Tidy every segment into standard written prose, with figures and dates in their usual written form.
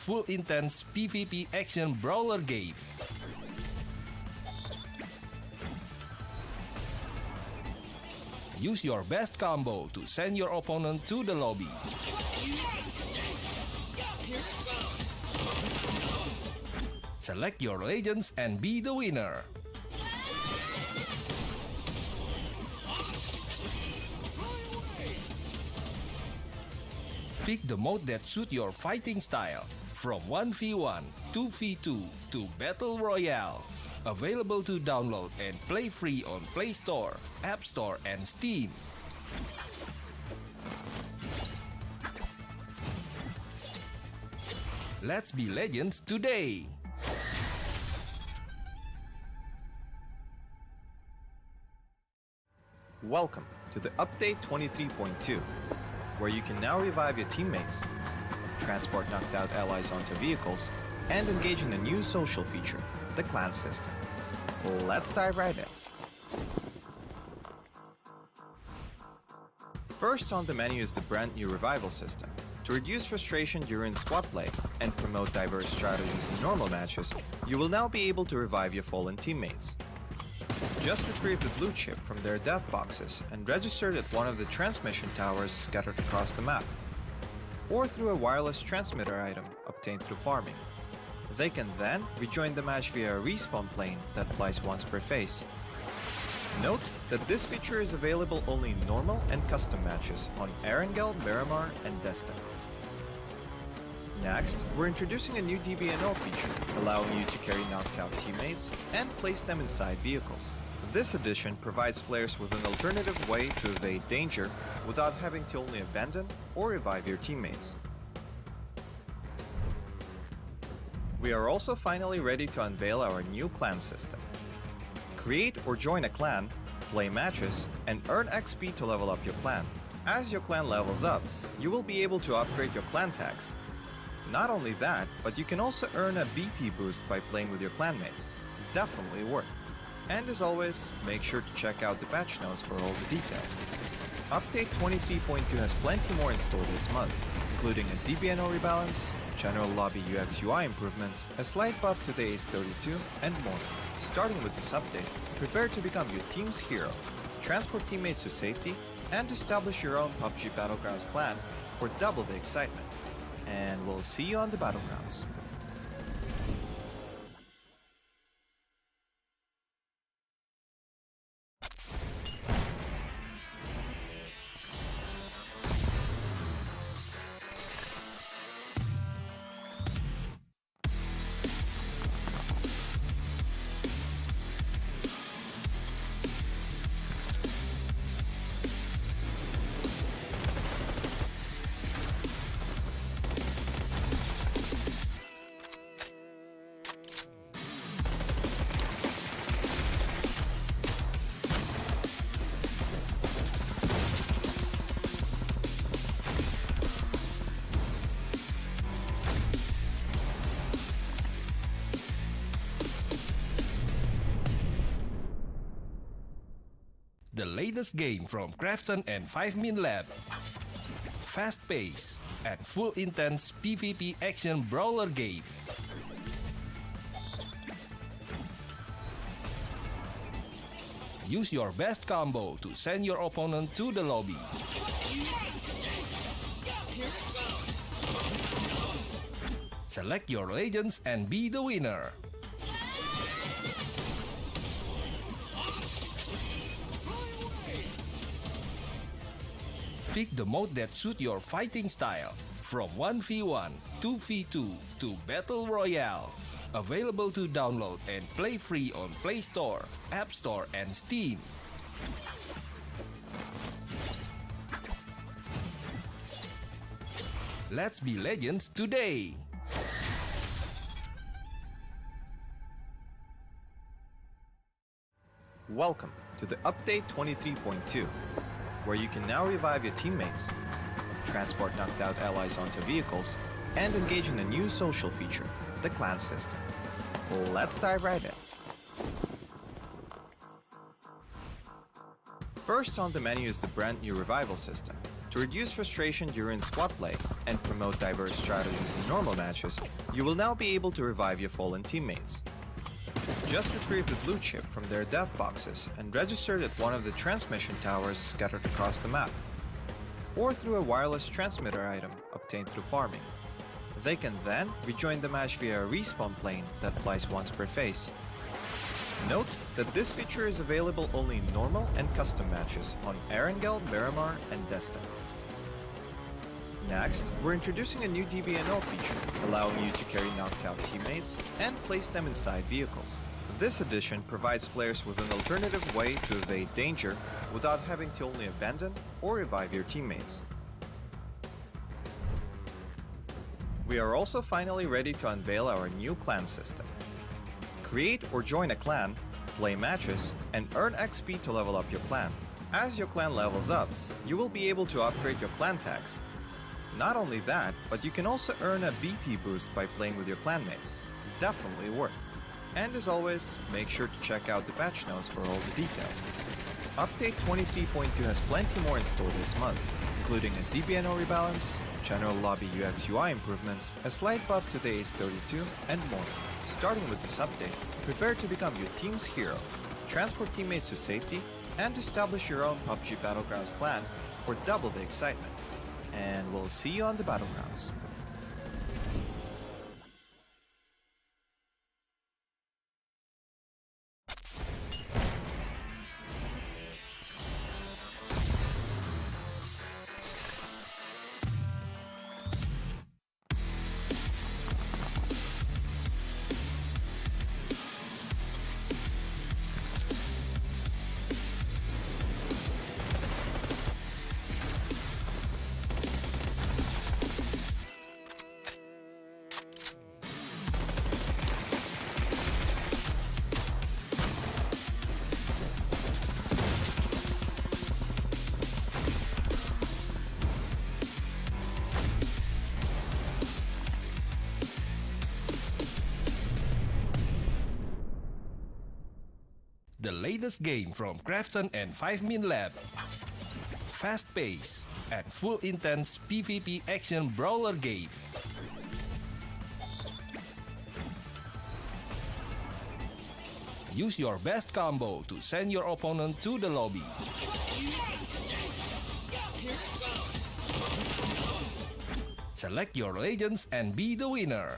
full intense PvP action brawler game. Use your best combo to send your opponent to the lobby. Select your legends and be the winner. Pick the mode that suits your fighting style, from 1v1, 2v2 to Battle Royale. Available to download and play free on Play Store, App Store and Steam. Let's be legends today! Welcome to the Update 23.2, where you can now revive your teammates, transport knocked out allies onto vehicles, and engage in a new social feature, the clan system. Let's dive right in. First on the menu is the brand new revival system. To reduce frustration during squad play and promote diverse strategies in normal matches, you will now be able to revive your fallen teammates. Just retrieve the blue chip from their death boxes and register it at one of the transmission towers scattered across the map, or through a wireless transmitter item obtained through farming. They can then rejoin the match via a respawn plane that flies once per phase. Note that this feature is available only in normal and custom matches on Erangel, Miramar, and Destiny. Next, we're introducing a new DBNO feature, allowing you to carry knocked out teammates and place them inside vehicles. This addition provides players with an alternative way to evade danger without having to only abandon or revive your teammates. We are also finally ready to unveil our new clan system. Create or join a clan, play matches, and earn XP to level up your clan. As your clan levels up, you will be able to upgrade your clan tags. Not only that, but you can also earn a BP boost by playing with your clanmates. Definitely worth. And as always, make sure to check out the patch notes for all the details. Update 23.2 has plenty more in store this month, including a DBNO rebalance, general lobby UX UI improvements, a slight buff to the Ace32, and more. Starting with this update, prepare to become your team's hero, transport teammates to safety, and establish your own Pubg Battlegrounds clan for double the excitement. And we'll see you on the Battlegrounds. The latest game from Krafton and 5min Lab. Fast pace and full intense PvP action brawler game. Use your best combo to send your opponent to the lobby. Select your legends and be the winner. Pick the mode that suits your fighting style, from 1v1, 2v2 to Battle Royale. Available to download and play free on Play Store, App Store and Steam. Let's be legends today! Welcome to the Update 23.2, where you can now revive your teammates, transport knocked out allies onto vehicles, and engage in a new social feature, the clan system. Let's dive right in. First on the menu is the brand new revival system. To reduce frustration during squad play and promote diverse strategies in normal matches, you will now be able to revive your fallen teammates. Just retrieve the blue chip from their death boxes and register it at one of the transmission towers scattered across the map, or through a wireless transmitter item obtained through farming. They can then rejoin the match via a respawn plane that flies once per phase. Note that this feature is available only in normal and custom matches on Erangel, Miramar, and Destin. Next, we're introducing a new DBNO feature, allowing you to carry knocked out teammates and place them inside vehicles. This addition provides players with an alternative way to evade danger without having to only abandon or revive your teammates. We are also finally ready to unveil our new clan system. Create or join a clan, play matches, and earn XP to level up your clan. As your clan levels up, you will be able to upgrade your clan tags. Not only that, but you can also earn a BP boost by playing with your clanmates. Definitely worth. And as always, make sure to check out the patch notes for all the details. Update 23.2 has plenty more in store this month, including a DBNO rebalance, general lobby UX UI improvements, a slight buff to the Ace 32, and more. Starting with this update, prepare to become your team's hero, transport teammates to safety, and establish your own Pubg Battlegrounds clan for double the excitement. And we'll see you on the Battlegrounds. The latest game from Krafton and 5min Lab. Fast pace and full intense PvP action brawler game. Use your best combo to send your opponent to the lobby. Select your legends and be the winner.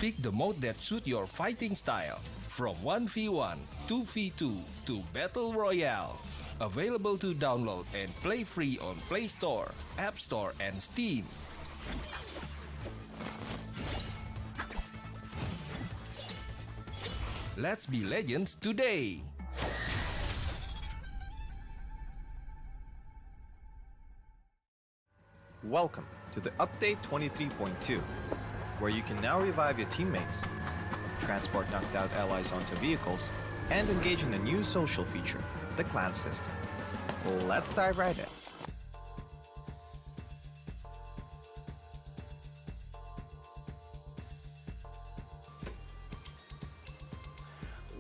Pick the mode that suits your fighting style, from 1v1, 2v2 to Battle Royale. Available to download and play free on Play Store, App Store, and Steam. Let's be legends today! Welcome to the Update 23.2, where you can now revive your teammates, transport knocked out allies onto vehicles, and engage in a new social feature, the clan system. Let's dive right in.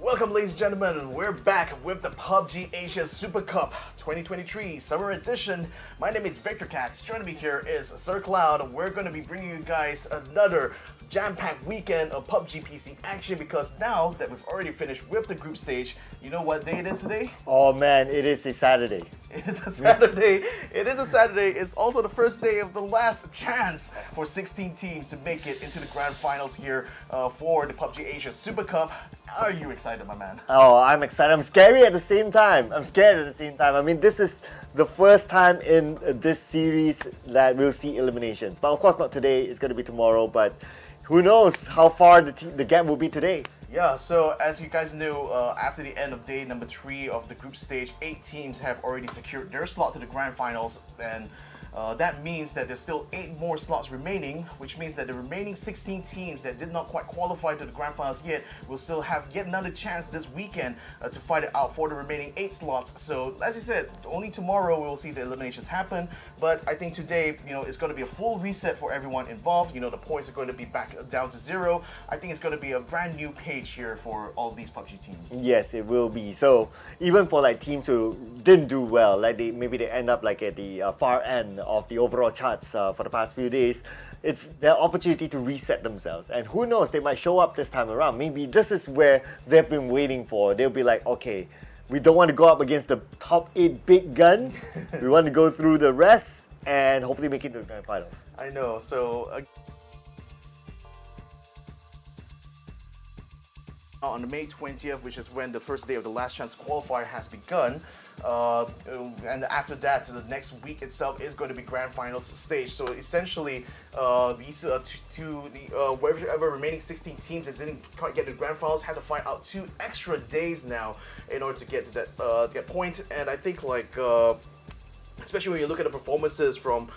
Welcome, ladies and gentlemen. We're back with the PUBG Asia Super Cup 2023 Summer Edition. My name is Victor Cax. Joining me here is Sir Cloud. We're going to be bringing you guys another jam-packed weekend of PUBG PC action, because now that we've already finished with the group stage, you know what day it is today? Oh man, it is a Saturday. It is a Saturday. It is a Saturday. It's also the first day of the last chance for 16 teams to make it into the grand finals here for the PUBG Asia Super Cup. Are you excited, my man? Oh, I'm excited. I'm scary at the same time. I'm scared at the same time. I mean, this is the first time in this series that we'll see eliminations. But of course not today. It's going to be tomorrow. But who knows how far the gap will be today. Yeah, so as you guys know, after the end of day number 3 of the group stage, 8 teams have already secured their slot to the grand finals. And That means that there's still 8 more slots remaining, which means that the remaining 16 teams that did not quite qualify to the Grand Finals yet will still have yet another chance this weekend to fight it out for the remaining 8 slots. So, as I said, only tomorrow we will see the eliminations happen, but I think today, it's going to be a full reset for everyone involved. The points are going to be back down to 0. I think it's going to be a brand new page here for all these PUBG teams. Yes, it will be. So even for like teams who didn't do well, like maybe they end up like at the far end of the overall charts for the past few days, it's their opportunity to reset themselves. And who knows, they might show up this time around. Maybe this is where they've been waiting for. They'll be like, okay, we don't want to go up against the top 8 big guns. We want to go through the rest and hopefully make it to the grand finals. I know. So on the May 20th, which is when the first day of the last chance qualifier has begun, and after that, the next week itself is going to be grand finals stage. So essentially, these whatever remaining 16 teams that didn't quite get to the grand finals had to fight out 2 extra days now in order to get to that point. And I think especially when you look at the performances from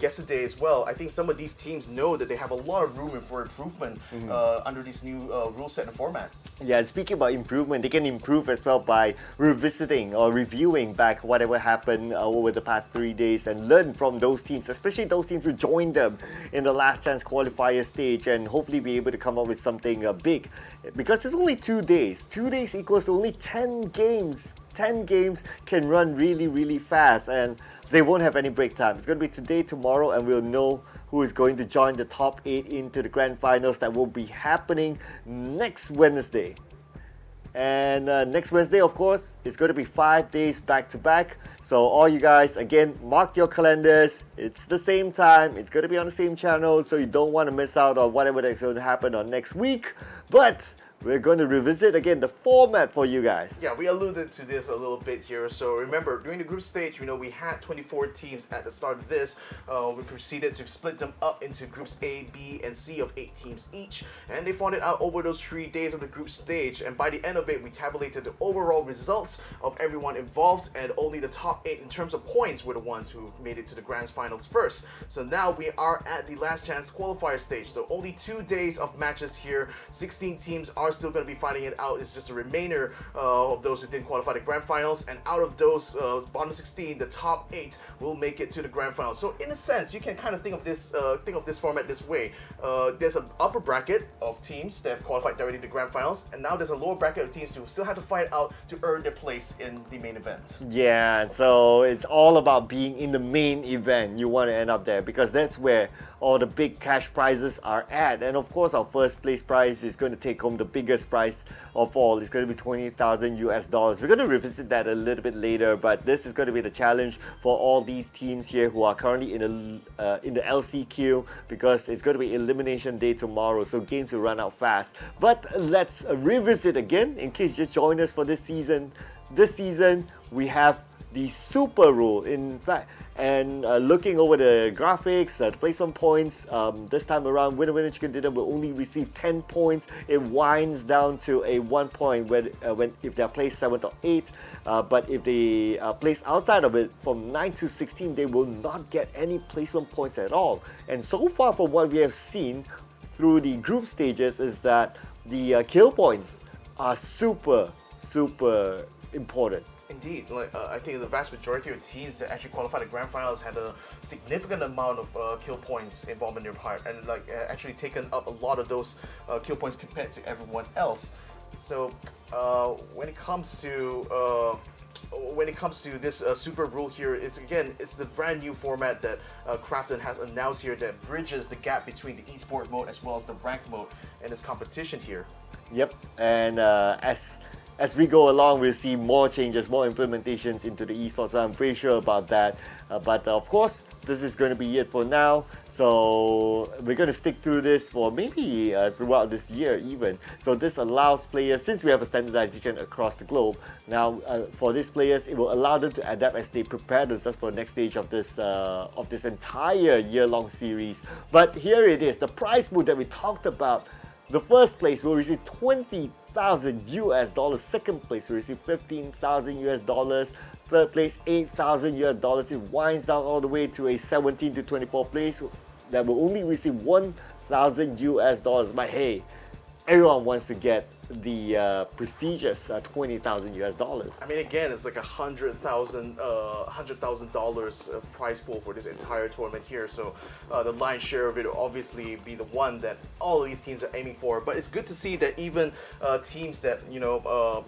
yesterday as well, I think some of these teams know that they have a lot of room for improvement under this new rule set and format. Yeah, speaking about improvement, they can improve as well by revisiting or reviewing back whatever happened over the past 3 days and learn from those teams, especially those teams who joined them in the last chance qualifier stage, and hopefully be able to come up with something big. Because it's only 2 days. 2 days equals to only 10 games. 10 games can run really, really fast, and they won't have any break time. It's going to be today, tomorrow, and we'll know who is going to join the top 8 into the grand finals. That will be happening next Wednesday. And next Wednesday, of course, it's going to be 5 days back to back. So all you guys, again, mark your calendars. It's the same time. It's going to be on the same channel, so you don't want to miss out on whatever that's going to happen on next week. But we're going to revisit again the format for you guys. Yeah, we alluded to this a little bit here. So remember, during the group stage, we had 24 teams at the start of this. We proceeded to split them up into groups A, B, and C of 8 teams each. And they fought it out over those 3 days of the group stage. And by the end of it, we tabulated the overall results of everyone involved. And only the top 8 in terms of points were the ones who made it to the grand finals first. So now we are at the last chance qualifier stage. So only 2 days of matches here. 16 teams are still going to be fighting it out. It's just a remainder of those who didn't qualify the grand finals, and out of those bottom 16, the top 8 will make it to the grand finals. So in a sense, you can kind of think of this format this way. There's an upper bracket of teams that have qualified directly to the grand finals, and now there's a lower bracket of teams who still have to fight out to earn their place in the main event. Yeah, so it's all about being in the main event. You want to end up there because that's where all the big cash prizes are at. And of course, our first place prize is going to take home the biggest prize of all. It's going to be $20,000. We're going to revisit that a little bit later, but this is going to be the challenge for all these teams here who are currently in the LCQ, because it's going to be elimination day tomorrow, so games will run out fast. But let's revisit again in case you just joined us for this season. This season we have the super rule, in fact, and looking over the graphics, the placement points, this time around, winner chicken dinner will only receive 10 points. It winds down to a 1 point if they're placed 7th or 8th, but if they are placed outside of it from 9 to 16, they will not get any placement points at all. And so far from what we have seen through the group stages is that the kill points are super important. Indeed, I think the vast majority of teams that actually qualified the grand finals had a significant amount of kill points involved in their part, and actually taken up a lot of those kill points compared to everyone else. So when it comes to this super rule here, it's the brand new format that Krafton has announced here that bridges the gap between the esport mode as well as the rank mode and this competition here. Yep, and as we go along, we'll see more changes, more implementations into the esports. So I'm pretty sure about that. But of course, this is going to be it for now. So we're going to stick through this for maybe throughout this year even. So this allows players, since we have a standardization across the globe, now for these players, it will allow them to adapt as they prepare themselves for the next stage of this entire year-long series. But here it is, the prize pool that we talked about. The first place will receive $20,000 US. Second place will receive $15,000 US. Third place, $8,000. It winds down all the way to a 17 to 24 place that will only receive $1,000. But hey, everyone wants to get the prestigious $20,000. I mean, again, it's like $100,000 prize pool for this entire tournament here. So the lion's share of it will obviously be the one that all of these teams are aiming for. But it's good to see that even teams that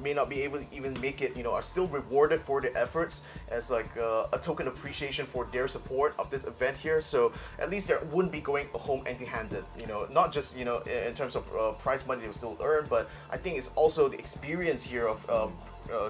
may not be able to even make it, are still rewarded for their efforts as like a token appreciation for their support of this event here. So at least they wouldn't be going home empty-handed. Not just in terms of prize money they will still earn, but I think it's also the experience here of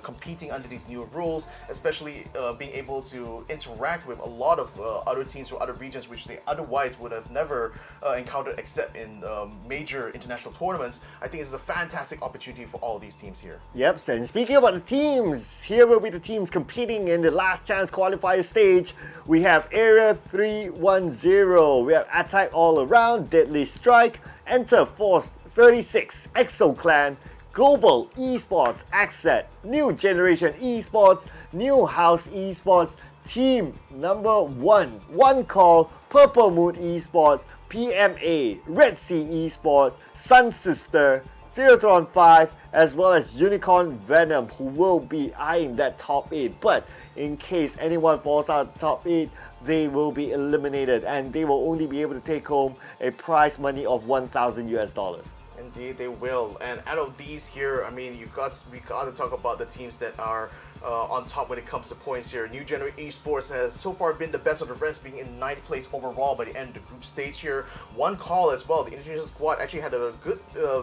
competing under these new rules, especially being able to interact with a lot of other teams from other regions which they otherwise would have never encountered except in major international tournaments. I think it's a fantastic opportunity for all these teams here. Yep, and speaking about the teams, here will be the teams competing in the last chance qualifier stage. We have Area 310, we have Attack All Around, Deadly Strike, Enter Force 36, Exo Clan, Global Esports, Axet, New Generation Esports, New House Esports, Team Number 1, One Call, Purple Moon Esports, PMA, Red Sea Esports, Sun Sister, Theatron 5, as well as Unicorn Venom, who will be eyeing that top 8. But in case anyone falls out of the top 8, they will be eliminated and they will only be able to take home a prize money of $1,000. Indeed, they will. And out of these here, I mean, we got to talk about the teams that are on top when it comes to points here. New Generation Esports has so far been the best of the rest, being in 9th place overall by the end of the group stage here. One Call as well. The Indonesian squad actually had a good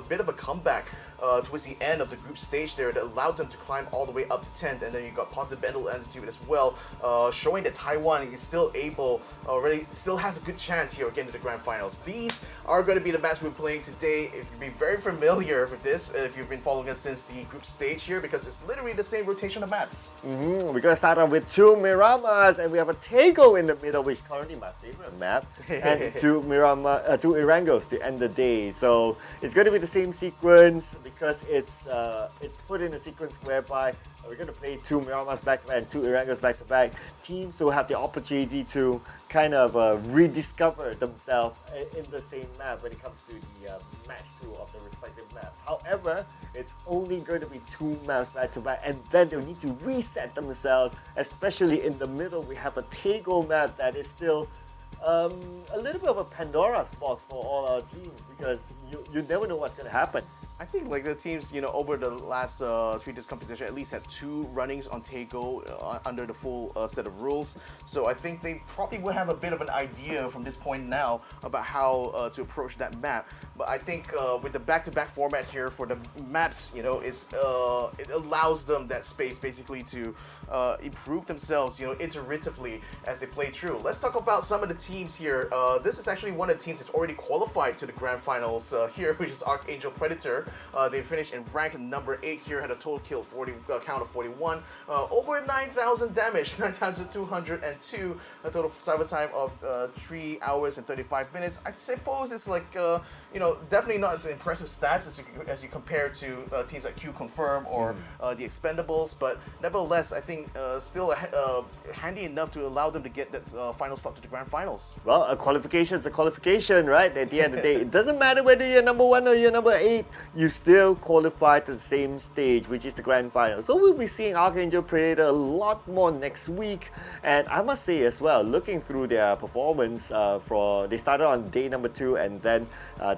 bit of a comeback towards the end of the group stage there that allowed them to climb all the way up to 10th. And then you got Positive Mental Attitude as well, showing that Taiwan is still still has a good chance here getting to the grand finals. These are going to be the match we're playing today. If you've been very familiar with this, if you've been following us since the group stage here, because it's literally the same rotation of maps. We're going to start off with two Miramas, and we have a Tego in the middle, which is currently my favorite map, and two Irangos to end the day. So it's going to be the same sequence because it's put in a sequence whereby we're going to play two Miramas back-to-back and two Irangos back-to-back. Teams will have the opportunity to kind of rediscover themselves in the same map when it comes to the match 2 of the respective maps. However, it's only going to be two maps back-to-back, and then they'll need to reset themselves, especially in the middle. We have a Tego map that is still a little bit of a Pandora's box for all our teams because you never know what's going to happen. I think like the teams, over the last 3 days competition at least had 2 runnings on Tego under the full set of rules. So I think they probably would have a bit of an idea from this point now about how to approach that map. But I think with the back-to-back format here for the maps, it allows them that space basically to improve themselves, iteratively as they play through. Let's talk about some of the teams here. This is actually one of the teams that's already qualified to the grand finals here, which is Archangel Predator. They finished in rank number 8 here, had a total kill count of 41, over 9,000 damage, 9,202, a total cyber time of 3 hours and 35 minutes. I suppose it's like, definitely not as impressive stats as you compare to teams like Q Confirm or the Expendables, but nevertheless, I think still handy enough to allow them to get that final slot to the grand finals. Well, a qualification is a qualification, right? At the end of the day, it doesn't matter whether you're number 1 or you're number 8, you still qualify to the same stage, which is the grand final. So we'll be seeing Archangel Predator a lot more next week. And I must say as well, looking through their performance, they started on day number 2 and then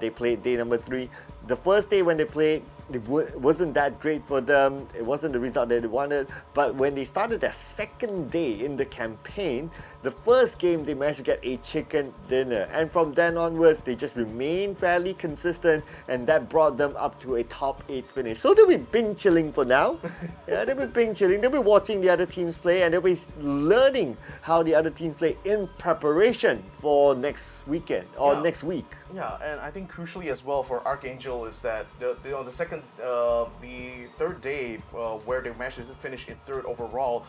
they played day number 3. The first day when they played, it wasn't that great for them. It wasn't the result that they wanted. But when they started their second day in the campaign, the first game they managed to get a chicken dinner. And from then onwards, they just remained fairly consistent, and that brought them up to a top 8 finish. So they'll be binge chilling for now. Yeah, they'll be binge chilling. They'll be watching the other teams play, and they'll be learning how the other teams play in preparation for next weekend or next week. Yeah, and I think crucially as well for Archangel, feel is that the third day where they managed to finish in third overall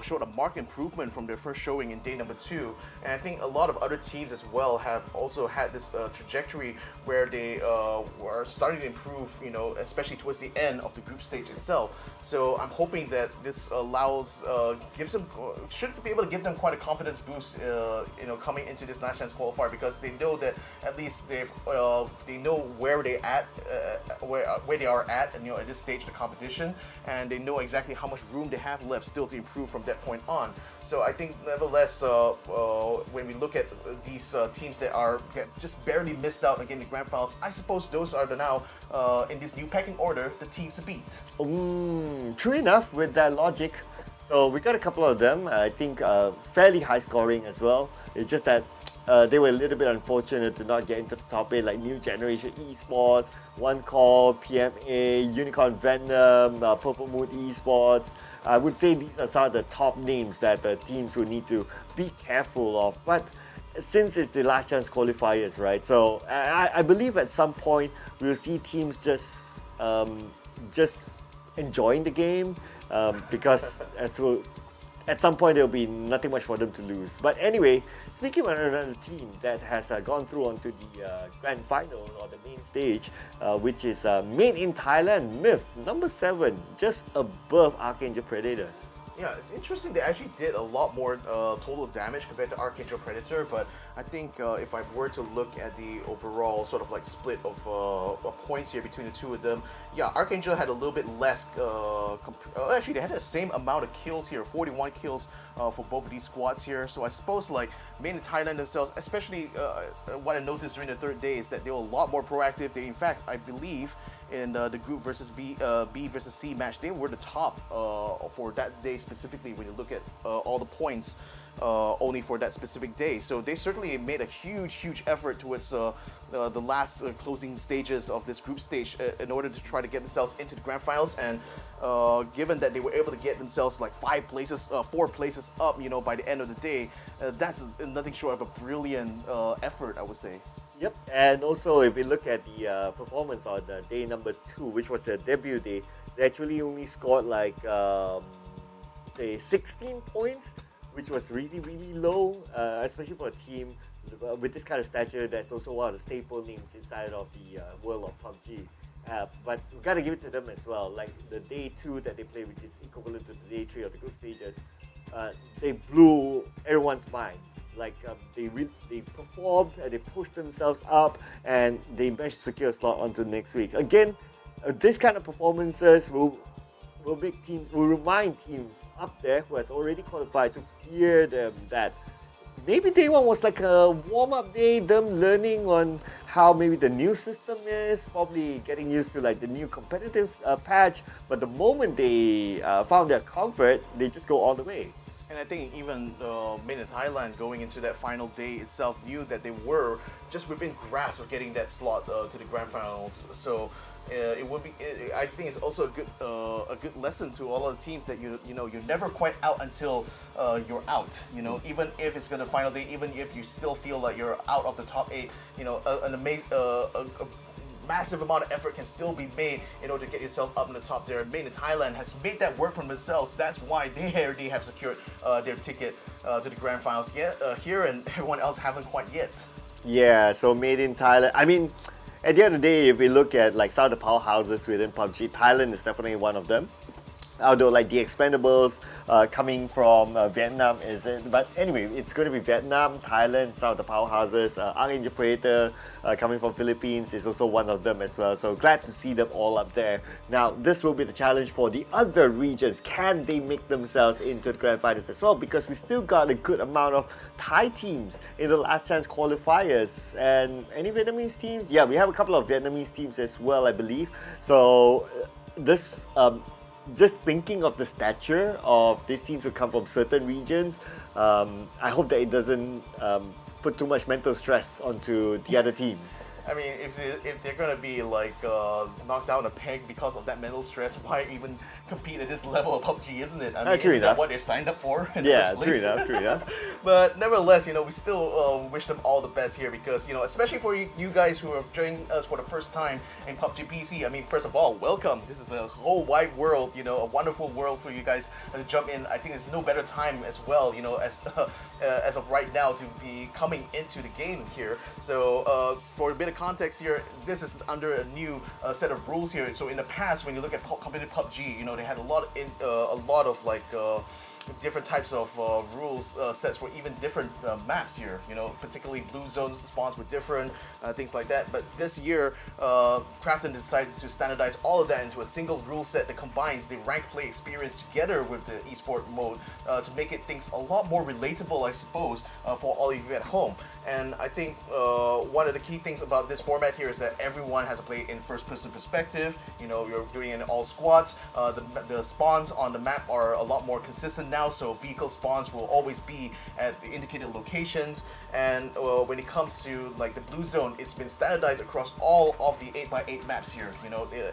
showed a marked improvement from their first showing in day number 2, and I think a lot of other teams as well have also had this trajectory where they are starting to improve, especially towards the end of the group stage itself. So I'm hoping that this should be able to give them quite a confidence boost, coming into this last chance qualifier, because they know that at least they know where they at, where they are at, and at this stage of the competition, and they know exactly how much room they have left still to improve from that point on. So I think nevertheless, when we look at these teams that just barely missed out again in the grand finals, I suppose those are now in this new pecking order the teams to beat. True enough with that logic. So we got a couple of them, I think fairly high scoring as well. It's just that they were a little bit unfortunate to not get into the top 8, like New Generation Esports, One Call, PMA, Unicorn Venom, Purple Moon Esports. I would say these are some of the top names that the teams will need to be careful of. But since it's the last chance qualifiers, right? So I believe at some point we'll see teams just enjoying the game. Because at some point there'll be nothing much for them to lose. But anyway, speaking of another team that has gone through onto the grand final or the main stage, which is made in Thailand, Myth, number 7, just above Archangel Predator. Yeah, it's interesting. They actually did a lot more total damage compared to Archangel Predator, but I think if I were to look at the overall sort of like split of points here between the two of them, yeah, Archangel had a little bit less. Actually, they had the same amount of kills here, 41 kills for both of these squads here. So I suppose like Made in Thailand themselves, especially what I noticed during the third day is that they were a lot more proactive. They, in fact, I believe in the group versus B versus C match, they were the top for that day specifically when you look at all the points only for that specific day. So they certainly made a huge effort towards the last closing stages of this group stage in order to try to get themselves into the grand finals. And given that they were able to get themselves like 4 places up, by the end of the day, that's nothing short of a brilliant effort, I would say. Yep, and also if we look at the performance on day number 2, which was their debut day, they actually only scored like, say 16 points, which was really low, especially for a team with this kind of stature that's also one of the staple names inside of the world of PUBG. But we gotta give it to them as well, like the day 2 that they played, which is equivalent to the day 3 of the group stages, they blew everyone's minds. Like they performed and they pushed themselves up and they managed to secure a slot onto next week. Again, this kind of performances will remind teams up there who has already qualified to fear them that maybe day 1 was like a warm-up day, them learning on how maybe the new system is, probably getting used to like the new competitive patch, but the moment they found their comfort, they just go all the way. And I think even Made in Thailand going into that final day itself knew that they were just within grasp of getting that slot to the grand finals. So it would be. I think it's also a good lesson to all of the teams that you're never quite out until you're out. Even if it's gonna final day, even if you still feel like you're out of the top 8, an amazing. Massive amount of effort can still be made in order to get yourself up in the top there. Made in Thailand has made that work for themselves. That's why they already have secured their ticket to the grand finals. Here and everyone else haven't quite yet. Yeah, so Made in Thailand. I mean, at the end of the day, if we look at like some of the powerhouses within PUBG, Thailand is definitely one of them. Although like the Expendables coming from Vietnam isn't, but anyway, it's going to be Vietnam, Thailand, some of the powerhouses. Archangel Predator coming from Philippines is also one of them as well. So glad to see them all up there. Now this will be the challenge for the other regions. Can they make themselves into the grand finals as well? Because we still got a good amount of Thai teams in the last chance qualifiers. And any Vietnamese teams? Yeah, we have a couple of Vietnamese teams as well, I believe. So this. Just thinking of the stature of these teams who come from certain regions, I hope that it doesn't put too much mental stress onto the other teams. I mean, if they're gonna be like knocked down a peg because of that mental stress, why even compete at this level of PUBG, isn't it? I mean, true isn't that enough. what they signed up for? In Yeah, the first true place? enough, true enough. But nevertheless, we still wish them all the best here because, especially for you guys who are joining us for the first time in PUBG PC. I mean, first of all, welcome. This is a whole wide world, a wonderful world for you guys to jump in. I think there's no better time as well, as of right now to be coming into the game here. So for a bit of context here, this is under a new set of rules here. So in the past, when you look at competitive PUBG, they had a lot of like different types of rules sets for even different maps here. Particularly blue zones spawns were different, things like that. But this year, Krafton decided to standardize all of that into a single rule set that combines the ranked play experience together with the esport mode to make it things a lot more relatable, I suppose, for all of you at home. And I think one of the key things about this format here is that everyone has to play in first-person perspective. You're doing it in all squads. The spawns on the map are a lot more consistent now, so vehicle spawns will always be at the indicated locations. And when it comes to like the blue zone, it's been standardized across all of the 8x8 maps here.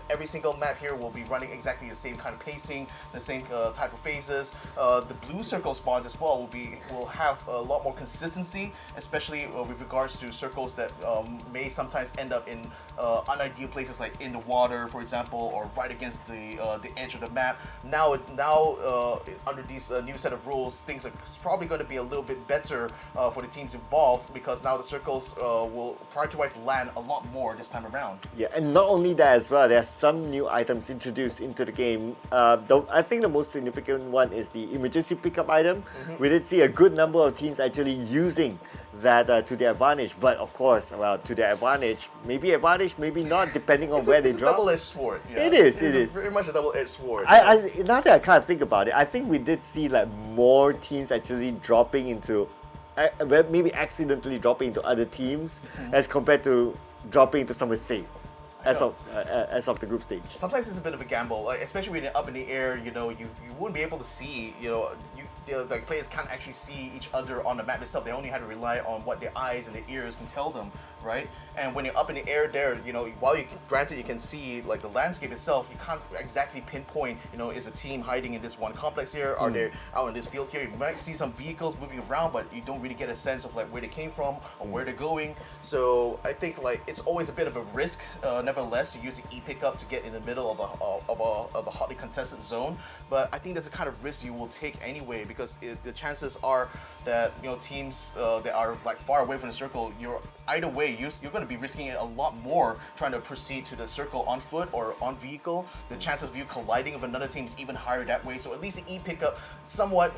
Every single map here will be running exactly the same kind of pacing, the same type of phases. The blue circle spawns as well will have a lot more consistency, especially with regards to circles that may sometimes end up in unideal places like in the water, for example, or right against the edge of the map. Now under these new set of rules, things are probably going to be a little bit better for the teams involved, because now the circles will prioritize land a lot more this time around. Yeah, and not only that as well, there's some new items introduced into the game. I think the most significant one is the emergency pickup item. We did see a good number of teams actually using that to their advantage, but of course, to their advantage, maybe not, depending on where they It's a drop. double-edged sword. Yeah. It is. Very much a double-edged sword. Now that I can't think about it, I think we did see like more teams actually dropping into, maybe accidentally dropping into other teams as compared to dropping into somewhere safe. As of the group stage. Sometimes it's a bit of a gamble, like especially when you're up in the air. You wouldn't be able to see. The players can't actually see each other on the map itself. They only have to rely on what their eyes and their ears can tell them, right? And when you're up in the air there, while granted you can see like the landscape itself, you can't exactly pinpoint, is a team hiding in this one complex here? Are they out in this field here? You might see some vehicles moving around, but you don't really get a sense of like where they came from or where they're going. So I think like it's always a bit of a risk, nevertheless, to use the e-pickup to get in the middle of a hotly contested zone. But I think that's the kind of risk you will take anyway, because the chances are that teams that are like far away from the circle, either way you're going to be risking it a lot more trying to proceed to the circle on foot or on vehicle. The chances of you colliding with another team is even higher that way. So at least the e-pickup, somewhat,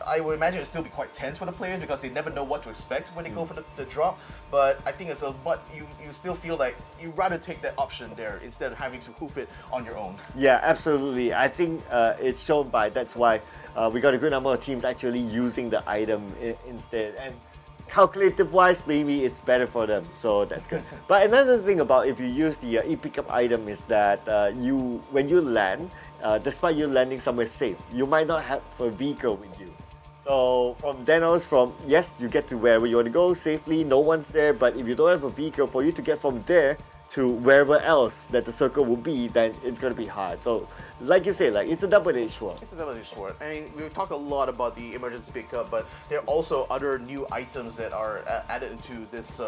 I would imagine it'll still be quite tense for the players because they never know what to expect when they go for the drop. But I think you still feel like you'd rather take that option there instead of having to hoof it on your own. Yeah, absolutely. I think it's shown by that's why we got a good number of teams actually using the item instead. And calculative-wise, maybe it's better for them, so that's good. But another thing about if you use the e-pickup item is that when you land, despite you landing somewhere safe, you might not have a vehicle with you. So from then on, yes, you get to wherever you want to go safely, no one's there, but if you don't have a vehicle, for you to get from there to wherever else that the circle will be, then it's going to be hard. So like you say, like it's a double-edged sword. It's a double-edged sword. I mean, we talked a lot about the emergency pickup, but there are also other new items that are added into this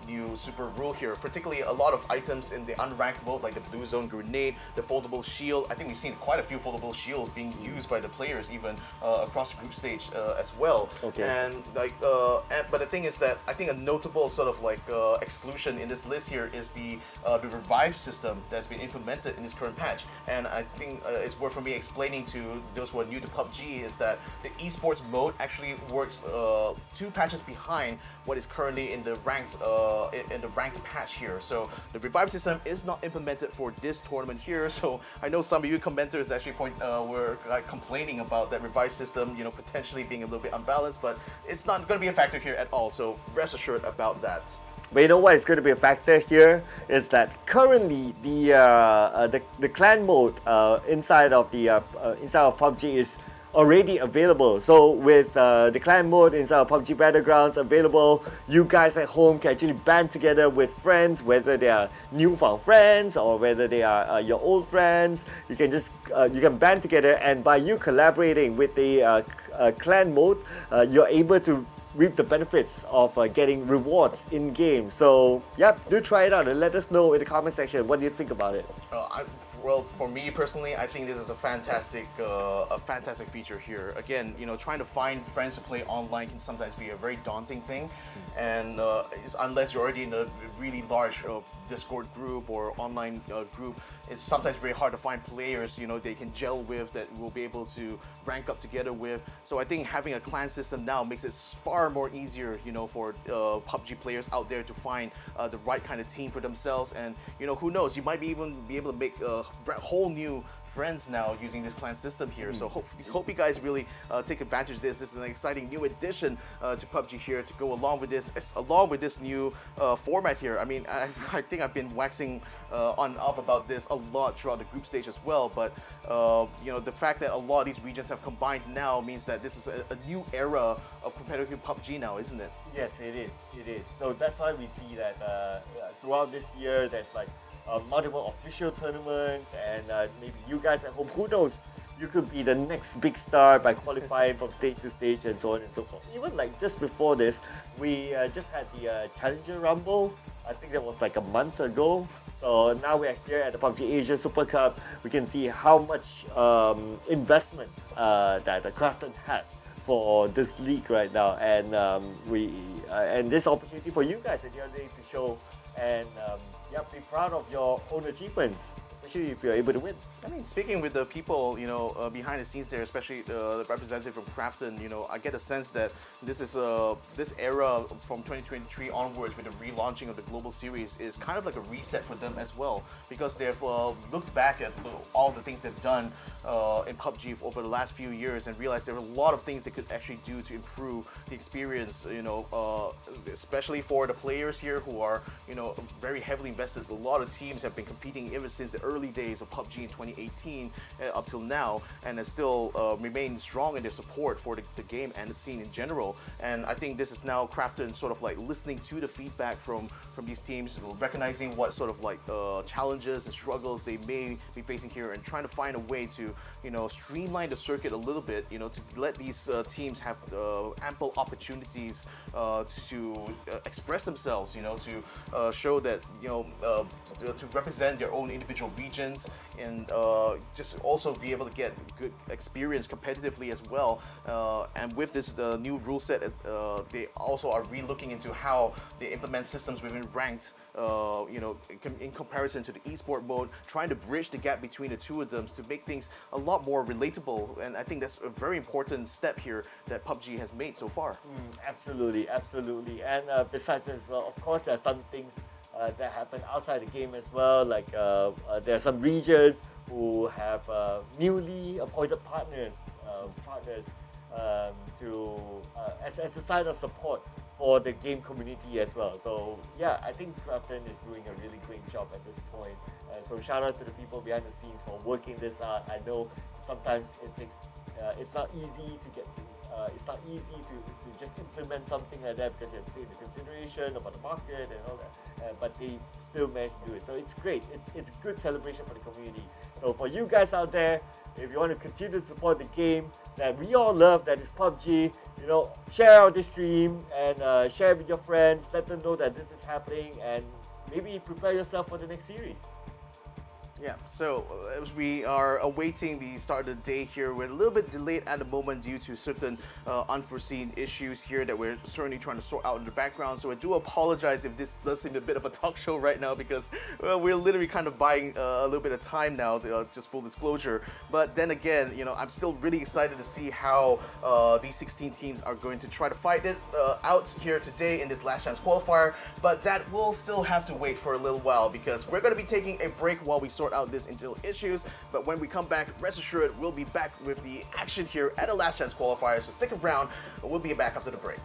new super rule here. Particularly a lot of items in the unranked mode, like the blue zone grenade, the foldable shield. I think we've seen quite a few foldable shields being used by the players even across the group stage as well. Okay. And like, but the thing is that I think a notable sort of like exclusion in this list here is the revive system that's been implemented in this current patch. And I think it's worth for me explaining to those who are new to PUBG is that the esports mode actually works 2 patches behind what is currently in the ranked patch here. So the revive system is not implemented for this tournament here. So I know some of you commenters actually were like complaining about that revive system, potentially being a little bit unbalanced, but it's not going to be a factor here at all. So rest assured about that. But you know what is going to be a factor here is that currently the clan mode inside of PUBG is already available. So with the clan mode inside of PUBG Battlegrounds available, you guys at home can actually band together with friends, whether they are newfound friends or whether they are your old friends. You can just you can band together, and by you collaborating with the clan mode, you're able to reap the benefits of getting rewards in game. So yep, do try it out and let us know in the comment section what do you think about it. Well, for me personally, I think this is a fantastic feature here. Again, trying to find friends to play online can sometimes be a very daunting thing, and unless you're already in a really large Discord group or online group, it's sometimes very hard to find players they can gel with, that will be able to rank up together with. So I think having a clan system now makes it far more easier, for PUBG players out there to find the right kind of team for themselves. And who knows, you might even be able to make whole new friends now using this clan system here. So hope you guys really take advantage of this. This is an exciting new addition to PUBG here to go along with this new format here. I mean, I think I've been waxing on and off about this a lot throughout the group stage as well, but the fact that a lot of these regions have combined now means that this is a new era of competitive PUBG now, isn't it? Yes, it is. It is. So that's why we see that throughout this year, there's like multiple official tournaments, and maybe you guys at home, who knows, you could be the next big star by qualifying from stage to stage and so on and so forth. Even like just before this, we just had the Challenger Rumble. I think that was like a month ago. So now we're here at the PUBG Asia Super Cup. We can see how much investment that the Krafton has for this league right now, and and this opportunity for you guys at the other day to show and be proud of your own achievements, especially if you're able to win. I mean, speaking with the people, behind the scenes there, especially the representative from Krafton, I get a sense that this is this era from 2023 onwards with the relaunching of the global series is kind of like a reset for them as well, because they've looked back at all the things they've done in PUBG over the last few years and realized there were a lot of things they could actually do to improve the experience, especially for the players here who are, very heavily invested. A lot of teams have been competing ever since the early days of PUBG in 2018 up till now, and have still remained strong in their support for the game and the scene in general. And I think this is now Krafton sort of like listening to the feedback from these teams, recognizing what sort of like challenges and struggles they may be facing here, and trying to find a way to streamline the circuit a little bit, to let these teams have ample opportunities to express themselves, to show that to represent their own individual regions, and just also be able to get good experience competitively as well. And with this new rule set, they also are re-looking into how they implement systems within ranked, in comparison to the esport mode, trying to bridge the gap between the two of them to make things a lot more relatable. And I think that's a very important step here that PUBG has made so far. Absolutely, absolutely. And besides that as well, of course, there are some things that happen outside the game as well. Like there are some regions who have newly appointed partners as a sign of support for the game community as well. So yeah, I think Krafton is doing a really great job at this point. So shout out to the people behind the scenes for working this out. I know sometimes it takes it's not easy to get things. It's not easy to just implement something like that because you have to take into consideration about the market and all that. But they still managed to do it. So it's great. It's a good celebration for the community. So for you guys out there, if you want to continue to support the game that we all love, that is PUBG, share out this stream and share it with your friends. Let them know that this is happening, and maybe prepare yourself for the next series. Yeah, so as we are awaiting the start of the day here, we're a little bit delayed at the moment due to certain unforeseen issues here that we're certainly trying to sort out in the background. So I do apologize if this does seem a bit of a talk show right now, because we're literally kind of buying a little bit of time now, just full disclosure. But then again, I'm still really excited to see how these 16 teams are going to try to fight it out here today in this last chance qualifier. But that will still have to wait for a little while, because we're going to be taking a break while we sort out this internal issues. But when we come back, rest assured, we'll be back with the action here at the last chance qualifier. So stick around, we'll be back after the break.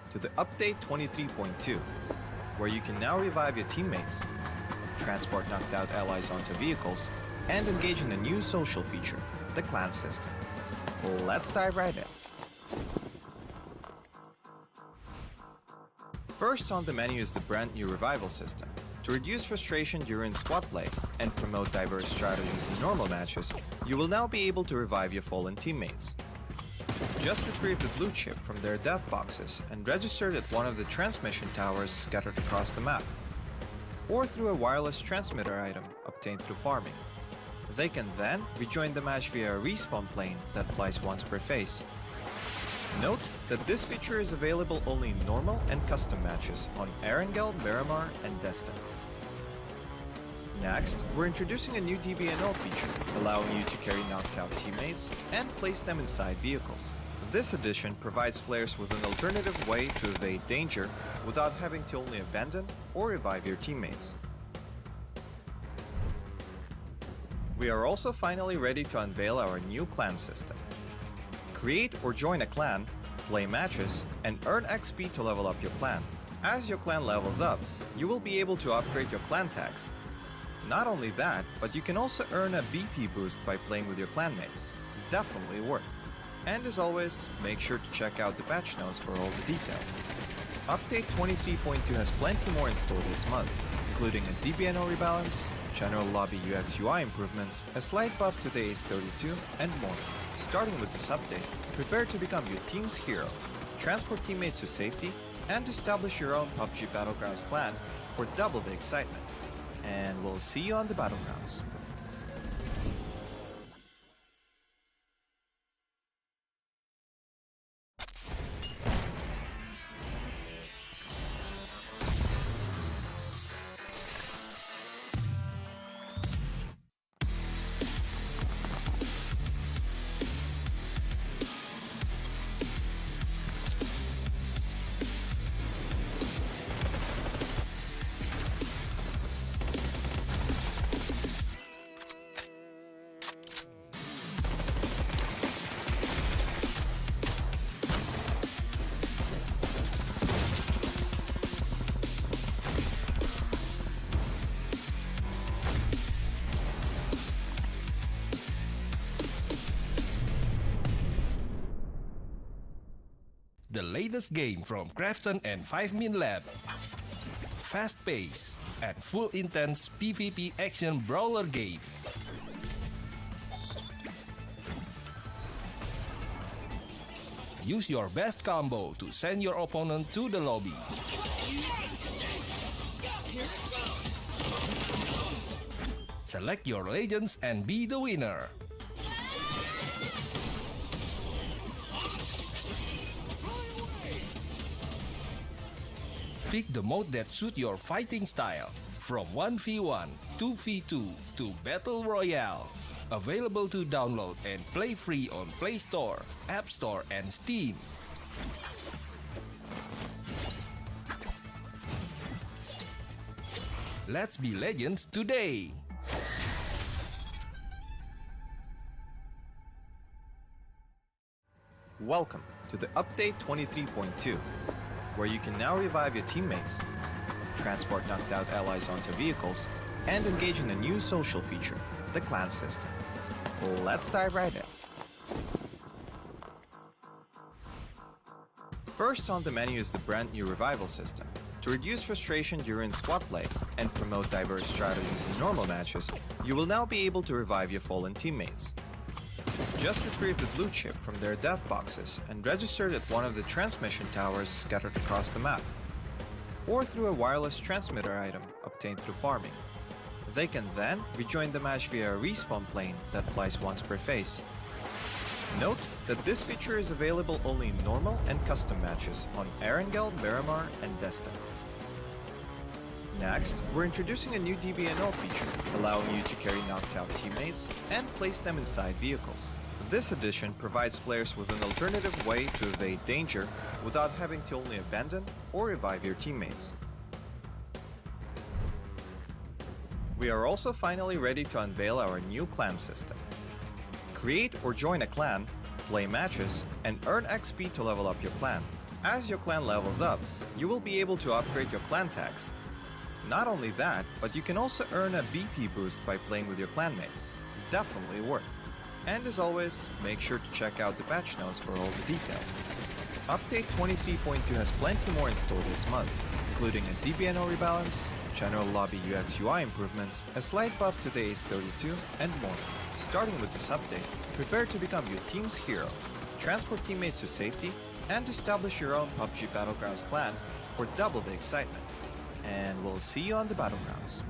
To the update 23.2, where you can now revive your teammates, transport knocked out allies onto vehicles, and engage in a new social feature, the clan system. Let's dive right in. First on the menu is the brand new revival system. To reduce frustration during squad play and promote diverse strategies in normal matches, you will now be able to revive your fallen teammates. Just retrieve the blue chip from their death boxes and register it at one of the transmission towers scattered across the map, or through a wireless transmitter item obtained through farming. They can then rejoin the match via a respawn plane that flies once per phase. Note that this feature is available only in normal and custom matches on Erangel, Miramar, and Destin. Next, we're introducing a new DBNO feature, allowing you to carry knocked out teammates and place them inside vehicles. This addition provides players with an alternative way to evade danger without having to only abandon or revive your teammates. We are also finally ready to unveil our new clan system. Create or join a clan, play matches, and earn XP to level up your clan. As your clan levels up, you will be able to upgrade your clan tags. Not only that, but you can also earn a BP boost by playing with your clanmates. Definitely worth. And as always, make sure to check out the patch notes for all the details. Update 23.2 has plenty more in store this month, including a DBNO rebalance, general lobby UX UI improvements, a slight buff to the ACE32, and more. Starting with this update, prepare to become your team's hero, transport teammates to safety, and establish your own Pubg Battlegrounds clan for double the excitement. And we'll see you on the Battlegrounds. The latest game from Krafton and 5min Lab. Fast pace and full intense PvP action brawler game. Use your best combo to send your opponent to the lobby. Select your legends and be the winner. Pick the mode that suits your fighting style, from 1v1, 2v2 to Battle Royale. Available to download and play free on Play Store, App Store, and Steam. Let's be legends today! Welcome to the Update 23.2, where you can now revive your teammates, transport knocked out allies onto vehicles, and engage in a new social feature, the clan system. Let's dive right in. First on the menu is the brand new revival system. To reduce frustration during squad play and promote diverse strategies in normal matches, you will now be able to revive your fallen teammates. Just retrieve the blue chip from their death boxes and register it at one of the transmission towers scattered across the map, or through a wireless transmitter item obtained through farming. They can then rejoin the match via a respawn plane that flies once per phase. Note that this feature is available only in normal and custom matches on Erangel, Miramar, and Destin. Next, we're introducing a new DBNO feature, allowing you to carry knocked out teammates and place them inside vehicles. This addition provides players with an alternative way to evade danger without having to only abandon or revive your teammates. We are also finally ready to unveil our new clan system. Create or join a clan, play matches, and earn XP to level up your clan. As your clan levels up, you will be able to upgrade your clan tags. Not only that, but you can also earn a BP boost by playing with your clanmates. definitely worth. And as always, make sure to check out the patch notes for all the details. Update 23.2 has plenty more in store this month, including a DBNO rebalance, general lobby UX UI improvements, a slight buff to the Ace 32, and more. Starting with this update, prepare to become your team's hero, transport teammates to safety, and establish your own PUBG Battlegrounds clan for double the excitement. And we'll see you on the Battlegrounds.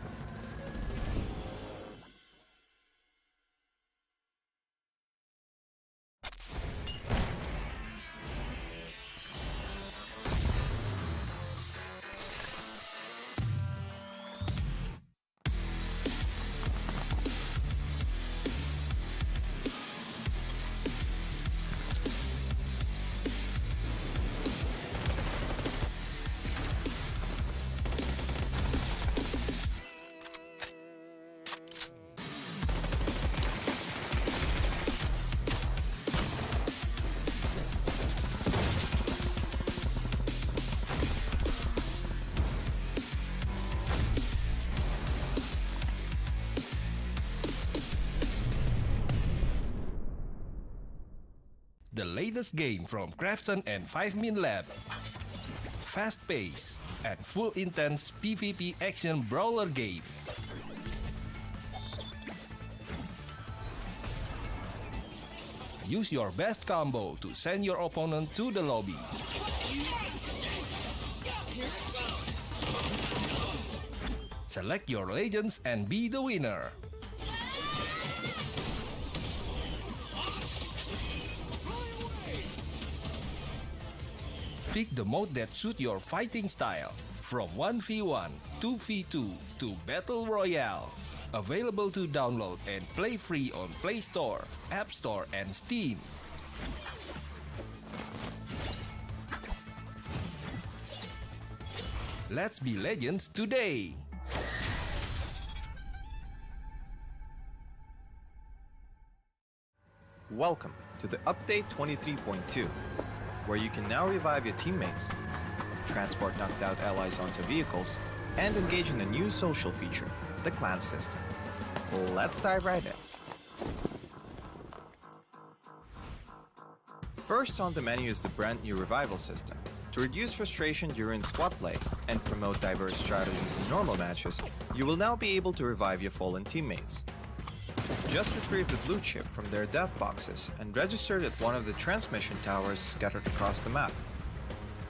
The latest game from Krafton and 5min Lab. Fast pace and full intense PvP action brawler game. Use your best combo to send your opponent to the lobby. Select your legends and be the winner. Pick the mode that suits your fighting style, from 1v1, 2v2 to Battle Royale. Available to download and play free on Play Store, App Store and Steam. Let's be legends today! Welcome to the Update 23.2, where you can now revive your teammates, transport knocked out allies onto vehicles, and engage in a new social feature, the clan system. Let's dive right in. First on the menu is the brand new revival system. To reduce frustration during squad play and promote diverse strategies in normal matches, you will now be able to revive your fallen teammates. Just retrieve the blue chip from their death boxes and register it at one of the transmission towers scattered across the map,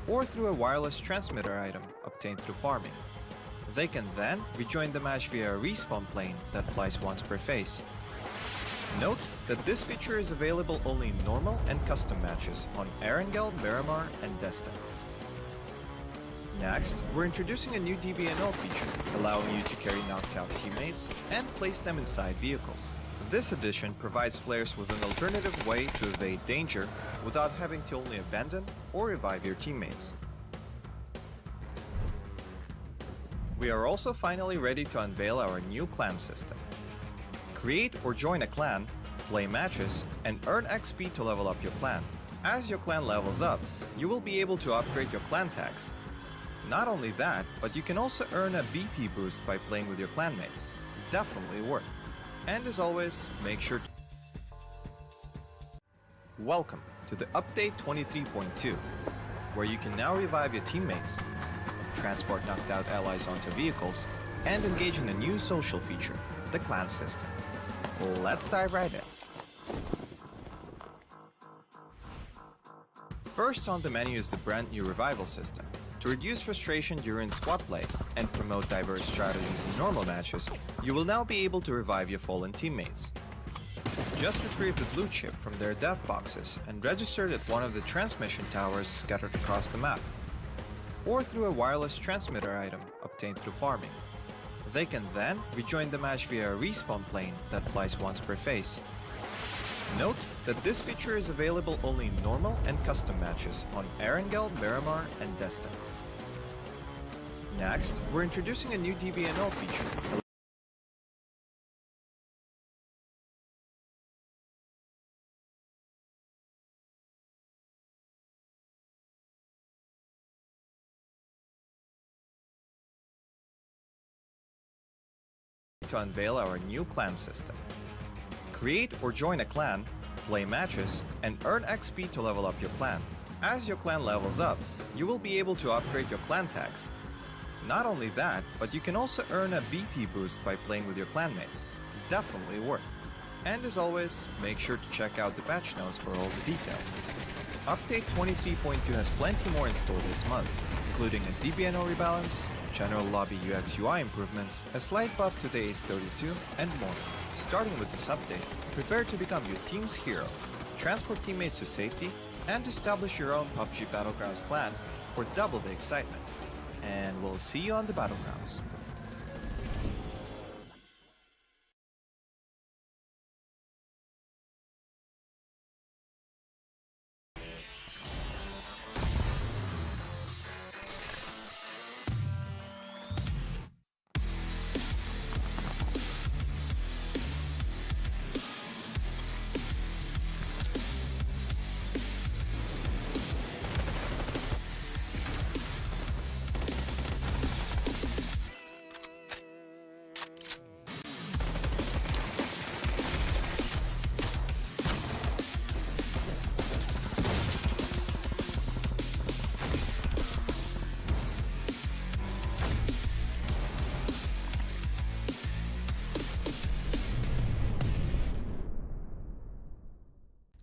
or through a wireless transmitter item obtained through farming. They can then rejoin the match via a respawn plane that flies once per phase. Note that this feature is available only in normal and custom matches on Erangel, Miramar, and Destiny. Next, we're introducing a new DBNO feature, allowing you to carry knocked out teammates and place them inside vehicles. This addition provides players with an alternative way to evade danger without having to only abandon or revive your teammates. We are also finally ready to unveil our new clan system. Create or join a clan, play matches, and earn XP to level up your clan. As your clan levels up, you will be able to upgrade your clan tags. Not only that, but you can also earn a BP boost by playing with your clanmates. Definitely worth. And as always, make sure to... Welcome to the Update 23.2, where you can now revive your teammates, transport knocked out allies onto vehicles, and engage in a new social feature, the clan system. Let's dive right in. First on the menu is the brand new revival system. To reduce frustration during squad play and promote diverse strategies in normal matches, you will now be able to revive your fallen teammates. Just retrieve the blue chip from their death boxes and register it at one of the transmission towers scattered across the map, or through a wireless transmitter item obtained through farming. They can then rejoin the match via a respawn plane that flies once per phase. Note that this feature is available only in normal and custom matches on Erangel, Miramar, and Destiny. Next, we're introducing a new DBNO feature. To unveil our new clan system. Create or join a clan, play matches, and earn XP to level up your clan. As your clan levels up, you will be able to upgrade your clan tags. Not only that, but you can also earn a BP boost by playing with your clanmates. Definitely worth. And as always, make sure to check out the patch notes for all the details. Update 23.2 has plenty more in store this month, including a DBNO rebalance, general lobby UX UI improvements, a slight buff to the Ace 32, and more. Starting with this update, prepare to become your team's hero, transport teammates to safety, and establish your own PUBG Battlegrounds clan for double the excitement. And we'll see you on the Battlegrounds.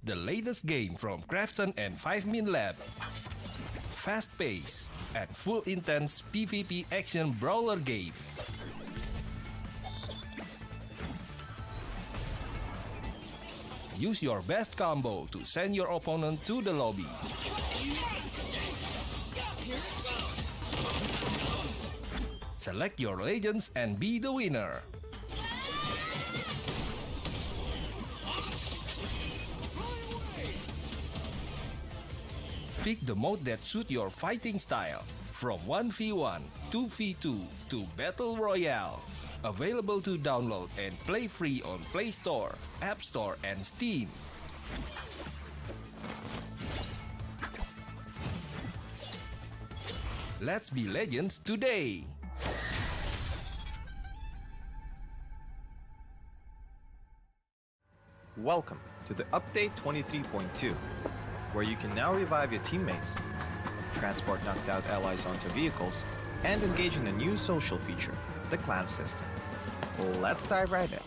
The latest game from Krafton and 5min Lab. Fast pace and full intense PvP action brawler game. Use your best combo to send your opponent to the lobby. Select your legends and be the winner. Pick the mode that suits your fighting style, from 1v1, 2v2 to Battle Royale. Available to download and play free on Play Store, App Store and Steam. Let's be legends today! Welcome to the Update 23.2, where you can now revive your teammates, transport knocked out allies onto vehicles, and engage in a new social feature, the clan system. Let's dive right in.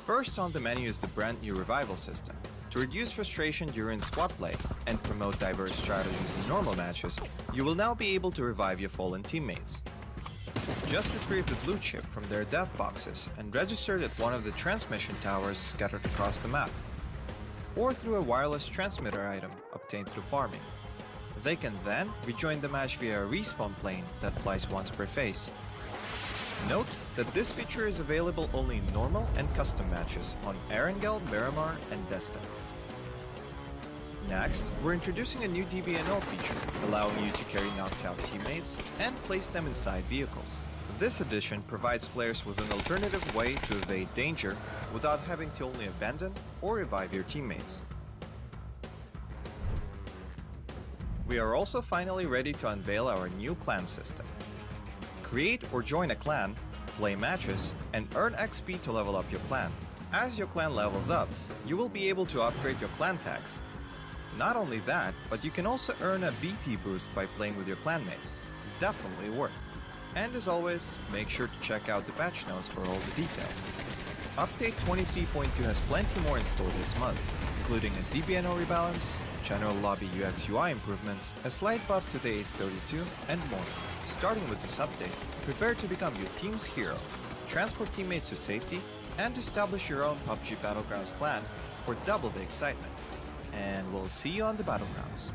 First on the menu is the brand new revival system. To reduce frustration during squad play and promote diverse strategies in normal matches, you will now be able to revive your fallen teammates. Just retrieve the blue chip from their death boxes and register it at one of the transmission towers scattered across the map, or through a wireless transmitter item obtained through farming. They can then rejoin the match via a respawn plane that flies once per phase. Note that this feature is available only in normal and custom matches on Erangel, Miramar, and Destiny. Next, we're introducing a new DBNO feature, allowing you to carry knocked out teammates and place them inside vehicles. This addition provides players with an alternative way to evade danger without having to only abandon or revive your teammates. We are also finally ready to unveil our new clan system. Create or join a clan, play matches, and earn XP to level up your clan. As your clan levels up, you will be able to upgrade your clan tags. Not only that, but you can also earn a BP boost by playing with your clanmates. Definitely worth. And as always, make sure to check out the patch notes for all the details. Update 23.2 has plenty more in store this month, including a DBNO rebalance, general lobby UX UI improvements, a slight buff to the Ace 32, and more. Starting with this update, prepare to become your team's hero, transport teammates to safety, and establish your own PUBG Battlegrounds clan for double the excitement. And we'll see you on the Battlegrounds.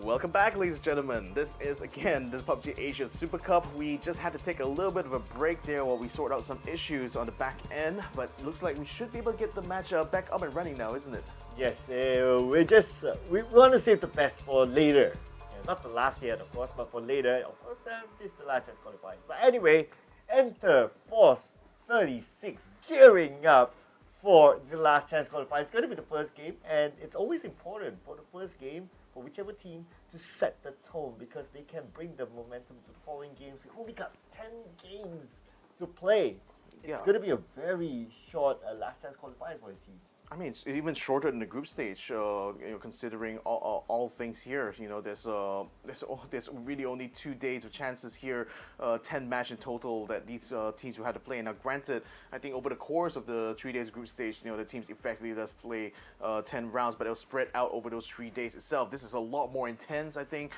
Welcome back, ladies and gentlemen. This is again the PUBG Asia Super Cup. We just had to take a little bit of a break there while we sort out some issues on the back end, but it looks like we should be able to get the match back up and running now, isn't it? Yes, we want to save the best for later. Not the last year, of course, but for later. Of course, this is the last chance qualifiers. But anyway, enter Force 36 gearing up for the last chance qualifiers. It's going to be the first game, and it's always important for the first game for whichever team to set the tone because they can bring the momentum to the following games. We only got 10 games to play. It's going to be a very short last chance qualifiers for these teams. I mean, it's even shorter than the group stage, considering all things here. There's really only 2 days of chances here, 10 match in total that these teams will have to play. Now, granted, I think over the course of the 3 days group stage, the teams effectively does play 10 rounds, but it'll spread out over those 3 days itself. This is a lot more intense, I think.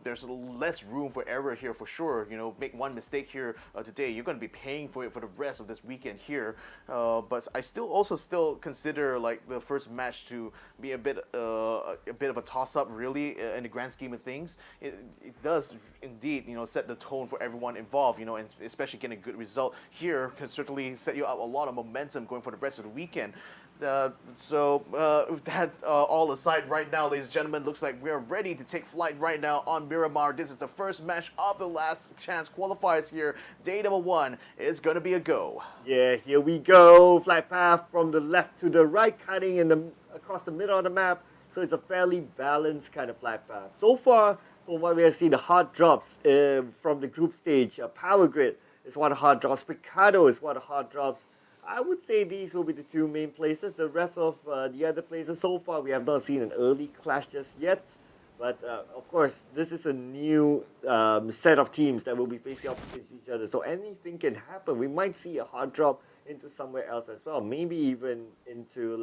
There's less room for error here for sure. Make one mistake here today, you're going to be paying for it for the rest of this weekend here. But I still consider like the first match to be a bit of a toss-up, really, in the grand scheme of things. It does indeed, set the tone for everyone involved, and especially getting a good result here can certainly set you up a lot of momentum going for the rest of the weekend. With that all aside right now, ladies and gentlemen, looks like we're ready to take flight right now on Miramar. This is the first match of the last chance qualifiers here. Day number 1 is going to be a go. Yeah, here we go. Flight path from the left to the right, cutting across the middle of the map. So it's a fairly balanced kind of flight path. So far, from what we have seen, the hard drops from the group stage. Power Grid is one of the hard drops. Picado is one of the hard drops. I would say these will be the 2 main places. The rest of the other places, so far, we have not seen an early clash just yet. But, of course, this is a new set of teams that will be facing off against each other. So anything can happen. We might see a hard drop into somewhere else as well. Maybe even into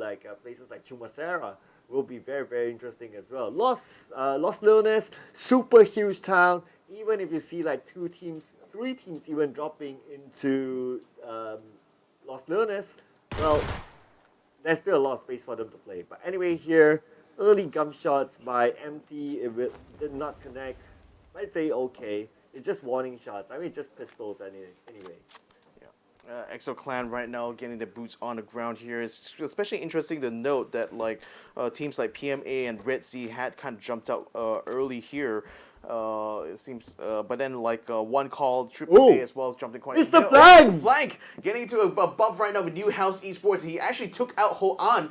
places like Chumasera will be very, very interesting as well. Los Leones, super huge town. Even if you see 2 teams, 3 teams even dropping into Los Leones, well, there's still a lot of space for them to play. But anyway, here, early gum shots by MT, it did not connect. I'd say okay. It's just warning shots. I mean, it's just pistols anyway. EXO Clan right now getting their boots on the ground here. It's especially interesting to note that teams like PMA and Red Sea had kind of jumped out early here. It seems, but then one call, Triple A as well jumped in quite. It's the flank! It's flank getting into a bump right now with New House Esports. He actually took out Ho An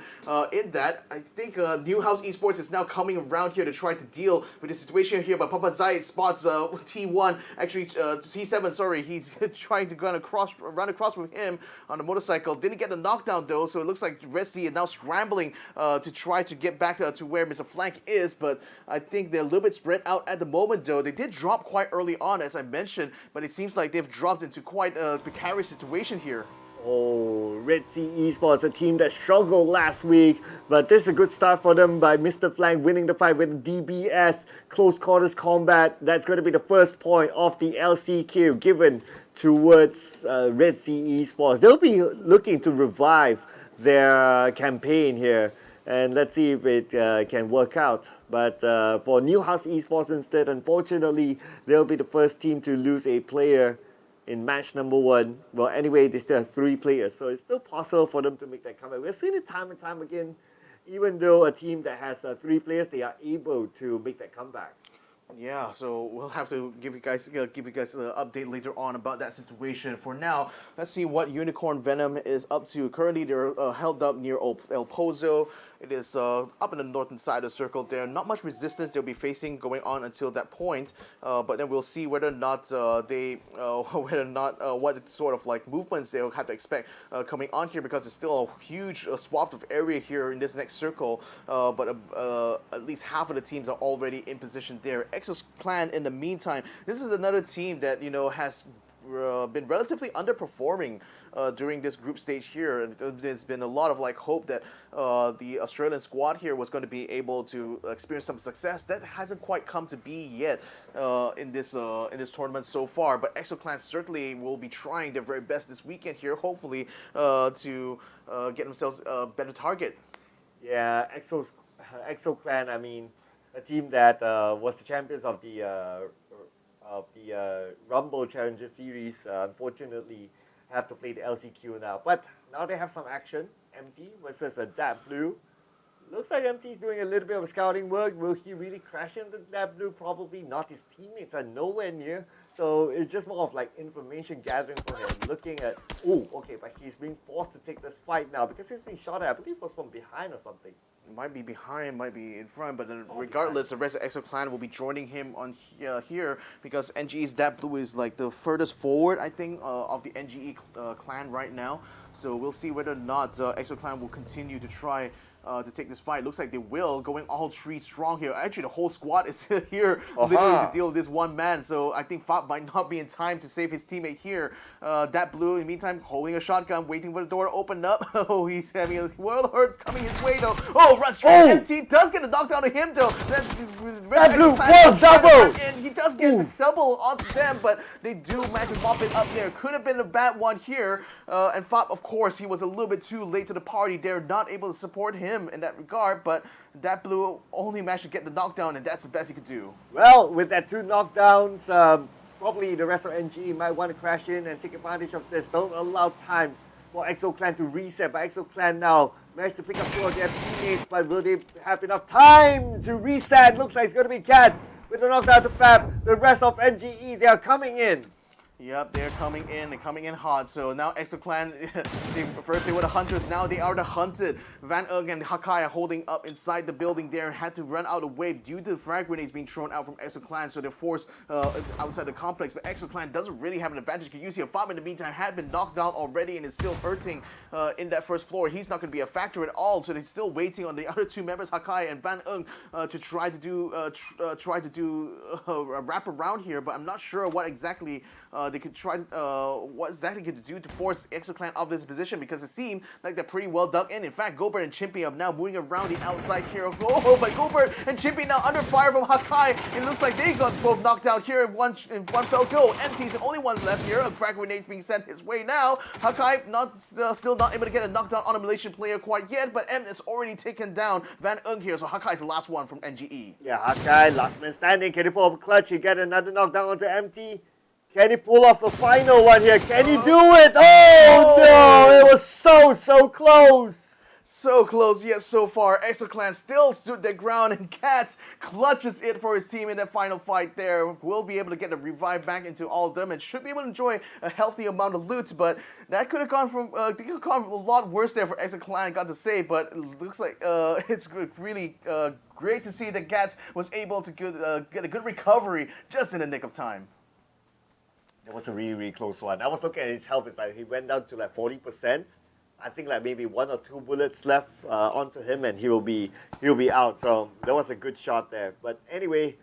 in that. I think New House Esports is now coming around here to try to deal with the situation here. But Papa Zayed spots T1, actually T7. Sorry, he's trying to run across with him on the motorcycle. Didn't get the knockdown though, so it looks like Red Sea is now scrambling to try to get back to where Mr. Flank is. But I think they're a little bit spread out at the moment. Though they did drop quite early on, as I mentioned, but it seems like they've dropped into quite a precarious situation here. Oh, Red Sea Esports, a team that struggled last week, but this is a good start for them by Mr. Flank winning the fight with DBS, close quarters combat. That's going to be the first point of the LCQ given towards Red Sea Esports. They'll be looking to revive their campaign here, and let's see if it can work out. But for New House Esports instead, unfortunately, they'll be the first team to lose a player in match number 1. Well, anyway, they still have 3 players, so it's still possible for them to make that comeback. We've seen it time and time again. Even though a team that has 3 players, they are able to make that comeback. Yeah, so we'll have to give you guys an update later on about that situation. For now, let's see what Unicorn Venom is up to. Currently, they're held up near El Pozo. It is up in the northern side of the circle there. Not much resistance they'll be facing going on until that point. But then we'll see whether or not what sort of movements they'll have to expect coming on here, because it's still a huge swath of area here in this next circle. But at least half of the teams are already in position there. Exos Clan, in the meantime, this is another team that has been relatively underperforming during this group stage here. There's been a lot of hope that the Australian squad here was going to be able to experience some success. That hasn't quite come to be yet in this tournament so far. But Exo Clan certainly will be trying their very best this weekend here, hopefully to get themselves a better target. Yeah, Exo Clan, I mean, a team that was the champions of the Rumble Challenger Series, unfortunately have to play the LCQ now. But now they have some action. MT versus Adapt Blue. Looks like MT is doing a little bit of scouting work. Will he really crash into Adapt Blue? Probably not. His teammates are nowhere near. So it's just more of like information gathering for him. Looking at, oh, okay, but he's being forced to take this fight now because he's being shot at. I believe it was from behind or something. Might be behind, might be in front, but then regardless, the rest of EXO Clan will be joining him on here because NGE's That Blue is like the furthest forward, I think, of the NGE clan right now. So we'll see whether or not EXO Clan will continue to try to take this fight. Looks like they will, going all 3 strong here. Actually, the whole squad is here literally to deal with this one man. So I think Fab might not be in time to save his teammate here. That Blue, in the meantime, holding a shotgun, waiting for the door to open up. Oh, he's having a world hurt coming his way though. Oh, runs straight. MT does get a knockdown on him though. That Blue, whoa, double! And he does get the double onto them, but they do manage to mop it up there. Could have been a bad one here. And Fab, of course, he was a little bit too late to the party. They're not able to support him in that regard, but That Blue only managed to get the knockdown, and that's the best he could do. Well, with that 2 knockdowns, probably the rest of NGE might want to crash in and take advantage of this. Don't allow time for EXO Clan to reset, but EXO Clan now managed to pick up 2 of their teammates, but will they have enough time to reset? Looks like it's going to be Cats with the knockdown to Fab. The rest of NGE, they are coming in. Yep, they're coming in hot. So now EXO Clan, first they were the hunters, now they are the hunted. Van Ung and Hakai are holding up inside the building there, had to run out of the way due to the frag grenades being thrown out from EXO Clan, so they're forced outside the complex. But EXO Clan doesn't really have an advantage because you see Fab in the meantime had been knocked down already and is still hurting in that first floor. He's not going to be a factor at all, so they're still waiting on the other 2 members, Hakai and Van Ung, to try to do a wrap around here. But I'm not sure what exactly they could try what exactly could do to force EXO Clan off this position, because it seemed like they're pretty well dug in. In fact, Gobert and Chimpy are now moving around the outside here. Oh, but Gobert and Chimpy now under fire from Hakai. It looks like they got both knocked out here in one fell go. MT's the only one left here. A frag grenade being sent his way now. Hakai still not able to get a knockdown on a Malaysian player quite yet, but M is already taken down Van Ung here, so Hakai's the last one from NGE. Yeah, Hakai, last man standing. Can he pull off a clutch? He get another knockdown onto MT. Can he pull off the final one here? Can he do it? Oh no! It was so close! So close yet so far. EXO Clan still stood their ground, and Cats clutches it for his team in that final fight there. Will be able to get the revive back into all of them and should be able to enjoy a healthy amount of loot, but that could have gone from a lot worse there for EXO Clan, got to say, but it looks like it's really great to see that Cats was able to get a good recovery just in the nick of time. It was a really close one. I was looking at his health. It's like he went down to like 40%. I think like maybe 1 or 2 bullets left onto him, and he'll be out. So that was a good shot there. But anyway,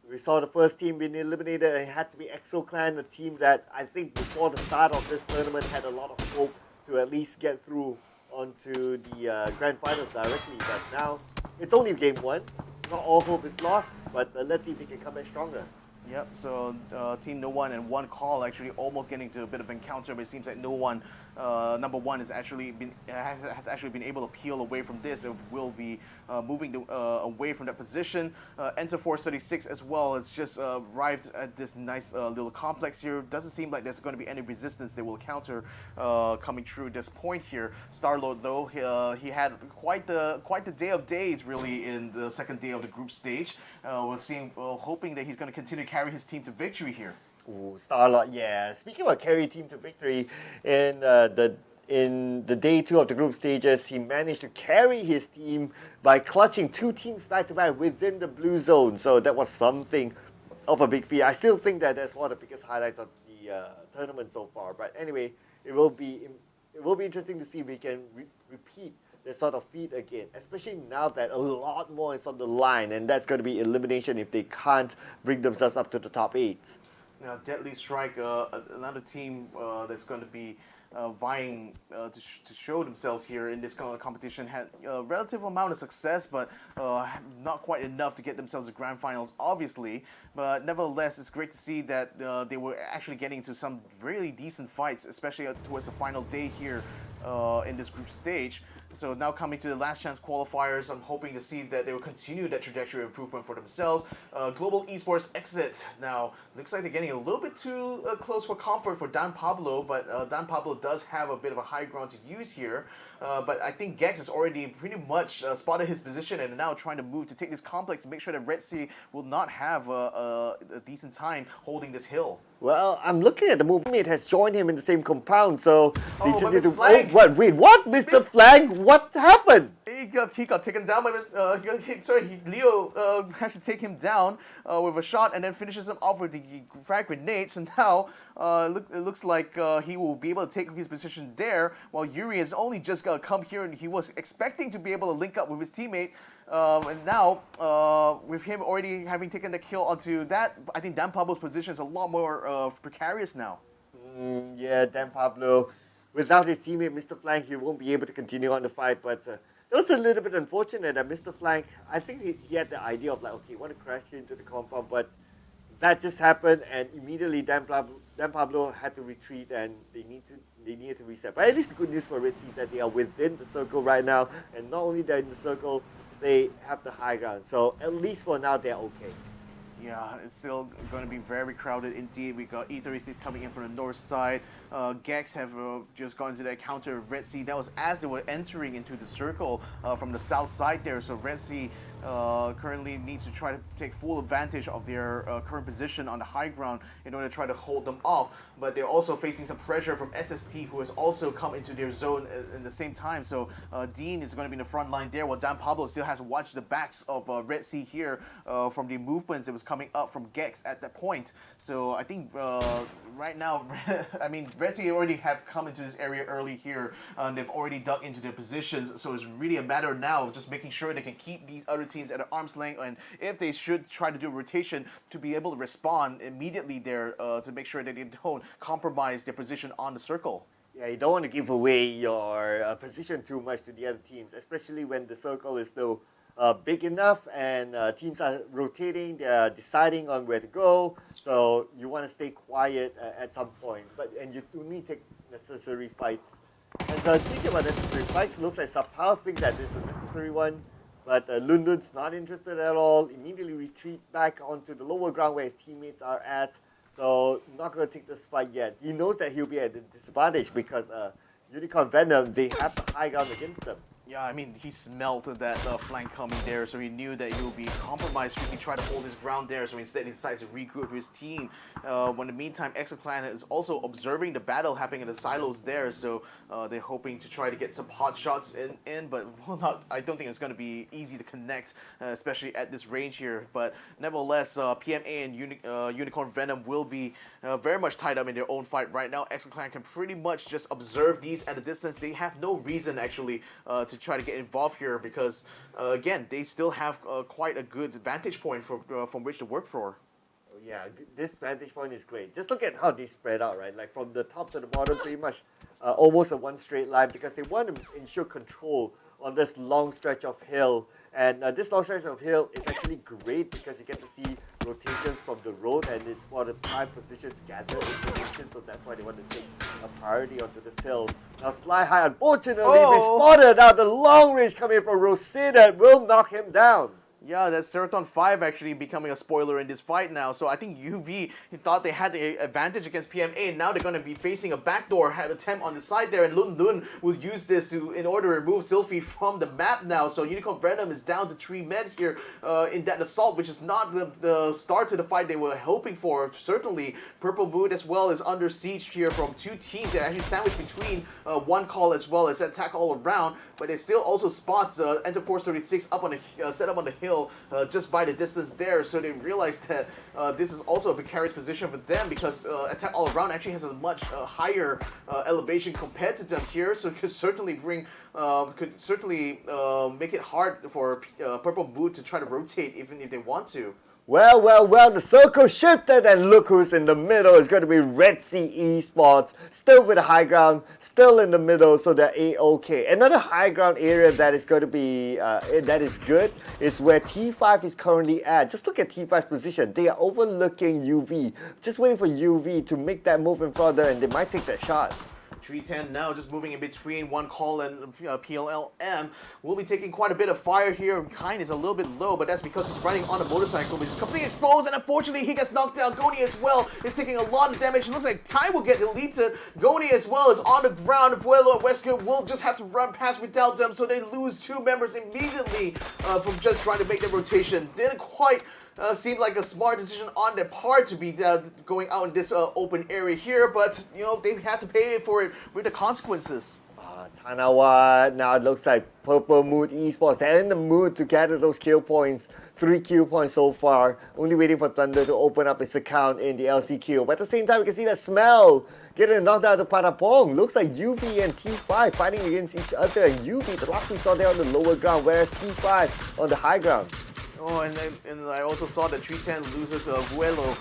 we saw the first team being eliminated, and it had to be EXO Clan, the team that I think before the start of this tournament had a lot of hope to at least get through onto the grand finals directly. But now it's only game 1. Not all hope is lost, but let's see if they can come back stronger. Yep, so Team No One and One Call actually almost getting to a bit of encounter, but it seems like No One, number 1, has actually been able to peel away from this. It will be moving away from that position. Enter Force 36 as well. It's just arrived at this nice little complex here. Doesn't seem like there's going to be any resistance they will counter coming through this point here. Starlord though, he had quite the day of days really in the second day of the group stage. We're hoping that he's going to continue to carry his team to victory here. Ooh, Starlord, yeah. Speaking about carry team to victory, in the day 2 of the group stages, he managed to carry his team by clutching 2 teams back to back within the blue zone. So that was something of a big feat. I still think that that's one of the biggest highlights of the tournament so far. But anyway, it will be interesting to see if we can repeat this sort of feat again, especially now that a lot more is on the line, and that's going to be elimination if they can't bring themselves up to the top 8. Now, Deadly Strike, another team that's going to be vying to show themselves here in this kind of competition, had a relative amount of success, but not quite enough to get themselves to grand finals, obviously. But nevertheless, it's great to see that they were actually getting into some really decent fights, especially towards the final day here. in this group stage. So now coming to the last chance qualifiers, I'm hoping to see that they will continue that trajectory of improvement for themselves. Global Esports exit. Now, looks like they're getting a little bit too close for comfort for Dan Pablo, but Dan Pablo does have a bit of a high ground to use here. But I think Gex has already pretty much spotted his position and now trying to move to take this complex and make sure that Red Sea will not have a decent time holding this hill. Well, I'm looking at the move. It has joined him in the same compound, so they just but need to. Mr. Flag! Oh, what? Wait, what? Mr. Flag? What happened? He got taken down by Leo has to take him down with a shot and then finishes him off with the frag grenades. And now it looks like he will be able to take his position there, while Yuri has only just come here and he was expecting to be able to link up with his teammate. And now, with him already having taken the kill onto that, I think Dan Pablo's position is a lot more precarious now. Yeah, Dan Pablo, without his teammate Mr. Flank, he won't be able to continue on the fight. But it was a little bit unfortunate that Mr. Flank, I think he had the idea of like, okay, you want to crash into the compound, but that just happened, and immediately Dan Pablo had to retreat, and they needed to reset. But at least the good news for Red Sea is that they are within the circle right now, and not only they're in the circle, they have the high ground. So at least for now, they're okay. Yeah, it's still going to be very crowded indeed. We got E36 coming in from the north side. Gex have just gone into that counter of Red Sea. That was as they were entering into the circle from the south side there. So Red Sea currently needs to try to take full advantage of their current position on the high ground in order to try to hold them off. But they're also facing some pressure from SST, who has also come into their zone in the same time. So Dean is going to be in the front line there, while Dan Pablo still has to watch the backs of Red Sea here from the movements that was coming up from Gex at that point. So I think right now, I mean, Red Sea already have come into this area early here. They've already dug into their positions. So it's really a matter now of just making sure they can keep these other teams at an arm's length, and if they should try to do a rotation, to be able to respond immediately there to make sure that they don't compromise their position on the circle. Yeah, you don't want to give away your position too much to the other teams, especially when the circle is still big enough and teams are rotating, they're deciding on where to go, so you want to stay quiet at some point. And you do need to take necessary fights. And speaking about necessary fights, it looks like Sapao thinks that this is a necessary one, but Lundun's not interested at all, immediately retreats back onto the lower ground where his teammates are at, so not going to take this fight yet. He knows that he'll be at a disadvantage because Unicorn Venom, they have the high ground against them. Yeah, I mean, he smelled that flank coming there, so he knew that he would be compromised should he try to hold his ground there, so instead he decides to regroup with his team. When in the meantime, Exoclan is also observing the battle happening in the silos there, so they're hoping to try to get some hot shots in, but I don't think it's going to be easy to connect, especially at this range here. But nevertheless, PMA and Unicorn Venom will be very much tied up in their own fight right now. Exoclan can pretty much just observe these at a distance. They have no reason, actually, to try to get involved here because, again, they still have quite a good vantage point from which to work for. Yeah, this vantage point is great. Just look at how they spread out, right? Like from the top to the bottom, pretty much almost a one straight line, because they want to ensure control on this long stretch of hill. And this long stretch of hill is actually great because you get to see rotations from the road, and it's for the prime positions to gather information, so that's why they want to take a priority onto this hill. Now Sly High, unfortunately, we spotted out the long range coming from Rosita, will knock him down. Yeah, that's Seraton 5 actually becoming a spoiler in this fight now. So I think UV thought they had the advantage against PMA, and now they're going to be facing a backdoor attempt on the side there, and Lun Lun will use this in order to remove Sylphie from the map now. So Unicorn Venom is down to 3 men here in that assault, which is not the start to the fight they were hoping for. Certainly, Purple Moon as well is under siege here from 2 teams. They're actually sandwiched between one call as well as attack all around, but it still also spots Enter Force 36 up on the set up on the hill. Just by the distance there, so they realize that this is also a precarious position for them because attack all around actually has a much higher elevation compared to them here, so it could certainly make it hard for Purple Boot to try to rotate even if they want to. Well, the circle shifted, and look who's in the middle. It's going to be Red Sea Esports, still with the high ground, still in the middle, so they're A-OK. Another high ground area that is going to be, that is good, is where T5 is currently at. Just look at T5's position. They are overlooking UV, just waiting for UV to make that move in further, and they might take that shot. 310 now just moving in between one call and PLLM. Will be taking quite a bit of fire here. Kind is a little bit low, but that's because he's running on a motorcycle, which is completely exposed, and unfortunately he gets knocked down. Goni as well is taking a lot of damage. It looks like Kai will get deleted. Goni as well is on the ground. Vuelo and Wesker will just have to run past without them, so they lose 2 members immediately from just trying to make their rotation. Didn't quite seem like a smart decision on their part to be going out in this open area here, but you know they have to pay for it with the consequences. Tanawa, now it looks like Purple Mood Esports. They're in the mood to gather those kill points. 3 kill points so far. Only waiting for Thunder to open up his account in the LCQ. But at the same time, we can see that Smell getting knocked out of Patapong. Looks like UV and T5 fighting against each other. And UV, the last we saw there on the lower ground, whereas T5 on the high ground. Oh, and I also saw that 310 loses Vuelo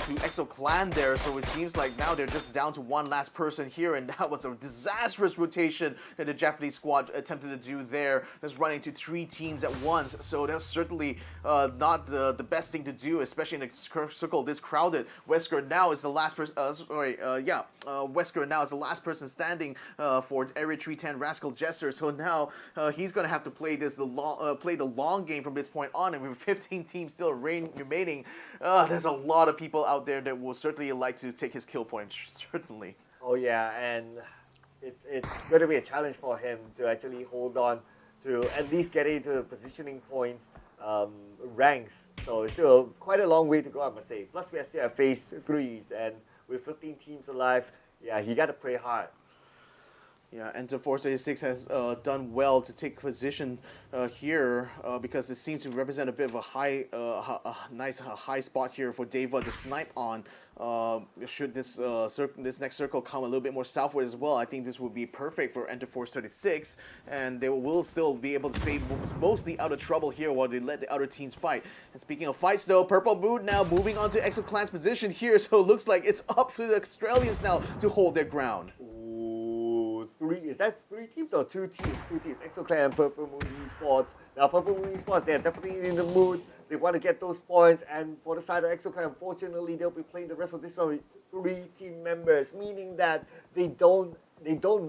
to Exo Clan there, so it seems like now they're just down to one last person here, and that was a disastrous rotation that the Japanese squad attempted to do there. Just running to 3 teams at once, so that's certainly not the best thing to do, especially in a circle this crowded. Wesker now is the last person. Wesker now is the last person standing for Area 310 Rascal Jester. So now he's gonna have to play the long game from this point on. And with 15 teams still remaining, there's a lot of people out there that will certainly like to take his kill point, certainly. Oh yeah, and it's going to be a challenge for him to actually hold on to at least getting into the positioning points ranks. So it's still quite a long way to go, I must say. Plus we still have phase 3s, and with 15 teams alive, yeah, he got to pray hard. Yeah, Enter Force 86 has done well to take position here because it seems to represent a bit of a nice high spot here for Deva to snipe on. Should this next circle come a little bit more southward as well, I think this would be perfect for Enter Force 36, and they will still be able to stay mostly out of trouble here while they let the other teams fight. And speaking of fights though, Purple Mood now moving on to Exo Clan's position here, so it looks like it's up for the Australians now to hold their ground. Is that 3 teams or 2 teams? 2 teams. Exo Clan and Purple Moon Esports. Now, Purple Moon Esports, they're definitely in the mood. They want to get those points. And for the side of Exo Clan, unfortunately, they'll be playing the rest of this round with 3 team members, meaning that they don't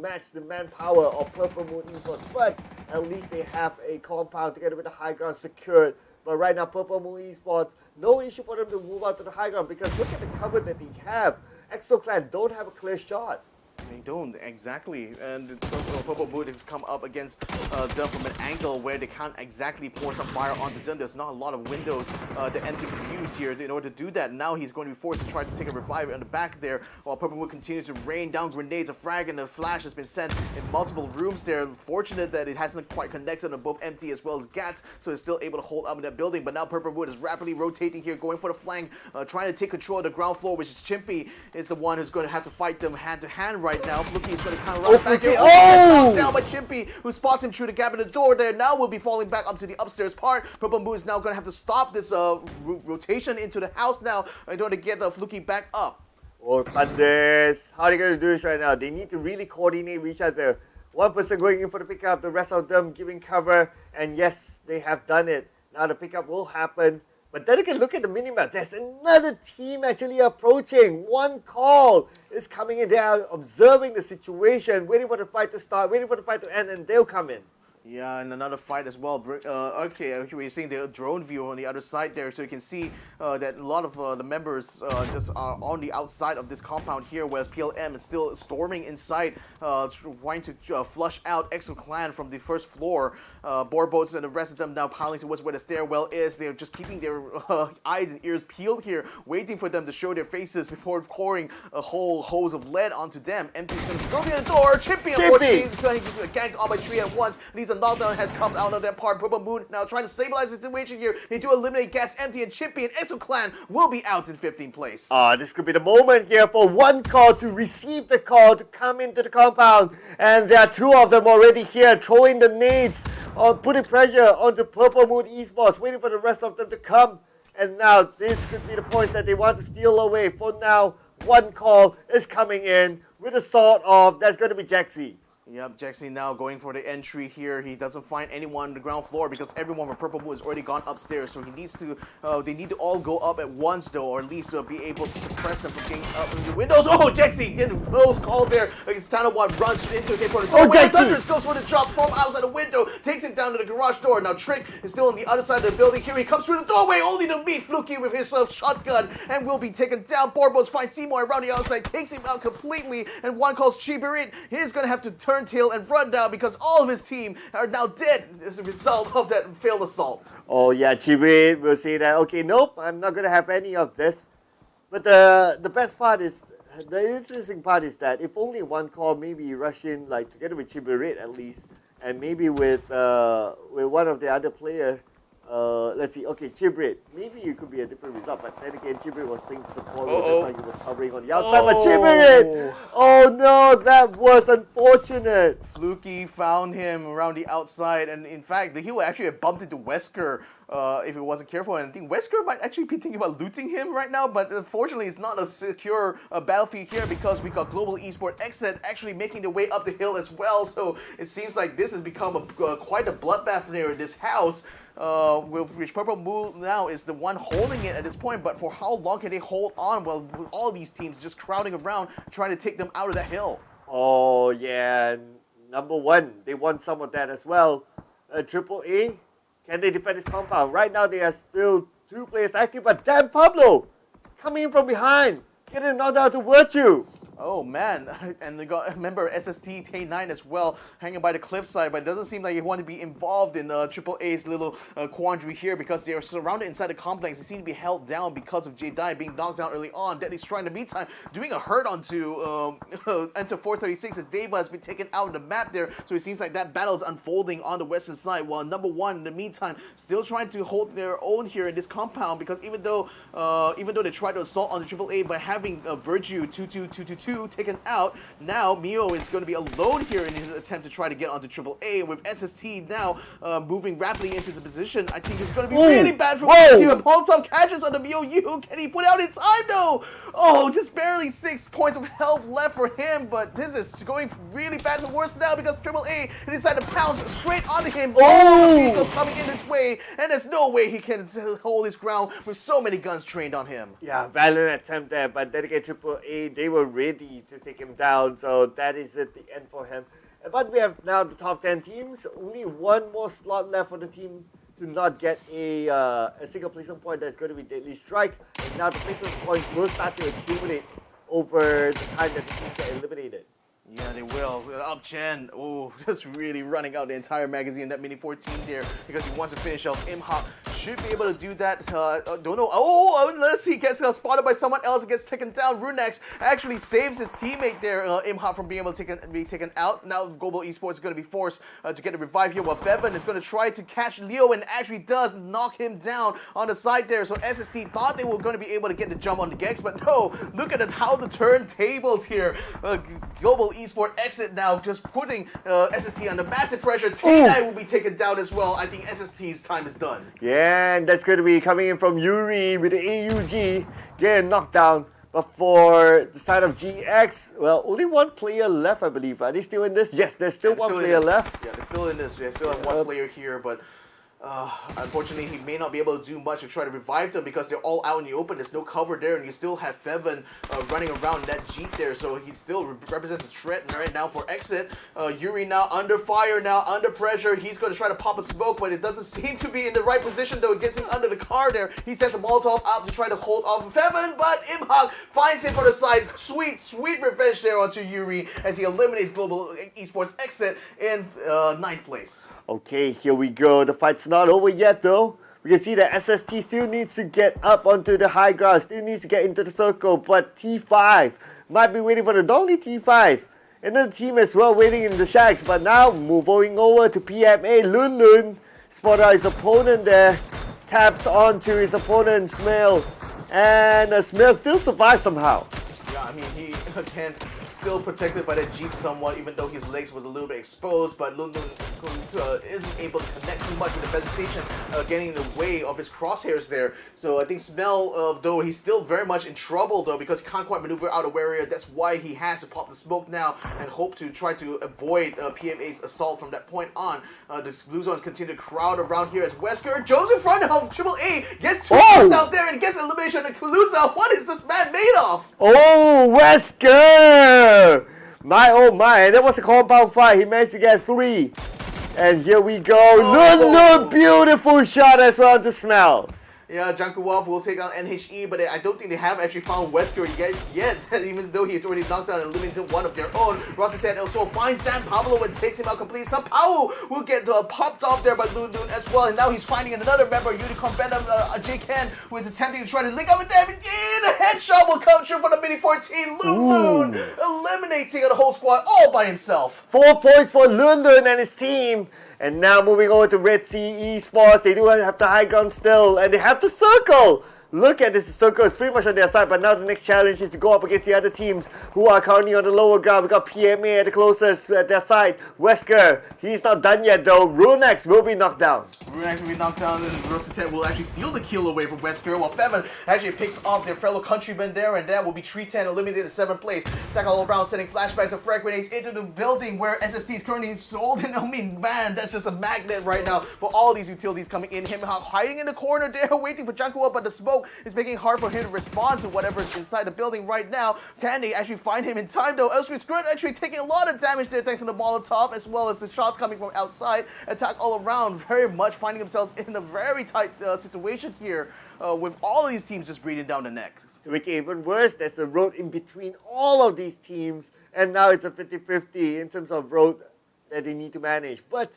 match the manpower of Purple Moon Esports. But at least they have a compound together with the high ground secured. But right now, Purple Moon Esports, no issue for them to move out to the high ground because look at the cover that they have. Exo Clan don't have a clear shot. They don't, exactly. And Purple Mood has come up against them from an angle where they can't exactly pour some fire onto them. There's not a lot of windows that MT can use here in order to do that. Now he's going to be forced to try to take a revive on the back there while Purple Mood continues to rain down grenades. A frag and a flash has been sent in multiple rooms there. Fortunate that it hasn't quite connected on both MT as well as Gats, so it's still able to hold up in that building. But now Purple Mood is rapidly rotating here, going for the flank, trying to take control of the ground floor, which is Chimpy is the one who's going to have to fight them hand to hand right now. Fluky is going to kind of run back here. Knocked down by Chimpy, who spots him through the gap in the door there. Now we'll be falling back up to the upstairs part. Purple Moon is now going to have to stop this rotation into the house now in order to get Fluky back up. Oh, Thunders. How are they going to do this right now? They need to really coordinate with each other. One person going in for the pickup, the rest of them giving cover. And yes, they have done it. Now the pickup will happen. But then you can look at the minimap. There's another team actually approaching. One call is coming in. They are observing the situation, waiting for the fight to start, waiting for the fight to end, and they'll come in. Yeah, and another fight as well. Okay, actually, we're seeing the drone view on the other side there, so you can see that a lot of the members just are on the outside of this compound here, whereas PLM is still storming inside, trying to flush out Exo Clan from the first floor. Boarboats and the rest of them now piling towards where the stairwell is. They're just keeping their eyes and ears peeled here, waiting for them to show their faces before pouring a whole hose of lead onto them. MP's going to go through the door. Chimpy, unfortunately, is going to get ganked on by 3 at once. And he's a knockdown has come out of that part. Purple Moon now trying to stabilize the situation here. They do eliminate Gas, Empty, and Chimpy, and Exo Clan will be out in 15th place. This could be the moment here for one call to receive the call to come into the compound. And there are 2 of them already here throwing the nades, putting pressure onto Purple Moon Esports, waiting for the rest of them to come. And now this could be the points that they want to steal away. For now, one call is coming in with a sort of, that's going to be Jaxi. Yep, Jaxi now going for the entry here. He doesn't find anyone on the ground floor because everyone from Purple Moon has already gone upstairs. So he needs to, they need to all go up at once though, or at least be able to suppress them from getting up in the windows. Oh, Jaxi getting close call there. It's Tanawan runs into him for the door. Oh, Jaxi! Thunders goes for the drop from outside the window, takes him down to the garage door. Now Trick is still on the other side of the building. Here he comes through the doorway, only to meet Fluky with his shotgun, and will be taken down. Borbos finds Seymour around the outside, takes him out completely, and one calls Chibirit. He is going to have to turn tail and run down because all of his team are now dead as a result of that failed assault. Oh yeah, Chibirit will say that, okay, nope, I'm not going to have any of this. But the best part is, the interesting part is that if only one call, maybe you rush in like together with Chibirit at least, and maybe with one of the other player. Let's see. Okay, Chibrit. Maybe it could be a different result, but then again, Chibrit was playing support role. That's why he was covering on the outside. But Chibrit! Oh no, that was unfortunate. Fluky found him around the outside, and in fact, he would actually have bumped into Wesker if he wasn't careful. And I think Wesker might actually be thinking about looting him right now, but unfortunately, it's not a secure battlefield here because we got Global Esport Exit actually making their way up the hill as well. So it seems like this has become quite a bloodbath near this house. Which Purple Moon now is the one holding it at this point, but for how long can they hold on? Well, with all of these teams just crowding around, trying to take them out of that hill. Oh yeah, number one, they want some of that as well. Triple A, can they defend this compound? Right now, there are still 2 players active, but damn Pablo coming in from behind, getting knocked out to Virtue. Oh man, and they got, remember, SST K9 as well, hanging by the cliffside, but it doesn't seem like you want to be involved in Triple A's little quandary here because they are surrounded inside the complex. They seem to be held down because of Jedi being knocked down early on. Deadly Strike in the meantime doing a hurt onto Enter 436 as Deva has been taken out of the map there, so it seems like that battle is unfolding on the western side, while number one in the meantime still trying to hold their own here in this compound because even though they tried to assault on the Triple A by having Virtue 22222 taken out, now Mio is going to be alone here in his attempt to try to get onto Triple A. With SST now moving rapidly into the position, I think it's going to be really bad for Virtue. Molotov catches on the MIOU. Can he put out in time though? Oh, just barely 6 points of health left for him, but this is going really bad for worse now because Triple A decided to pounce straight onto him. All the vehicles coming in its way, and there's no way he can hold his ground with so many guns trained on him. Yeah, valiant attempt there, but then again, Triple A, they were ready to take him down, so that is at the end for him. But we have now the top 10 teams. Only one more slot left for the team to not get a single placement point. That's going to be Deadly Strike. And now the placement points will start to accumulate over the time that the teams are eliminated. Yeah, they will. Up Chen, oh, just really running out the entire magazine, that mini 14 there, because he wants to finish off Imha. Should be able to do that. Don't know. Oh, unless he gets spotted by someone else and gets taken down. Runex actually saves his teammate there, Imha, from being able to be taken out. Now Global Esports is going to be forced to get a revive here, while Fevan is going to try to catch Leo and actually does knock him down on the side there. So SST thought they were going to be able to get the jump on the Gex, but no, look at how the turntables here. Global Esport Exit now just putting SST under massive pressure. T9 will be taken down as well. I think SST's time is done. Yeah, and that's going to be coming in from Yuri with the AUG, getting knocked down. But for the side of GX, well, only one player left, I believe. Are they still in this? Yes, there's still one player left. Yeah, they're still in this. They still have one player here, but unfortunately, he may not be able to do much to try to revive them because they're all out in the open. There's no cover there, and you still have Fevan running around that Jeep there, so he still represents a threat right now for Exit. Yuri now under fire, now under pressure. He's going to try to pop a smoke, but it doesn't seem to be in the right position, though. It gets him under the car there. He sends a Molotov out to try to hold off Fevan, but Imhak finds him from the side. Sweet, sweet revenge there onto Yuri as he eliminates Global Esports Exit in 9th place. Okay, here we go. The fight's not over yet, though. We can see that SST still needs to get up onto the high ground, still needs to get into the circle, but T5 might be waiting for the Dongley T5. Another team as well waiting in the shacks, but now moving over to PMA. Lun Lun spotted out his opponent there, tapped onto his opponent, Smell, and Smell still survives somehow. Yeah, I mean, he, again, still protected by that Jeep somewhat, even though his legs was a little bit exposed, but Lun isn't able to connect too much with the vegetation getting in the way of his crosshairs there. So I think Smell, though he's still very much in trouble though, because he can't quite maneuver out of area. That's why he has to pop the smoke now and hope to try to avoid PMA's assault from that point on. The Blue Zones continue to crowd around here as Wesker Jones in front of Triple A gets two points out there and gets elimination of Kaluza. What is this man made of? Oh, Wesker! My oh my, that was a compound fight. He managed to get 3. And here we go. Oh. Beautiful shot as well to Smell. Yeah, Jankuwov will take out NHE, but I don't think they have actually found Wesker yet, even though he's already knocked out and eliminated one of their own. Rossitead also finds Dan Pablo and takes him out completely. Sao will get popped off there by Lun as well, and now he's finding another member, Unicorn Venom, J-Can, who is attempting to try to link up with them, and a headshot will come true for the Mini 14. Lun eliminating the whole squad all by himself. 4 points for Lun and his team. And now moving over to Red Sea Esports, they do have the high ground still, and they have the circle. Look at this, the circle is pretty much on their side, but now the next challenge is to go up against the other teams who are currently on the lower ground. We got PMA at the closest at their side. Wesker, he's not done yet though. Runex will be knocked down. Runex will be knocked down, and Rossitead will actually steal the kill away from Wesker, while Femin actually picks off their fellow countryman there, and that will be 310 eliminated in 7th place. Attack all around, sending flashbacks of frag grenades into the building where SST is currently sold. And I mean, man, that's just a magnet right now for all these utilities coming in. Him hiding in the corner there, waiting for Janko up, but the smoke is making it hard for him to respond to whatever is inside the building right now. Can they actually find him in time though? Elsewhere, Scrut actually taking a lot of damage there thanks to the Molotov, as well as the shots coming from outside. Attack all around, very much finding themselves in a very tight situation here with all of these teams just breathing down the necks. To make it even worse, there's a road in between all of these teams, and now it's a 50-50 in terms of road that they need to manage. But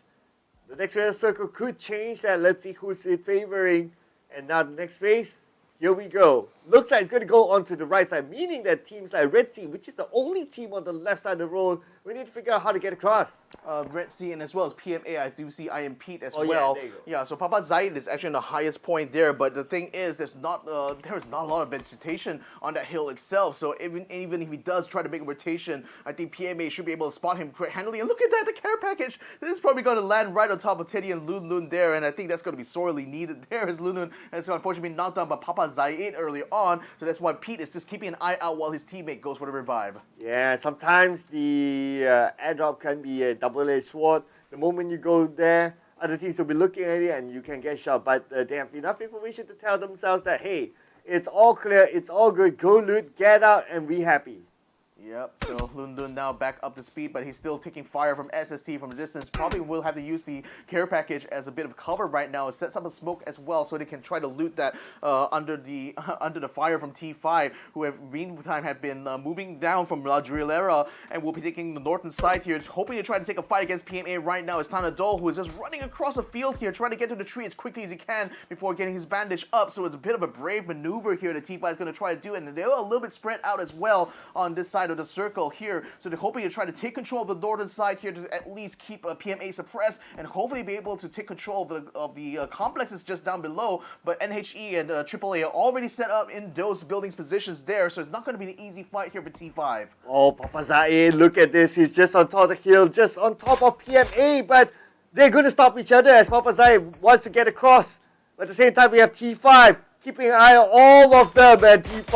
the next phase of circle could change that. Let's see who's it favoring. And now the next phase, here we go. Looks like it's going to go onto the right side, meaning that teams like Red Sea, which is the only team on the left side of the road, we need to figure out how to get across. Red Sea and as well as PMA, I do see I Am Pete as well. well. Yeah, there you go. Yeah, so Papa Zaid is actually on the highest point there, but the thing is, there's not a lot of vegetation on that hill itself. So even if he does try to make a rotation, I think PMA should be able to spot him quite handily. And look at that, the care package. This is probably going to land right on top of Teddy and Lun there, and I think that's going to be sorely needed there as Lun has unfortunately been knocked down by Papa Zaid earlier on. So that's why Pete is just keeping an eye out while his teammate goes for the revive. Yeah, sometimes the airdrop can be a double-edged sword. The moment you go there, other teams will be looking at it and you can get shot. But they have enough information to tell themselves that, hey, it's all clear, it's all good, go loot, get out, and be happy. Yep, so Lun now back up to speed, but he's still taking fire from SST from a distance. Probably will have to use the care package as a bit of cover right now. It sets up a smoke as well, so they can try to loot that under the fire from T5, who have meantime have been moving down from La Drillera and will be taking the northern side here, hoping to try to take a fight against PMA right now. It's Tanadol who is just running across the field here, trying to get to the tree as quickly as he can before getting his bandage up. So it's a bit of a brave maneuver here that T5 is going to try to do, and they're a little bit spread out as well on this side of the circle here, so they're hoping to try to take control of the northern side here to at least keep PMA suppressed and hopefully be able to take control of the complexes just down below. But NHE and AAA are already set up in those buildings positions there, so it's not going to be an easy fight here for T5. Oh, Papa Zaid, look at this. He's just on top of the hill, just on top of PMA, but they're going to stop each other as Papa Zaid wants to get across. But at the same time, we have T5 keeping an eye on all of them, and T5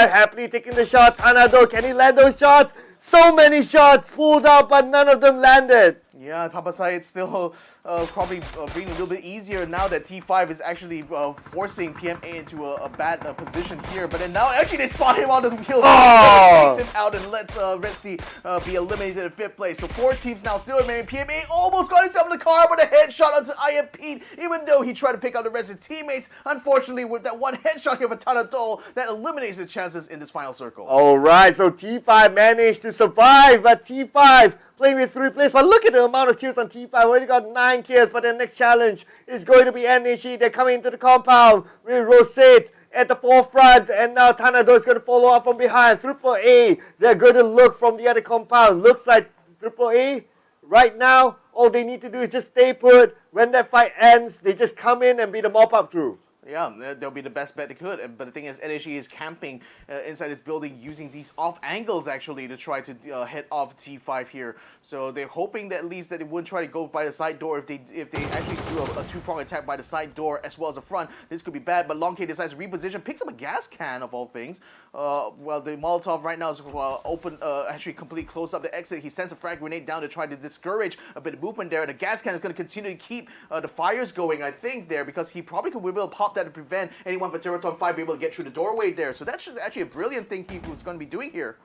happily taking the shot. Tanado, can he land those shots? So many shots pulled out, but none of them landed. Yeah, Papa Zaid still probably being a little bit easier now that T5 is actually forcing PMA into a bad position here. But then now actually they spot him on the hill. Takes him out and lets Red Sea be eliminated in 5th place. So 4 teams now still remaining. PMA almost got himself in the car with a headshot onto I Am Pete, even though he tried to pick out the rest of his teammates. Unfortunately, with that one headshot here for Tanadol, that eliminates the chances in this final circle. Alright, so T5 managed to survive, but T5 playing with 3 players. But look at the amount of kills on T5. Already got 9 kills, but the next challenge is going to be NHE. They're coming into the compound with Rosette at the forefront, and now Tanado is going to follow up from behind. AAA, they're going to look from the other compound. Looks like AAA, right now, all they need to do is just stay put. When that fight ends, they just come in and be the mop-up crew. Yeah, they'll be the best bet they could. But the thing is, NHE is camping inside this building using these off angles actually to try to head off T5 here. So they're hoping that at least that they wouldn't try to go by the side door. If they actually do a two-prong attack by the side door as well as the front, this could be bad. But Long K decides to reposition, picks up a gas can of all things. Well, the Molotov right now is open, actually completely closed up the exit. He sends a frag grenade down to try to discourage a bit of movement there. And the gas can is going to continue to keep the fires going, I think, there, because he probably could be able to pop that to prevent anyone from Territon 5 be able to get through the doorway there. So that's actually a brilliant thing he was going to be doing here.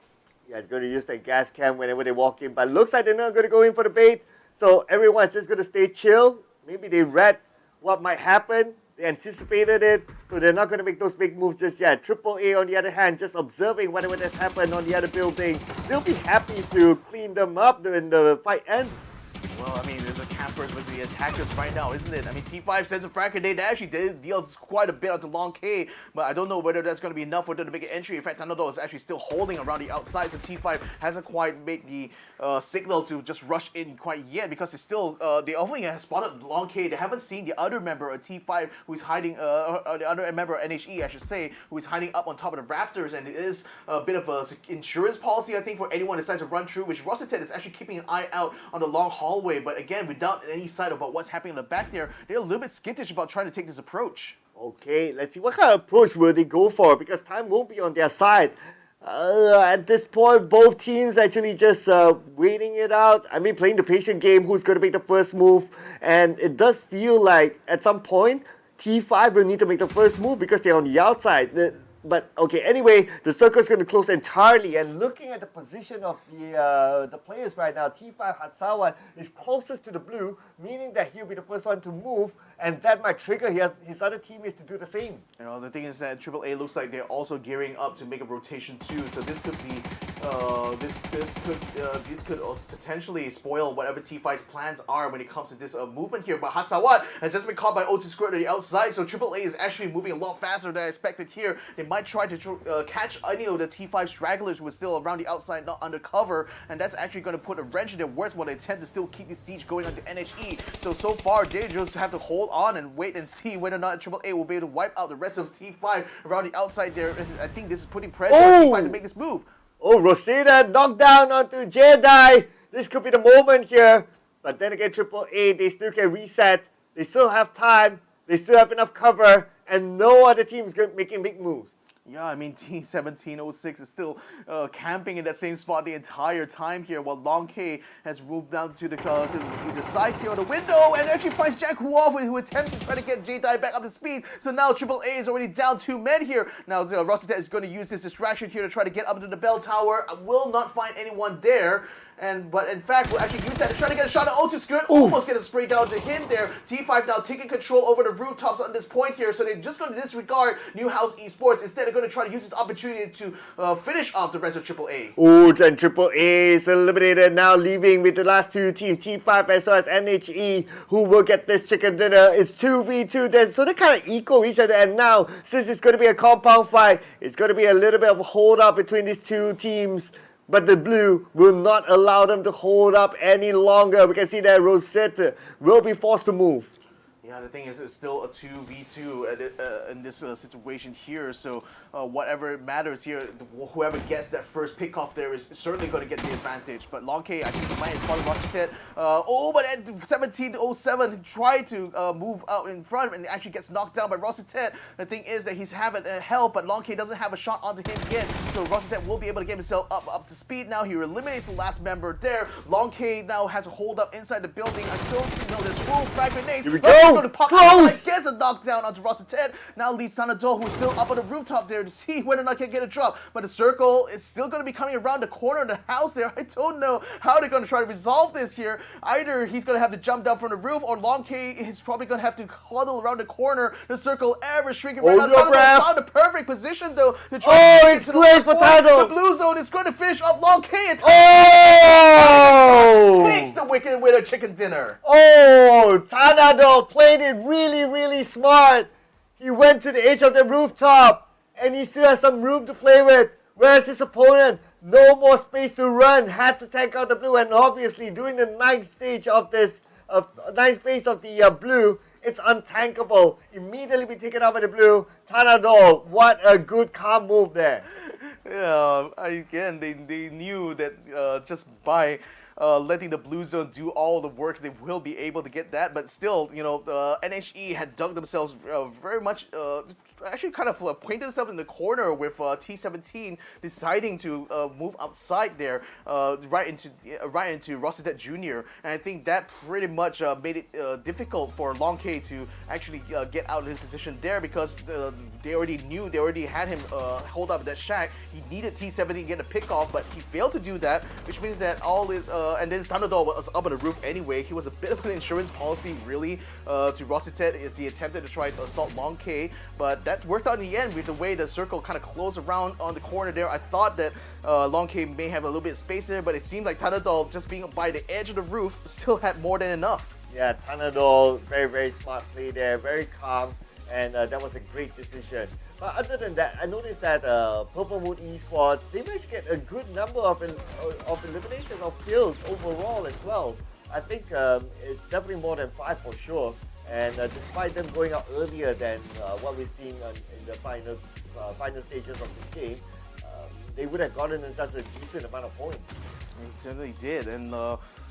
Yeah, he's going to use that gas can whenever they walk in, but looks like they're not going to go in for the bait. So everyone's just going to stay chill. Maybe they read what might happen. They anticipated it, so they're not going to make those big moves just yet. AAA, on the other hand, just observing whatever has happened on the other building. They'll be happy to clean them up when the fight ends. Well, I mean, the campers versus the attackers right now, isn't it? I mean, T5 sends a frag grenade. That actually deals quite a bit onto Long K, but I don't know whether that's going to be enough for them to make an entry. In fact, Tanado is actually still holding around the outside, so T5 hasn't quite made the signal to just rush in quite yet, because it's still, they only have spotted Long K. They haven't seen the other member of T5 who is hiding, the other member of NHE, I should say, who is hiding up on top of the rafters, and it is a bit of a insurance policy, I think, for anyone who decides to run through, which Rossitet is actually keeping an eye out on the long hallway, but again, without any sight about what's happening in the back there, they're a little bit skittish about trying to take this approach. Okay, let's see what kind of approach will they go for, because time won't be on their side. At this point, both teams actually just waiting it out. I mean, playing the patient game, who's going to make the first move. And it does feel like at some point, T5 will need to make the first move because they're on the outside. But okay, anyway, the circle's going to close entirely. And looking at the position of the players right now, T5 Hatsawa is closest to the blue, meaning that he'll be the first one to move, and that might trigger his other teammates to do the same. You know, the thing is that AAA looks like they're also gearing up to make a rotation too. So this could be, this could potentially spoil whatever T5's plans are when it comes to this movement here. But Hasawat has just been caught by O2 Squared on the outside, so AAA is actually moving a lot faster than I expected here. They might try to catch any of the T5 stragglers who are still around the outside, not under cover, and that's actually going to put a wrench in their works while they attempt to still keep the siege going on the NHE. So far, they just have to hold on and wait and see whether or not AAA will be able to wipe out the rest of T5 around the outside there. And I think this is putting pressure on T5 to make this move. Oh, Rosita knocked down onto Jedi. This could be the moment here. But then again, AAA, they still can reset. They still have time. They still have enough cover. And no other team is making big moves. Yeah, I mean, T1706 is still camping in that same spot the entire time here, while Long K has moved down to the side here on the window and actually finds Jack Huoff, who attempts to try to get J-Dai back up to speed. So now AAA is already down 2 men here. Now Rossitet is going to use this distraction here to try to get up into the bell tower. Will not find anyone there. But in fact, we'll actually use that to try to get a shot at O2 Skirt. Almost get a spray down to him there. T5 now taking control over the rooftops on this point here. So they're just going to disregard Newhouse Esports. Instead, they're going to try to use this opportunity to finish off the rest of AAA. Oh, and AAA is eliminated now, leaving with the last two teams, T5 as well as NHE, who will get this chicken dinner. It's 2v2 so they kind of equal each other. And now, since it's going to be a compound fight, it's going to be a little bit of a hold up between these two teams. But the blue will not allow them to hold up any longer. We can see that Rosetta will be forced to move. Yeah, the thing is, it's still a 2v2 in this situation here. So whatever matters here, whoever gets that first pick off there is certainly going to get the advantage. But Long K, I think he might have spotted Rossitet. But at 17-07, he tried to move out in front and actually gets knocked down by Rossitet. The thing is that he's having help, but Long K doesn't have a shot onto him again. So Rossitet will be able to get himself up to speed now. He eliminates the last member there. Long K now has a hold up inside the building. I don't know, there's full frag grenades. Here we go! Close! Gets a knockdown onto Rossitet. Now leads Tanadol, who's still up on the rooftop there to see whether or not he can get a drop. But the circle, it's still going to be coming around the corner of the house there. I don't know how they're going to try to resolve this here. Either he's going to have to jump down from the roof, or Long K is probably going to have to huddle around the corner. The circle ever shrinking right now. Tanadol found the perfect position though to try to it's great for Tanadol. The blue zone is going to finish off Long K. Takes the wicket with a chicken dinner. Oh, Tanadol played it really, really smart. He went to the edge of the rooftop and he still has some room to play with. Whereas his opponent, no more space to run, had to tank out the blue. And obviously, during the ninth phase of the blue, It's untankable. Immediately be taken out by the blue. Tanadol, what a good calm move there. Yeah, again, they knew that just by letting the blue zone do all the work, they will be able to get that. But still, NHE had dug themselves very much. Actually, kind of pointed themselves in the corner with T17 deciding to move outside there, right into Rosset Jr. And I think that pretty much made it difficult for Long K to actually get out of his position there, because they already had him hold up that shack. He needed T17 to get a pick off, but he failed to do that, which means that and then Thunderdog was up on the roof anyway. He was a bit of an insurance policy, really, to Rosset as he attempted to try to assault Long K, but that worked out in the end with the way the circle kind of closed around on the corner there. I thought that Long K may have a little bit of space there, but it seemed like Thunderdog, just being by the edge of the roof, still had more than enough. Yeah, Tanadol, very, very smart play there, very calm, and that was a great decision. But other than that, I noticed that Purple Moon Esports, they managed to get a good number of eliminations of kills overall as well. I think it's definitely more than 5 for sure. And despite them going out earlier than what we're seeing in the final stages of this game, they would have gotten themselves a decent amount of points. It certainly did, and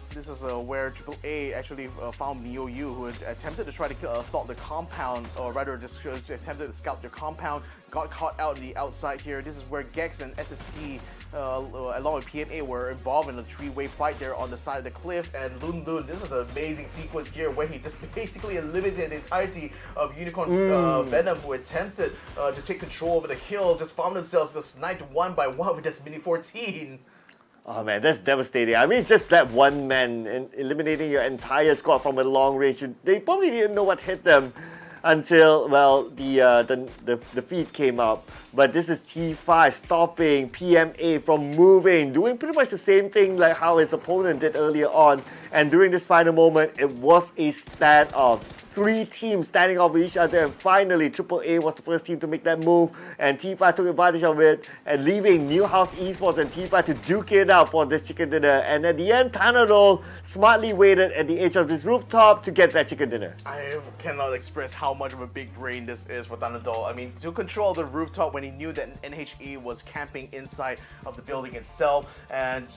this is where AAA actually found Miou Yu, who had attempted to try to assault the compound, or rather just attempted to scout their compound, got caught out on the outside here. This is where Gex and SST, along with PMA, were involved in a three-way fight there on the side of the cliff. And Lun Lun, this is an amazing sequence here where he just basically eliminated the entirety of Unicorn Venom, who attempted to take control over the hill, just found themselves just sniped one by one with this Mini 14. Oh man, that's devastating. I mean, it's just that one man eliminating your entire squad from a long range. They probably didn't know what hit them until, well, the feed came up. But this is T5 stopping PMA from moving, doing pretty much the same thing like how his opponent did earlier on. And during this final moment, it was a standoff. 3 teams standing off with each other, and finally AAA was the first team to make that move, and T5 took advantage of it, and leaving Newhouse Esports and T5 to duke it out for this chicken dinner. And at the end, Tanadol smartly waited at the edge of this rooftop to get that chicken dinner. I cannot express how much of a big brain this is for Tanadol. I mean, to control the rooftop when he knew that NHE was camping inside of the building itself, and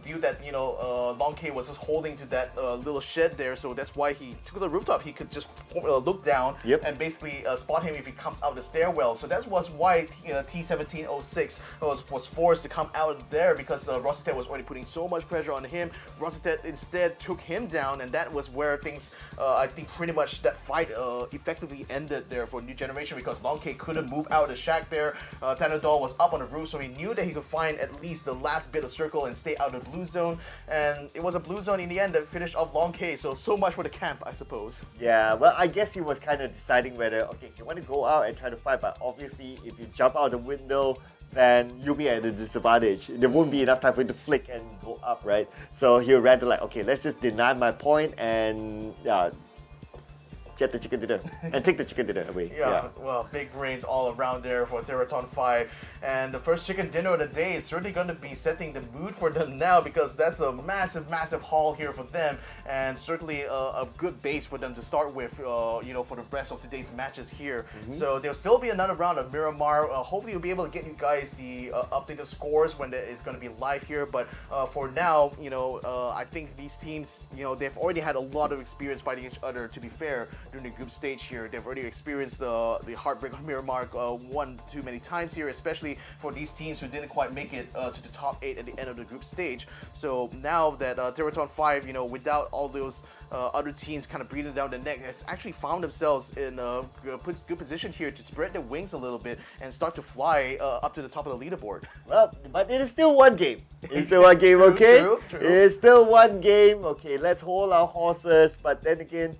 knew that, Long K was just holding to that little shed there, so that's why he took the rooftop. He could just look down and basically spot him if he comes out the stairwell. So that was why T1706 was forced to come out there, because Rosset was already putting so much pressure on him. Rosset instead took him down, and that was where things, I think pretty much that fight effectively ended there for New Generation, because Long K couldn't move out of the shack there. Tanadol was up on the roof, so he knew that he could find at least the last bit of circle and stay out of the blue zone. And it was a blue zone in the end that finished off Long K, so much for the camp, I suppose. Yeah, well, I guess he was kind of deciding whether, okay, you want to go out and try to fight, but obviously if you jump out the window, then you'll be at a disadvantage. There won't be enough time for you to flick and go up, right? So he'll rather like, okay, let's just deny my point and get the chicken dinner and take the chicken dinner away. Yeah, well, big brains all around there for Terraton 5. And the first chicken dinner of the day is certainly going to be setting the mood for them now, because that's a massive, massive haul here for them, and certainly a good base for them to start with, for the rest of today's matches here. So there'll still be another round of Miramar. Hopefully we'll be able to get you guys the updated scores when it's going to be live here. But for now, I think these teams, they've already had a lot of experience fighting each other, to be fair, during the group stage here. They've already experienced the heartbreak of Miramar one too many times here, especially for these teams who didn't quite make it to the top 8 at the end of the group stage. So now that Terraton 5, without all those other teams kind of breathing down the neck, has actually found themselves in a good position here to spread their wings a little bit and start to fly up to the top of the leaderboard. Well, but it is still one game. It's still one game, okay? True. It is still one game. Okay, let's hold our horses, but then again,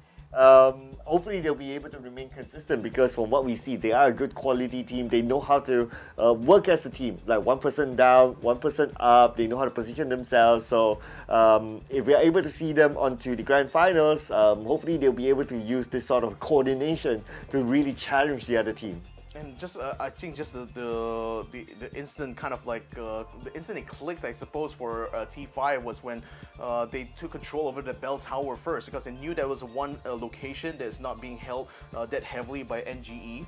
hopefully they'll be able to remain consistent, because from what we see, they are a good quality team. They know how to work as a team, like one person down, one person up. They know how to position themselves. So if we are able to see them onto the grand finals, hopefully they'll be able to use this sort of coordination to really challenge the other team. And just I think just the instant kind of like the instant it clicked, I suppose, for T5 was when they took control over the bell tower first, because they knew there was one location that is not being held that heavily by NGE,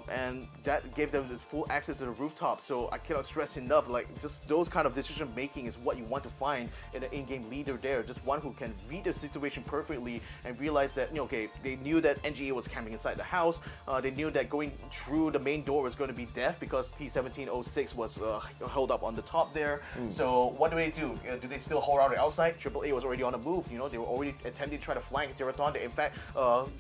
and that gave them the full access to the rooftop. So I cannot stress enough, like just those kind of decision making is what you want to find in an in-game leader there. Just one who can read the situation perfectly and realize that, you know, okay, they knew that NGE was camping inside the house. They knew that going through the main door was going to be death because T1706 was held up on the top there. So what do? Do they still hold out the outside? AAA was already on the move. You know, they were already attempting to try to flank Teraton. They in fact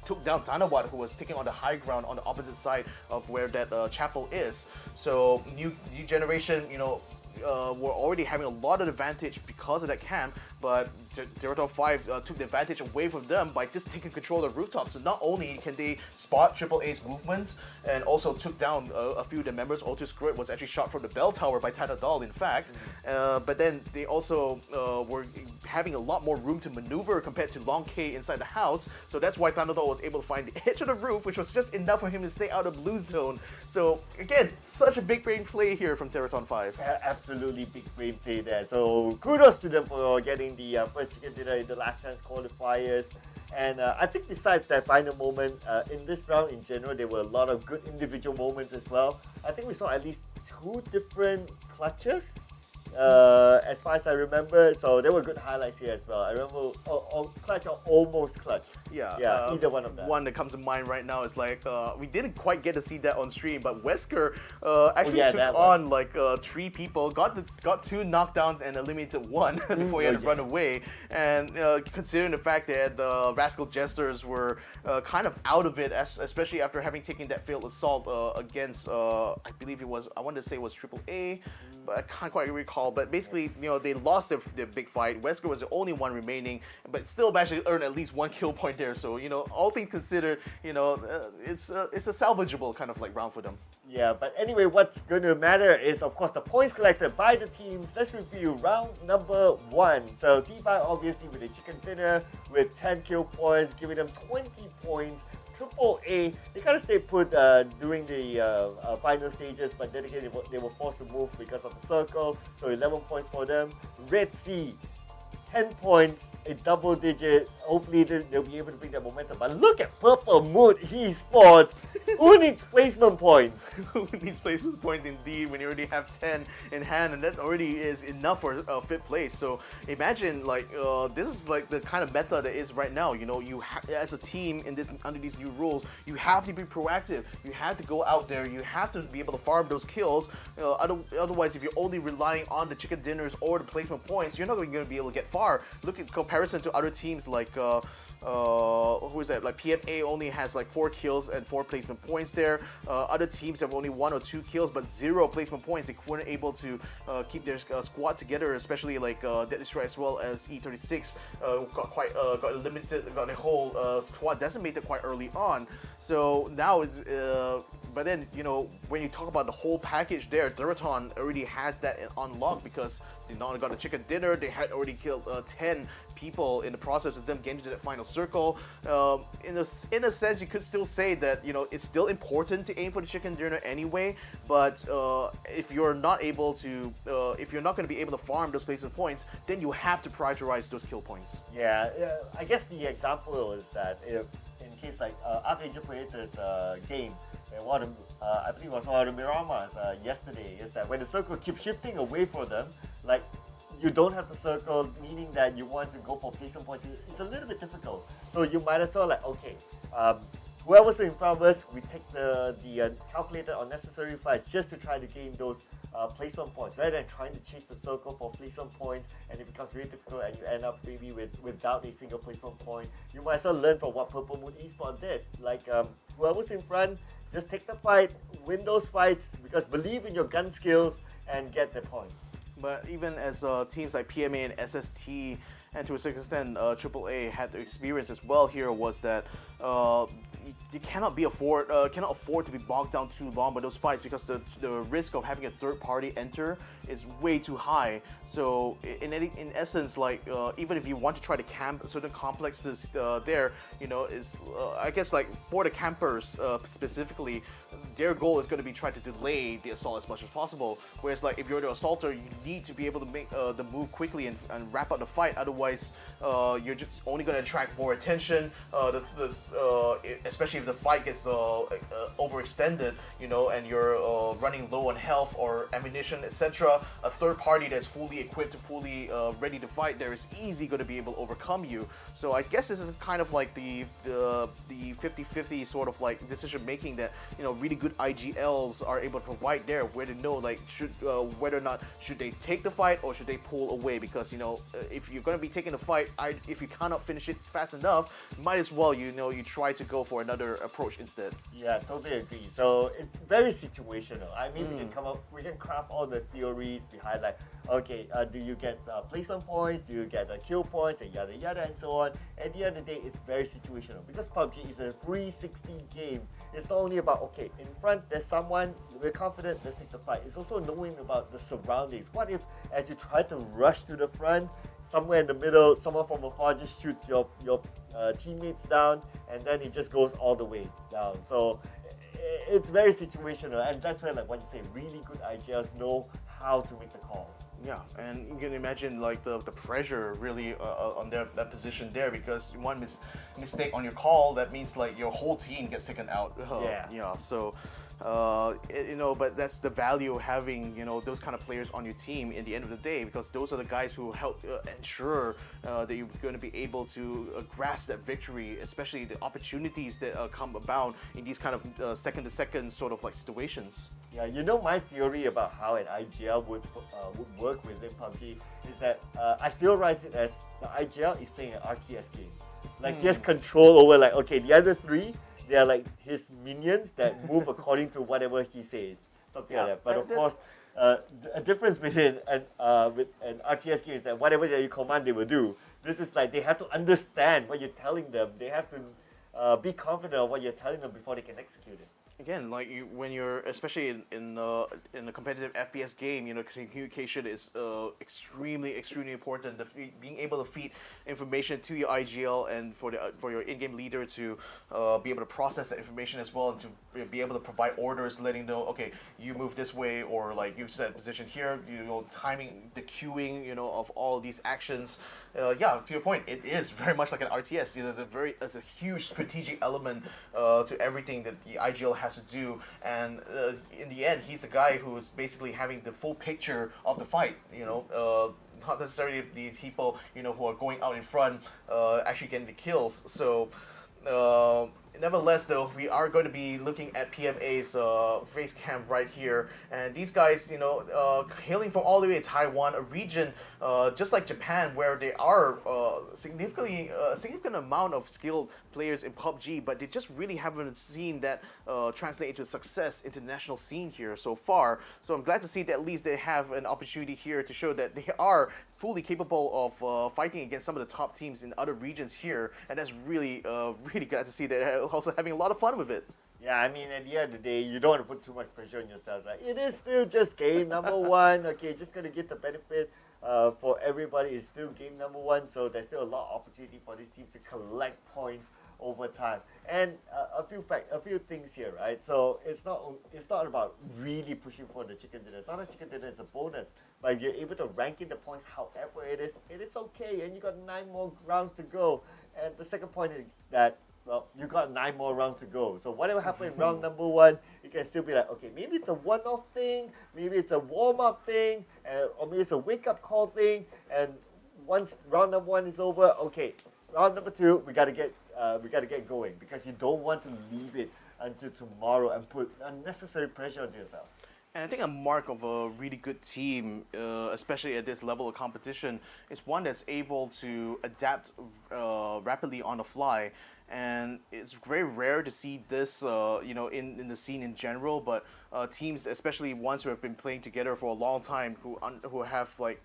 took down Danawat, who was taking on the high ground on the opposite side of where that chapel is. So new generation, you know, were already having a lot of advantage because of that camp, but Teraton 5 took the advantage away from them by just taking control of the rooftop. So not only can they spot AAA's movements, and also took down a few of the members. Altus Grit was actually shot from the bell tower by Tanadal, in fact, but then they also were having a lot more room to maneuver compared to Long K inside the house. So that's why Tanadal was able to find the edge of the roof, which was just enough for him to stay out of blue zone. So again, such a big brain play here from Teraton 5. Absolutely big brain play there. So kudos to them for getting the first chicken dinner in the last chance qualifiers. And I think besides that final moment, in this round in general, there were a lot of good individual moments as well. I think we saw at least 2 different clutches, as far as I remember. So there were good highlights here as well. I remember clutch or almost clutch. Yeah, either one of them. One that comes to mind right now is like, we didn't quite get to see that on stream, but Wesker actually took on like 3 people, got 2 knockdowns and eliminated 1 before he had to run away. And considering the fact that the Rascal Jesters were kind of out of it, especially after having taken that failed assault against, I believe it was, I wanted to say it was AAA, but I can't quite recall. But basically, you know, they lost their big fight. Wesker was the only one remaining, but still managed to earn at least 1 kill point there. So, you know, all things considered, you know, it's a salvageable kind of like round for them. Yeah, but anyway, what's going to matter is, of course, the points collected by the teams. Let's review round number 1. So T5 obviously with a chicken dinner with 10 kill points, giving them 20 points. AAA, they kind of stayed put during the final stages, but then again, they were forced to move because of the circle, so 11 points for them. Red Sea, 10 points, a double digit. Hopefully they'll be able to bring that momentum. But look at Purple Mood Esports. Who needs placement points? Who needs placement points indeed when you already have 10 in hand, and that already is enough for 5th place. So imagine like this is like the kind of meta that is right now. You know, you as a team in this under these new rules, you have to be proactive. You have to go out there. You have to be able to farm those kills. Otherwise, if you're only relying on the chicken dinners or the placement points, you're not going to be able to get far. Look at comparison to other teams like who is that? Like PMA only has like 4 kills and 4 placement points there. Other teams have only 1 or 2 kills but 0 placement points. They weren't able to keep their squad together, especially like Dead Destroy as well as E36 got eliminated, got a whole squad decimated quite early on. So now but then, you know, when you talk about the whole package there, Teraton already has that on lock because they not only got a chicken dinner, they had already killed 10 people in the process of them getting to that final circle. In a sense, you could still say that, you know, it's still important to aim for the chicken dinner anyway, but if you're not able to, if you're not going to be able to farm those placement points, then you have to prioritize those kill points. Yeah, I guess the example is that if, in case like Archangel Predator's game, I believe it was one of the Miramas yesterday, is that when the circle keeps shifting away from them, like you don't have the circle, meaning that you want to go for placement points, it's a little bit difficult. So you might as well like, okay, whoever's in front of us, we take the calculated unnecessary fights just to try to gain those placement points, rather than trying to chase the circle for placement points, and it becomes really difficult and you end up maybe without a single placement point. You might as well learn from what Purple Moon Esports did. Like whoever's in front, just take the fight, win those fights, because believe in your gun skills and get the points. But even as teams like PMA and SST, and to a certain extent AAA had to experience as well here, was that you cannot afford to be bogged down too long by those fights, because the risk of having a third party enter is way too high. So in essence, like even if you want to try to camp certain complexes there, you know, is I guess like for the campers specifically, their goal is going to be trying to delay the assault as much as possible. Whereas like if you're the assaulter, you need to be able to make the move quickly and wrap up the fight. Otherwise, you're just only going to attract more attention. Especially if the fight gets overextended, you know, and you're running low on health or ammunition, etc. A third party that's fully equipped, fully ready to fight, there is easily going to be able to overcome you. So I guess this is kind of like the 50-50 sort of like decision making that, you know, really good IGLs are able to provide there, where to know like whether or not should they take the fight or should they pull away, because you know if you're going to be taking the fight, if you cannot finish it fast enough, might as well you try to go for another approach instead. Yeah, totally agree. So it's very situational. I mean, we can craft all the theories behind like, okay, do you get placement points? Do you get kill points? And yada yada and so on. At the end of the day, it's very situational because PUBG is a 360 game. It's not only about, okay, in front there's someone, we're confident, let's take the fight. It's also knowing about the surroundings. What if, as you try to rush to the front, somewhere in the middle, someone from afar just shoots your teammates down, and then it just goes all the way down. So it's very situational, and that's where, like what you say, really good IGLs know how to make the call. Yeah, and you can imagine like the pressure really on that position there, because one mistake on your call, that means like your whole team gets taken out. Yeah. So, you know, but that's the value of having, you know, those kind of players on your team in the end of the day, because those are the guys who help ensure that you're going to be able to grasp that victory, especially the opportunities that come about in these kind of second-to-second sort of like situations. Yeah, you know, my theory about how an IGL would work within PUBG is that I theorize it as the IGL is playing an RTS game. Like he has control over, like, okay, the other three, they are like his minions that move according to whatever he says, something like that. But of course, a difference with an RTS game is that whatever that you command, they will do. This is like they have to understand what you're telling them. They have to be confident of what you're telling them before they can execute it. Again, like when you're, especially in a competitive FPS game, you know, communication is extremely important. Being able to feed information to your IGL and for your in-game leader to be able to process that information as well, and to be able to provide orders, letting know, okay, you move this way, or like you set position here, you know, timing the queuing, you know, of all of these actions. Yeah, to your point, it is very much like an RTS. You know, it's a huge strategic element to everything that the IGL has to do, and in the end, he's the guy who's basically having the full picture of the fight. You know, not necessarily the people, you know, who are going out in front actually getting the kills. So. Nevertheless, though, we are going to be looking at PMA's face cam right here, and these guys, you know, hailing from all the way to Taiwan, a region just like Japan, where there are significant amount of skilled players in PUBG, but they just really haven't seen that translate into success international scene here so far. So I'm glad to see that at least they have an opportunity here to show that they are fully capable of fighting against some of the top teams in other regions here, and that's really glad to see that they're also having a lot of fun with it. Yeah, I mean, at the end of the day, you don't want to put too much pressure on yourself. Right? It is still just game number one. Okay, just going to get the benefit for everybody. It's still game number one, so there's still a lot of opportunity for these teams to collect points over time. And a few things here, right? So it's not about really pushing for the chicken dinner. It's not a chicken dinner, it's a bonus. But if you're able to rank in the points however it is okay, and you got 9 more rounds to go. And the second point is that, well, you got 9 more rounds to go. So whatever happened in round number 1, you can still be like, okay, maybe it's a one-off thing, maybe it's a warm-up thing, or maybe it's a wake-up call thing. And once round number 1 is over, okay, round number 2, we gotta get going, because you don't want to leave it until tomorrow and put unnecessary pressure on yourself. And I think a mark of a really good team, especially at this level of competition, is one that's able to adapt rapidly on the fly. And it's very rare to see this, you know, in the scene in general. But teams, especially ones who have been playing together for a long time, who have like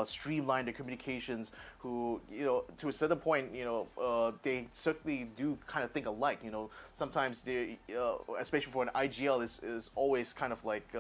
streamlined their communications, who, you know, to a certain point, you know, they certainly do kind of think alike. You know, sometimes they, especially for an IGL, is always kind of like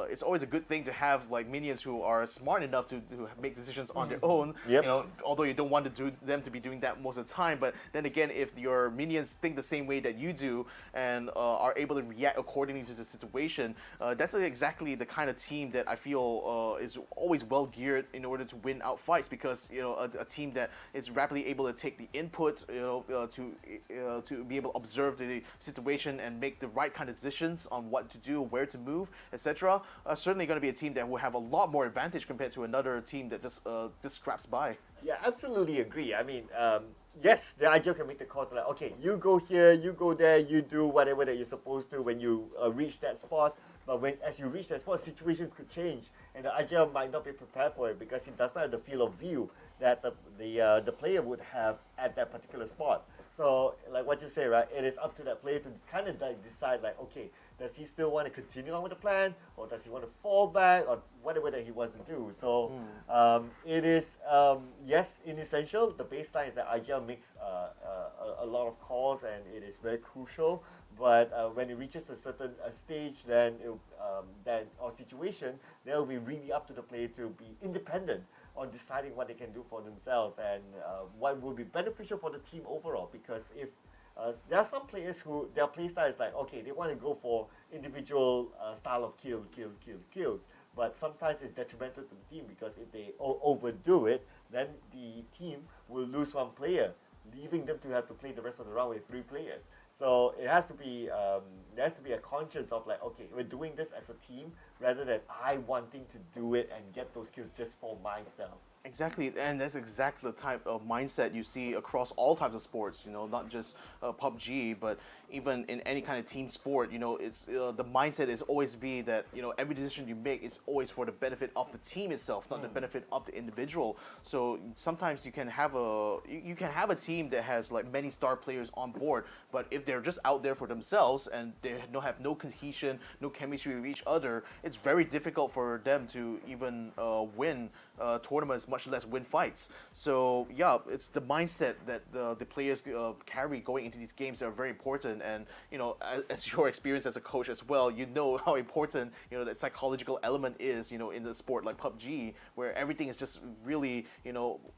it's always a good thing to have like minions who are smart enough to make decisions on their own. Yep. You know, although you don't want them to be doing that most of the time. But then again, if your minions think the same way that you do and are able to react accordingly to the situation, that's exactly the kind of team that I feel is always well geared in order to win out fights, because you know a team that is rapidly able to take the input, to be able to observe the situation and make the right kind of decisions on what to do, where to move, etc. Certainly going to be a team that will have a lot more advantage compared to another team that just scraps by. Yeah, absolutely agree. I mean, yes, the IGL can make the call to like, okay, you go here, you go there, you do whatever that you're supposed to when you reach that spot. But as you reach that spot, situations could change, and the IGL might not be prepared for it because it does not have the field of view that the player would have at that particular spot. So, like what you say, right? It is up to that player to kind of like decide, like, okay, does he still want to continue on with the plan, or does he want to fall back, or whatever that he wants to do? So, it is yes, in essential, the baseline is that IGL makes a lot of calls, and it is very crucial. But when it reaches a certain stage, then or situation, then it will be really up to the player to be independent on deciding what they can do for themselves and what will be beneficial for the team overall. Because if there are some players who their play style is like, okay, they want to go for individual style of kills, but sometimes it's detrimental to the team because if they overdo it, then the team will lose one player, leaving them to have to play the rest of the round with 3 players. So it has to be there has to be a conscience of like, okay, we're doing this as a team rather than I wanting to do it and get those kills just for myself. Exactly, and that's exactly the type of mindset you see across all types of sports. You know, not just PUBG, but even in any kind of team sport. You know, it's the mindset is always be that every decision you make is always for the benefit of the team itself, not the benefit of the individual. So sometimes you can have a team that has like many star players on board, but if they're just out there for themselves and they have no cohesion, no chemistry with each other, it's very difficult for them to even win tournaments, much less win fights. So yeah, it's the mindset that the players carry going into these games that are very important. And as your experience as a coach as well, you know how important that psychological element is in the sport like PUBG, where everything is just really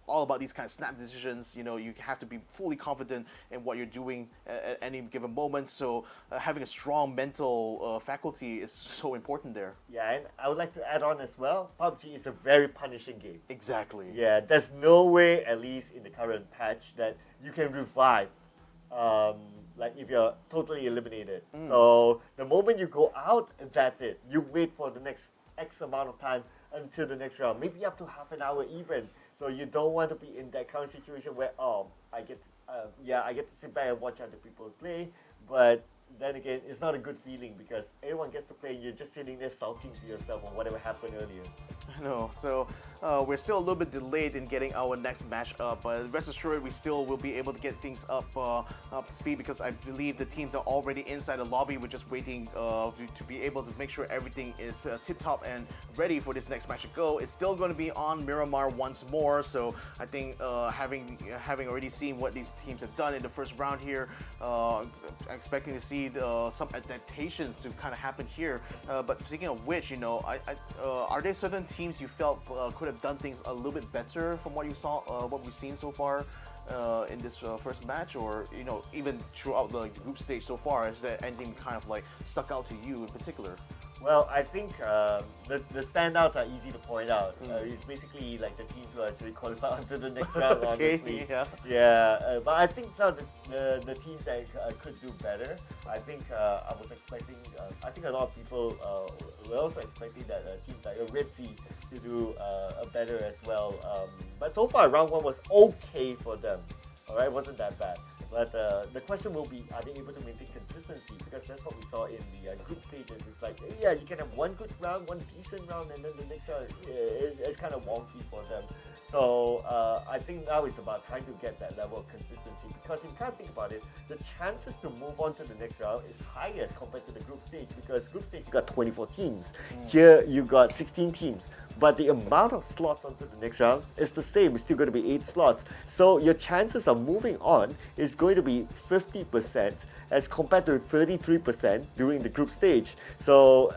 all about these kind of snap decisions. You have to be fully confident in what you're doing at any given moment. So having a strong mental faculty is so important there. Yeah, and I would like to add on as well, PUBG is a very punishing game. Exactly. Yeah, there's no way, at least in the current patch, that you can revive, like if you're totally eliminated. So the moment you go out, that's it. You wait for the next X amount of time until the next round, maybe up to half an hour even. So you don't want to be in that current situation where, I get to sit back and watch other people play, but then again, it's not a good feeling because everyone gets to play and you're just sitting there sulking to yourself on whatever happened earlier. I know. So we're still a little bit delayed in getting our next match up, but rest assured we still will be able to get things up to speed because I believe the teams are already inside the lobby. We're just waiting to be able to make sure everything is tip-top and ready for this next match to go. It's still going to be on Miramar once more, so I think having already seen what these teams have done in the first round here, expecting to see some adaptations to kind of happen here. But speaking of which, are there certain teams you felt could have done things a little bit better from what you saw, what we've seen so far in this first match, or even throughout the group stage so far? Is there anything kind of like stuck out to you in particular? Well, I think the standouts are easy to point out. It's basically like the teams who actually qualify onto the next round, honestly. Yeah. But I think some of the teams that could do better. I think I was expecting. I think a lot of people were also expecting that teams like Red Sea to do better as well. But so far, round 1 was okay for them. All right, it wasn't that bad. But the question will be, are they able to maintain consistency? Because that's what we saw in the group stages. It's like, yeah, you can have one good round, one decent round, and then the next round is kind of wonky for them. So I think now it's about trying to get that level of consistency. Because if you kind of think about it, the chances to move on to the next round is higher as compared to the group stage. Because group stage, you got 24 teams. Here, you got 16 teams. But the amount of slots onto the next round is the same. It's still going to be 8 slots. So your chances of moving on is going to be 50% as compared to 33% during the group stage. So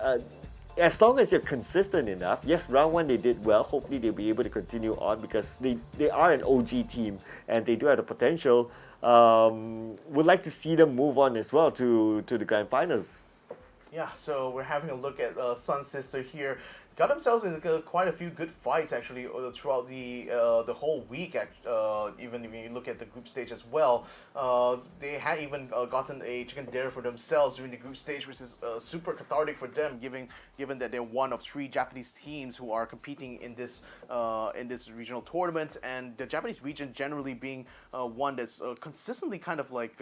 as long as you're consistent enough, yes, round one they did well. Hopefully they'll be able to continue on because they are an OG team and they do have the potential. Would like to see them move on as well to the grand finals. Yeah, so we're having a look at Sun Sister here. Got themselves in quite a few good fights actually throughout the whole week. Even if you look at the group stage as well, they had even gotten a chicken dinner for themselves during the group stage, which is super cathartic for them, given that they're one of 3 Japanese teams who are competing in this regional tournament, and the Japanese region generally being one that's consistently kind of like.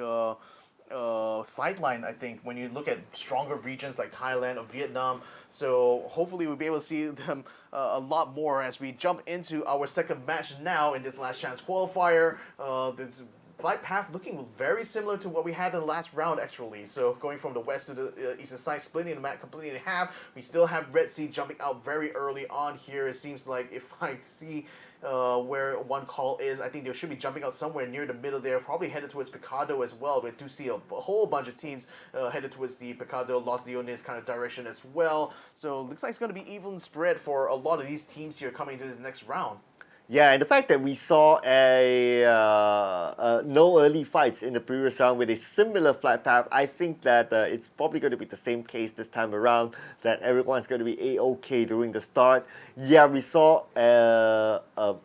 Sideline, I think, when you look at stronger regions like Thailand or Vietnam. So hopefully we'll be able to see them a lot more as we jump into our second match now in this last chance qualifier. This flight path looking very similar to what we had in the last round actually. So going from the west to the eastern side, splitting the map completely in half. We still have Red Sea jumping out very early on here. It seems like if I see where one call is, I think they should be jumping out somewhere near the middle there, probably headed towards Picado as well. We do see a whole bunch of teams headed towards the Picado, Los Leones kind of direction as well. So looks like it's going to be even spread for a lot of these teams here coming into this next round. Yeah, and the fact that we saw no early fights in the previous round with a similar flight path, I think that it's probably going to be the same case this time around, that everyone's going to be A-OK during the start. Yeah, we saw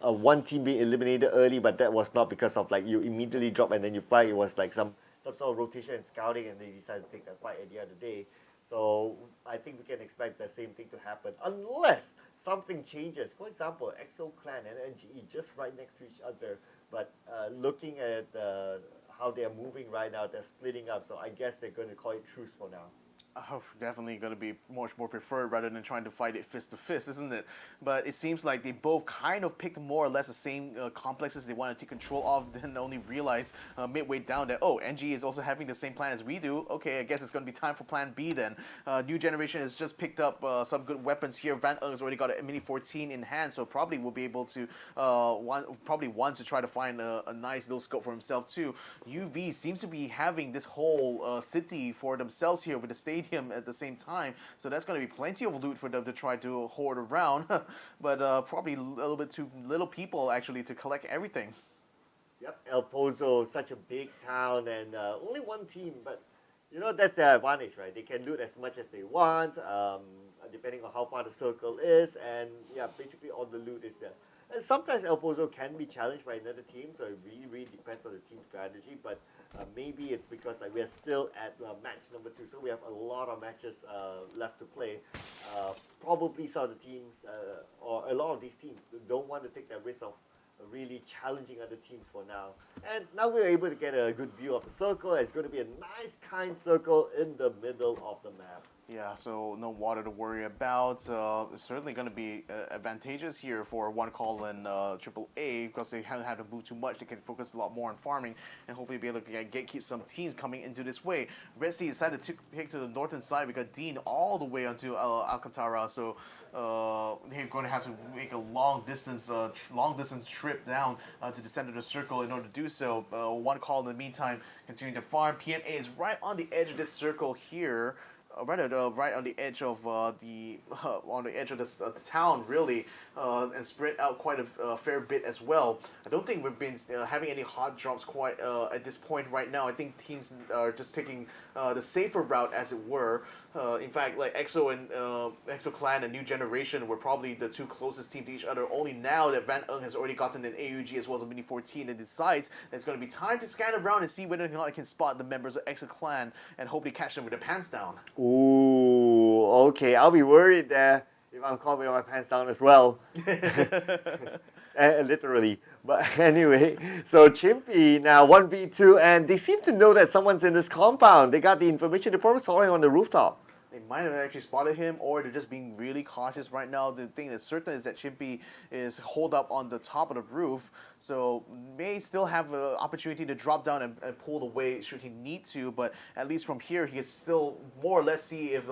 one team being eliminated early, but that was not because of like you immediately drop and then you fight. It was like some sort of rotation and scouting, and they decided to take that fight at the end of the day. So I think we can expect the same thing to happen unless something changes. For example, EXO Clan and NGE just right next to each other, but looking at how they are moving right now, they're splitting up. So I guess they're going to call it truce for now. Definitely going to be much more preferred rather than trying to fight it fist to fist, isn't it? But it seems like they both kind of picked more or less the same complexes they wanted to take control of, then only realized midway down that, oh, NG is also having the same plan as we do. Okay, I guess it's going to be time for plan B then. New Generation has just picked up some good weapons here. Van has already got a Mini 14 in hand, so probably will be able to, probably wants to try to find a nice little scope for himself too. UV seems to be having this whole city for themselves here with the stadium at the same time, so that's going to be plenty of loot for them to try to hoard around, but probably a little bit too little people actually to collect everything. Yep, El Pozo, such a big town and only one team, but you know that's their advantage, right? They can loot as much as they want, depending on how far the circle is, and yeah, basically all the loot is there. And sometimes El Pozo can be challenged by another team, so it really depends on the team strategy, but maybe it's because like we are still at match number 2, so we have a lot of matches left to play. Probably some of the teams, or a lot of these teams, don't want to take that risk of really challenging other teams for now. And now we're able to get a good view of the circle. It's going to be a nice, kind circle in the middle of the map. Yeah, so no water to worry about. It's certainly going to be advantageous here for one call and AAA because they haven't had to move too much. They can focus a lot more on farming and hopefully be able to keep some teams coming into this way. Red Sea decided to take to the northern side. We got Dean all the way onto Alcantara, so they're going to have to make a long distance trip down to the center of the circle in order to do so. One call in the meantime continuing to farm. PMA is right on the edge of this circle here. Right on the edge of the town, really, and spread out quite a fair bit as well. I don't think we've been having any hot drops quite at this point right now. I think teams are just taking the safer route, as it were. In fact, like EXO and EXO Clan and New Generation were probably the 2 closest teams to each other. Only now that Van has already gotten an AUG as well as a Mini 14 and decides that it's going to be time to scan around and see whether or not I can spot the members of EXO Clan and hopefully catch them with their pants down. Ooh, okay. I'll be worried there if I'm caught with my pants down as well. Literally. But anyway, so Chimpy now 1v2, and they seem to know that someone's in this compound. They got the information. They probably saw him on the rooftop. They might have actually spotted him, or they're just being really cautious right now. The thing that's certain is that Chimpy is holed up on the top of the roof, so may still have an opportunity to drop down and pull away should he need to, but at least from here, he can still more or less see if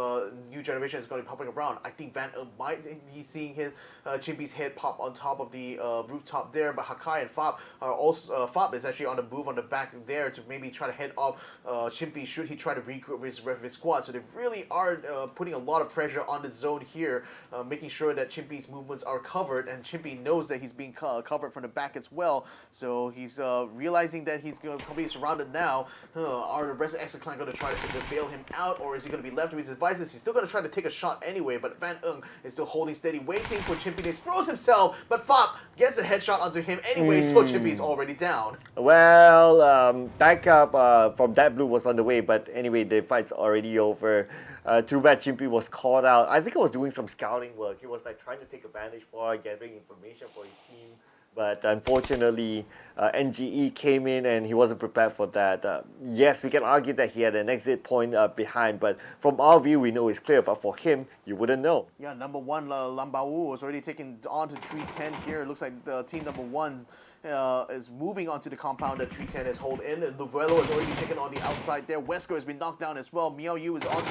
New Generation is going to be popping around. I think Van might be seeing his Chimpy's head pop on top of the rooftop there, but Hakai and Fab are also, Fab is actually on the move on the back there to maybe try to head off Chimpy should he try to regroup his squad, so they really are putting a lot of pressure on the zone here, making sure that Chimpy's movements are covered, and Chimpy knows that he's being covered from the back as well. So he's realizing that he's going to be surrounded now. Are the rest of Exo Clan going to try to bail him out, or is he going to be left with his devices? He's still going to try to take a shot anyway, but Van Ung is still holding steady, waiting for Chimpy to expose himself, but Fop gets a headshot onto him anyway, so Chimpy is already down. Well, backup from that blue was on the way, but anyway, the fight's already over. Too bad Chimpy was caught out. I think he was doing some scouting work. He was like trying to take a vantage point, gathering information for his team. But unfortunately, NGE came in and he wasn't prepared for that. Yes, we can argue that he had an exit point behind, but from our view, we know it's clear. But for him, you wouldn't know. Yeah, number one, Lambau was already taken on to tree 10 here. It looks like the team number one is moving onto the compound that tree 10 is hold in. Luvello is already taken on the outside there. Wesker has been knocked down as well. Miao Yu is on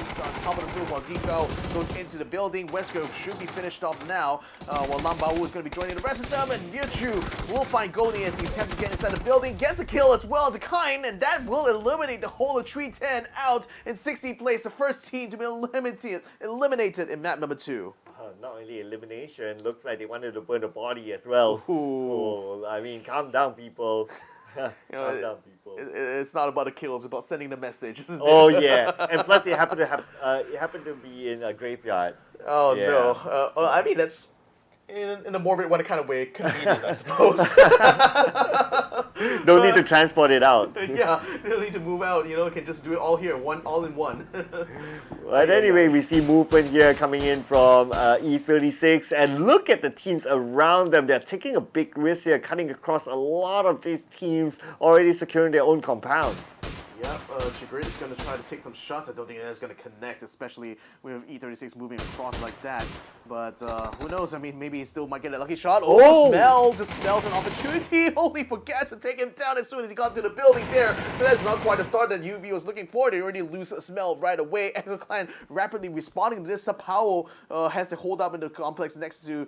top of the field while Zico goes into the building. Wesker should be finished off now, while Lambau is going to be joining the rest of them, and Virtue will find Goldie as he attempts to get inside the building. Gets a kill as well to Kind, and that will eliminate the whole of tree 10 out in 60th place. The first team to be eliminated in map number 2. Not only elimination, looks like they wanted to burn the body as well. Oh, I mean, calm down, people. Calm down, people. It's not about the kills; it's about sending the message. Isn't it? Oh yeah, and plus it happened to be in a graveyard. Oh yeah. No! I mean that's in a morbid one kind of way, convenient, I suppose. Don't need to transport it out. Yeah, don't need to move out. You can just do it all here, all in one. But anyway, we see movement here coming in from E36, and look at the teams around them. They're taking a big risk here, cutting across a lot of these teams already securing their own compound. Yep, Chagrin is going to try to take some shots. I don't think that's going to connect, especially with E36 moving across like that. But who knows? I mean, maybe he still might get a lucky shot. Oh, the smell just smells an opportunity. Only forgets to take him down as soon as he got to the building there. But that's not quite the start that UV was looking for. They already lose a smell right away. Exo Clan rapidly responding to this. Sapao has to hold up in the complex next to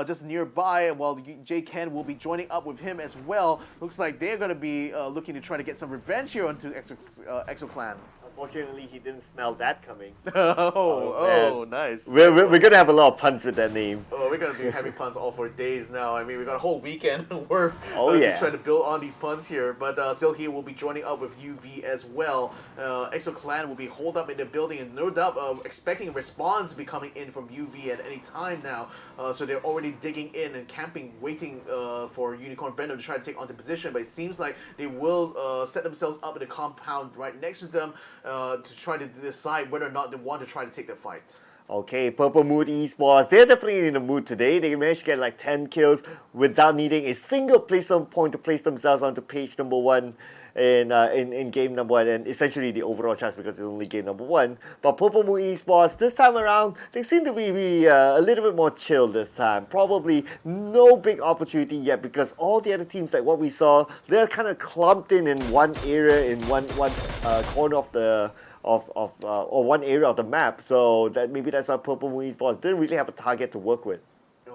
just nearby, while J Ken will be joining up with him as well. Looks like they're going to be looking to try to get some revenge here onto Exo Clan. Unfortunately, he didn't smell that coming. Oh, nice. We're going to have a lot of puns with that name. Oh, we're going to be having puns all for days now. I mean, we got a whole weekend worth trying to build on these puns here. But Silhi will be joining up with UV as well. Exo Clan will be holed up in the building, and no doubt expecting a response to be coming in from UV at any time now. So they're already digging in and camping, waiting for Unicorn Venom to try to take on the position. But it seems like they will set themselves up in the compound right next to them to try to decide whether or not they want to try to take the fight. Okay, Purple Mood Esports, they're definitely in the mood today. They managed to get like 10 kills without needing a single placement point to place themselves onto page number 1 in game number 1, and essentially the overall chance because it's only game number 1. But Purple Moon Esports, this time around, they seem to be a little bit more chill this time. Probably no big opportunity yet because all the other teams, like what we saw, they're kind of clumped in one area, in one corner of the or one area of the map. So maybe that's why Purple Moon Esports didn't really have a target to work with.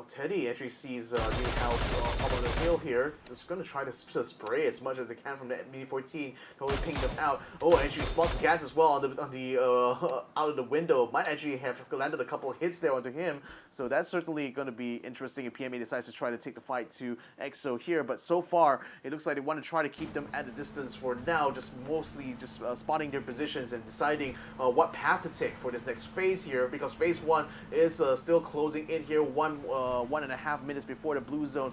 Teddy actually sees New House up on the hill here. It's going to try to spray as much as it can from the Mini-14 to only ping them out. Oh, and actually spots Gats as well on the out of the window. Might actually have landed a couple of hits there onto him. So that's certainly going to be interesting if PMA decides to try to take the fight to EXO here. But so far, it looks like they want to try to keep them at a distance for now, just mostly just spotting their positions and deciding what path to take for this next phase here, because phase 1 is still closing in here 1.5 minutes before the blue zone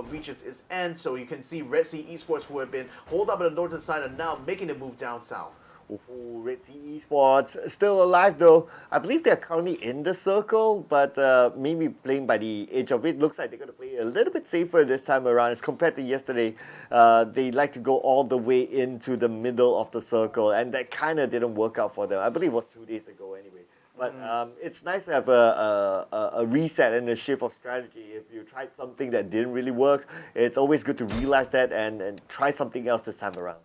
reaches its end. So you can see Red Sea Esports, who have been holed up on the northern side, are now making the move down south. Ooh, Red Sea Esports still alive though. I believe they're currently in the circle, but maybe playing by the edge of it. Looks like they're going to play a little bit safer this time around as compared to yesterday. They like to go all the way into the middle of the circle, and that kind of didn't work out for them. I believe it was 2 days ago anyway. But it's nice to have a reset and a shift of strategy. If you tried something that didn't really work, it's always good to realize that and try something else this time around.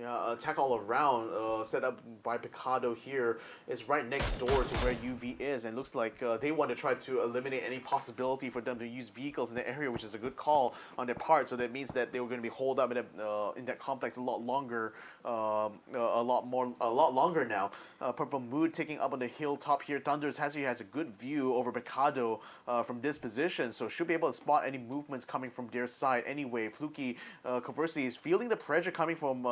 Yeah, attack all around, set up by Picado here, is right next door to where UV is, and looks like they want to try to eliminate any possibility for them to use vehicles in the area, which is a good call on their part. So that means that they were going to be holed up in that complex a lot longer, a lot longer now. Purple Mood taking up on the hilltop here. Thunders has a good view over Picado from this position, so should be able to spot any movements coming from their side. Anyway, Fluky conversely is feeling the pressure coming from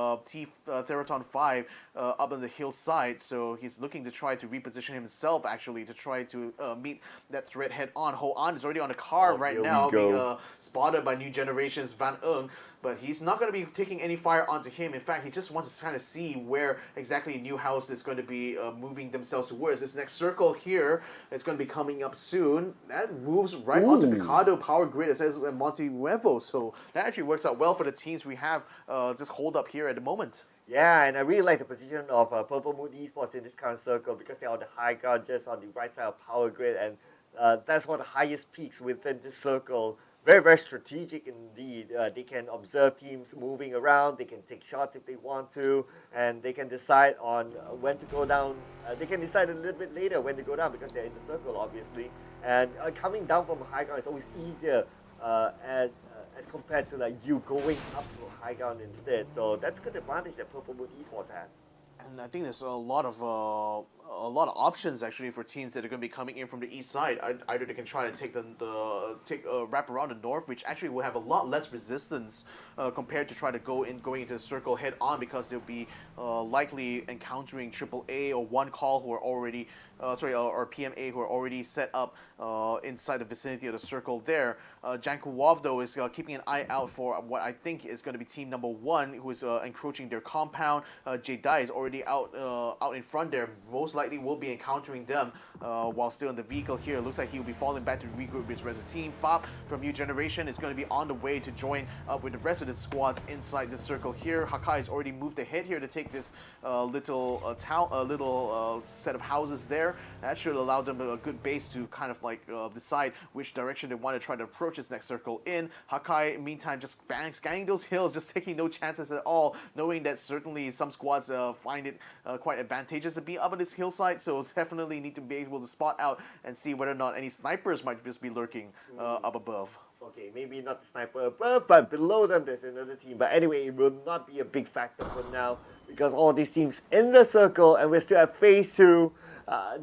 Theraton 5 up on the hillside, so he's looking to try to reposition himself actually to try to meet that threat head on. Ho An is already on the car right now, being spotted by New Generation's Van Ung, but he's not going to be taking any fire onto him. In fact, he just wants to kind of see where exactly New House is going to be moving themselves towards. This next circle here is going to be coming up soon. That moves right onto Picado Power Grid, it says Monte Nuevo, so that actually works out well for the teams we have just hold up here at the moment. Yeah, and I really like the position of Purple Moon Esports in this current circle because they're on the high ground just on the right side of Power Grid, and that's one of the highest peaks within this circle. Very, very strategic indeed. They can observe teams moving around, they can take shots if they want to, and they can decide on when to go down. They can decide a little bit later when to go down because they're in the circle, obviously. And coming down from a high ground is always easier as compared to like you going up to a high ground instead. So that's a good advantage that Purple Moon Esports has. And I think there's a lot of options actually for teams that are going to be coming in from the east side. Either they can try to take wrap around the north, which actually will have a lot less resistance compared to try to going into the circle head on, because they'll be likely encountering AAA or One Call who are already or PMA who are already set up inside the vicinity of the circle there. Jankuwov though is keeping an eye out for what I think is going to be team number 1, who is encroaching their compound. J-Dai is already out in front there. Most likely will be encountering them while still in the vehicle here. Looks like he'll be falling back to regroup with his rest of the team. Fop from New Generation is going to be on the way to join up with the rest of the squads inside the circle here. Hakai has already moved ahead here to take this little set of houses there. That should allow them a good base to kind of like decide which direction they want to try to approach this next circle in. Hakai, meantime, just scanning those hills, just taking no chances at all, knowing that certainly some squads find it quite advantageous to be up on this hillside, so definitely need to be able to spot out and see whether or not any snipers might just be lurking up above. Okay, maybe not the sniper above, but below them there's another team. But anyway, it will not be a big factor for now because all these teams in the circle and we're still at phase 2.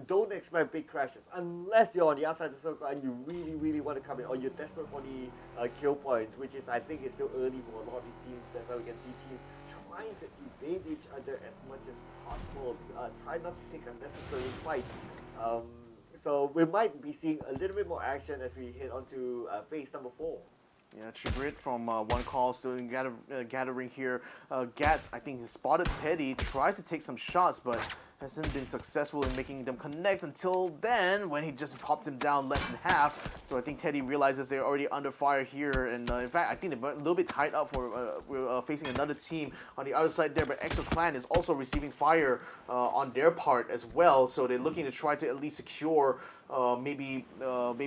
Don't expect big crashes unless you're on the outside of the circle and you really, really want to come in, or you're desperate for the kill points, which is, I think, is still early for a lot of these teams. That's why we can see teams trying to evade each other as much as possible. Try not to take unnecessary fights. So we might be seeing a little bit more action as we head on to phase number 4. Yeah, Chigrit from One Call still gathering here. Gats, I think, has spotted Teddy, tries to take some shots, but hasn't been successful in making them connect until then, when he just popped him down less than half. So I think Teddy realizes they're already under fire here, and in fact, I think they're a little bit tied up for facing another team on the other side there, but Exo's clan is also receiving fire on their part as well, so they're looking to try to at least secure maybe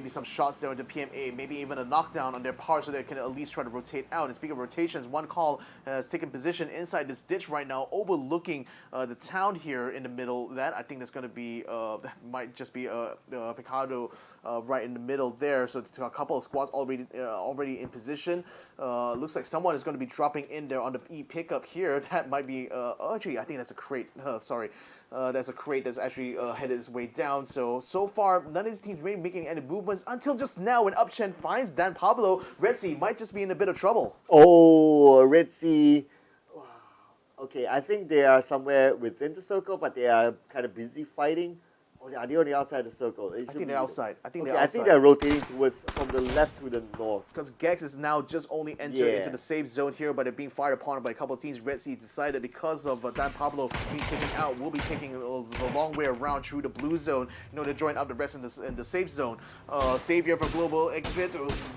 some shots there into PMA, maybe even a knockdown on their part, so they can at least try to rotate out. And speaking of rotations, One Call has taken position inside this ditch right now, overlooking the town here in the middle. That I think that's going to be that might just be Picado right in the middle there. So a couple of squads already in position. Looks like someone is going to be dropping in there on the E pickup here. That might be actually, I think that's a crate. Sorry. That's a crate that's actually headed its way down. So far, none of these teams really making any movements until just now when Upchen finds Dan Pablo. Red Sea might just be in a bit of trouble. Oh, Red Sea. Okay, I think they are somewhere within the circle, but they are kind of busy fighting. Or are they on the outside of the circle? I think they're outside. I think they're rotating towards from the left to the north. Because Gex is now just only entered into the safe zone here, but they're being fired upon by a couple of teams. Red Sea decided because of Dan Pablo being taken out, will be taking the long way around through the blue zone in order to join up the rest in the safe zone. Savior from Global Exit,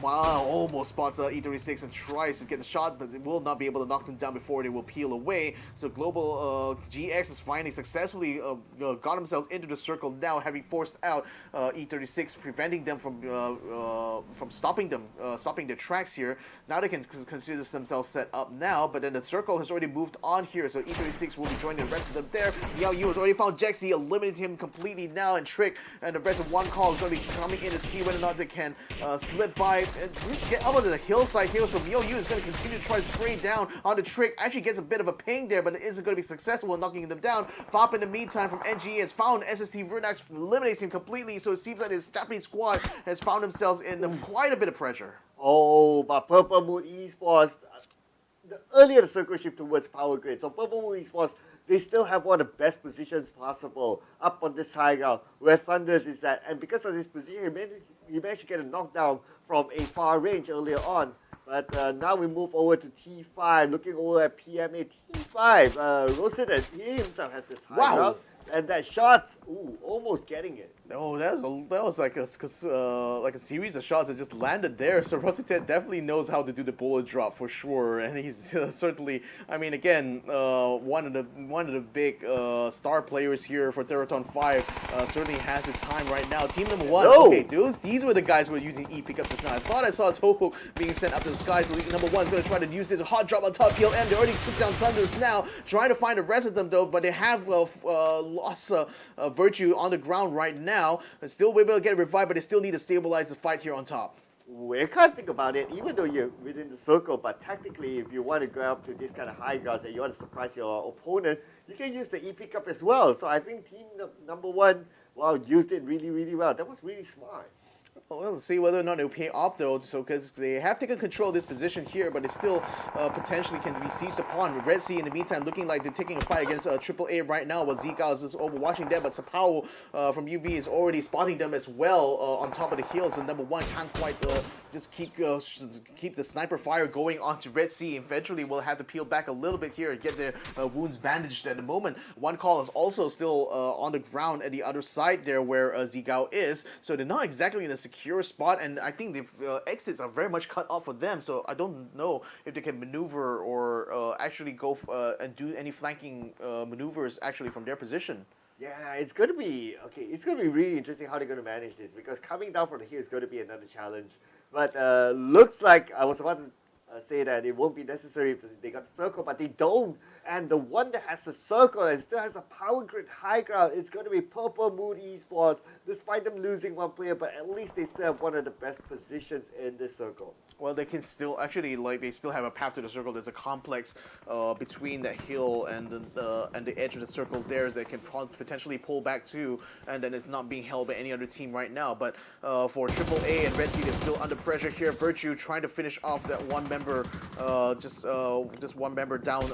almost spots E36 and tries to get the shot, but they will not be able to knock them down before they will peel away. So Global GX is finally successfully got themselves into the circle circle now, having forced out E36, preventing them from stopping their tracks here. Now they can consider themselves set up now, but then the circle has already moved on here, so E36 will be joining the rest of them there. Miao Yu has already found Jexy, eliminates him completely now, and Trick and the rest of One Call is going to be coming in to see whether or not they can slip by and just get up onto the hillside here. So Miao Yu is going to continue to try to spray down on the Trick. Actually gets a bit of a ping there, but it isn't going to be successful in knocking them down. Fop in the meantime from NGE has found SST Runax, eliminates him completely, so it seems like his Japanese squad has found themselves in quite a bit of pressure. Oh, but Purple Moon Esports, earlier the circle shift towards power grid. So Purple Moon Esports, they still have one of the best positions possible up on this high ground where Thunders is at. And because of his position, he managed to get a knockdown from a far range earlier on. But now we move over to T5, looking over at PMA. T5, Rosidus, he himself has this high ground. And that shot, ooh, almost getting it. No, that was like a series of shots that just landed there. So Rositet definitely knows how to do the bullet drop for sure, and he's certainly. I mean, again, one of the big star players here for Terraton 5 certainly has his time right now. Team number 1. No. Okay, these were the guys who were using E pickup just now. I thought I saw a toe hook being sent up to the sky. So number 1 is going to try to use this hot drop on top PLM. They already took down Thunders now, trying to find the rest of them though, but they have lost Virtue on the ground right now. And still able to get revived, but they still need to stabilize the fight here on top. We can't think about it, even though you're within the circle, but technically if you want to go up to this kind of high grounds and you want to surprise your opponent, you can use the E pickup as well. So I think team number 1, wow, used it really, really well. That was really smart. Well, we'll see whether or not it'll pay off though, so because they have taken control of this position here, but it still potentially can be sieged upon. Red Sea in the meantime looking like they're taking a fight against AAA right now, while Zika is just overwatching them, but Sapao from UV is already spotting them as well on top of the hills, and number 1 can't quite just keep the sniper fire going onto Red Sea. Eventually we'll have to peel back a little bit here and get their wounds bandaged at the moment. One Call is also still on the ground at the other side there where Zigao is, so they're not exactly in a secure spot, and I think the exits are very much cut off for them, so I don't know if they can maneuver or actually go and do any flanking maneuvers actually from their position. Yeah, it's going to be, okay, it's going to be really interesting how they're going to manage this, because coming down from the hill is going to be another challenge. But looks like, I was about to say that it won't be necessary if they got the circle, but they don't. And the one that has the circle and still has a power grid high ground, it's going to be Purple Moon Esports, despite them losing one player, but at least they still have one of the best positions in this circle. Well, they can still actually they still have a path to the circle. There's a complex between the hill and the edge of the circle there that can potentially pull back to, and then it's not being held by any other team right now. But for AAA and Red Sea, they're still under pressure here. Virtue trying to finish off that one member, just one member down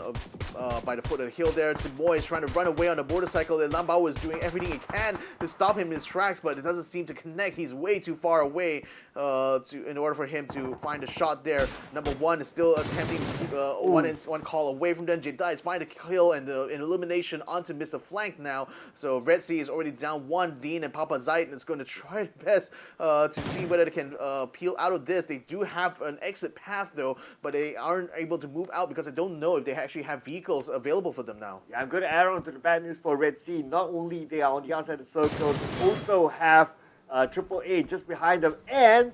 by the foot of the hill there. Tsumoy is trying to run away on a motorcycle, and Lambao is doing everything he can to stop him in his tracks, but it doesn't seem to connect. He's way too far away in order for him to find a shot there. Number 1 is still attempting one call away from them. Jedai is finding a kill and an elimination onto Mr. Flank now. So Red Sea is already down 1. Dean and Papa Zait is going to try their best to see whether they can peel out of this. They do have an exit path though, but they aren't able to move out because I don't know if they actually have vehicles available for them now. Yeah, I'm going to add on to the bad news for Red Sea. Not only they are on the outside of the circle, they also have AAA just behind them, and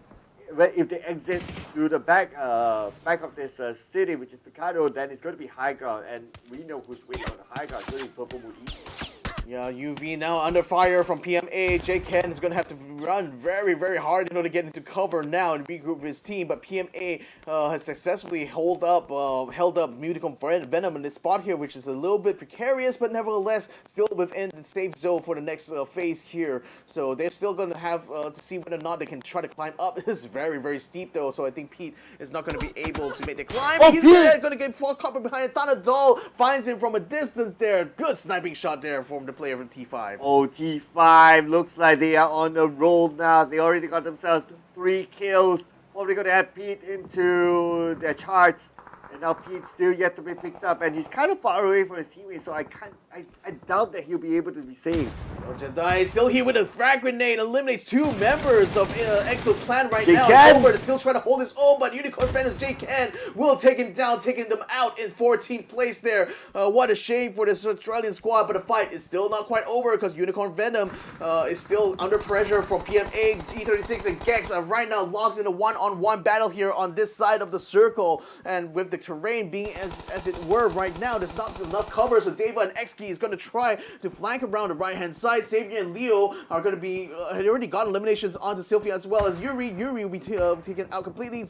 if they exit through the back of this city, which is Picado, then it's going to be high ground, and we know who's winning on the high ground. It's going to be Purple Moon Esports. Yeah, UV now under fire from PMA. J-Ken is going to have to run very, very hard in order to get into cover now and regroup his team. But PMA has successfully held up Muticum Venom in this spot here, which is a little bit precarious, but nevertheless still within the safe zone for the next phase here. So they're still going to have to see whether or not they can try to climb up. This is very, very steep though, so I think Pete is not going to be able to make the climb. Oh, He's going to get caught behind it. Thanadol finds him from a distance there. Good sniping shot there from the player from T5. Oh, T5 looks like they are on the roll now. They already got themselves 3 kills. Probably going to add Pete into their charts. And now Pete's still yet to be picked up. And he's kind of far away from his teammates, so I doubt that he'll be able to be saved. Jedi still here with a frag grenade, eliminates 2 members of EXO clan right now. J-Ken! Gilbert is still trying to hold his own, but Unicorn Phantom's J-Ken will take him down, taking them out in 14th place there. What a shame for this Australian squad, but the fight is still not quite over because Unicorn Venom is still under pressure from PMA, E36, and Gex. Right now locks in a one-on-one battle here on this side of the circle, and with the terrain being as it were right now, there's not enough cover, so Deva and X-Key is going to try to flank around the right-hand side. Xavier and Leo are going to be, had already got eliminations onto Sylphia as well as Yuri. Yuri will be taken out completely.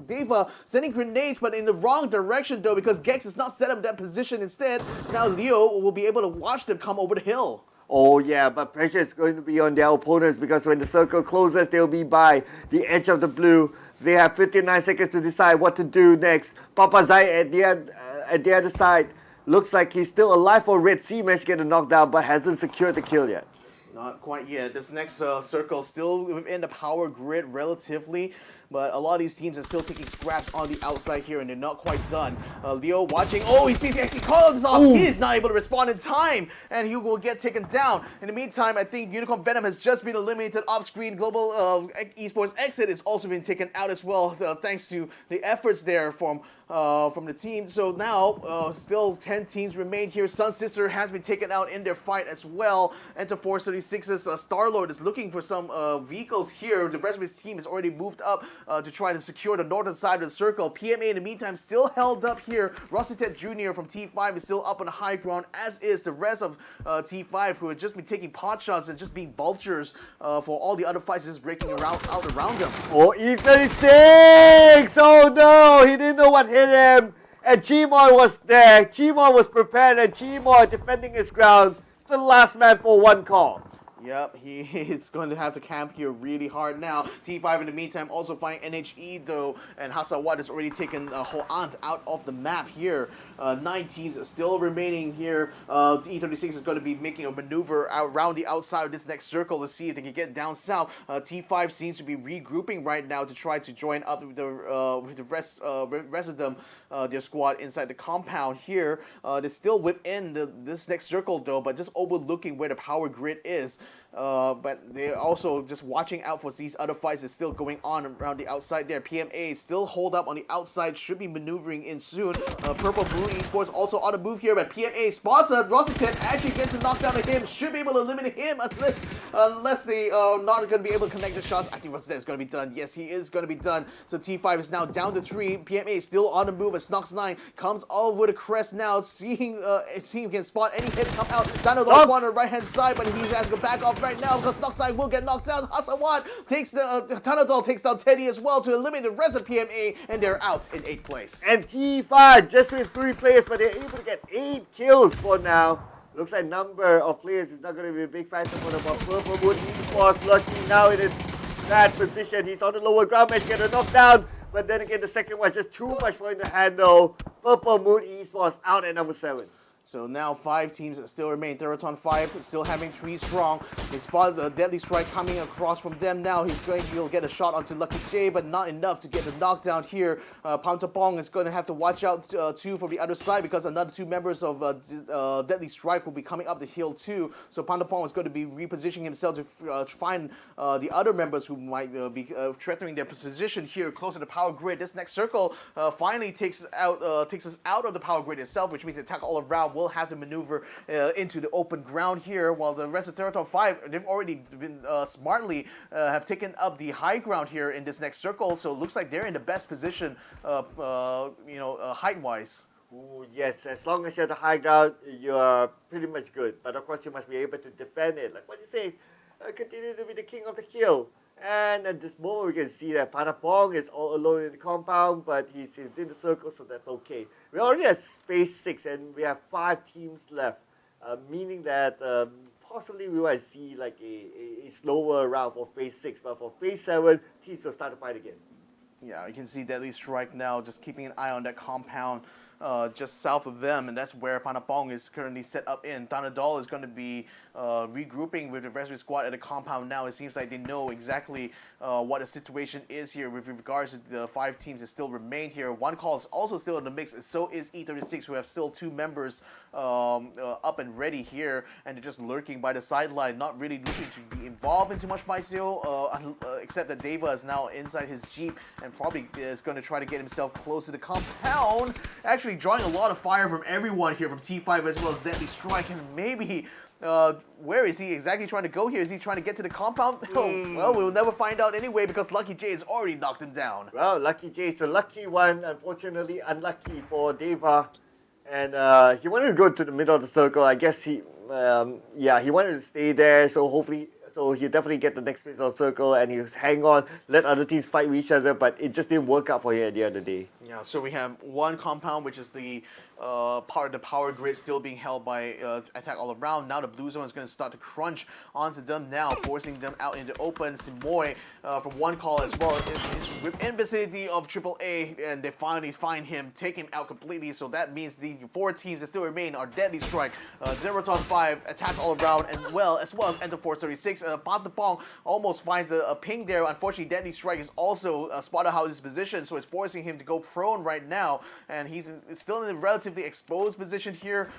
Deva sending grenades, but in the wrong direction though, because Gex is not set up in that position. Instead, now Leo will be able to watch them come over the hill. Oh yeah, but pressure is going to be on their opponents because when the circle closes, they'll be by the edge of the blue. They have 59 seconds to decide what to do next. Papa Zai at the other side. Looks like he's still alive for Red Sea. Managed to get a knockdown, but hasn't secured the kill yet. Not quite yet. This next circle still within the power grid relatively, but a lot of these teams are still taking scraps on the outside here, and they're not quite done. Leo watching. Oh, he sees actually calls off. He is not able to respond in time, and he will get taken down. In the meantime, I think Unicorn Venom has just been eliminated off screen. Global Esports Exit has also been taken out as well, thanks to the efforts there from the team. So now, still 10 teams remain here. Sun Sister has been taken out in their fight as well. Enter Force 36's Star-Lord is looking for some vehicles here. The rest of his team is already moved up to try to secure the northern side of the circle. PMA in the meantime still held up here. Rossitet Jr. from T5 is still up on the high ground, as is the rest of T5, who have just been taking pot shots and just being vultures for all the other fights just breaking out around them. Oh, E36! Oh no, he didn't know what hit him. And Chimoy was there. Chimoy was prepared, and Chimoy defending his ground. The last man for one call. Yep, he is going to have to camp here really hard now. T5 in the meantime also finding NHE though, and Hasawat has already taken Hoant out of the map here. 9 teams are still remaining here. E36 is going to be making a maneuver around the outside of this next circle to see if they can get down south. T5 seems to be regrouping right now to try to join up with the rest of them, their squad inside the compound here. They're still within this next circle though, but just overlooking where the power grid is. But they're also just watching out for these other fights that's still going on around the outside there. PMA still hold up on the outside, should be maneuvering in soon. Purple Blue Esports also on the move here, but PMA spots Rossitet, actually gets a knockdown to him, should be able to eliminate him unless they are not going to be able to connect the shots. I think Rossitet is going to be done. Yes, he is going to be done. So T5 is now down to 3. PMA is still on the move as Snox9 comes over the crest now, seeing if he can spot any hits come out. Dino Dog on the right hand side, but he has to go back off right now because Snox9 will get knocked down. Hasawat takes the Tanadol takes down Teddy as well to eliminate the rest of PMA, and they're out in 8th place. And T5 just with 3 players, but they're able to get 8 kills for now. Looks like number of players is not going to be a big factor for them. But Purple Moon Esports lucky now in a bad position. He's on the lower ground, managed to get a knockdown. But then again, the second one is just too much for him to handle. Purple Moon Esports out at number 7. So now 5 teams still remain. Theraton 5 still having 3 strong. They spotted a deadly strike coming across from them now. He'll get a shot onto Lucky J, but not enough to get the knockdown here. Pantapong is going to have to watch out too from the other side because another 2 members of Deadly Strike will be coming up the hill too. So Pantapong is going to be repositioning himself to find the other members who might be threatening their position here close to the power grid. This next circle finally takes us out of the power grid itself, which means the attack all around will have to maneuver into the open ground here, while the rest of Territory 5, they've already been smartly have taken up the high ground here in this next circle, so it looks like they're in the best position, height-wise. Ooh, yes, as long as you're the high ground, you're pretty much good. But of course, you must be able to defend it. Like what you say, continue to be the king of the hill. And at this moment, we can see that Panapong is all alone in the compound, but he's within the circle, so that's okay. We already have phase 6, and we have 5 teams left, meaning that possibly we might see like a slower round for phase 6, but for phase 7, teams will start to fight again. Yeah, you can see Deadly Strike now, just keeping an eye on that compound. just south of them, and that's where Panapong is currently set up in. Tanadol is going to be regrouping with the rest of the squad at the compound now. It seems like they know exactly what the situation is here with regards to the 5 teams that still remain here. One call is also still in the mix, so is E36, who have still 2 members up and ready here, and they're just lurking by the sideline, not really looking to be involved in too much Vicio, except that Deva is now inside his Jeep and probably is going to try to get himself close to the compound, actually drawing a lot of fire from everyone here, from T5 as well as Deadly Strike, and maybe where is he exactly trying to go here? Is he trying to get to the compound? Oh, well, we'll never find out anyway because Lucky J has already knocked him down. Well, Lucky J is the lucky one. Unfortunately, unlucky for Deva. And he wanted to go to the middle of the circle. I guess he wanted to stay there. So hopefully, he'll definitely get the next place on circle and he'll hang on, let other teams fight with each other. But it just didn't work out for him at the end of the day. Yeah, so we have one compound, which is the part of the power grid still being held by Attack All Around. Now the blue zone is going to start to crunch onto them now, forcing them out in the open. Simoy from one call as well is in vicinity of AAA, and they finally find him, take him out completely. So that means the 4 teams that still remain are Deadly Strike, Zeraton 5, Attack All Around, and as well as Enter 436. Patapong almost finds a ping there. Unfortunately, Deadly Strike is also spotted out his position, so it's forcing him to go prone right now, and he's still in a relatively exposed position here,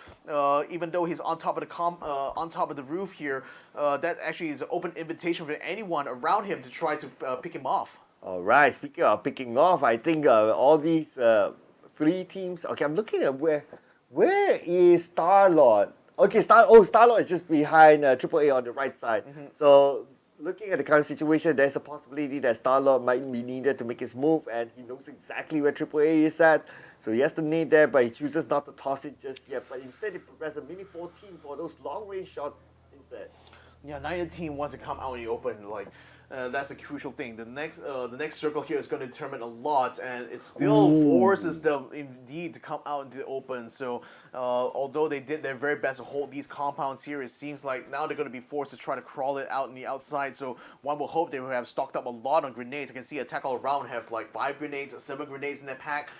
even though he's on top of the roof here. That actually is an open invitation for anyone around him to try to pick him off. All right, speaking of picking off, I think all these 3 teams. Okay, I'm looking at where is Star-Lord? Okay, Star-Lord is just behind AAA on the right side. So looking at the current situation, there's a possibility that Star-Lord might be needed to make his move, and he knows exactly where AAA is at. So he has to nade there, but he chooses not to toss it just yet. But instead, he progresses a mini 14 for those long-range shots instead. Yeah, neither team wants to come out in the open. That's a crucial thing. The next circle here is going to determine a lot, and it still forces them indeed to come out into the open. So although they did their very best to hold these compounds here, it seems like now they're going to be forced to try to crawl it out on the outside. So one will hope they will have stocked up a lot on grenades. I can see Attack All Around have like 5 grenades, 7 grenades in their pack.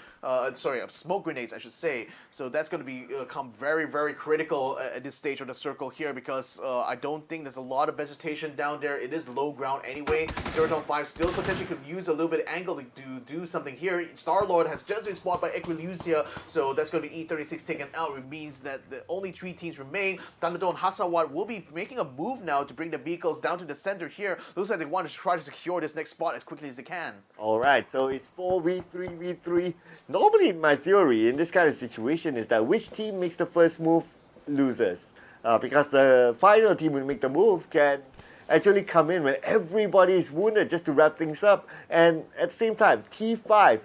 Smoke grenades, I should say. So that's going to become very, very critical at this stage of the circle here, because I don't think there's a lot of vegetation down there. It is low ground anyway. Zeraton 5 still potentially could use a little bit of angle to do something here. Star-Lord has just been spotted by Equilucia, so that's going to be E36 taken out. It means that the only 3 teams remain. Tanado and Hasawat will be making a move now to bring the vehicles down to the center here. Looks like they want to try to secure this next spot as quickly as they can. Alright, so it's 4v3v3. Normally, my theory in this kind of situation is that which team makes the first move loses. Because the final team will make the move can actually come in when everybody is wounded just to wrap things up. And at the same time, T5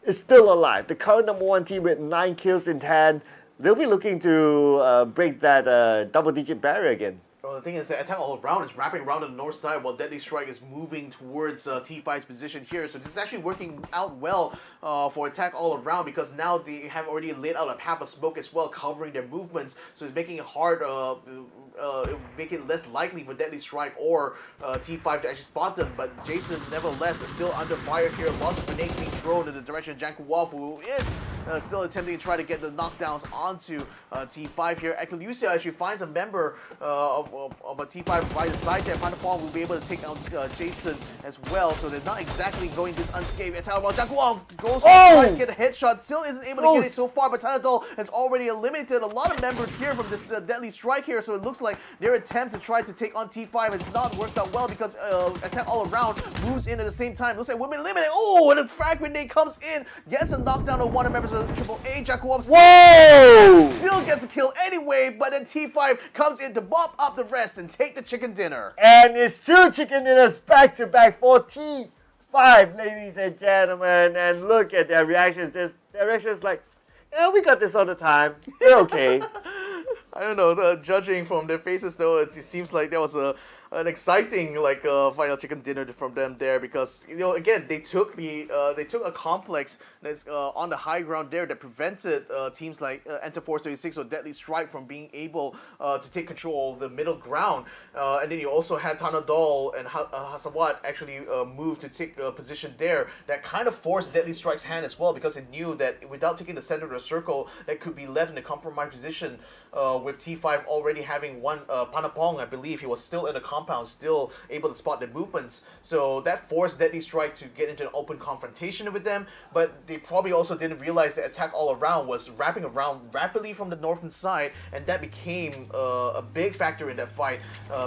is still alive. The current number 1 team with 9 kills in hand. They'll be looking to break that double-digit barrier again. Well, the thing is that Attack All Around is wrapping around on the north side while Deadly Strike is moving towards T5's position here. So this is actually working out well for Attack All Around, because now they have already laid out a path of smoke as well, covering their movements. So it's making it hard, make it less likely for Deadly Strike or T5 to actually spot them. But Jason, nevertheless, is still under fire here. Lots of grenades being thrown in the direction of Janku Wolf, who is still attempting to try to get the knockdowns onto T5 here. Equilucia actually finds a member of a T5 right side there. Panapong will be able to take out Jason as well, so they're not exactly going this unscathed. Janku Wolf goes tries to get a headshot, still isn't able to get it so far, but Tanadol has already eliminated a lot of members here from this Deadly Strike here, so it looks like their attempt to try to take on T5 has not worked out well, because Attack All Around moves in at the same time. Looks like women eliminated. Oh, and a frag grenade comes in, gets a knockdown on one of the members of AAA. Janku Wolf still gets a kill anyway, but then T5 comes in to bump up the rest and take the chicken dinner. And it's 2 chicken dinners back to back for T5, ladies and gentlemen. And look at their reactions. Their reactions like, yeah, we got this all the time. They're okay. I don't know, judging from their faces though, it seems like there was a an exciting final chicken dinner from them there, because again they took a complex that's on the high ground there that prevented teams like Enter Force 36 or Deadly Strike from being able to take control of the middle ground, and then you also had Tanadol and Hasawat actually move to take a position there that kind of forced Deadly Strike's hand as well, because it knew that without taking the center of the circle, that could be left in a compromised position with T5 already having one Panapong, I believe he was still in the compound, still able to spot the movements. So that forced Deadly Strike to get into an open confrontation with them, but they probably also didn't realize the attack all around was wrapping around rapidly from the northern side, and that became a big factor in that fight,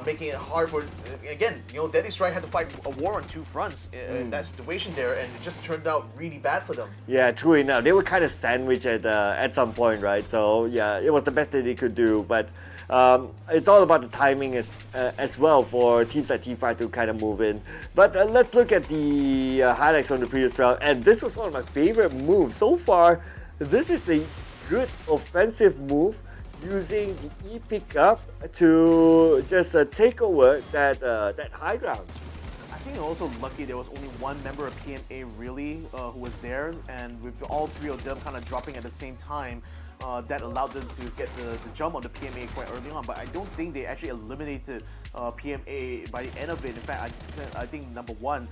making it hard for, again, Deadly Strike had to fight a war on two fronts in that situation there, and it just turned out really bad for them. Yeah, true enough. They were kind of sandwiched at some point, right? So yeah, it was the best that they could do, but it's all about the timing as well for teams like T5 to kind of move in. But let's look at the highlights from the previous round, and this was one of my favorite moves so far. This is a good offensive move using the E pickup to just take over that high ground. I think also lucky there was only one member of PMA really who was there, and with all three of them kind of dropping at the same time, that allowed them to get the jump on the PMA quite early on. But I don't think they actually eliminated PMA by the end of it. In fact, I think number one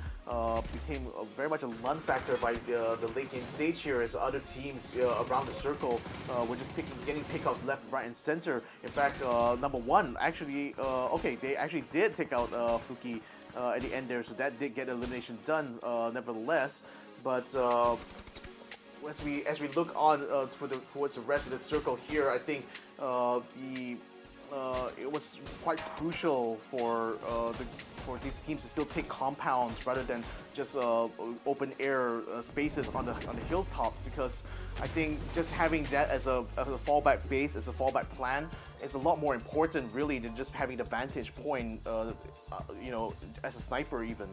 became very much a run factor by the late game stage here, as other teams around the circle were just getting pickups left, right, and center. In fact, number one actually, they actually did take out Fluky at the end there, so that did get elimination done nevertheless. But as we look on towards the rest of the circle here, I think it was quite crucial for these teams to still take compounds rather than just open air spaces on the hilltops, because I think just having that as a fallback base, as a fallback plan, is a lot more important really than just having the vantage point, as a sniper even.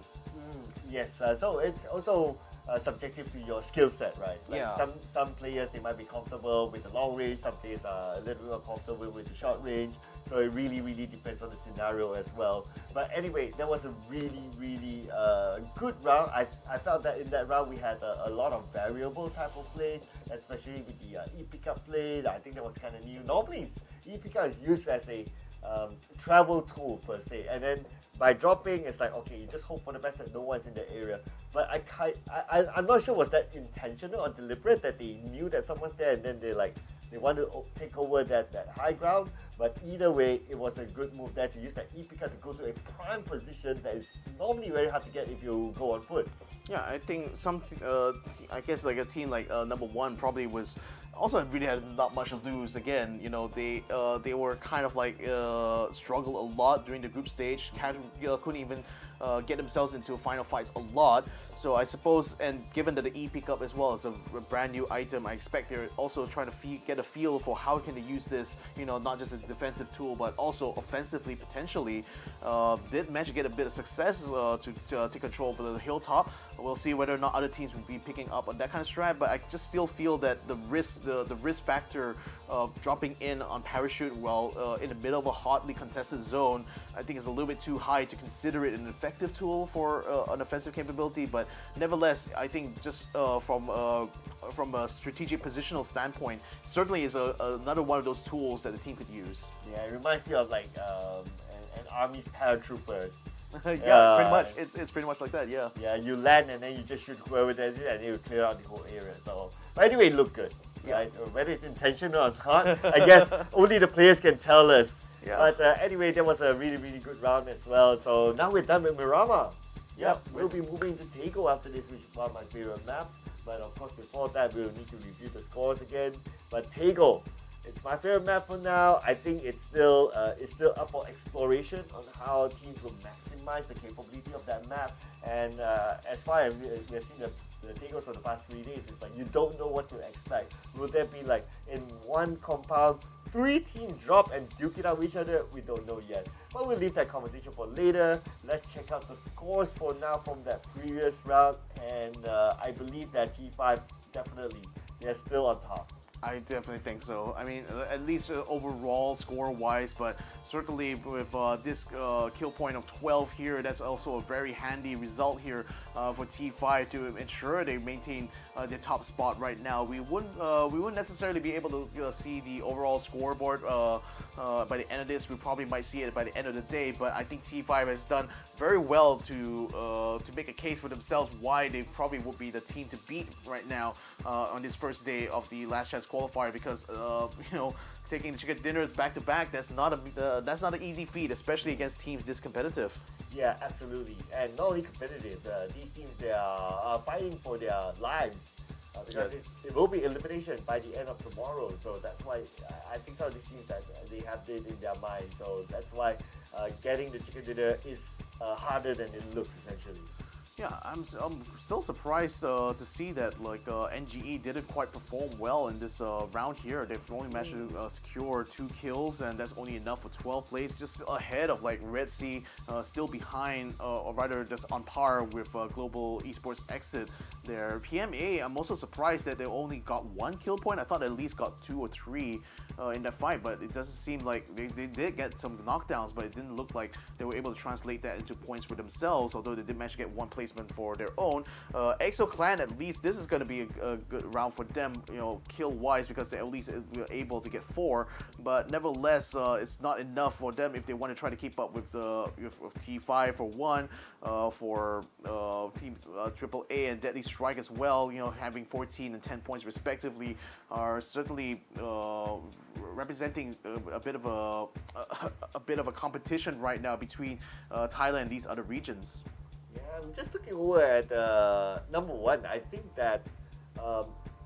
Yes, so it's also subjective to your skill set, right? Like Yeah. some players, they might be comfortable with the long range, some players are a little bit more comfortable with the short range, so it really depends on the scenario as well. But anyway, that was a really good round. I felt that in that round we had a lot of variable type of plays, especially with the E-pickup play. I think that was kind of new. Normally E-pickup is used as a travel tool per se, and then by dropping, it's like, okay, you just hope for the best that no one's in the area. But I'm not sure, was that intentional or deliberate, that they knew that someone's there and then they want to take over that high ground. But either way, it was a good move there to use that E-pickup to go to a prime position that is normally very hard to get if you go on foot. Yeah, I think I guess like a team like number one probably was also really had not much to lose. Again, they were kind of like struggled a lot during the group stage. Couldn't even get themselves into final fights a lot. So I suppose, and given that the E pickup as well is a brand new item, I expect they're also trying to get a feel for how can they use this, not just as a defensive tool, but also offensively potentially. Did manage to get a bit of success to take control over the hilltop. We'll see whether or not other teams will be picking up on that kind of strat, but I just still feel that the risk factor of dropping in on parachute while in the middle of a hotly contested zone, I think is a little bit too high to consider it an effective tool for an offensive capability. But nevertheless, I think just from a strategic positional standpoint, certainly is another one of those tools that the team could use. Yeah, it reminds me of like an army's paratroopers. Yeah, pretty much. It's pretty much like that. Yeah. Yeah, you land and then you just shoot whoever there's it, and it will clear out the whole area. So, but anyway, it looked good. Yeah. Right? Whether it's intentional or not, I guess only the players can tell us. Yeah. But anyway, that was a really good round as well. So now we're done with Miramar. Yep, we'll be moving to Tego after this, which is one of my favorite maps. But of course, before that, we'll need to review the scores again. But Tego, it's my favorite map for now. I think it's still up for exploration on how teams will maximize the capability of that map. And as far as we've seen the Tegos for the past 3 days, it's like you don't know what to expect. Will there be like in one compound 3 teams drop and duke it out with each other? We don't know yet. But we'll leave that conversation for later. Let's check out the scores for now from that previous round. And I believe that T5 definitely, they're still on top. I definitely think so. I mean, at least overall score-wise, but certainly with this kill point of 12 here, that's also a very handy result here for T5 to ensure they maintain their top spot right now. We wouldn't necessarily be able to see the overall scoreboard by the end of this. We probably might see it by the end of the day, but I think T5 has done very well to make a case for themselves why they probably would be the team to beat right now on this first day of the last chance qualifier, because you know, taking the chicken dinners back to back, that's not an easy feat, especially against teams this competitive. Yeah, absolutely. And not only competitive, these teams, they are fighting for their lives. Because it will be elimination by the end of tomorrow, so that's why I think some of these teams that they have it in their mind. So that's why getting the chicken dinner is harder than it looks, essentially. Yeah, I'm still surprised to see that like NGE didn't quite perform well in this round here. They've only managed to secure 2 kills, and that's only enough for 12 plays, just ahead of like Red Sea, still behind, or rather just on par with Global Esports Exit there. PMA, I'm also surprised that they only got 1 kill point. I thought they at least got 2 or 3 in that fight, but it doesn't seem like they did get some knockdowns, but it didn't look like they were able to translate that into points for themselves, although they did manage to get 1 placement for their own. EXO Clan, at least this is going to be a good round for them, you know, kill wise, because they at least were able to get 4, but nevertheless it's not enough for them if they want to try to keep up with with T5 for one, for teams AAA and Deadly Strike as well, you know, having 14 and 10 points respectively, are certainly representing a bit of a competition right now between Thailand and these other regions. Yeah, I'm just looking over at number 1. I think that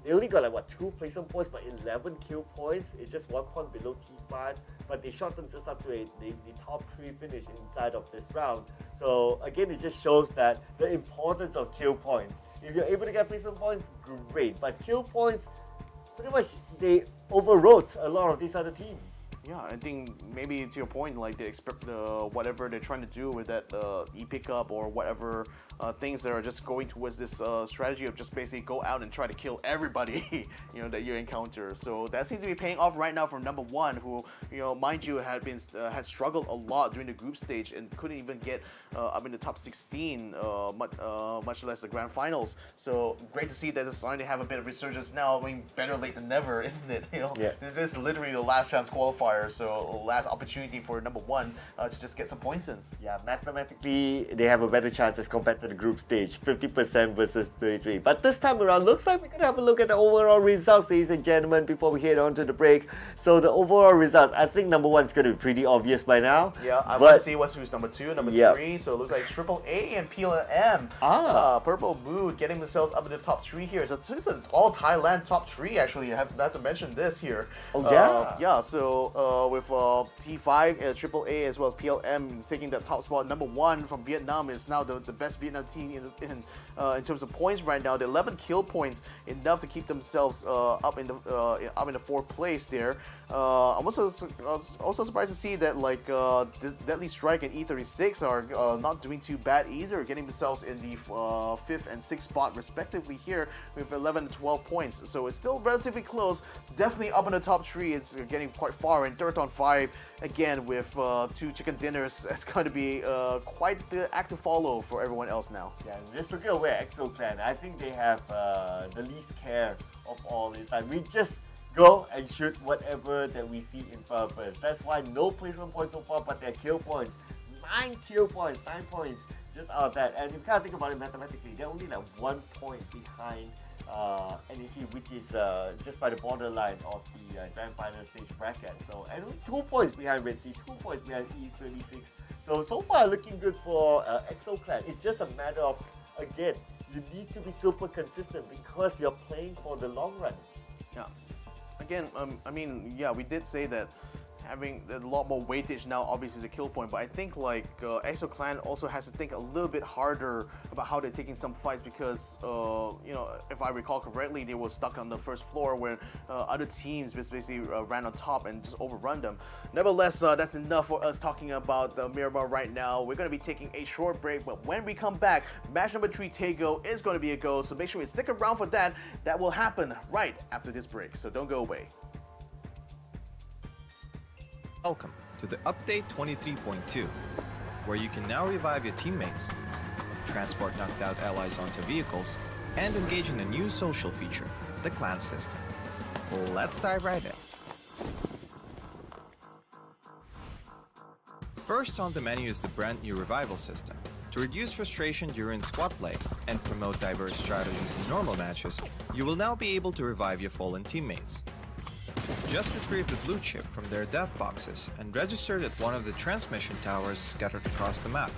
they only got like what 2 placement points, but 11 kill points. It's just 1 point below T5, but they shot themselves up to the top 3 finish inside of this round. So again, it just shows that the importance of kill points. If you're able to get placement points, great. But kill points, pretty much they overrode a lot of these other teams. Yeah, I think maybe to your point, like they expect whatever they're trying to do with that e-pickup or whatever things that are just going towards this strategy of just basically go out and try to kill everybody, you know, that you encounter. So that seems to be paying off right now from number 1, who, you know, mind you, had struggled a lot during the group stage and couldn't even get up in the top 16, much less the grand finals. So great to see that it's starting to have a bit of resurgence now. I mean, better late than never, isn't it? You know, yeah. This is literally the last chance qualifier. So last opportunity for number 1 to just get some points in. Yeah, mathematically they have a better chance as compared to the group stage, 50% versus 33. But this time around, looks like we're gonna have a look at the overall results, ladies and gentlemen, before we head on to the break. So the overall results, I think number 1 is gonna be pretty obvious by now. Yeah, I want to see who's number 2, number 3. So it looks like AAA and PLM. Purple Mood getting themselves up in the top 3 here. So it's an all Thailand top 3 actually. I have to mention this here. Oh yeah. Yeah. So with T5, AAA as well as PLM taking the top spot. Number 1 from Vietnam is now the best Vietnam team in terms of points right now. The 11 kill points, enough to keep themselves up in the 4th place there. I'm also surprised to see that like Deadly Strike and E36 are not doing too bad either, getting themselves in the 5th and 6th spot respectively here with 11 and 12 points. So it's still relatively close. Definitely up in the top 3. It's getting quite far. And Dirt on 5 again with 2 chicken dinners. It's going to be quite the act to follow for everyone else now. Yeah, just looking at where EXO Clan, I think they have the least care of all this. Like, we just go and shoot whatever that we see in front of us. That's why no placement points so far, but their kill points. 9 kill points, 9 points just out of that. And you can't think about it mathematically, they're only like 1 point behind NEC, which is just by the borderline of the grand final stage bracket. So, and 2 points behind Red Sea, 2 points behind E36. So far looking good for EXO Clan. It's just a matter of, again, you need to be super consistent because you're playing for the long run. Yeah. Again, I mean, yeah, we did say that having a lot more weightage now, obviously the kill point, but I think like EXO Clan also has to think a little bit harder about how they're taking some fights because, you know, if I recall correctly, they were stuck on the first floor where other teams basically ran on top and just overrun them. Nevertheless, that's enough for us talking about Miramar right now. We're going to be taking a short break, but when we come back, match number 3 Taego is going to be a go, so make sure you stick around for that. That will happen right after this break, so don't go away. Welcome to the update 23.2, where you can now revive your teammates, transport knocked out allies onto vehicles, and engage in a new social feature, the clan system. Let's dive right in. First on the menu is the brand new revival system. To reduce frustration during squad play and promote diverse strategies in normal matches, you will now be able to revive your fallen teammates. Just retrieve the blue chip from their death boxes and register it at one of the transmission towers scattered across the map,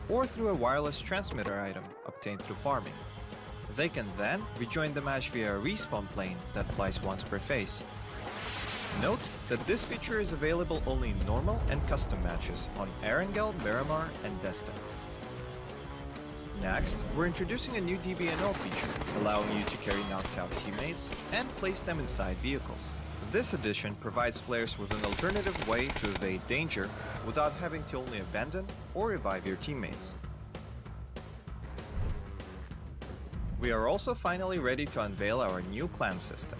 or through a wireless transmitter item obtained through farming. They can then rejoin the match via a respawn plane that flies once per phase. Note that this feature is available only in normal and custom matches on Erangel, Miramar, and Destin. Next, we're introducing a new DBNO feature, allowing you to carry knocked out teammates and place them inside vehicles. This addition provides players with an alternative way to evade danger without having to only abandon or revive your teammates. We are also finally ready to unveil our new clan system.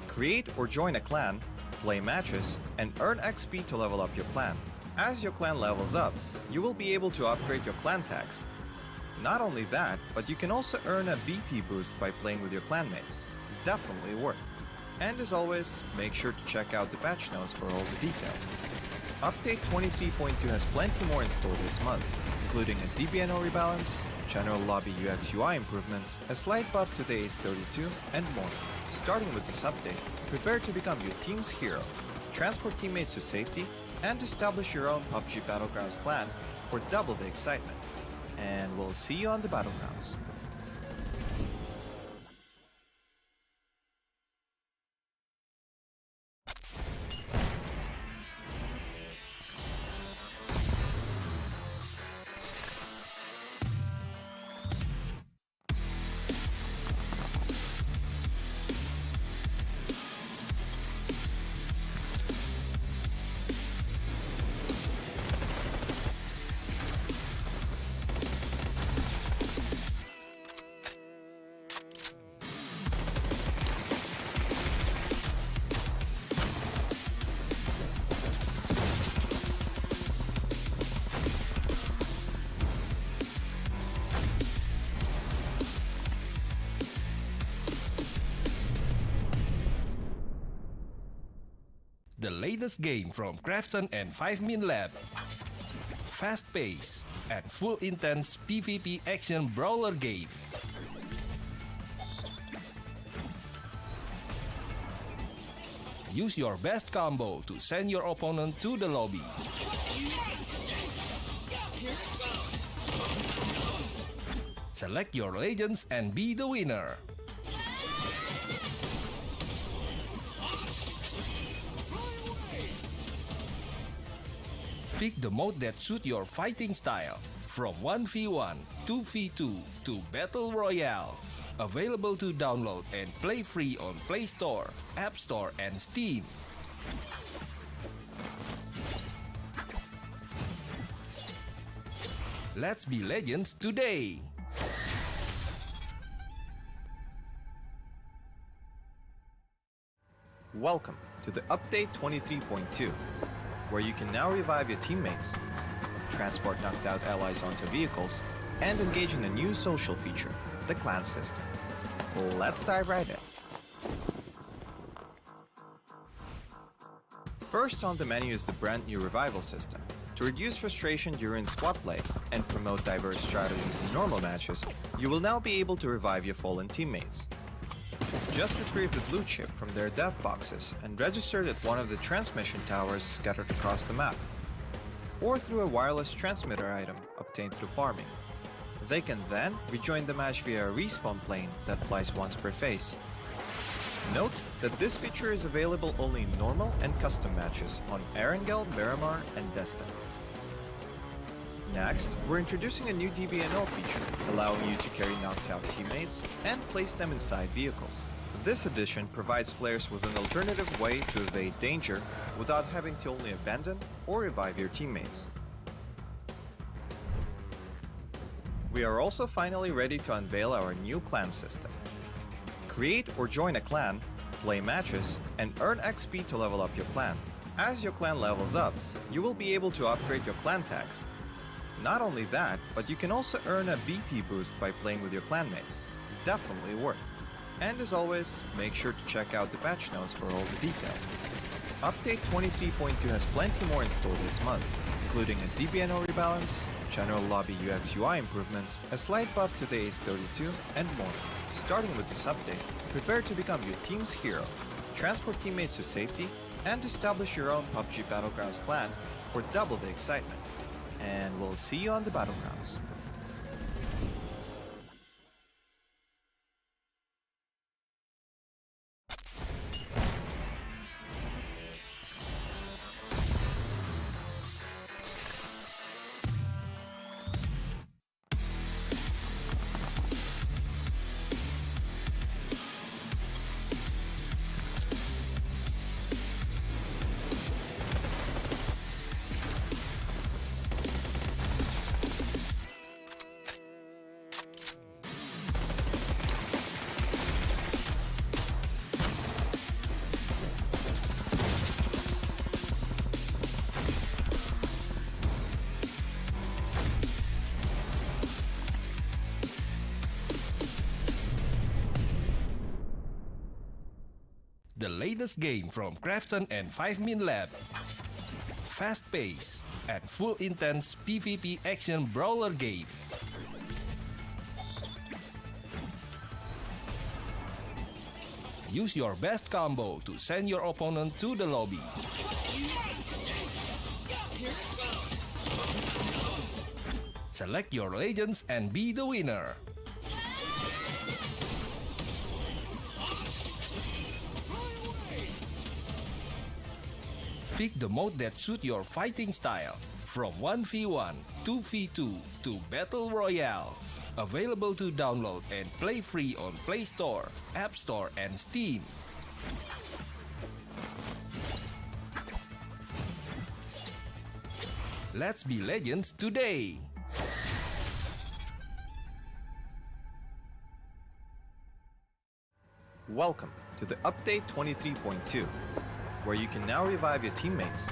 Create or join a clan, play matches, and earn XP to level up your clan. As your clan levels up, you will be able to upgrade your clan tags. Not only that, but you can also earn a BP boost by playing with your clanmates. Definitely worth. And as always, make sure to check out the patch notes for all the details. Update 23.2 has plenty more in store this month, including a DBNO rebalance, general lobby UX UI improvements, a slight buff to the Ace32, and more. Starting with this update, prepare to become your team's hero, transport teammates to safety, and establish your own Pubg Battlegrounds clan for double the excitement. And we'll see you on the Battlegrounds. The latest game from Krafton and 5min Lab. Fast pace and full intense PvP action brawler game. Use your best combo to send your opponent to the lobby. Select your legends and be the winner. Pick the mode that suits your fighting style, from 1v1, 2v2 to Battle Royale. Available to download and play free on Play Store, App Store, and Steam. Let's be legends today! Welcome to the update 23.2, where you can now revive your teammates, transport knocked out allies onto vehicles, and engage in a new social feature, the clan system. Let's dive right in. First on the menu is the brand new revival system. To reduce frustration during squad play and promote diverse strategies in normal matches, you will now be able to revive your fallen teammates. Just retrieve the blue chip from their death boxes and register it at one of the transmission towers scattered across the map, or through a wireless transmitter item obtained through farming. They can then rejoin the match via a respawn plane that flies once per phase. Note that this feature is available only in normal and custom matches on Erangel, Miramar, and Destin. Next, we're introducing a new DBNO feature, allowing you to carry knocked out teammates and place them inside vehicles. This addition provides players with an alternative way to evade danger without having to only abandon or revive your teammates. We are also finally ready to unveil our new clan system. Create or join a clan, play matches, and earn XP to level up your clan. As your clan levels up, you will be able to upgrade your clan tags. Not only that, but you can also earn a BP boost by playing with your clanmates. Definitely worth. And as always, make sure to check out the patch notes for all the details. Update 23.2 has plenty more in store this month, including a DBNO rebalance, general lobby UX UI improvements, a slight buff to the Ace-32, and more. Starting with this update, prepare to become your team's hero, transport teammates to safety, and establish your own PUBG Battlegrounds clan for double the excitement. And we'll see you on the Battlegrounds. The latest game from Krafton and 5min Lab. Fast pace and full intense PvP action brawler game. Use your best combo to send your opponent to the lobby. Select your legends and be the winner. Pick the mode that suits your fighting style, from 1v1, 2v2 to Battle Royale. Available to download and play free on Play Store, App Store, and Steam. Let's be legends today! Welcome to the Update 23.2, where you can now revive your teammates,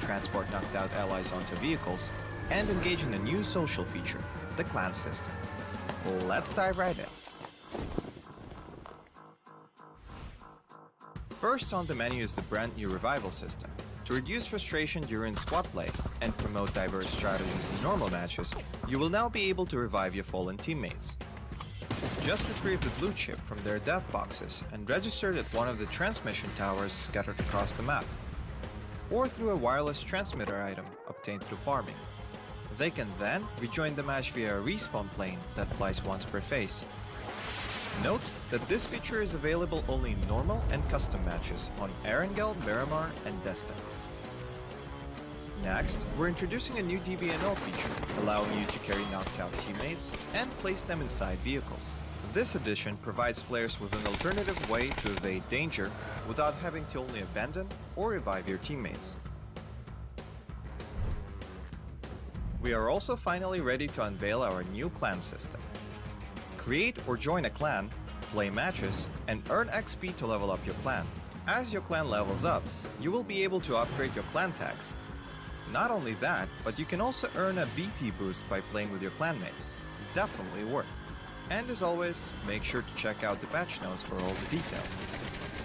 transport knocked out allies onto vehicles, and engage in a new social feature, the clan system. Let's dive right in. First on the menu is the brand new revival system. To reduce frustration during squad play and promote diverse strategies in normal matches, you will now be able to revive your fallen teammates. Just retrieve the blue chip from their death boxes and register it at one of the transmission towers scattered across the map, or through a wireless transmitter item obtained through farming. They can then rejoin the match via a respawn plane that flies once per phase. Note that this feature is available only in normal and custom matches on Erangel, Miramar, and Destin. Next, we're introducing a new DBNO feature, allowing you to carry knocked out teammates and place them inside vehicles. This addition provides players with an alternative way to evade danger without having to only abandon or revive your teammates. We are also finally ready to unveil our new clan system. Create or join a clan, play matches, and earn XP to level up your clan. As your clan levels up, you will be able to upgrade your clan tags. Not only that, but you can also earn a BP boost by playing with your clanmates. Definitely worth. And as always, make sure to check out the patch notes for all the details.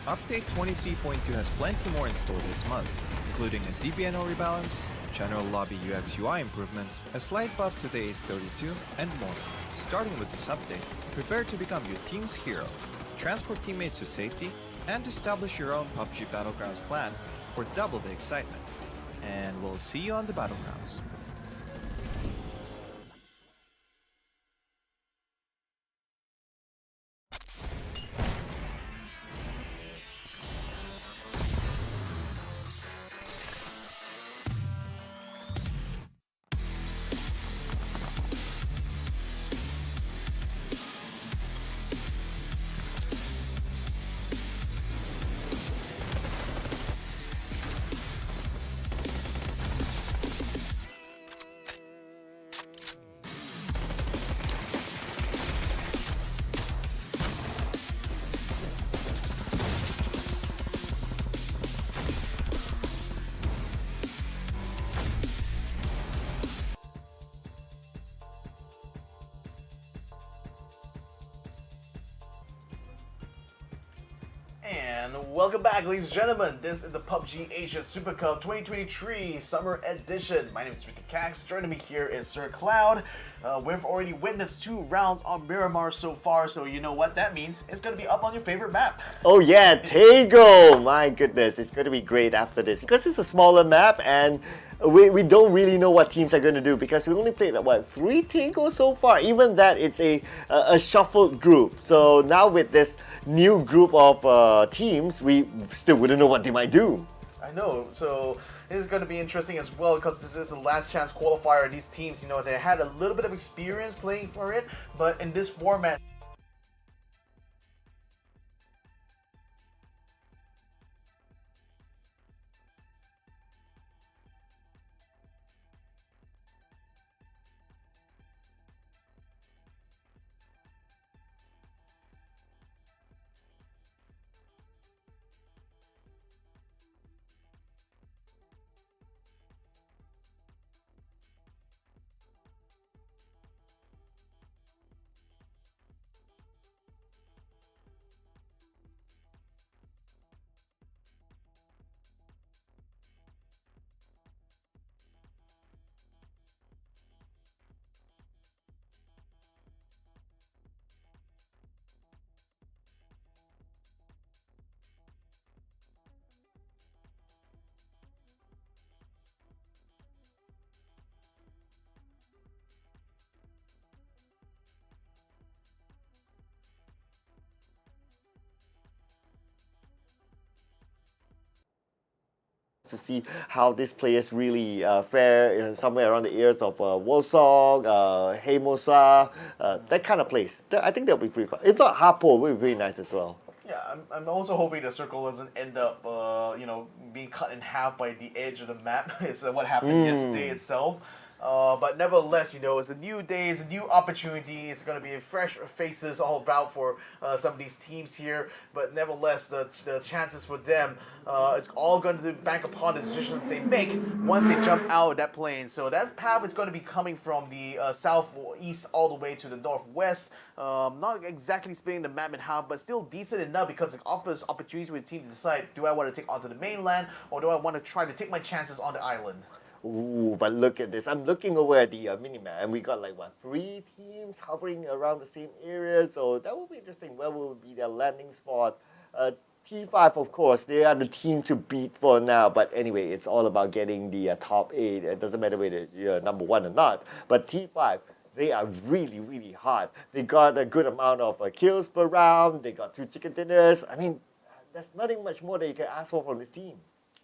Update 23.2 has plenty more in store this month, including a DBNO rebalance, general lobby UX UI improvements, a slight buff to the Ace-32, and more. Starting with this update, prepare to become your team's hero, transport teammates to safety, and establish your own PUBG Battlegrounds clan for double the excitement. And we'll see you on the Battlegrounds. And welcome back, ladies and gentlemen. This is the PUBG Asia Super Cup 2023 Summer Edition. My name is Victor Cax. Joining me here is Sir Cloud. We've already witnessed 2 rounds on Miramar so far, so you know what that means. It's going to be up on your favorite map. Oh yeah, Tego! My goodness, it's going to be great after this because it's a smaller map and we don't really know what teams are going to do because we only played, 3 Tego so far. Even that, it's a shuffled group. So now with this new group of teams, we still wouldn't know what they might do. I know, so this is going to be interesting as well because this is the last chance qualifier. These teams, you know, they had a little bit of experience playing for it, but in this format, To see how these players really fare somewhere around the ears of Wolsong, Heimosa, that kind of place. I think that'll be pretty fun. If not, Harpo would be pretty nice as well. yeah, I'm also hoping the circle doesn't end up, being cut in half by the edge of the map. It's what happened yesterday itself. But nevertheless, you know, it's a new day, it's a new opportunity. It's going to be fresh faces all about for some of these teams here. But nevertheless, the chances for them, it's all going to bank upon the decisions they make once they jump out of that plane. So that path is going to be coming from the southeast all the way to the northwest. Not exactly splitting the map in half, but still decent enough because it offers opportunities for the team to decide, do I want to take onto the mainland or do I want to try to take my chances on the island? Ooh, but look at this. I'm looking over at the minimap and we got 3 teams hovering around the same area. So that will be interesting. Where will be their landing spot? T5, of course, they are the team to beat for now. But anyway, it's all about getting the top 8. It doesn't matter whether you're number 1 or not. But T5, they are really, really hard. They got a good amount of kills per round. They got 2 chicken dinners. I mean, there's nothing much more that you can ask for from this team.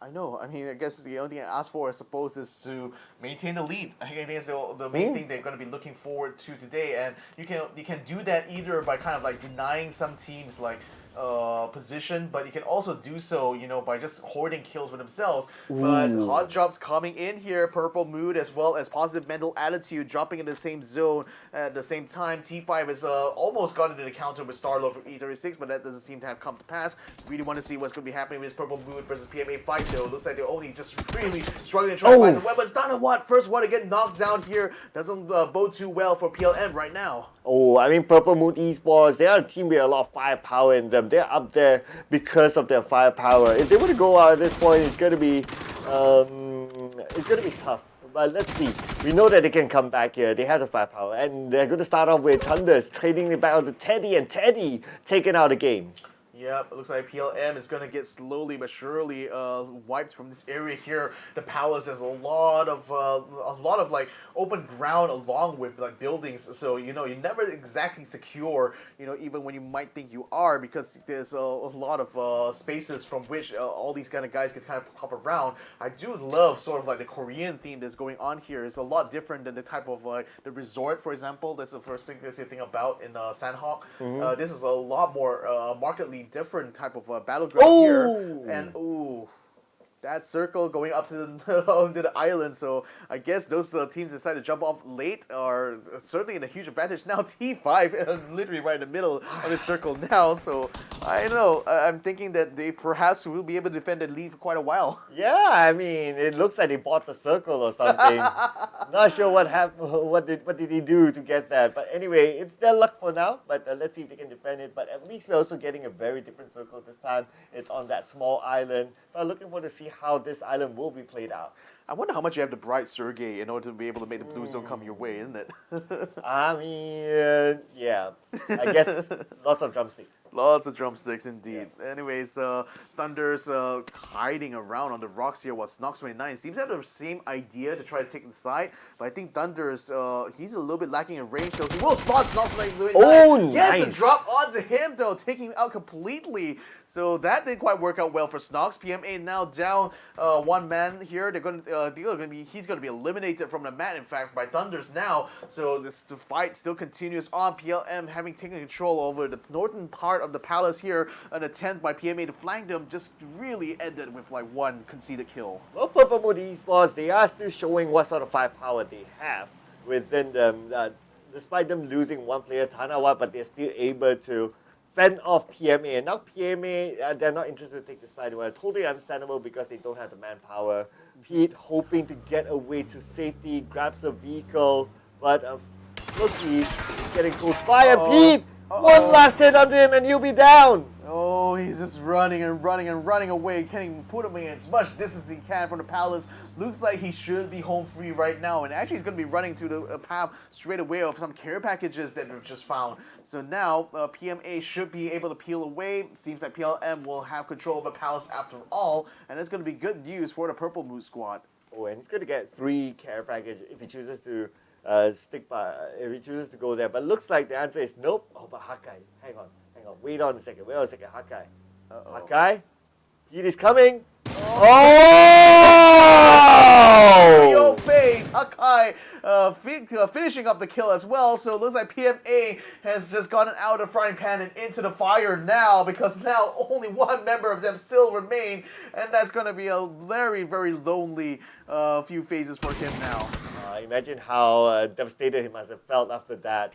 I know. I mean, I guess the only thing I ask for, I suppose, is to maintain the lead. I think it's the main thing they're going to be looking forward to today, and you can do that either by kind of denying some teams position, but you can also do so, you know, by just hoarding kills for themselves. Ooh. But hot drops coming in here, Purple Mood as well as Positive Mental Attitude dropping in the same zone at the same time. T5 has almost got into the counter with Starlo for E36, but that doesn't seem to have come to pass. Really want to see what's going to be happening with this Purple Mood versus PMA fight though. Looks like they're only just really struggling to try to find some weapons. First one to get knocked down here doesn't bode too well for PLM right now. Oh, I mean, Purple Moon Esports, they are a team with a lot of firepower in them. They're up there because of their firepower. If they were to go out at this point, it's going to be tough. But let's see. We know that they can come back here. They have the firepower. And they're going to start off with Thunders, trading it back out to Teddy, and Teddy taking out the game. Yep, it looks like PLM is going to get slowly but surely wiped from this area here. The palace has a lot of open ground along with buildings, so you know you're never exactly secure. You know, even when you might think you are, because there's a lot of spaces from which all these kind of guys can kind of pop around. I do love sort of the Korean theme that's going on here. It's a lot different than the type of the resort, for example. That's the first thing there's a thing about in Sandhawk. This is a lot more markedly different type of battleground here, and that circle going up to onto the island. So I guess those teams decide to jump off late are certainly in a huge advantage. Now T5 literally right in the middle of the circle now. So I don't know. I'm thinking that they perhaps will be able to defend the lead for quite a while. Yeah, I mean, it looks like they bought the circle or something. Not sure what happened. What did he do to get that? But anyway, it's their luck for now. But let's see if they can defend it. But at least we're also getting a very different circle this time. It's on that small island. So I'm looking forward to see how this island will be played out. I wonder how much you have to bribe Sergey in order to be able to make the blue zone come your way, isn't it? I mean, yeah. I guess lots of drumsticks. Lots of drumsticks indeed. Yeah. Anyways, Thunder's hiding around on the rocks here while Snox29 seems to have the same idea to try to take the side, but I think Thunder's, he's a little bit lacking in range, though. He will spot Snox29. Oh, nice! Yes, the drop onto him, though, taking him out completely. So that didn't quite work out well for Snox. PMA now down one man here. He's going to be eliminated from the mat, in fact, by Thunders now. So the fight still continues on. PLM having taken control over the northern part of the palace here. An attempt by PMA to flank them just really ended with like one conceded kill. Well, Purple Mood Esports, they are still showing what sort of firepower they have within them. Despite them losing one player, Tanawa, but they're still able to fend off PMA. And now PMA, they're not interested to take this fight anyway. Totally understandable because they don't have the manpower. Pete hoping to get away to safety, grabs a vehicle, but look, he's getting close. Fire, Pete! One last hit on him and he'll be down. Oh, he's just running and running and running away. Can't even put him in as much distance as he can from the palace. Looks like he should be home free right now. And actually, he's going to be running to the path straight away of some care packages that we've just found. So now, PMA should be able to peel away. Seems like PLM will have control of the palace after all. And it's going to be good news for the Purple Mood squad. Oh, and he's going to get 3 care packages if he chooses to stick by, if he chooses to go there. But looks like the answer is nope. Oh, but Hakai, hang on. Wait on a second, Hakai. Hakai? Pete is coming. Oh! Your face, Hakai finishing up the kill as well. So it looks like PMA has just gotten out of the frying pan and into the fire now, because now only one member of them still remain, and that's going to be a very, very lonely few phases for him now. Imagine how devastated he must have felt after that.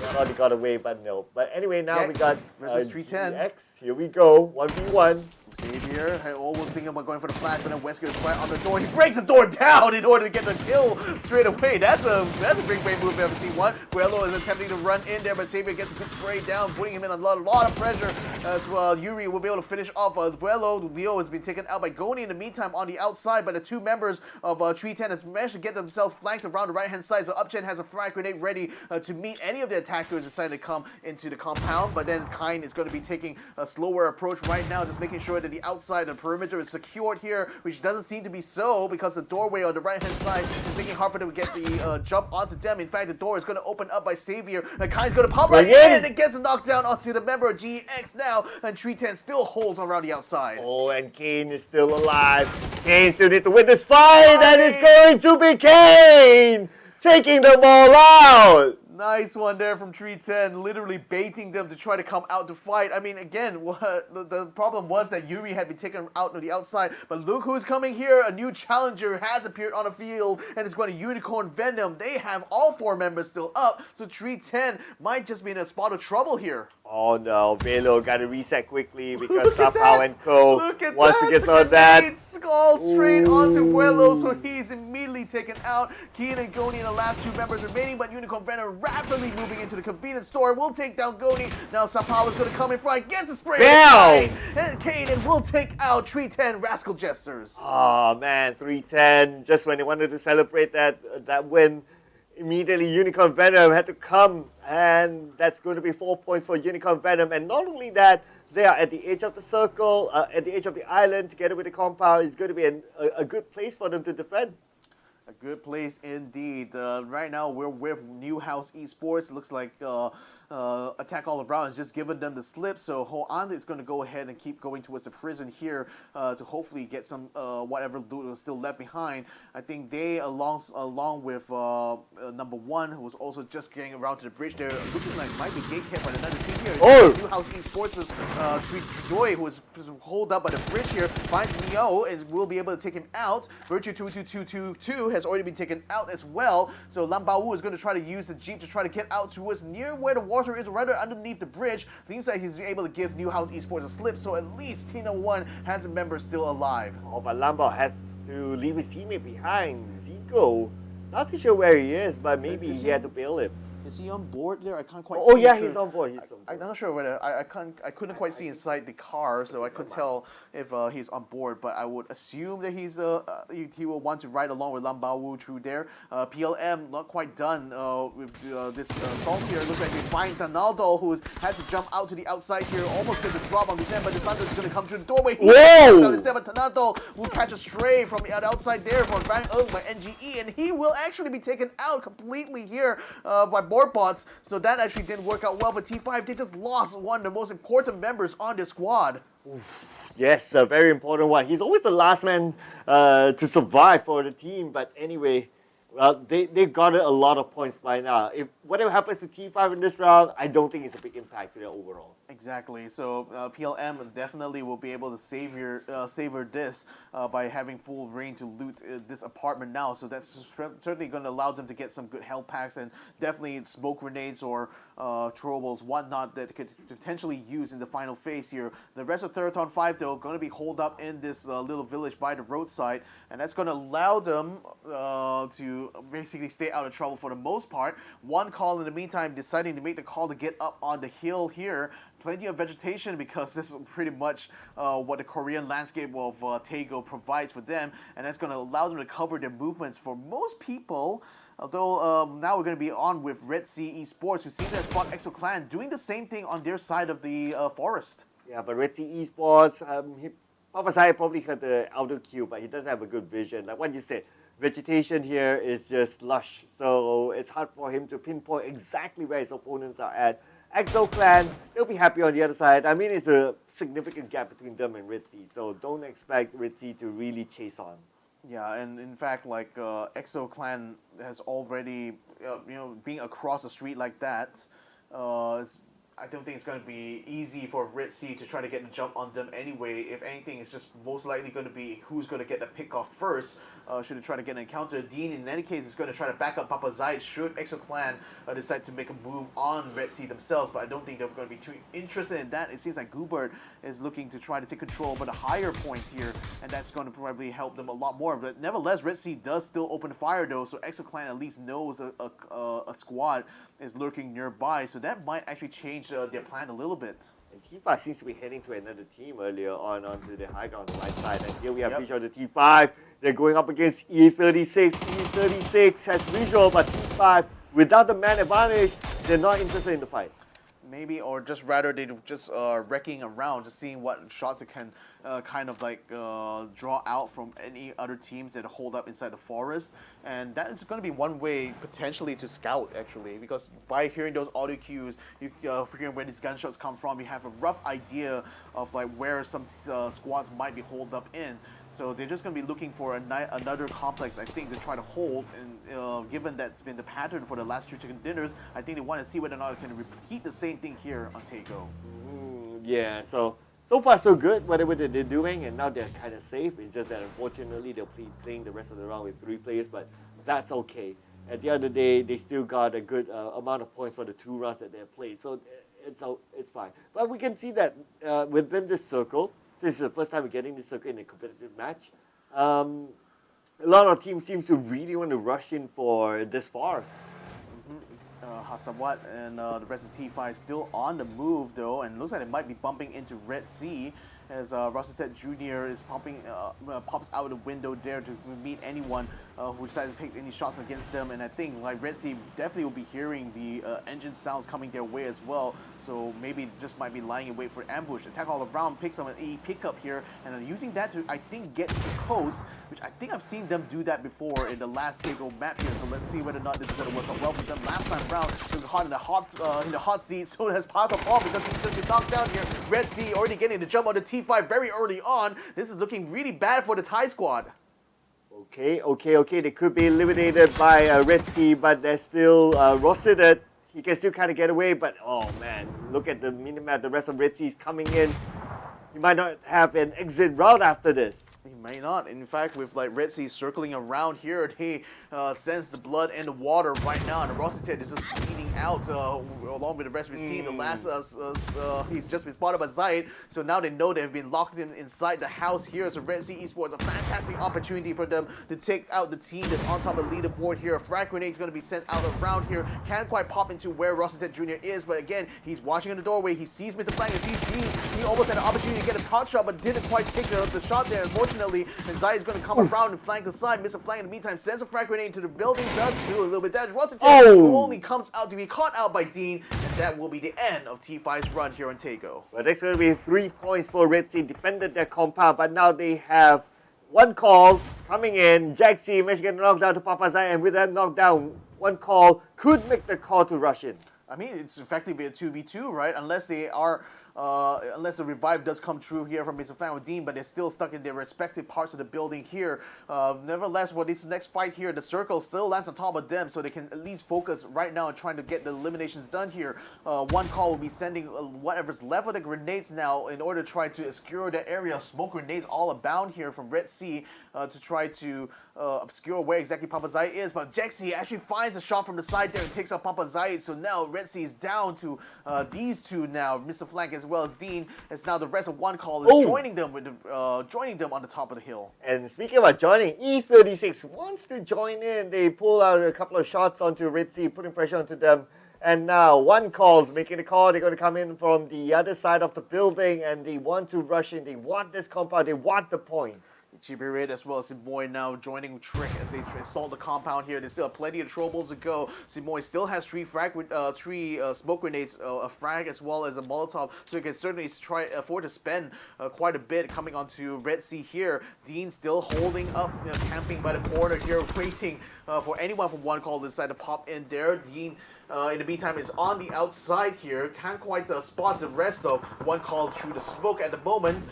Not only got away, but no. But anyway, now we got versus 310. GX. Here we go, 1v1. Xavier, I almost thinking about going for the flash, but then Wesker is right on the door. He breaks the door down in order to get the kill straight away. That's a big brain move if I've ever seen one. Guello is attempting to run in there, but Xavier gets a good spray down, putting him in a lot of pressure as well. Yuri will be able to finish off Guello. Leo has been taken out by Goni in the meantime on the outside, but the two members of 310 has managed to get themselves flanked around the right-hand side. So Upchen has a frag grenade ready to meet any of the attackers deciding to come into the compound, but then Kine is going to be taking a slower approach right now, just making sure that the outside of the perimeter is secured here, which doesn't seem to be so because the doorway on the right-hand side is making it hard for them to get the jump onto them. In fact, the door is going to open up by Xavier, and Kine's going to pop right in and gets a knockdown onto the member of GX now, and 310 still holds around the outside. Oh, and Kane is still alive. Kane still needs to win this fight, and it's going to be Kane taking them all out. Nice one there from 310, literally baiting them to try to come out to fight. I mean, again, the problem was that Yuri had been taken out on the outside, but look who's coming here. A new challenger has appeared on the field, and it's going to Unicorn Venom. They have all 4 members still up, so 310 might just be in a spot of trouble here. Oh no, Velo got to reset quickly because Sapao and Co. wants to get on that. Skull straight onto Vuelo, so he's immediately taken out. Kian and Goni and the last 2 members remaining, but Unicorn Venom rapidly moving into the convenience store. Will take down Goni. Now Sapao is going to come in front, gets a spray. Bam! And Kaden will take out 310 Rascal Jesters. Oh man, 310, just when they wanted to celebrate that win, immediately Unicorn Venom had to come, and that's going to be 4 points for Unicorn Venom. And not only that, they are at the edge of the circle, at the edge of the island, together with the compound. It's going to be a good place for them to defend. A good place indeed. Right now we're with Newhouse Esports. It looks like Attack All Around has just given them the slip. So Hoan is going to go ahead and keep going towards the prison here to hopefully get some whatever loot was still left behind. I think they, along with number one, who was also just getting around to the bridge there, looking like might be gate kept by another team here. Oh! Newhouse Esports' Joy, who was holed up by the bridge here, finds Neo and will be able to take him out. Virtue 22222 has already been taken out as well. So Lam Bao is going to try to use the Jeep to try to get out towards near where the water is, right underneath the bridge. Seems like he's able to give Newhouse Esports a slip, so at least Team number one has a member still alive. Oh, but Lambao has to leave his teammate behind. Zico, not too sure where he is, but maybe he had to bail him. Is he on board there? I can't quite see. Oh yeah, he's on board. I'm not sure whether I couldn't quite see inside the car, so I couldn't tell if he's on board. But I would assume that he will want to ride along with Lam Bao through there. PLM not quite done with this assault here. Looks like they find Donaldo, who had to jump out to the outside here, almost get the drop on the end, but the Thunder is going to come through the doorway. Whoa! But Donaldo will catch a stray from the outside there from Bang by NGE, and he will actually be taken out completely here by bots, so that actually didn't work out well for T5. They just lost one of the most important members on the squad. Yes, a very important one. He's always the last man to survive for the team, but anyway, well, they got a lot of points by now. If whatever happens to T5 in this round, I don't think it's a big impact to their overall. Exactly. So PLM definitely will be able to savor this by having full reign to loot this apartment now. So that's certainly going to allow them to get some good health packs and definitely smoke grenades or throwables, whatnot that could potentially use in the final phase here. The rest of Theraton 5 though going to be holed up in this little village by the roadside, and that's going to allow them to basically stay out of trouble for the most part. One call in the meantime deciding to make the call to get up on the hill here. Plenty of vegetation because this is pretty much what the Korean landscape of Taego provides for them, and that's going to allow them to cover their movements for most people. Although now we're going to be on with Red Sea Esports, who seem to spot Exo Clan doing the same thing on their side of the forest. Yeah, but Red Sea Esports, Papa Sai probably got the outer queue, but he doesn't have a good vision. Like what you said, vegetation here is just lush, so it's hard for him to pinpoint exactly where his opponents are at. Exo Clan, they'll be happy on the other side. I mean, it's a significant gap between them and Red Sea, so don't expect Red Sea to really chase on. Yeah, and in fact, like Exo Clan has already, being across the street like that, I don't think it's going to be easy for Red Sea to try to get the jump on them anyway. If anything, it's just most likely going to be who's going to get the pick off first. Should they try to get an encounter? Dean, in any case, is going to try to back up Papa Zai should Exo Clan decide to make a move on Red Sea themselves, but I don't think they're going to be too interested in that. It seems like Goobert is looking to try to take control over the higher point here, and that's going to probably help them a lot more. But nevertheless, Red Sea does still open fire though, so Exo Clan at least knows a squad is lurking nearby, so that might actually change their plan a little bit. And T5 seems to be heading to another team earlier onto the high ground on the right side. And here we have visual to T5. They're going up against E36. E36 has visual, but T5, without the man advantage, they're not interested in the fight. Maybe, or just rather they just wrecking around, just seeing what shots it can kind of like draw out from any other teams that hold up inside the forest. And that is going to be one way potentially to scout actually, because by hearing those audio cues, you figuring where these gunshots come from, you have a rough idea of like where some squads might be holed up in. So they're just going to be looking for another complex, I think, to try to hold. And given that's been the pattern for the last two chicken dinners, I think they want to see whether or not they can repeat the same thing here on Taego. Yeah, so far so good, whatever they're doing, and now they're kind of safe. It's just that unfortunately they'll be playing the rest of the round with 3 players, but that's okay. At the end of the day, they still got a good amount of points for the 2 rounds that they have played, so it's fine. But we can see that within this circle, this is the first time we're getting this circle in a competitive match. A lot of teams seem to really want to rush in for this forest. Hasawat and the rest of T5 still on the move though, and looks like it might be bumping into Red Sea. as Rosstedt Jr. is pops out the window there to meet anyone who decides to take any shots against them. And I think like Red Sea definitely will be hearing the engine sounds coming their way as well. So maybe just might be lying in wait for ambush. Attack all around, picks up an E pickup here, and then using that to, I think, get to the coast, which I think I've seen them do that before in the last Takeover map here. So let's see whether or not this is going to work out well for them. Last time round, they were caught in the hot seat. So has Pasc because he's going to get knocked down here. Red Sea already getting the jump on the T5 very early on. This is looking really bad for the Thai squad. Okay. They could be eliminated by Red Sea, but they're still Rosstedt. He can still kind of get away, but oh man, look at the minimap. The rest of Red Sea is coming in. He might not have an exit route after this. He may not. In fact, with like Red Sea circling around here, they sense the blood and the water right now, and Rosstedt is just bleeding out along with the rest of his team. The last, he's just been spotted by Zayed, so now they know they've been locked inside the house here. So Red Sea Esports, a fantastic opportunity for them to take out the team that's on top of the leaderboard here. A frag grenade is going to be sent out around here. Can't quite pop into where Rosstedt Jr. is, but again, he's watching in the doorway. He sees Mr. Flank and sees Dean. He almost had an opportunity to get a pot shot, but didn't quite take the shot there, unfortunately. And Zayed is going to come around and flank the side. Mr. Flank in the meantime sends a frag grenade into the building, does do a little bit damage. Rosstedt who only comes out to be caught out by Dean, and that will be the end of T5's run here on Tago. Well, that's going to be 3 points for Red Sea. Defended their compound, but now they have one call coming in. Jaxi managed to get a knockdown to Papa Zai, and with that knockdown, one call could make the call to rush in. I mean, it's effectively a 2v2, right? Unless they are, unless the revive does come true here from Mr. Fan or Dean, but they're still stuck in their respective parts of the building here. Nevertheless, for this next fight here, the circle still lands on top of them, so they can at least focus right now on trying to get the eliminations done here. One call will be sending whatever's left of the grenades now in order to try to obscure the area. Smoke grenades all abound here from Red Sea to try to obscure where exactly Papa Zai is, but Jaxi actually finds a shot from the side there and takes out Papa Zai, so now Red Sea is down to these two now, Mr. Flank as well as Dean, as now the rest of one call is joining them with joining them on the top of the hill. And speaking about joining, E36 wants to join in. They pull out a couple of shots onto Red Sea, putting pressure onto them. And now one call's making the call. They're going to come in from the other side of the building, and they want to rush in. They want this compound. They want the points. Chibirit as well as Simoy now joining Trick as they assault the compound here. They still have plenty of troubles to go. Simoy still has three smoke grenades, a frag as well as a Molotov, so he can certainly afford to spend quite a bit coming onto Red Sea here. Dean still holding up, camping by the corner here, waiting for anyone from one call to decide to pop in there. Dean in the meantime is on the outside here, can't quite spot the rest of one call through the smoke at the moment.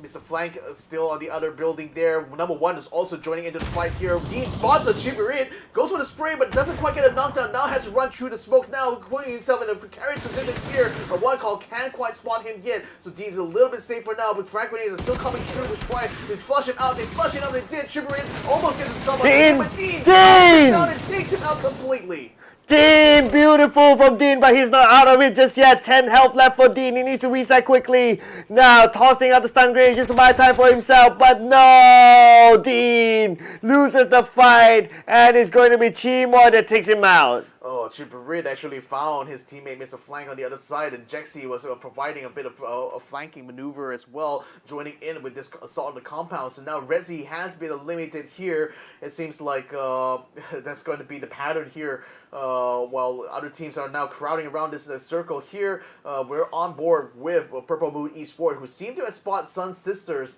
Mr. Flank still on the other building there. Number one is also joining into the fight here. Dean spots a Chibirit, goes for the spray, but doesn't quite get a knockdown. Now has to run through the smoke now, putting himself in a precarious position here. But one call can't quite spot him yet, so Dean's a little bit safer now, but frag grenades are still coming true to try to flush him out. They flush him out, they did. Chibirit almost gets his jump on him, but Dean down and takes him out completely. Dean, beautiful from Dean, but he's not out of it just yet. 10 health left for Dean. He needs to reset quickly. Now, tossing out the stun grenade just to buy time for himself. But no! Dean loses the fight, and it's going to be Chimoy that takes him out. Oh, Chibirit actually found his teammate Mr. Flank on the other side, and Jaxi was providing a bit of a flanking maneuver as well, joining in with this assault on the compound. So now Red Sea has been eliminated here. It seems like that's going to be the pattern here. While other teams are now crowding around this circle here, we're on board with Purple Moon Esports, who seem to have spotted Sun Sisters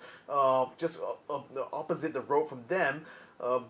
just opposite the road from them,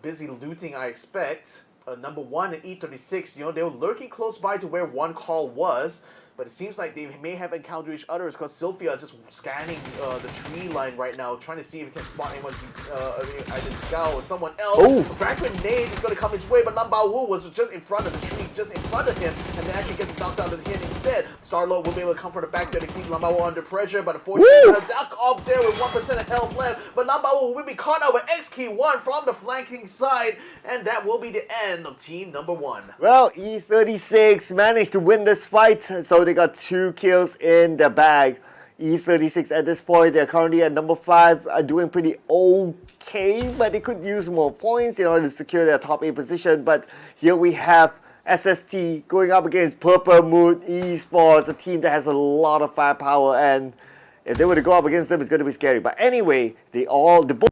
busy looting, I expect. Number one and E36, they were lurking close by to where one call was, but it seems like they may have encountered each other because Sylvia is just scanning the tree line right now, trying to see if he can spot anyone, either Scout or someone else. Oh! Frag grenade is going to come his way, but Lambao Wu was just in front of the tree, just in front of him, and then actually gets knocked out of the hit instead. Starlord will be able to come from the back there to keep Lambao Wu under pressure, but unfortunately, he's duck off there with 1% of health left, but Lambao Wu will be caught out with X-Key 1 from the flanking side, and that will be the end of team number one. Well, E36 managed to win this fight, so they got 2 kills in the bag. E36 at this point, they're currently at number 5, are doing pretty okay, but they could use more points in order to secure their top 8 position. But here we have SST going up against Purple Moon Esports, a team that has a lot of firepower, and If they were to go up against them, it's going to be scary. But anyway, the both.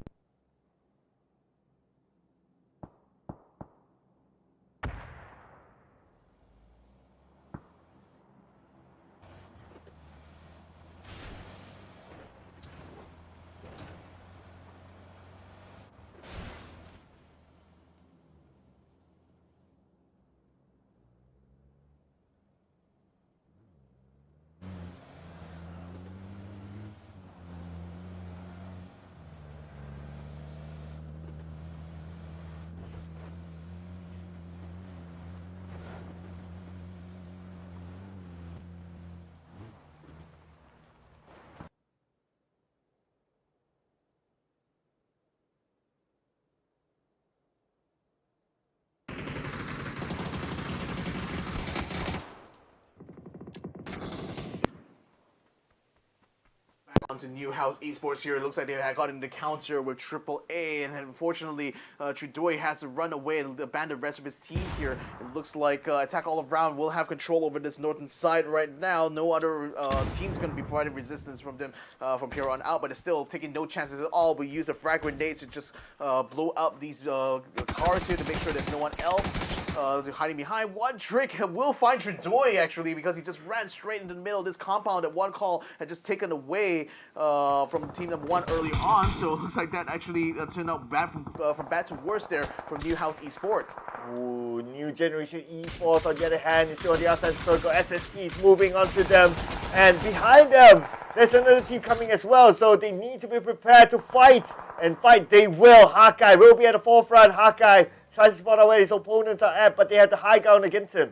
On to New House Esports here. It looks like they had gotten the counter with AAA, and unfortunately, Trudoy has to run away and abandon the rest of his team here. It looks like Attack All Around will have control over this northern side right now. No other team's going to be providing resistance from them from here on out, but it's still taking no chances at all. We use the frag grenade to just blow up these cars here to make sure there's no one else hiding behind. One trick will find Trudoy actually, because he just ran straight into the middle of this compound that one call had just taken away from team number one early on. So it looks like that actually turned out bad from bad to worse there from New House Esports. Ooh, New Generation Esports on the other hand is still on the outside circle. SST is moving onto them, and behind them there's another team coming as well, so they need to be prepared to fight, and fight they will. Hawkeye will be at the forefront. Hawkeye tries to spot out where his opponents are at, but they have the high ground against him.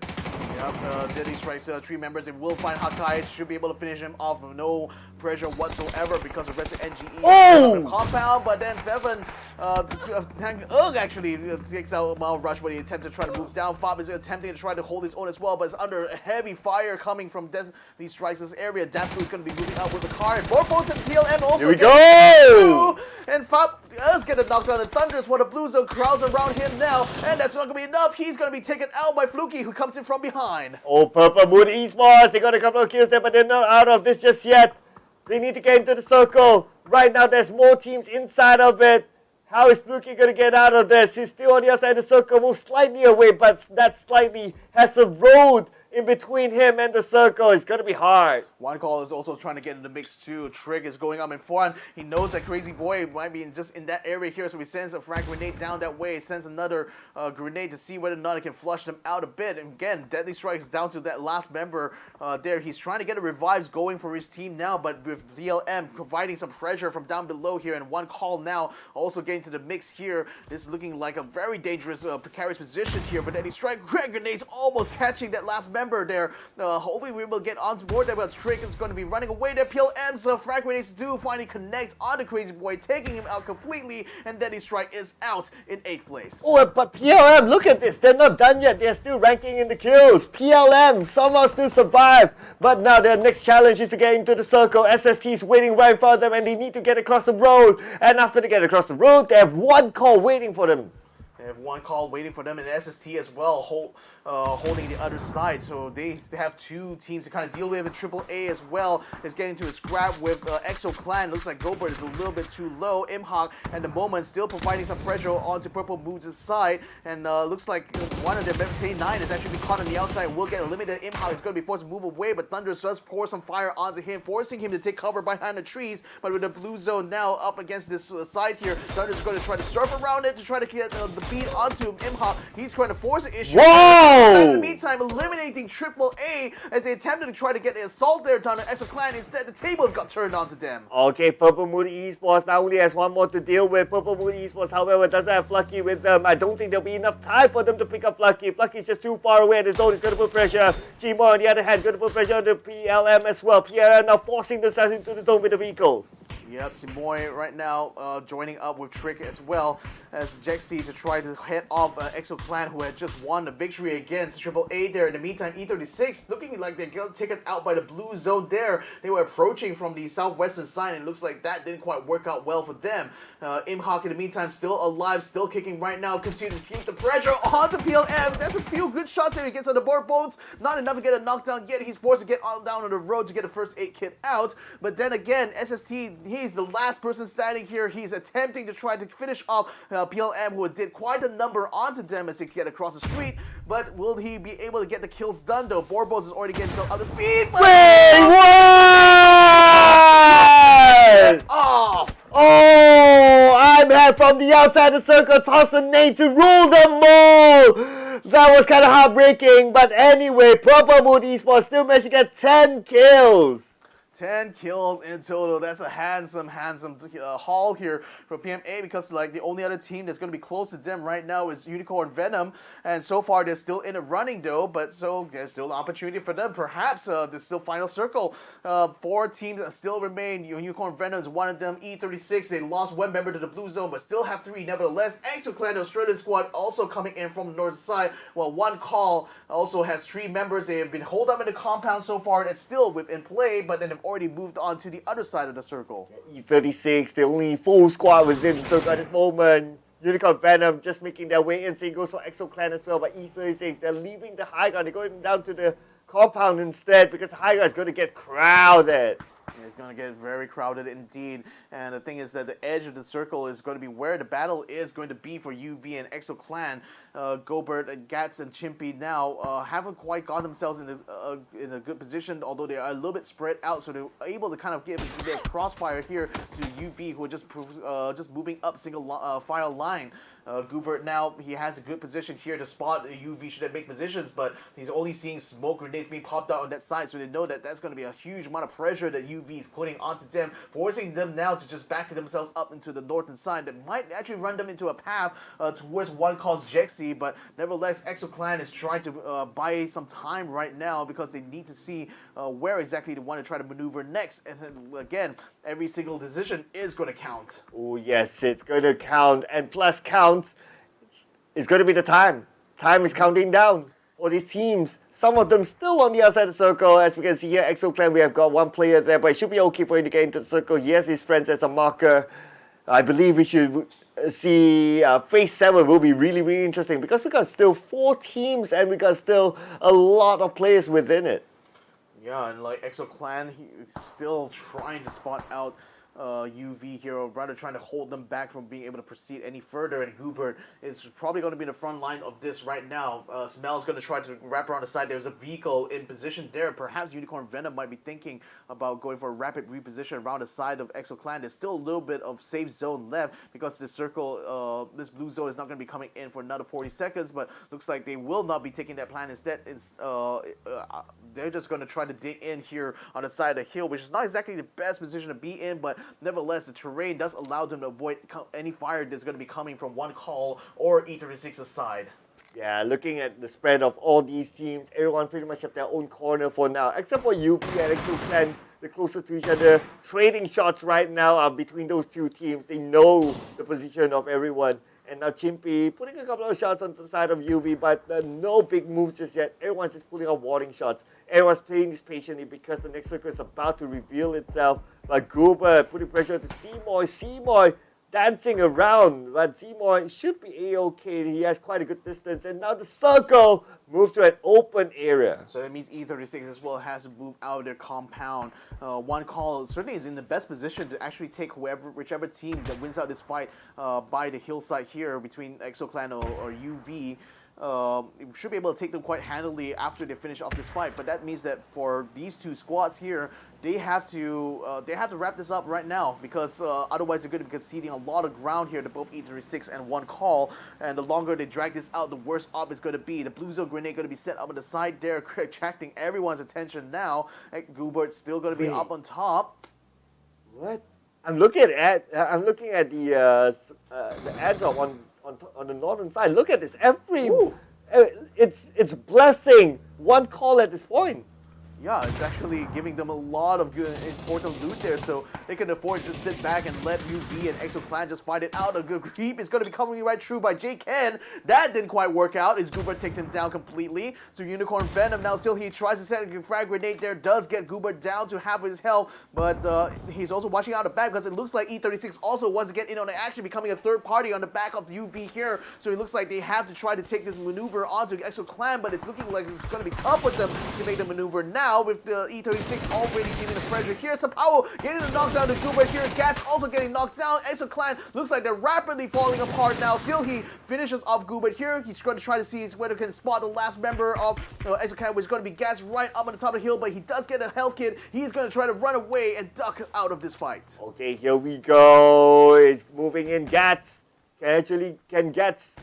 Deadly Strikes 3 members. They will find Hawkeye. Should be able to finish him off with no pressure whatsoever because the rest of NGE is compound. But then Devon actually takes out Mild Rush when he attempts to try to move down. Fob is attempting to try to hold his own as well, but it's under heavy fire coming from Deadly Strikes' area. Dapu is going to be moving out with the car. And Borpos and PLM also. Here we go! And Fob does get a knockdown. The Thunders for the Blue Zone crowds around him now. And that's not going to be enough. He's going to be taken out by Fluky, who comes in from behind. Oh, Purple Moon Esports, they got a couple of kills there, but they're not out of this just yet. They need to get into the circle. Right now, there's more teams inside of it. How is Fluky going to get out of this? He's still on the outside of the circle, moves slightly away, but that slightly has a road in between him and the circle. It's going to be hard. One call is also trying to get in the mix too. Trig is going up in front. He knows that Crazy Boy might be just in that area here, so he sends a frag grenade down that way. He sends another grenade to see whether or not he can flush them out a bit. And again, Deadly Strikes down to that last member there. He's trying to get the revives going for his team now, but with VLM providing some pressure from down below here, and one call now also getting to the mix here. This is looking like a very dangerous, precarious position here for Deadly Strike. Frag grenades almost catching that last member there. Hopefully we will get on board there, but Strick is going to be running away there. PLM's frag grenades do finally connect on the Crazy Boy, taking him out completely, and Deadly Strike is out in 8th place. Oh, but PLM, look at this. They're not done yet. They're still ranking in the kills. PLM somehow still survive, but now their next challenge is to get into the circle. SST is waiting right in front of them, and they need to get across the road. And after they get across the road, they have one call waiting for them. They have one call waiting for them, and SST as well, holding the other side. So they have two teams to kind of deal with. And AAA as well is getting to a scrap with Exo Clan. Looks like Gobert is a little bit too low. Imhawk at the moment still providing some pressure onto Purple Moon's side. And looks like one of their K9 is actually caught on the outside. Will get eliminated. Imhawk is going to be forced to move away, but Thunder does pour some fire onto him, forcing him to take cover behind the trees. But with the Blue Zone now up against this side here, Thunder is going to try to surf around it to try to get the beat onto Imhawk. He's trying to force the issue. Whoa! In the meantime, eliminating AAA as they attempted to try to get an assault there done on Exo Clan. Instead, the tables got turned onto them. Okay, Purple Moon Esports now only has one more to deal with. Purple Moon Esports, however, doesn't have Flucky with them. I don't think there'll be enough time for them to pick up Flucky. Flucky's just too far away. The zone is going to put pressure. Chimo, on the other hand, going to put pressure on the PLM as well. PLM now forcing themselves into the zone with the vehicles. Yep, Simoy right now joining up with Trick as well as Jexi to try to head off EXO Clan, who had just won the victory against Triple A there. In the meantime, E36 looking like they got taken out by the blue zone there. They were approaching from the southwestern side, and it looks like that didn't quite work out well for them. Imhawk in the meantime still alive, still kicking right now, continue to keep the pressure onto PLM. That's a few good shots there. He gets on the board boats, not enough to get a knockdown yet. He's forced to get down on the road to get the first aid kit out. But then again, SST, he's the last person standing here. He's attempting to try to finish off PLM, who did quite a number onto them as they get across the street. But will he be able to get the kills done though? Borbos is already getting some other speed. Wait, what? Off! Oh, I'm here from the outside the circle, toss a nade to rule them all. That was kind of heartbreaking, but anyway, Purple Mood Esports still managed to get 10 kills. 10 kills in total. That's a handsome haul here for PMA, because like the only other team that's going to be close to them right now is Unicorn Venom, and so far they're still in the running though, but so there's still an opportunity for them. Perhaps there's still final circle. 4 teams still remain. Unicorn Venom is one of them. E36, they lost one member to the blue zone, but still have 3 nevertheless. EXO Clan, the Australian squad, also coming in from the north side, while One Call also has 3 members. They have been holed up in the compound so far, and it's still within play, but then they've already moved on to the other side of the circle. E36, the only full squad within the circle at this moment. Unicorn Venom just making their way in. Same goes for EXO Clan as well, but E36, they're leaving the high ground. They're going down to the compound instead, because the high ground is going to get crowded. It's going to get very crowded indeed, and the thing is that the edge of the circle is going to be where the battle is going to be for UV and EXO Clan. Gobert and Gats and Chimpy now haven't quite got themselves in a good position, although they are a little bit spread out, so they're able to kind of give their crossfire here to UV, who are just moving up single file line. Gubert now, he has a good position here to spot UV should they make positions, but he's only seeing smoke grenades being popped out on that side, so they know that that's going to be a huge amount of pressure that UV is putting onto them, forcing them now to just back themselves up into the northern side. That might actually run them into a path towards One Call's Jexi, but nevertheless, EXO Clan is trying to buy some time right now, because they need to see where exactly they want to try to maneuver next, and then again, every single decision is going to count. Oh yes, it's going to count, and plus count is going to be the time. Time is counting down for these teams. Some of them still on the outside of the circle. As we can see here, EXO Clan, we have got 1 player there, but it should be okay for him to get into the circle. He has his friends as a marker. I believe we should see Phase 7 will be really, really interesting, because we got still 4 teams and we got still a lot of players within it. Yeah, and like EXO Clan, he's still trying to spot out UV here, or rather trying to hold them back from being able to proceed any further, and Gubert is probably going to be in the front line of this right now. Smell's going to try to wrap around the side. There's a vehicle in position there. Perhaps Unicorn Venom might be thinking about going for a rapid reposition around the side of EXO Clan. There's still a little bit of safe zone left, because this circle, this blue zone is not going to be coming in for another 40 seconds, but looks like they will not be taking that plan. Instead, they're just going to try to dig in here on the side of the hill, which is not exactly the best position to be in, but nevertheless, the terrain does allow them to avoid any fire that's going to be coming from One Call or E36's side. Yeah, looking at the spread of all these teams, everyone pretty much have their own corner for now, except for UV and EXO Clan. They're closer to each other. Trading shots right now are between those 2 teams. They know the position of everyone. And now Chimpy putting a couple of shots on the side of UV, but no big moves just yet. Everyone's just pulling out warning shots. Everyone's playing this patiently, because the next circle is about to reveal itself. But Goober putting pressure to Seymour. Seymour dancing around, but Seymour should be A-okay. He has quite a good distance, and now the circle moves to an open area. So that means E36 as well has to move out of their compound. One Call certainly is in the best position to actually take whichever team that wins out this fight by the hillside here between EXO Clan or UV. Should be able to take them quite handily after they finish off this fight, but that means that for these 2 squads here, they have to wrap this up right now, because otherwise they're going to be conceding a lot of ground here to both E36 and One Call, and the longer they drag this out, the worse off it's going to be. The blue zone grenade going to be set up on the side there, attracting everyone's attention now. Gubert's still going to be up on top. What? I'm looking at the airdrop on the northern side. Look at this. It's blessing One Call at this point. Yeah, it's actually giving them a lot of good, important loot there, so they can afford to just sit back and let UV and EXO-Clan just fight it out. A good creep is going to be coming right through by J-Ken. That didn't quite work out, as Goober takes him down completely. So Unicorn Venom now still, he tries to set a frag grenade there, does get Goober down to half of his health, but he's also watching out the back because it looks like E36 also wants to get in on the action, becoming a third party on the back of the UV here. So it looks like they have to try to take this maneuver onto EXO-Clan, but it's looking like it's going to be tough with them to make the maneuver now. With the E36 already giving the pressure here. Sapao getting the knockdown to Goober here. Gas also getting knocked down. EXO-Clan looks like they're rapidly falling apart now. Still, he finishes off Goober here. He's going to try to see whether he can spot the last member of EXO-Clan, which is going to be Gas right up on the top of the hill, but he does get a health kit. He's going to try to run away and duck out of this fight. Okay, here we go. It's moving in. Gats can Gats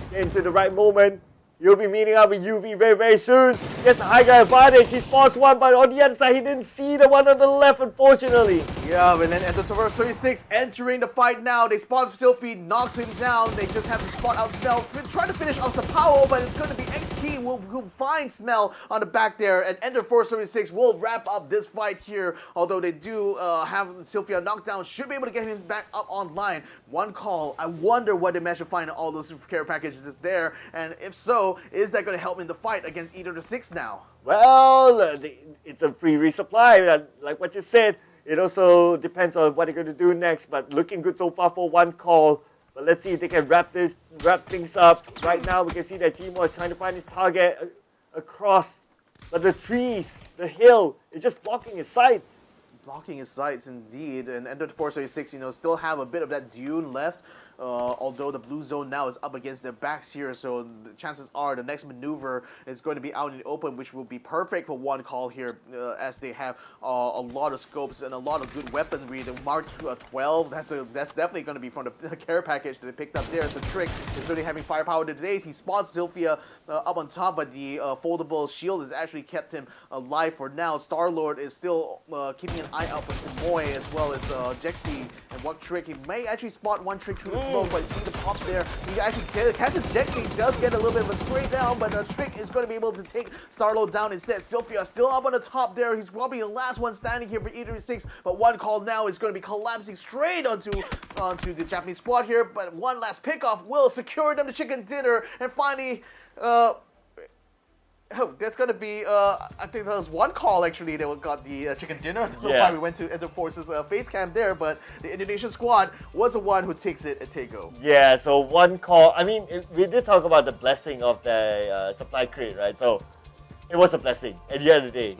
get into the right moment. You'll be meeting up with UV very, very soon. Gets the high ground advantage. He spots one, but on the other side, he didn't see the one on the left, unfortunately. Yeah, and then at the Traverse 36 entering the fight now. They spot Sylphie, knocks him down. They just have to spot out Smell. Try to finish off Sapao, but it's going to be XT who find Smell on the back there. And Ender Force 36 will wrap up this fight here. Although they do have Sylphia knocked down, should be able to get him back up online. One call. I wonder what they managed to find in all those care packages there. And if so, is that going to help in the fight against E36 now? Well, it's a free resupply. Like what you said, it also depends on what they're going to do next. But looking good so far for one call. But let's see if they can wrap things up. Right now, we can see that Chimo is trying to find his target across. But the trees, the hill, is just blocking his sight. Blocking his sights indeed, and Ender 436, still have a bit of that dune left. Although the blue zone now is up against their backs here, so the chances are the next maneuver is going to be out in the open, which will be perfect for one call here, as they have a lot of scopes and a lot of good weaponry. The Mark 12, that's definitely going to be from the care package that they picked up there. So Trick is really having firepower today. He spots Sylphia up on top, but the foldable shield has actually kept him alive for now. Star-Lord is still keeping an eye out for Simoy, as well as Jexi and one Trick. He may actually spot one Trick through the smoke, but see the pop there. He actually catches Jexi, does get a little bit of a spray down, but Trick is going to be able to take Starlo down instead. Sylphia still up on the top there. He's probably the last one standing here for E36, but one call now is going to be collapsing straight onto the Japanese squad here, but one last pickoff will secure them the chicken dinner, and finally, that's going to be, I think that was one call actually that got the chicken dinner. Yeah. We went to Ender Force's face cam there, but the Indonesian squad was the one who takes it at Tego. Yeah, so one call. I mean, we did talk about the blessing of the supply crate, right? So it was a blessing at the end of the day.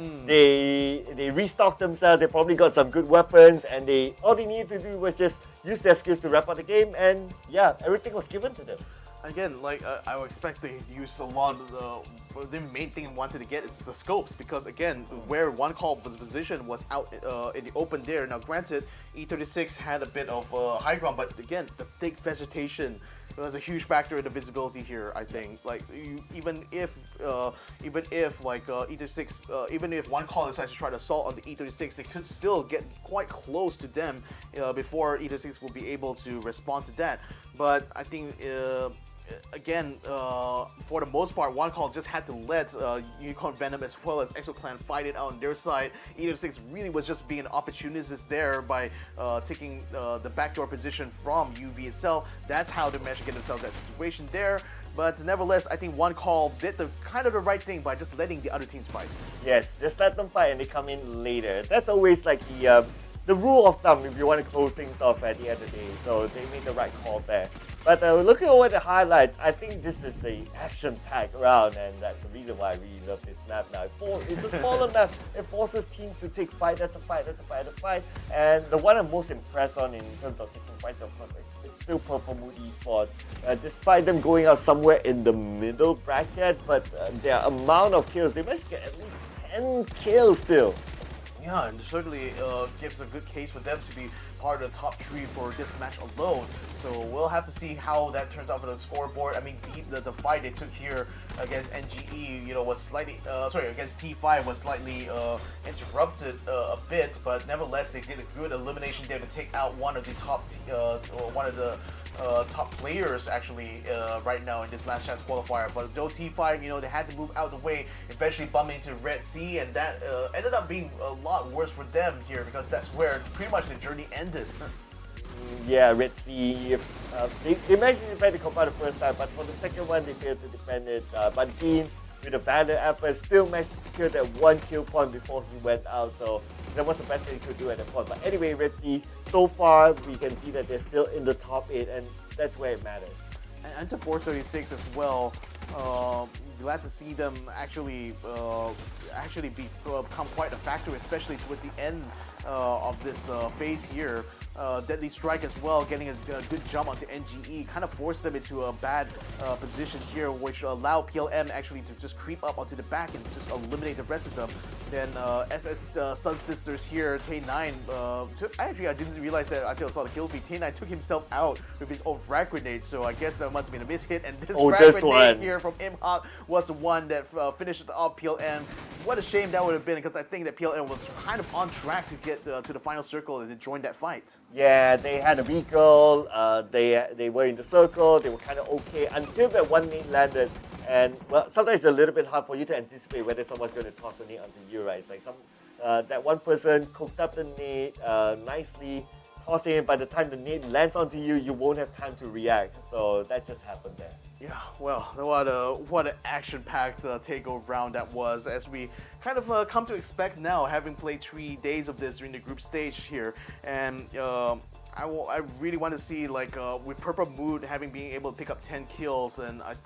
They restocked themselves. They probably got some good weapons, and all they needed to do was just use their skills to wrap up the game, and yeah, everything was given to them. Again, I would expect they used a lot of the main thing they wanted to get is the scopes, because again, where one call was positioned was out in the open there. Now granted, E36 had a bit of high ground, but again, the thick vegetation was a huge factor in the visibility here. I think even if E36, even if one call decides to try to assault on the E36, they could still get quite close to them before E36 will be able to respond to that. But I think again, for the most part, one call just had to let Unicorn Venom as well as EXO-Clan fight it out on their side. E36 really was just being an opportunist there by taking the backdoor position from UV itself. That's how they managed to get themselves that situation there. But nevertheless, I think one call did the right thing by just letting the other teams fight. Yes, just let them fight and they come in later. That's always like the rule of thumb if you want to close things off at the end of the day. So they made the right call there. But looking over the highlights, I think this is a action-packed round, and that's the reason why I really love this map now. It's a smaller map. It forces teams to take fight after fight after fight after fight. And the one I'm most impressed on in terms of taking fights, of course, it's still Purple Mood Esports. Despite them going out somewhere in the middle bracket, but their amount of kills, they must get at least 10 kills still. Yeah, and certainly gives a good case for them to be part of the top 3 for this match alone. So we'll have to see how that turns out for the scoreboard. I mean, the fight they took here against NGE, was slightly, against T5 was slightly interrupted a bit, but nevertheless they did a good elimination there to take out one of the top, one of the top players actually right now in this last chance qualifier. But though T5, they had to move out the way, eventually bumping into Red Sea, and that ended up being a lot worse for them here because that's where pretty much the journey ended. Yeah, Red Sea. They managed to defend the compound the first time, but for the second one, they failed to defend it. But Dean, with a valiant effort, still managed to secure that one kill point before he went out. So that was the best thing he could do at that point. But anyway, Red Sea, so far, we can see that they're still in the top 8, and that's where it matters. And to 436 as well. Glad to see them actually become quite a factor, especially towards the end of this phase here. Deadly Strike as well, getting a good jump onto NGE, kind of forced them into a bad position here, which allowed PLM actually to just creep up onto the back and just eliminate the rest of them. Then SS Sun Sisters here, Tay9, actually I didn't realize that until I saw the kill feed. Tay9 took himself out with his own frag grenade, so I guess that must have been a mishit, and this frag grenade here from Imhawk was the one that finished off PLM. What a shame that would have been, because I think that PLM was kind of on track to get to the final circle and to join that fight. Yeah, they had a vehicle, they were in the circle, they were kind of okay until that one nade landed. And well, sometimes it's a little bit hard for you to anticipate whether someone's going to toss the nade onto you, right? It's like that one person cooked up the nade nicely, tossing it. By the time the nade lands onto you, you won't have time to react. So that just happened there. Yeah, well, what an action-packed takeover round that was, as we kind of come to expect now, having played 3 days of this during the group stage here. And I really want to see, like, with Purple Mood having been able to pick up 10 kills,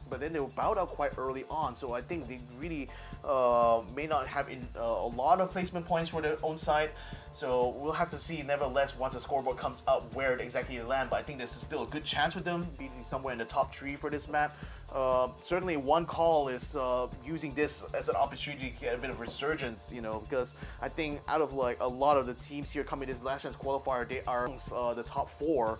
but then they were bowed out quite early on, so I think they really may not have a lot of placement points for their own side. So we'll have to see, nevertheless, once the scoreboard comes up, where exactly they land. But I think this is still a good chance with them, being somewhere in the top 3 for this map. Certainly, One Call is using this as an opportunity to get a bit of resurgence, because I think out of like a lot of the teams here coming this last chance qualifier, they are the top 4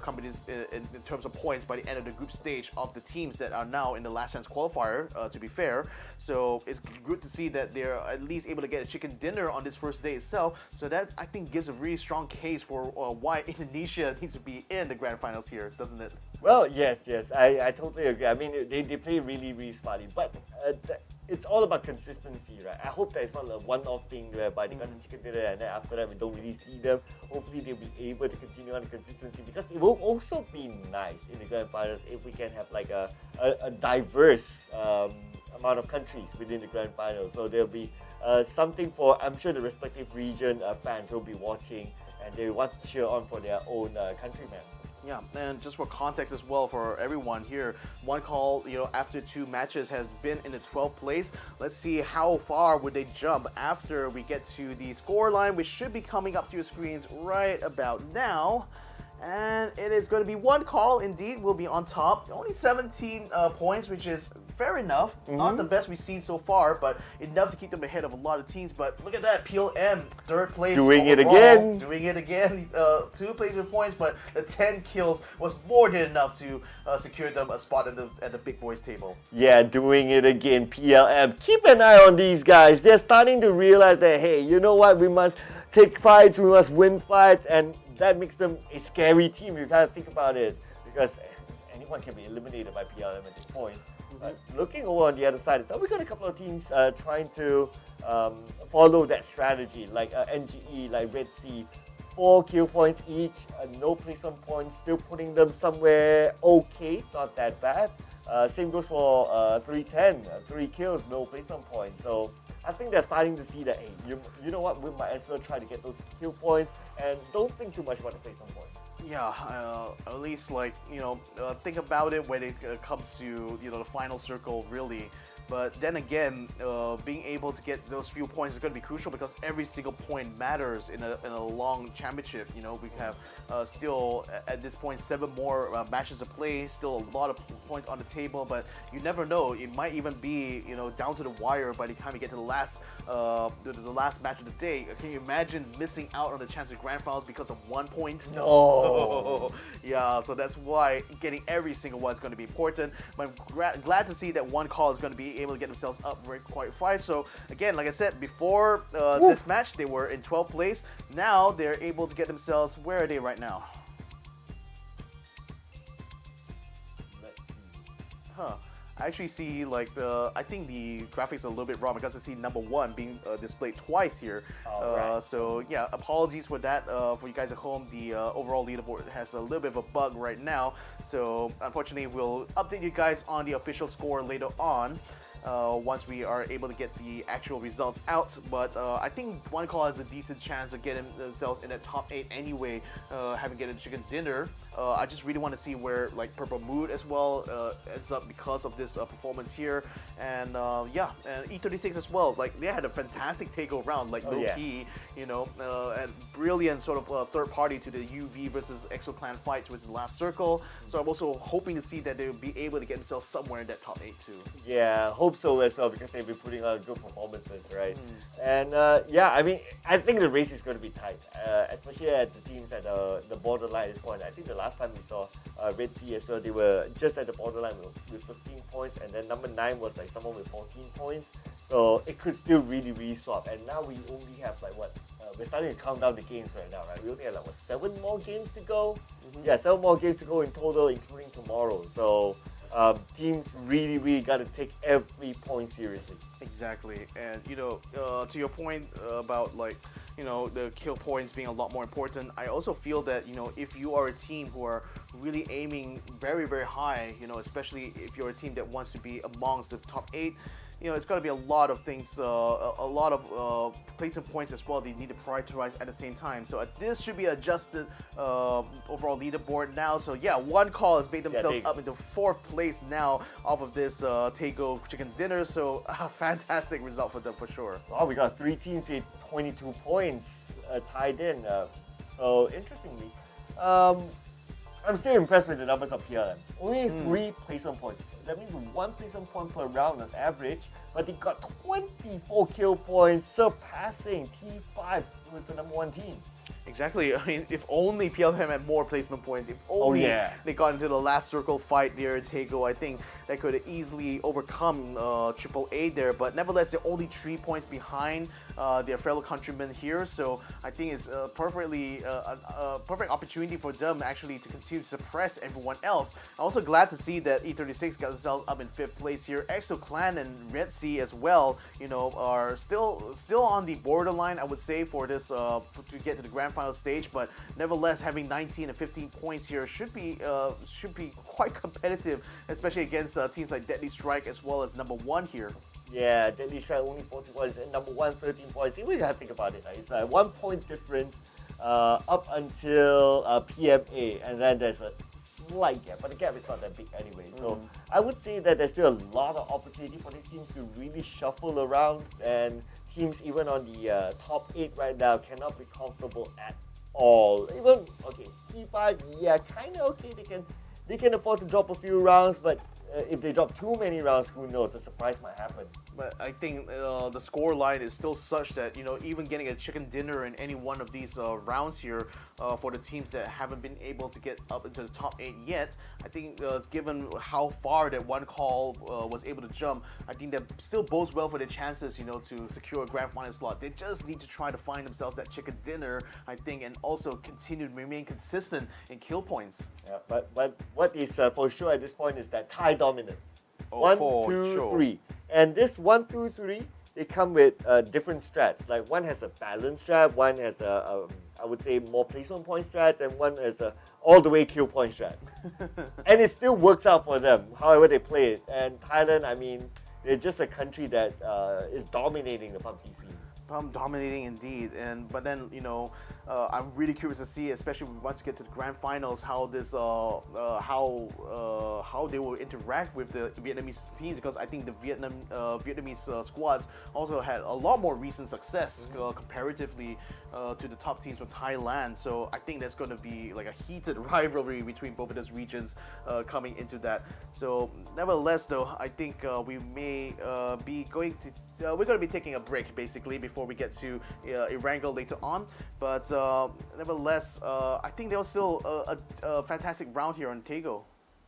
companies in terms of points by the end of the group stage of the teams that are now in the last chance qualifier, to be fair. So it's good to see that they're at least able to get a chicken dinner on this first day itself. So that, I think, gives a really strong case for why Indonesia needs to be in the grand finals here, doesn't it? Well, yes, I totally agree. I mean, they play really, really smartly, but it's all about consistency, right? I hope that it's not a one-off thing whereby they got the chicken dinner and then after that we don't really see them. Hopefully they'll be able to continue on the consistency, because it will also be nice in the grand finals if we can have like a diverse amount of countries within the grand finals. So there'll be something for, I'm sure, the respective region fans will be watching, and they want to cheer on for their own countrymen. Yeah, and just for context as well for everyone here, One Call, after 2 matches has been in the 12th place. Let's see how far would they jump after we get to the score line, which should be coming up to your screens right about now. And it is going to be One Call, indeed, will be on top. Only 17 points, which is fair enough. Not the best we've seen so far, but enough to keep them ahead of a lot of teams. But look at that, PLM, 3rd place Doing it overall. again. Doing it again. 2 placement points, but the 10 kills was more than enough to secure them a spot at the big boys table. Yeah, doing it again, PLM. Keep an eye on these guys. They're starting to realize that, hey, you know what? We must take fights, we must win fights, and that makes them a scary team. You gotta think about it, because anyone can be eliminated by PLM at this point. But looking over on the other side, we got a couple of teams trying to follow that strategy, like NGE, like Red Sea. 4 kill points each, no placement points, still putting them somewhere okay, not that bad. Same goes for 310, 3 kills, no placement points. So I think they're starting to see that, hey, you know what, we might as well try to get those kill points and don't think too much about the placement points. Yeah, at least, like, think about it when it comes to, the final circle, really. But then again, being able to get those few points is going to be crucial, because every single point matters in a long championship. We have still, at this point, 7 more matches to play, still a lot of points on the table, but you never know. It might even be, down to the wire by the time you get to the last match of the day. Can you imagine missing out on the chance of grand finals because of 1 point? No. Yeah, so that's why getting every single one is going to be important. But I'm glad to see that One Call is going to be able to get themselves up very quite far. So again, like I said, before this match, they were in 12th place. Now they're able to get themselves, where are they right now? Huh. I actually see like I think the graphics are a little bit wrong because I see number 1 being displayed twice here. Right. So yeah, apologies for that. For you guys at home, the overall leaderboard has a little bit of a bug right now. So unfortunately, we'll update you guys on the official score later on. Once we are able to get the actual results out. But I think One Call has a decent chance of getting themselves in the top 8 anyway, having get a chicken dinner. I just really want to see where like Purple Mood as well ends up because of this performance here. And yeah, and E36 as well. Like they had a fantastic takeover round, like low key, you know, and brilliant sort of third party to the UV versus Exo Clan fight towards the last circle. So I'm also hoping to see that they will be able to get themselves somewhere in that top 8 too. Yeah, hope so as well because they've been putting on good performances, right? And yeah, I mean, I think the race is going to be tight, especially at the teams at the borderline at this point. I think the last time we saw Red Sea as well, they were just at the borderline with 15 points, and then number 9 was like someone with 14 points. So it could still really swap. And now we only have like what? We're starting to count down the games right now, right? We only have like what, 7 more games to go? Yeah, 7 more games to go in total, including tomorrow. So teams really got to take every point seriously. Exactly, and you know, to your point about like, you know, the kill points being a lot more important, I also feel that, you know, if you are a team who are really aiming very high, you know, especially if you're a team that wants to be amongst the top 8, you know, it's got to be a lot of things, a lot of placement points as well. They need to prioritize at the same time. So this should be adjusted overall leaderboard now. So yeah, One Call has made themselves up into 4th place now off of this Tego chicken dinner. So fantastic result for them for sure. Oh, we got 3 teams with 22 points tied in. So interestingly, I'm still impressed with the numbers of PLM. Only 3 placement points. That means 1 placement point per round on average, but they got 24 kill points, surpassing T5, who was the number 1 team. Exactly. I mean, if only PLM had more placement points, if only they got into the last circle fight near Tego, I think that could have easily overcome AAA there. But nevertheless, they're only 3 points behind their fellow countrymen here. So I think it's a perfect opportunity for them actually to continue to suppress everyone else. I'm also glad to see that E36 got themselves up in 5th place here. Exo Clan and Red Sea as well, you know, are still on the borderline, I would say, for this to get to the grand final stage, but nevertheless having 19 and 15 points here should be quite competitive, especially against teams like Deadly Strike as well as number 1 here. Yeah, Deadly Strike only 40 points and number 1 13 points. You really have to think about it. Right? It's like 1 point difference up until PMA, and then there's a slight gap, but the gap is not that big anyway. So I would say that there's still a lot of opportunity for these teams to really shuffle around, and teams even on the top 8 right now cannot be comfortable at all. Even okay, T5, yeah, kind of okay. They can afford to drop a few rounds, but if they drop too many rounds, who knows? A surprise might happen. But I think the score line is still such that, you know, even getting a chicken dinner in any one of these rounds here for the teams that haven't been able to get up into the top 8 yet, I think given how far that One Call was able to jump, I think that still bodes well for their chances, you know, to secure a grand final slot. They just need to try to find themselves that chicken dinner, I think, and also continue to remain consistent in kill points. Yeah, but what is for sure at this point is that tie dominance. Oh, 1, for 2, sure. 3. And this 1, 2, 3, they come with different strats. Like one has a balance strat, one has I would say more placement point strats, and one has a all the way kill point strat. And it still works out for them, however they play it. And Thailand, I mean, they're just a country that is dominating the PUBG scene. Dominating indeed, but then, you know, I'm really curious to see, especially once we get to the grand finals, how this how they will interact with the Vietnamese teams, because I think the Vietnamese squads also had a lot more recent success comparatively to the top teams from Thailand. So I think that's going to be like a heated rivalry between both of those regions coming into that. So nevertheless, though, I think we may be going to we're going to be taking a break basically before we get to Erangel later on. But nevertheless, I think there was still a fantastic round here on Tego.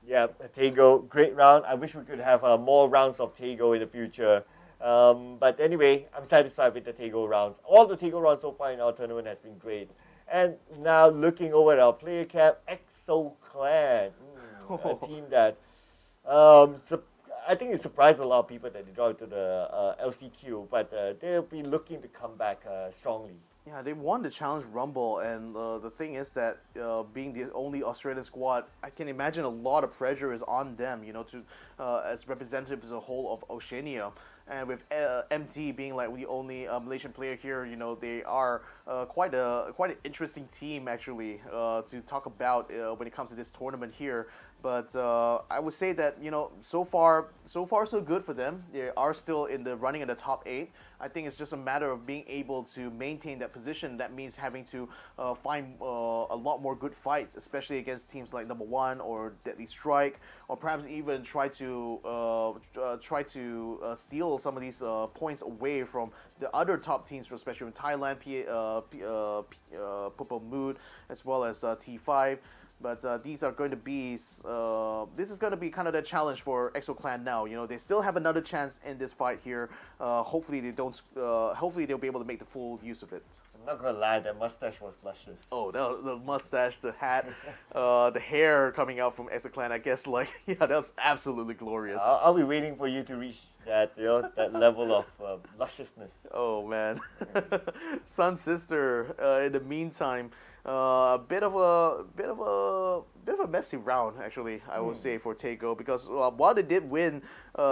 Yeah, Tego, great round. I wish we could have more rounds of Tego in the future. But anyway, I'm satisfied with the Tego rounds. All the Tego rounds so far in our tournament has been great. And now looking over at our player cap, Exo Clan, a team that I think it surprised a lot of people that they dropped to the LCQ, but they'll be looking to come back strongly. Yeah, they won the Challenge Rumble, and the thing is that being the only Australian squad, I can imagine a lot of pressure is on them, to as representatives as a whole of Oceania. And with MT being like the only Malaysian player here, they are quite an interesting team actually to talk about when it comes to this tournament here. But I would say that so far so good for them. They are still in the running in the top 8. I think it's just a matter of being able to maintain that position. That means having to find a lot more good fights, especially against teams like Number One or Deadly Strike, or perhaps even try to steal some of these points away from the other top teams, especially in Thailand, Pubg, as well as T5. But these are going to be this is going to be kind of the challenge for EXO-Clan now. They still have another chance in this fight here. Hopefully they don't. Hopefully they'll be able to make the full use of it. I'm not gonna lie, that mustache was luscious. Oh, the mustache, the hat, the hair coming out from EXO-Clan. I guess that was absolutely glorious. I'll be waiting for you to reach that that level of lusciousness. Oh man, Sun Sister. In the meantime, a bit of a messy round actually. I would say for Taeko, because while they did win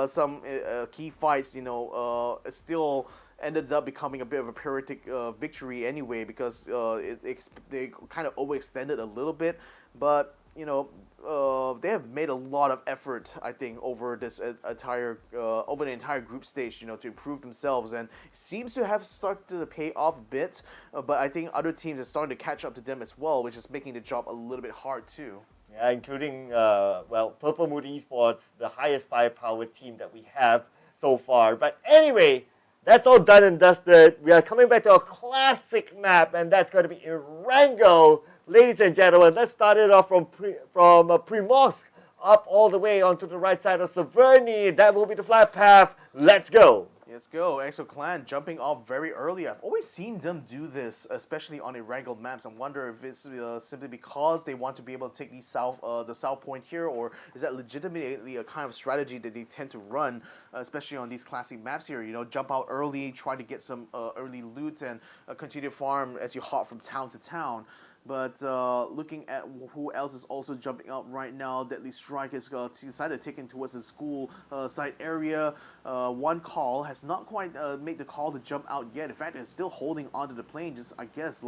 some key fights, it still ended up becoming a bit of a pyrrhic victory anyway, because they kind of overextended a little bit, but they have made a lot of effort, I think, over this entire over the entire group stage, to improve themselves, and it seems to have started to pay off a bit. But I think other teams are starting to catch up to them as well, which is making the job a little bit hard too. Yeah, including Purple Mood Esports, the highest firepower team that we have so far. But anyway, that's all done and dusted. We are coming back to a classic map, and that's going to be Erangel. Ladies and gentlemen, let's start it off from Primorsk up all the way onto the right side of Severny. That will be the flight path. Let's go. Let's go. EXO-Clan jumping off very early. I've always seen them do this, especially on Erangel maps. I wonder if it's simply because they want to be able to take the south point here, or is that legitimately a kind of strategy that they tend to run, especially on these classic maps here. Jump out early, try to get some early loot, and continue to farm as you hop from town to town. But looking at who else is also jumping out right now, Deadly Strike has decided to take in towards the school site area. One call has not quite made the call to jump out yet. In fact, they're still holding onto the plane, just I guess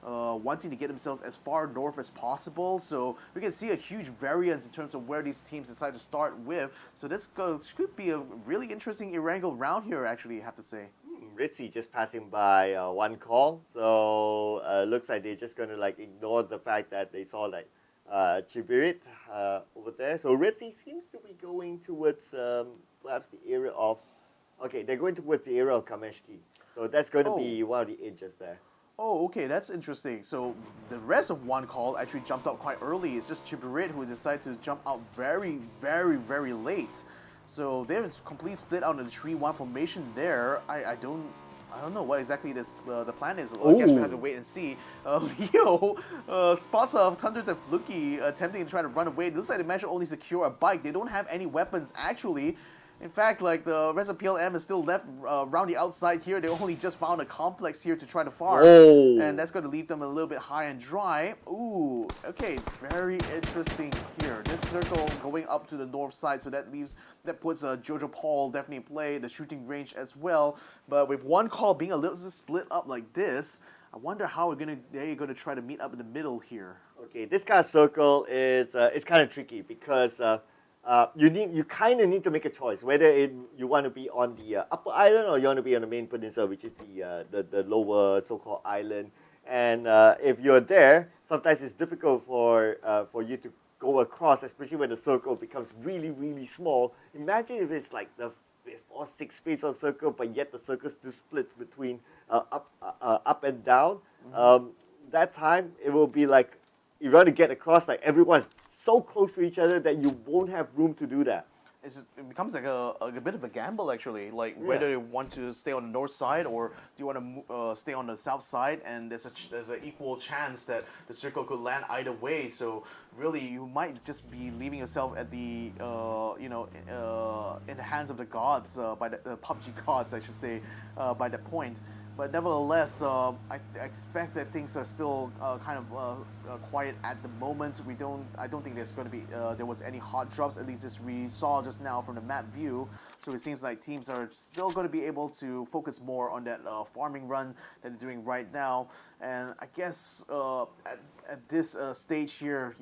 wanting to get themselves as far north as possible. So we can see a huge variance in terms of where these teams decide to start with. So this could be a really interesting Erangel round here, actually, I have to say. Ritzy just passing by one call, so looks like they're just going to ignore the fact that they saw Chibirit over there. So Ritzy seems to be going towards perhaps the area of, they're going towards the area of Kameshki. So that's going to be one of the edges there. Oh, okay, that's interesting. So the rest of one call actually jumped out quite early. It's just Chibirit who decided to jump out very, very, very late. So they're completely split out in the 3-1 formation there. I don't know what exactly the plan is. Well, I guess we have to wait and see. Leo spots Thunders and Fluky attempting to try to run away. It looks like they managed to only secure a bike. They don't have any weapons actually. In fact, the rest of PLM is still left around the outside here. They only just found a complex here to try to farm. Oh. And that's going to leave them a little bit high and dry. Ooh, okay, very interesting here. This circle going up to the north side, so that puts Jojo Paul definitely in play, the shooting range as well. But with one call being a little split up like this, I wonder how they're going to try to meet up in the middle here. Okay, this kind of circle is it's kind of tricky because you kind of need to make a choice whether you want to be on the upper island or you want to be on the main peninsula, which is the lower so-called island. And if you're there, sometimes it's difficult for you to go across, especially when the circle becomes really, really small. Imagine if it's like the 5th or 6th space of circle, but yet the circle still splits between up and down. That time it will be like you want to get across, everyone's so close to each other that you won't have room to do that. it becomes like a bit of a gamble actually, like whether you want to stay on the north side or do you want to stay on the south side, and there's an equal chance that the circle could land either way. So really, you might just be leaving yourself at the in the hands of the gods by the PUBG gods, I should say, by that point. But nevertheless, I expect that things are still kind of quiet at the moment. I don't think there's going to be there was any hot drops, at least as we saw just now from the map view. So it seems like teams are still going to be able to focus more on that farming run that they're doing right now. And I guess at this stage here,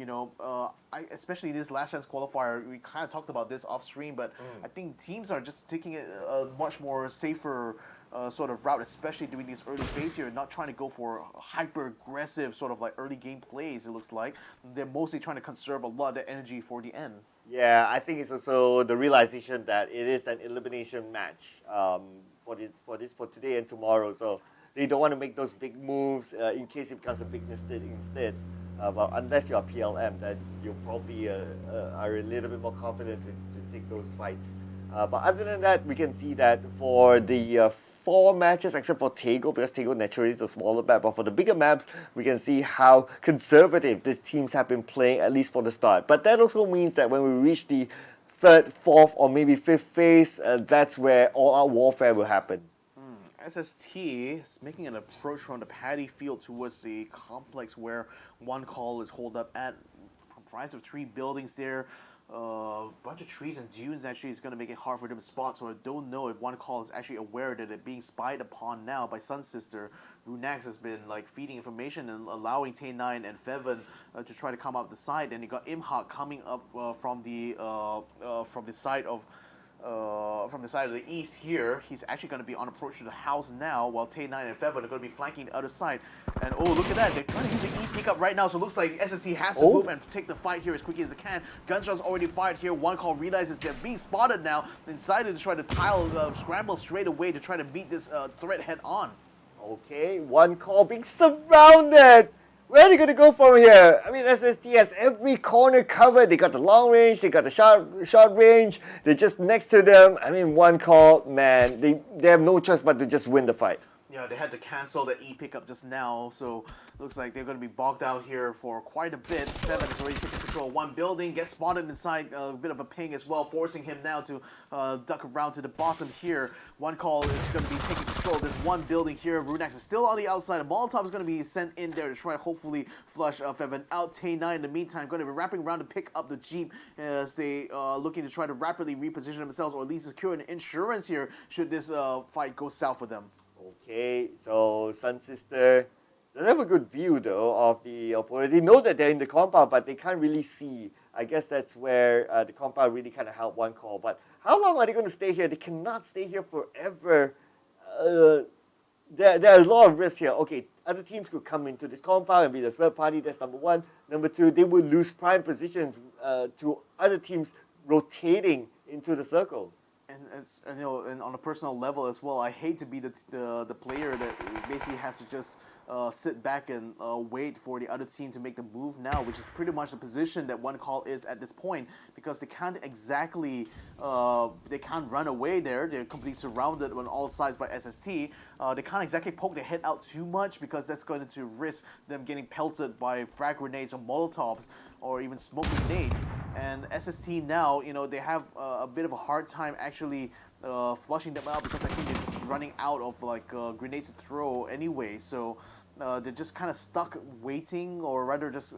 especially this last chance qualifier, we kind of talked about this off stream, but I think teams are just taking it a much more safer sort of route, especially during these early phase here, not trying to go for hyper aggressive sort of like early game plays. It looks like they're mostly trying to conserve a lot of energy for the end. Yeah, I think it's also the realization that it is an elimination match for today and tomorrow. So they don't want to make those big moves in case it becomes a big mistake instead. Well, unless you're PLM, then you probably are a little bit more confident to take those fights. But other than that, we can see that for the 4 matches, except for Tego, because Tego naturally is a smaller map, but for the bigger maps, we can see how conservative these teams have been playing, at least for the start. But that also means that when we reach the 3rd, 4th, or maybe 5th phase, that's where all-out warfare will happen. SST is making an approach from the paddy field towards the complex where one call is holed up at, comprised of 3 buildings there. Bunch of trees and dunes actually is going to make it hard for them to spot, so I don't know if one call is actually aware that it's being spied upon now by Sun Sister. Runax has been like feeding information and allowing Tay9 and Feven to try to come up the side, and you got Imhak coming up from the side of the east here. He's actually going to be on approach to the house now, while Tay9 and Feven are going to be flanking the other side. And oh, look at that, they're trying to use the E pickup right now, so it looks like SST has to move and take the fight here as quickly as it can. Gunshots already fired here. One call realizes they're being spotted now, and decided to try to scramble straight away to try to meet this threat head on. Okay, one call being surrounded. Where are they going to go from here? I mean, SST has every corner covered. They got the long range, they got the short range. They're just next to them. I mean, one call, man, they have no choice but to just win the fight. Yeah, they had to cancel the E pickup just now, so looks like they're going to be bogged out here for quite a bit. Feven has already taken control of one building, gets spotted inside a bit of a ping as well, forcing him now to duck around to the bottom here. One call is going to be taking control of this one building here. Runax is still on the outside. A Molotov is going to be sent in there to try to hopefully flush Feven out. Tay9 in the meantime going to be wrapping around to pick up the Jeep as they looking to try to rapidly reposition themselves, or at least secure an insurance here should this fight go south for them. Okay, so Sun Sister doesn't have a good view though of the opponent. They know that they're in the compound, but they can't really see. I guess that's where the compound really kind of helped one call. But how long are they going to stay here? They cannot stay here forever. There are a lot of risks here. Okay, other teams could come into this compound and be the third party. That's number one. Number two, they will lose prime positions to other teams rotating into the circle. And and on a personal level as well, I hate to be the player that basically has to just sit back and wait for the other team to make the move now, which is pretty much the position that one call is at this point, because they can't exactly they can't run away there. They're completely surrounded on all sides by SST. They can't exactly poke their head out too much, because that's going to risk them getting pelted by frag grenades or molotovs or even smoke grenades. And SST now, they have a bit of a hard time actually flushing them out, because I think they're just running out of grenades to throw anyway. So they're just kind of stuck waiting, or rather just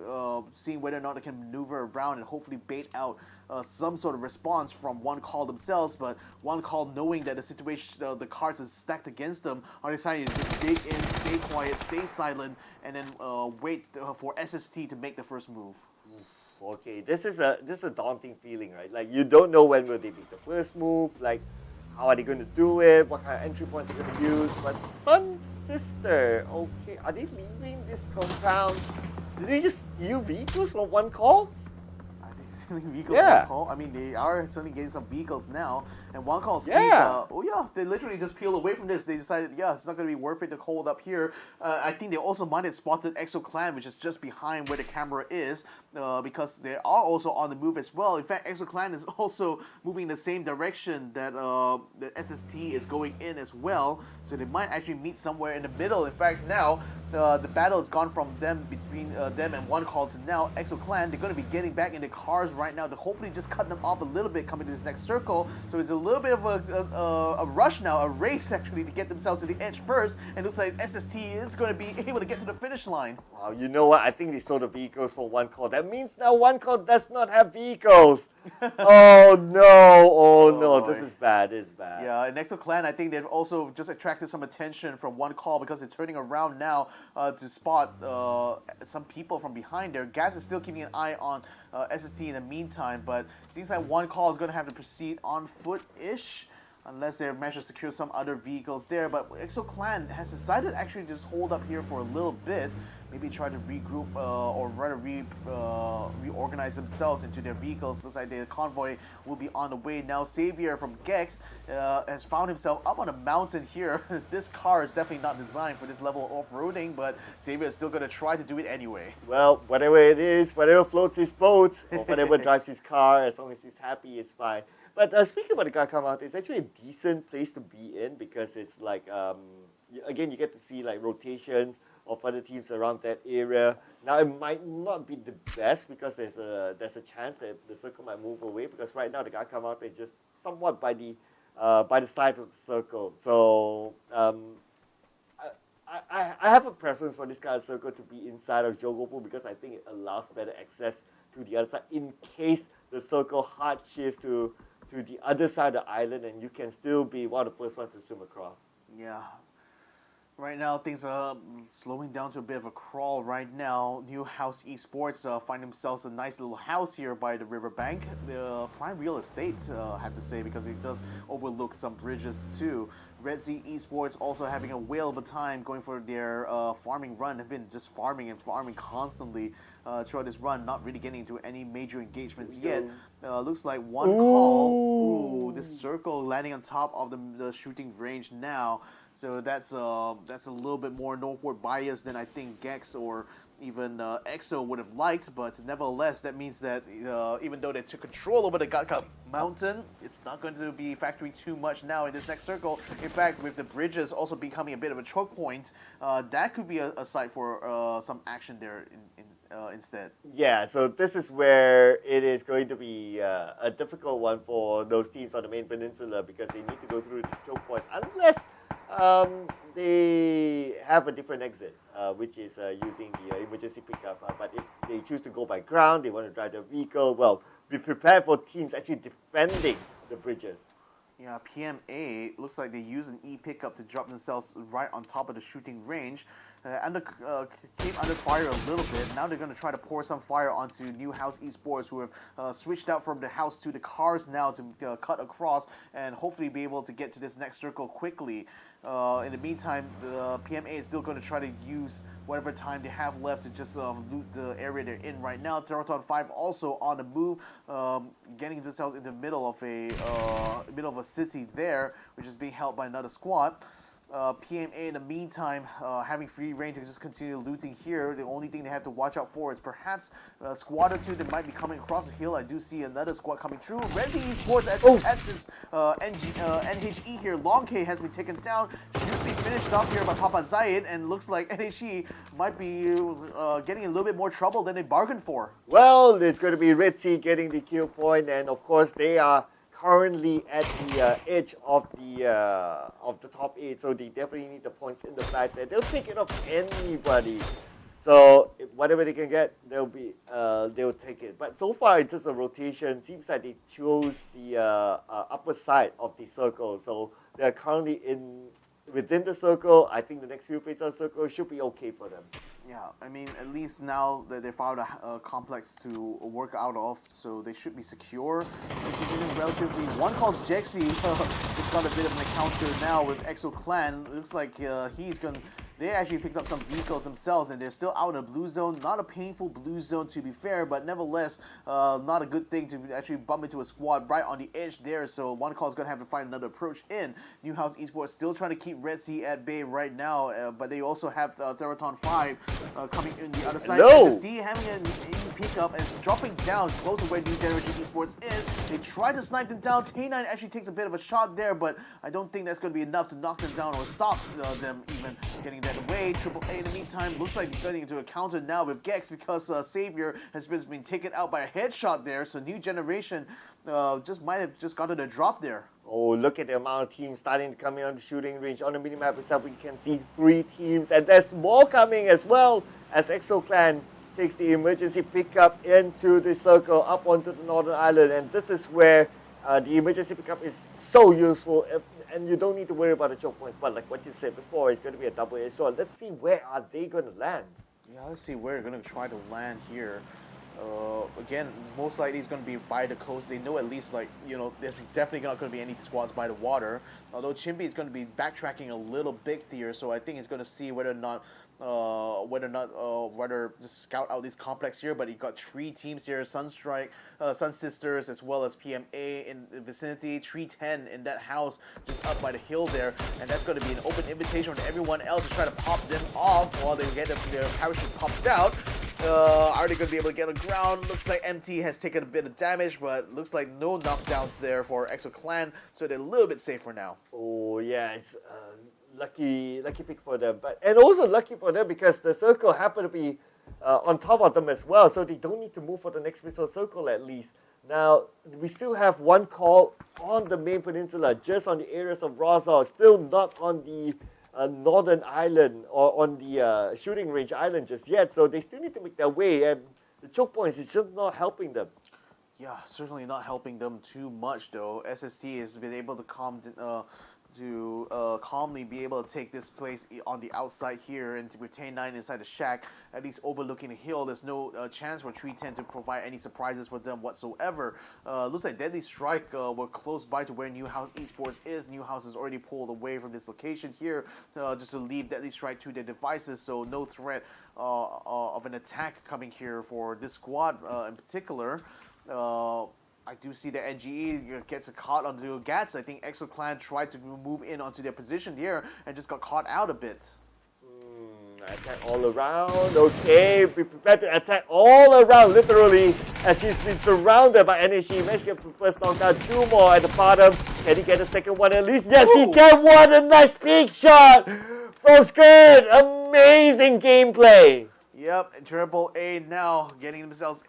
seeing whether or not they can maneuver around and hopefully bait out some sort of response from one call themselves. But one call, knowing that the situation, the cards is stacked against them, are deciding to just dig in, stay quiet, stay silent, and then wait for SST to make the first move. Okay, this is a daunting feeling, right? Like, you don't know when will they make the first move, like how are they going to do it, what kind of entry points they're going to use. But Sun Sister, okay, are they leaving this compound? Did they just steal vehicles from one call? stealing vehicles. Yeah. One call. I mean, they are certainly getting some vehicles now. And one call sees, Yeah. they literally just peeled away from this. They decided, it's not going to be worth it to hold up here. I think they also might have spotted Exo Clan, which is just behind where the camera is, because they are also on the move as well. In fact, Exo Clan is also moving in the same direction that the SST is going in as well. So they might actually meet somewhere in the middle. In fact, now the battle has gone from them between them and one call to now Exo Clan. They're going to be getting back in the cars right now to hopefully just cut them off a little bit coming to this next circle. So it's a little bit of a rush now, a race actually to get themselves to the edge first. And it looks like SST is going to be able to get to the finish line. Wow, you know what? I think they sold the vehicles for one call. That means now one call does not have vehicles. Oh no, this is bad. This is bad. Yeah, and Exo Clan, I think they've also just attracted some attention from one call because they're turning around now to spot some people from behind there. Gas is still keeping an eye on SST in the meantime, but it seems like one call is going to have to proceed on foot-ish unless they manage to secure some other vehicles there. But Exo Clan has decided actually to just hold up here for a little bit, maybe try to regroup or rather reorganize themselves into their vehicles. Looks like the convoy will be on the way now. Xavier from Gex has found himself up on a mountain here. This car is definitely not designed for this level of off-roading, but Xavier is still going to try to do it anyway. Well, whatever it is, whatever floats his boat, or whatever drives his car, as long as he's happy, it's fine. But speaking about the Gaka Mountain, it's actually a decent place to be in because it's like, again, you get to see like rotations of other teams around that area. Now, it might not be the best because there's a chance that the circle might move away because right now the Gaka Mountain is just somewhat by the side of the circle. So I have a preference for this kind of circle to be inside of Jogopu because I think it allows better access to the other side in case the circle hard shifts to the other side of the island and you can still be one of the first ones to swim across. Yeah. Right now, things are slowing down to a bit of a crawl right now. New House Esports find themselves a nice little house here by the riverbank. Prime real estate, I have to say, because it does overlook some bridges too. Red Sea Esports also having a whale of a time going for their farming run. Have been just farming and farming constantly throughout this run, not really getting into any major engagements yet. Looks like one call. Ooh, this circle landing on top of the shooting range now. So that's a little bit more northward bias than I think Gex or even EXO would have liked, but nevertheless, that means that even though they took control over the Gaka Mountain, it's not going to be factoring too much now in this next circle. In fact, with the bridges also becoming a bit of a choke point, that could be a site for some action there instead. Yeah, so this is where it is going to be a difficult one for those teams on the main peninsula because they need to go through the choke points unless they have a different exit, which is using the emergency pickup. But if they choose to go by ground, they want to drive their vehicle, well, be prepared for teams actually defending the bridges. Yeah, PMA, looks like they use an E-pickup to drop themselves right on top of the shooting range. Came under fire a little bit. Now they're going to try to pour some fire onto New House Esports, who have switched out from the house to the cars now to cut across and hopefully be able to get to this next circle quickly. In the meantime, the PMA is still going to try to use whatever time they have left to just loot the area they're in right now. Teraton 5 also on the move, getting themselves in the middle of a city there, which is being held by another squad. PMA in the meantime having free reign to just continue looting here. The only thing they have to watch out for is perhaps a squad or two that might be coming across the hill. I do see another squad coming through. Resi Esports catches NHE here. Long K has been taken down. Should be finished off here by Papa Zayed, and looks like NHE might be getting a little bit more trouble than they bargained for. Well, it's going to be Red Sea getting the kill point, and of course they are currently at the edge of the top 8, so they definitely need the points in the flag there. They'll take it off anybody. So whatever they can get, they'll take it. But so far, it's just a rotation. Seems like they chose the upper side of the circle, so they're currently within the circle. I think the next few phases of the circle should be okay for them. Yeah, I mean, at least now that they found a complex to work out of, so they should be secure. This position relatively. One calls Jexy, just got a bit of an encounter now with Exo Clan. Looks like he's going to they actually picked up some vehicles themselves, and they're still out in a blue zone. Not a painful blue zone, to be fair, but nevertheless, not a good thing to actually bump into a squad right on the edge there. So one call is going to have to find another approach in. New House Esports still trying to keep Red Sea at bay right now, but they also have Theraton 5 coming in the other side. No. SSC having an pickup and dropping down close to where New Generation Esports is. They try to snipe them down. K9 actually takes a bit of a shot there, but I don't think that's going to be enough to knock them down or stop them even getting that away. Triple A in the meantime looks like he's getting into a counter now with Gex because Savior has been taken out by a headshot there. So New Generation just might have just gotten a drop there. Oh, look at the amount of teams starting to come in on the shooting range. On the minimap itself, we can see 3 teams, and there's more coming as well as ExoClan takes the emergency pickup into the circle up onto the northern island. And this is where the emergency pickup is so useful, and you don't need to worry about the choke points. But like what you said before, it's going to be a double-edged sword. Let's see where are they going to land. Yeah, let's see where they're going to try to land here. Again, most likely it's going to be by the coast. They know at least, like, you know, this is definitely not going to be any squads by the water. Although Chimbi is going to be backtracking a little bit here, so I think he's going to see whether or not rather just scout out this complex here. But you got 3 teams here: Sunstrike, Sun Sisters, as well as PMA in the vicinity. 310 in that house just up by the hill there, and that's going to be an open invitation to everyone else to try to pop them off while they get their parachutes popped out. Are they going to be able to get on the ground? Looks like MT has taken a bit of damage, but looks like no knockdowns there for ExoClan, so they're a little bit safer now. Oh yeah, it's lucky pick for them, and also lucky for them because the circle happened to be on top of them as well, so they don't need to move for the next missile circle at least. Now we still have 1 call on the main peninsula, just on the areas of Rosal, still not on the northern island or on the shooting range island just yet. So they still need to make their way, and the choke points is just not helping them. Yeah, certainly not helping them too much though. SST has been able to calmly be able to take this place on the outside here and to retain 9 inside the shack, at least overlooking the hill. There's no chance for 310 to provide any surprises for them whatsoever. Looks like Deadly Strike were close by to where New House Esports is. New House is already pulled away from this location here just to leave Deadly Strike to their devices, so no threat of an attack coming here for this squad in particular. I do see that NGE gets caught onto Gats. I think ExoClan tried to move in onto their position here and just got caught out a bit. Attack all around. Okay, be prepared to attack all around, literally, as he's been surrounded by NHE. Managed to get the first knockdown, 2 more at the bottom. Can he get the second one at least? Yes, he can. What a nice peak shot from Skirt. Amazing gameplay. Yep, Triple A now getting themselves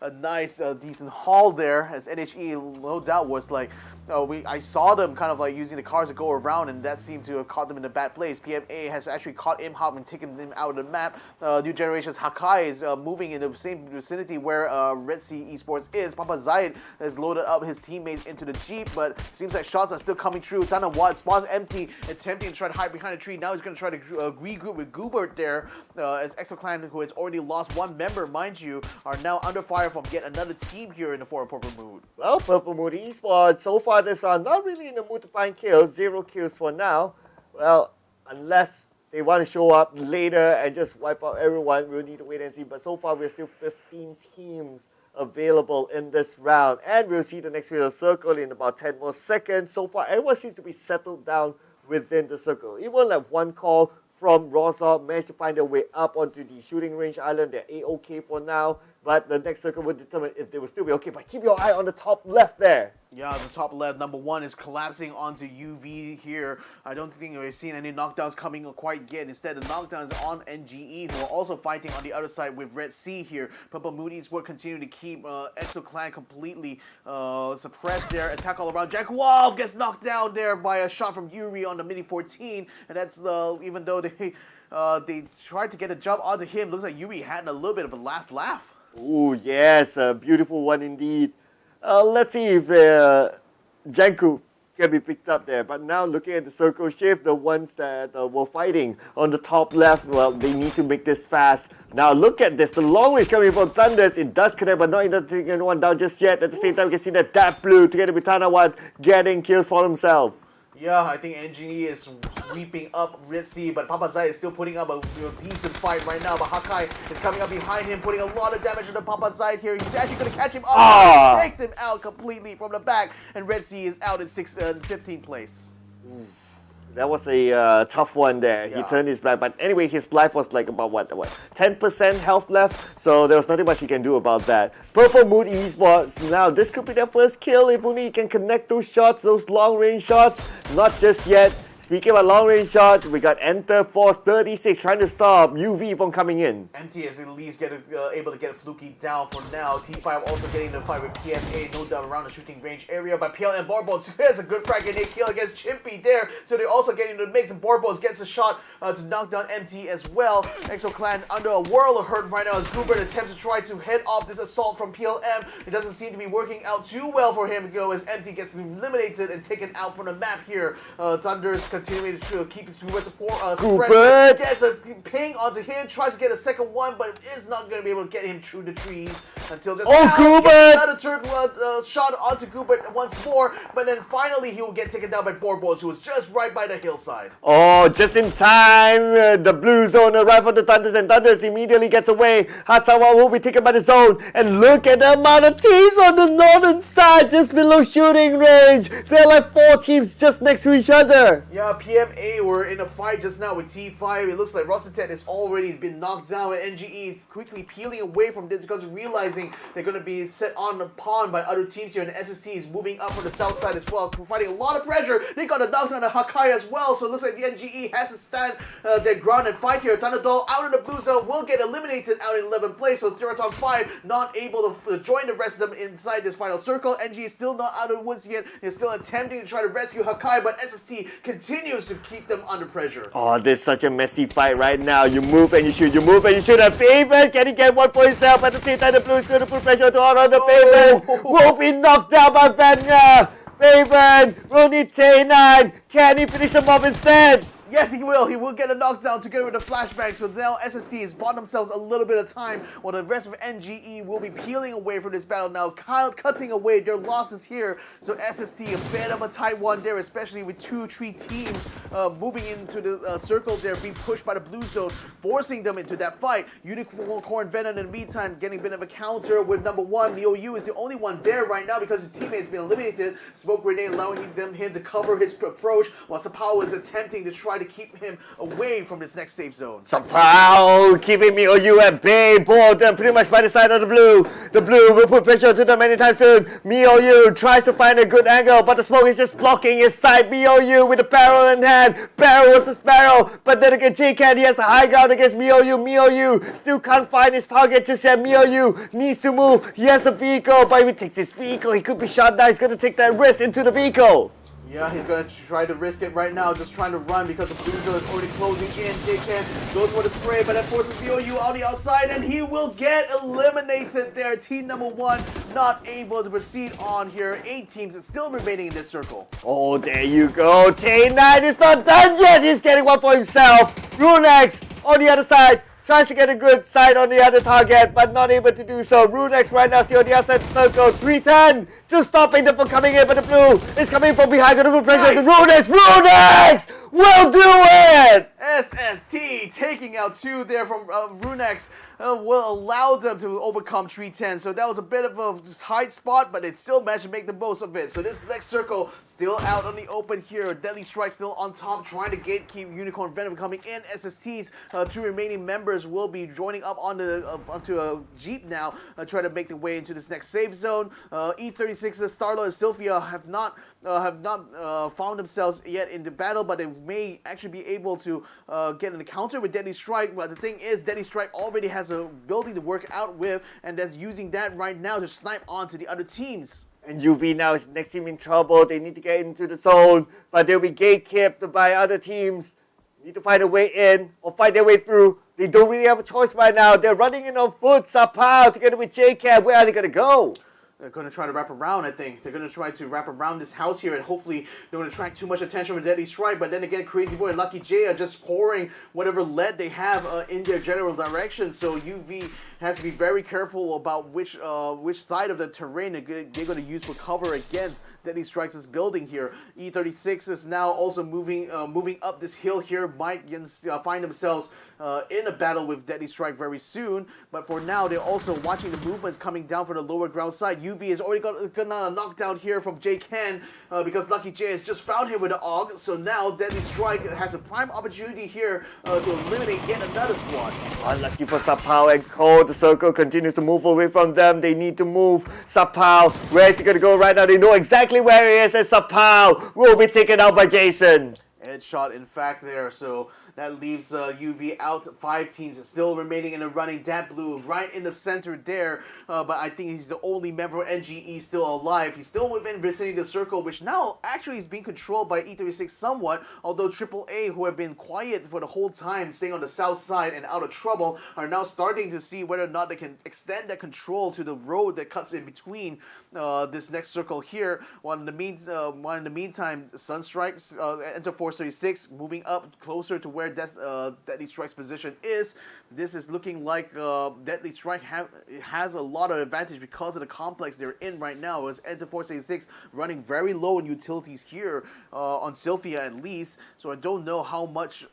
a nice, decent haul there, as NHE no doubt was like, I saw them kind of like using the cars to go around, and that seemed to have caught them in a bad place. PMA has actually caught Imhop and taken them out of the map. New Generation's Hakai is moving in the same vicinity where Red Sea Esports is. Papa Zayed has loaded up his teammates into the Jeep, but seems like shots are still coming through. Tana Watt spawns empty, attempting to try to hide behind a tree. Now he's going to try to regroup with Goobert there, as ExoClan, who has already lost 1 member, mind you, are now under fire from yet another team here in the Purple Mood. Well, Purple Mood Esports, so far this round, not really in the mood to find kills. 0 kills for now. Well, unless they want to show up later and just wipe out everyone, we'll need to wait and see. But so far, we're still 15 teams available in this round. And we'll see the next video circle in about 10 more seconds. So far, everyone seems to be settled down within the circle. Even like 1 call from Rosa managed to find their way up onto the shooting range island. They're A-OK for now, but the next circle will determine if they will still be okay. But keep your eye on the top left there. Yeah, the top left, number 1 is collapsing onto UV here. I don't think we've seen any knockdowns coming quite yet. Instead, the knockdowns on NGE, who are also fighting on the other side with Red Sea here. Purple Moody's will continue to keep ExoClan completely suppressed there. Attack all around. Jack Wolf gets knocked down there by a shot from Yuri on the Mini 14. And that's even though they tried to get a jump onto him, looks like Yuri had a little bit of a last laugh. Ooh, yes, a beautiful one indeed. Let's see if Janku can be picked up there. But now looking at the circle shift, the ones that were fighting on the top left, well, they need to make this fast. Now look at this, the long range coming from Thunders. It does connect, but not enough to take anyone down just yet. At the same time, we can see that Blue together with Tanawan getting kills for himself. Yeah, I think NGE is sweeping up Red Sea, but Papazai is still putting up a decent fight right now. But Hakai is coming up behind him, putting a lot of damage on the Papazai here. He's actually going to catch him up. He takes him out completely from the back, and Red Sea is out in 15th place. That was a tough one there. Yeah. He turned his back, but anyway, his life was like about what 10% health left, so there was nothing much he can do about that. Purple Mood Esports, now this could be their first kill if only he can connect those shots, those long range shots. Not just yet. Speaking about long range shot, we got Enter Force 36 trying to stop UV from coming in. MT is at least able to get Fluky down for now. T5 also getting the fight with PMA, no doubt around the shooting range area. But PLM Borbos has a good frag grenade kill against Chimpy there. So they're also getting the mix, and Borbos gets a shot to knock down MT as well. EXO Clan under a whirl of hurt right now as Goobert attempts to try to head off this assault from PLM. It doesn't seem to be working out too well for him to go as MT gets eliminated and taken out from the map here. Thunder's continuing to keep his support. Goobert gets a ping onto him, tries to get a second one, but is not going to be able to get him through the trees until just Goobert! Another turn shot onto Goobert once more, but then finally he will get taken down by Borbos, who was just right by the hillside. Oh, just in time. The blue zone arrives on the Thunders, and Thunders immediately gets away. Hatsawa will be taken by the zone, and look at the amount of teams on the northern side, just below shooting range. There are like 4 teams just next to each other. Yeah, PMA were in a fight just now with T5. It looks like Rostetet has already been knocked down, and NGE quickly peeling away from this because realizing they're going to be set on the pawn by other teams here, and SST is moving up from the south side as well, providing a lot of pressure. They got a knockdown on Hakai as well, so it looks like the NGE has to stand their ground and fight here. Thunderdol out in the blue zone will get eliminated out in 11th place, so Theraton 5 not able to join the rest of them inside this final circle. NGE is still not out of the woods yet. They're still attempting to try to rescue Hakai, but SST continues to keep them under pressure. Oh, this is such a messy fight right now. You move and you shoot, you move and you shoot. A Favorite, can he get one for himself? At the same time, the blue is going to put pressure on the Favorite. Will be knocked down by Vanya. Favorite will need T9. Can he finish him off instead? Yes, he will. He will get a knockdown together with the flashbang. So now SST has bought themselves a little bit of time while the rest of NGE will be peeling away from this battle now. Kyle cutting away their losses here. So SST a bit of a tight one there, especially with 2-3 teams moving into the circle there, being pushed by the blue zone, forcing them into that fight. Unicorn Venom in the meantime getting a bit of a counter with number 1. Miou is the only one there right now because his teammate has been eliminated. Smoke grenade allowing him to cover his approach while Sapao is attempting to try to keep him away from this next safe zone. Sapao keeping Miou at bay, bored pretty much by the side of the blue. The blue will put pressure to them anytime soon. Miou tries to find a good angle, but the smoke is just blocking his side. Miou with the barrel in hand. Barrel was the sparrow, but then again J-Cat, he has a high ground against Miou. Miou still can't find his target just yet. Miou needs to move. He has a vehicle, but if he takes his vehicle, he could be shot down. He's going to take that risk into the vehicle. Yeah, he's going to try to risk it right now, just trying to run because the blue zone is already closing in. J-Cat goes for the spray, but that forces Miou on the outside, and he will get eliminated there. Team number 1 not able to proceed on here. 8 teams is still remaining in this circle. Oh, there you go. T9 is not done yet. He's getting one for himself. Runex on the other side. Tries to get a good sight on the other target, but not able to do so. Runex right now still on the outside circle. 310, still stopping them from coming in, but the blue is coming from behind. Gonna put pressure on Runex will do it! SST taking out 2 there from Runex will allow them to overcome 310. So that was a bit of a tight spot, but they still managed to make the most of it. So this next circle still out on the open here. Deadly Strike still on top, trying to gatekeep Unicorn Venom coming in. SST's 2 remaining members will be joining up onto a Jeep now, trying to make their way into this next safe zone. E36's Starlo and Sylvia have not found themselves yet in the battle, but they may actually be able to get an encounter with Deadly Strike. But the thing is, Deadly Strike already has a building to work out with, and that's using that right now to snipe onto the other teams. And UV now is next team in trouble. They need to get into the zone, but they'll be gatekept by other teams. Need to find a way in or fight their way through. They don't really have a choice right now. They're running in on foot. Sapao together with J-Cab. Where are they going to go? They're going to try to wrap around, I think. They're going to try to wrap around this house here, and hopefully they don't attract too much attention with Deadly Strike. But then again, Crazy Boy and Lucky J are just pouring whatever lead they have in their general direction. So UV has to be very careful about which side of the terrain they're going to use for cover against Deadly Strike's building here. E36 is now also moving up this hill here. Might find themselves in a battle with Deadly Strike very soon. But for now, they're also watching the movements coming down from the lower ground side. UV has already got a knockdown here from J Ken because Lucky J has just found him with the AUG. So now Deadly Strike has a prime opportunity here to eliminate yet another squad. Unlucky for Sapao and Cole. The circle continues to move away from them. They need to move. Sapao, where is he going to go right now? They know exactly where he is, and Sapao will be taken out by Jason. Headshot, in fact, there. So that leaves UV out. 5 teams still remaining in the running. Dat Blue right in the center there. But I think he's the only member of NGE still alive. He's still within vicinity of the circle, which now actually is being controlled by E36 somewhat. Although AAA, who have been quiet for the whole time, staying on the south side and out of trouble, are now starting to see whether or not they can extend that control to the road that cuts in between this next circle here. While in the meantime, Sunstrike, Enter Force 36, moving up closer to where Deadly Strike's position is. This is looking like Deadly Strike has a lot of advantage because of the complex they're in right now. As Enter Force 36 running very low in utilities here on Sylphia at least. So I don't know how much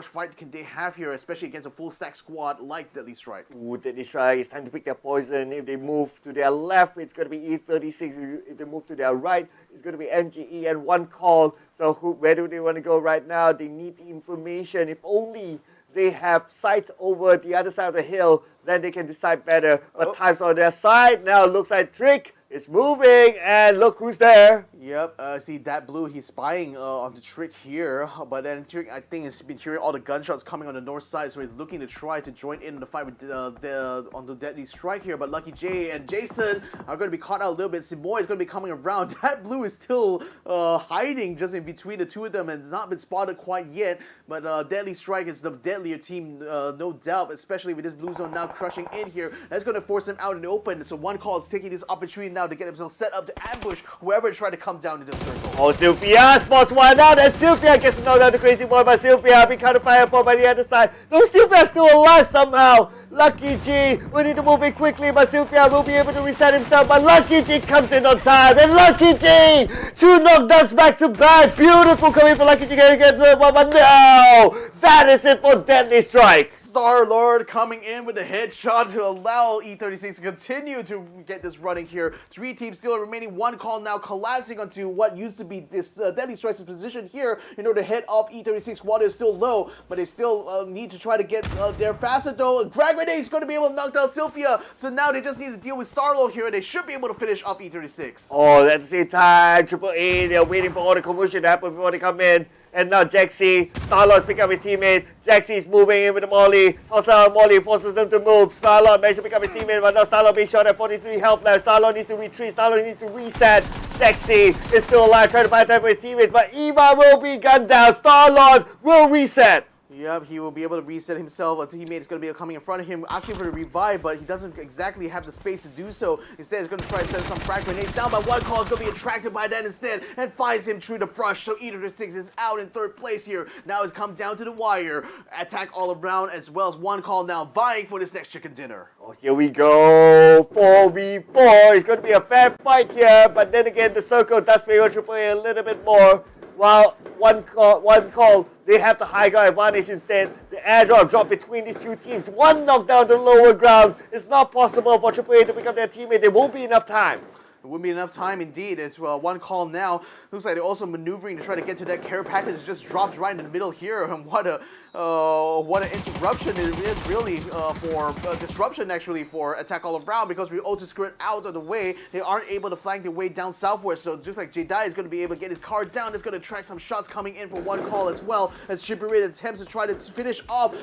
fight can they have here, especially against a full stack squad like Deadly Strike. Ooh, Deadly Strike, it's time to pick their poison. If they move to their left, it's going to be E36. If they move to their right, it's going to be NGE and one call. So where do they want to go right now? They need the information. If only they have sight over the other side of the hill, then they can decide better. But time's on their side. Now looks like Trick is moving, and look who's there. Yep, see Dat Blue, he's spying on the Trick here, but then Trick, I think, has been hearing all the gunshots coming on the north side, so he's looking to try to join in the fight with on the Deadly Strike here. But Lucky J and Jason are going to be caught out a little bit. Simoy is going to be coming around. Dat Blue is still hiding just in between the two of them and has not been spotted quite yet. But Deadly Strike is the deadlier team, no doubt, especially with this blue zone now crushing in here. That's going to force them out in the open. So one call is taking this opportunity now to get themselves set up to ambush whoever tried to come down into the circle. Oh, Sylphia spots one out, and Sylphia gets to knock down the Crazy Boy, but Sylphia being kind of fired upon by the other side. No, Sylphia's still alive somehow. Lucky G will need to move in quickly, but Sylphia will be able to reset himself. But Lucky G comes in on time, and Lucky G 2 knockdowns back to back. Beautiful coming for Lucky G against the one, but no, that is it for Deadly Strike. Star-Lord coming in with a headshot to allow E36 to continue to get this running here. 3 teams still remaining. One call now collapsing onto what used to be this Deadly Strike's position here in order to head off E36. Water is still low, but they still need to try to get there faster though. Grab Grenade is going to be able to knock down Sylphia, so now they just need to deal with Star-Lord here. They should be able to finish off E36. Oh, at the same time, AAA, they're waiting for all the commotion to happen before they come in. And now Jaxi, Star-Lord's picking up his teammate. Jaxi's moving in with the Molly. Also, Molly forces them to move. Star-Lord managed to pick up his teammate, but now Star-Lord being shot at 43 health left. Star-Lord needs to retreat. Star-Lord needs to reset. Jaxi is still alive, trying to buy time for his teammates, but Eva will be gunned down. Star-Lord will reset. Yep, he will be able to reset himself. A teammate is going to be coming in front of him, asking for the revive, but he doesn't exactly have the space to do so. Instead, he's going to try to send some frag grenades down, but one call is going to be attracted by that instead and finds him through the brush. So E36 is out in 3rd place here. Now it's come down to the wire. Attack all around, as well as one call now vying for this next chicken dinner. Oh, here we go. 4v4. It's going to be a fair fight here, but then again, the circle does favor AAA a little bit more. While one call, they have the high ground advantage instead. The airdrop dropped between these 2 teams. One knockdown to lower ground. It's not possible for AAA to pick up their teammate. There won't be enough time. It wouldn't be enough time indeed. It's one call now. Looks like they're also maneuvering to try to get to that care package. It just drops right in the middle here. And what an interruption it is really for disruption actually for attack all around, because we auto skirt out of the way. They aren't able to flank their way down southward. So just like Jedi is going to be able to get his car down, it's going to attract some shots coming in for one call as well. As Shibiri attempts to try to finish off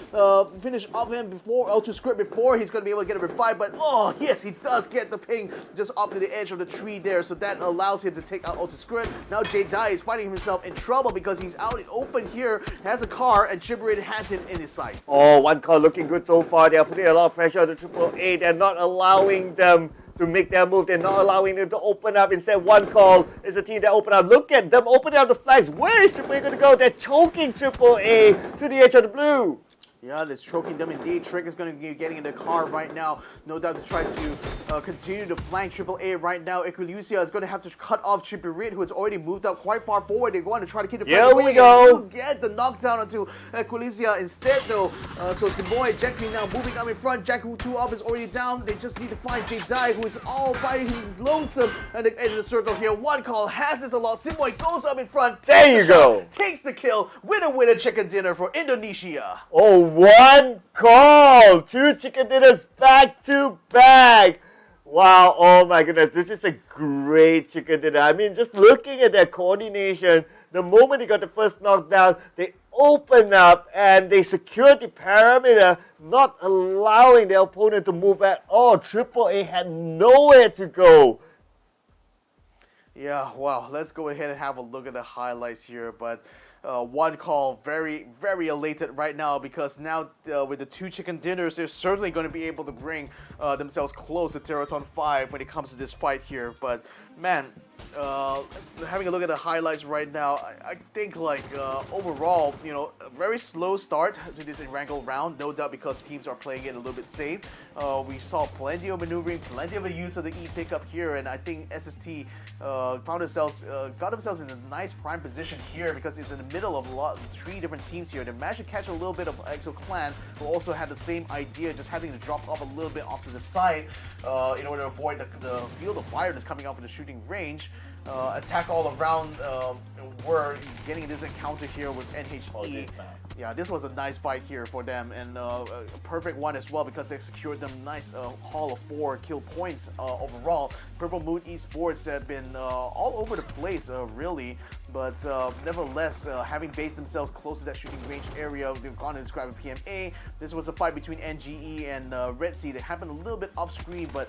him before auto skirt before he's going to be able to get a revive. But oh yes, he does get the ping just off to the edge of the tree there, so that allows him to take out Ultra Script. Now Jedi is finding himself in trouble because he's out in open here, has a car, and Shibari has him in his sights. Oh, one call looking good so far. They are putting a lot of pressure on the AAA. They're not allowing them to make their move. They're not allowing them to open up. Instead, one call is the team that open up. Look at them opening up the flags. Where is AAA going to go? They're choking AAA to the edge of the blue. Yeah, it's choking them indeed. Trick is going to be getting in the car right now. No doubt to try to continue to flank AAA right now. Equilucia is going to have to cut off Chipirit, who has already moved up quite far forward. They're going to try to keep the Here we go. Get the knockdown onto Equilucia instead, though. So Simboy, Jaxi now moving up in front. Jack-Hu 2-off is already down. They just need to find J-Dai, who is all by his lonesome at the edge of the circle here. One call has this a lot. Simboy goes up in front. There you go. Takes the kill. Winner chicken dinner for Indonesia. Oh, one call! 2 chicken dinners back to back! Wow, oh my goodness, this is a great chicken dinner. I mean, just looking at their coordination, the moment they got the first knockdown, they open up and they secured the perimeter, not allowing their opponent to move at all. AAA had nowhere to go. Yeah, wow. Let's go ahead and have a look at the highlights here. But one call, very, very elated right now because now with the 2 chicken dinners, they're certainly going to be able to bring themselves close to Teraton 5 when it comes to this fight here. But man, having a look at the highlights right now, I think like overall, you know, a very slow start to this Erangel round, no doubt because teams are playing it a little bit safe. We saw plenty of maneuvering, plenty of a use of the E pickup here, and I think SST got themselves in a nice prime position here because it's in the middle of 3 different teams here. They managed to catch a little bit of Exo Clan, who also had the same idea, just having to drop off a little bit off to the side in order to avoid the field of fire that's coming out from the shooting range. Attack all around. We're getting this encounter here with NHE. Yeah, this was a nice fight here for them, and a perfect one as well because they secured them nice haul of 4 kill points overall. Purple Moon Esports have been all over the place, really, but nevertheless, having based themselves close to that shooting range area, they've gone and described a PMA. This was a fight between NGE and Red Sea. They happened a little bit off screen, but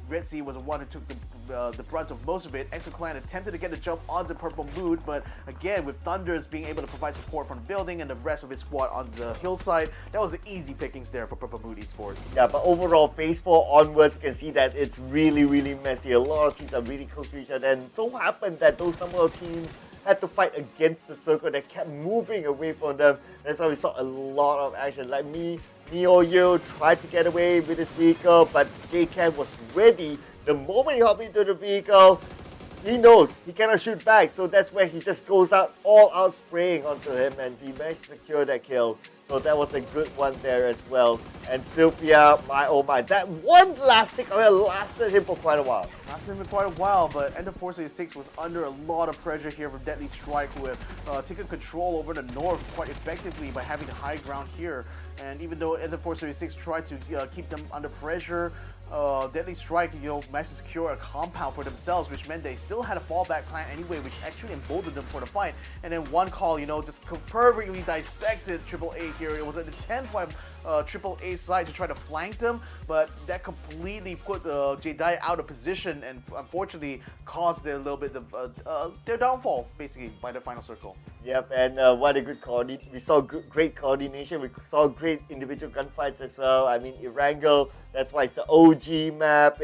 Red Sea was the one who took the brunt of most of it. ExoClan attempted to get a jump onto Purple Moon, but again, with Thunders being able to provide support from the building and the rest of his squad on the hillside, that was the easy pickings there for Purple Moon Esports. Yeah, but overall, Phase 4 onwards, we can see that it's really, really messy. A lot of teams are really close to each other, and so happened that those number of teams had to fight against the circle that kept moving away from them. That's why we saw a lot of action. Like Mioyo tried to get away with his vehicle, but J-Cam was ready. The moment he hopped into the vehicle, he knows he cannot shoot back, so that's where he just goes out, all out spraying onto him, and he managed to secure that kill. So that was a good one there as well. And Sylvia, my oh my, that one last stick lasted him for quite a while. Lasted him for quite a while, but Ender Force 86 was under a lot of pressure here from Deadly Strike, who have taken control over the north quite effectively by having the high ground here. And even though Ender Force 86 tried to keep them under pressure, Deadly Strike, managed to secure a compound for themselves, which meant they still had a fallback plan anyway, which actually emboldened them for the fight. And then one call, just perfectly dissected AAA here. It was at the 10-point AAA side to try to flank them, but that completely put J-Dai out of position and unfortunately caused a little bit of their downfall, basically, by the final circle. Yep, and what a good coordination. We saw great coordination. We saw great individual gunfights as well. I mean, Erangel, that's why it's the OG map.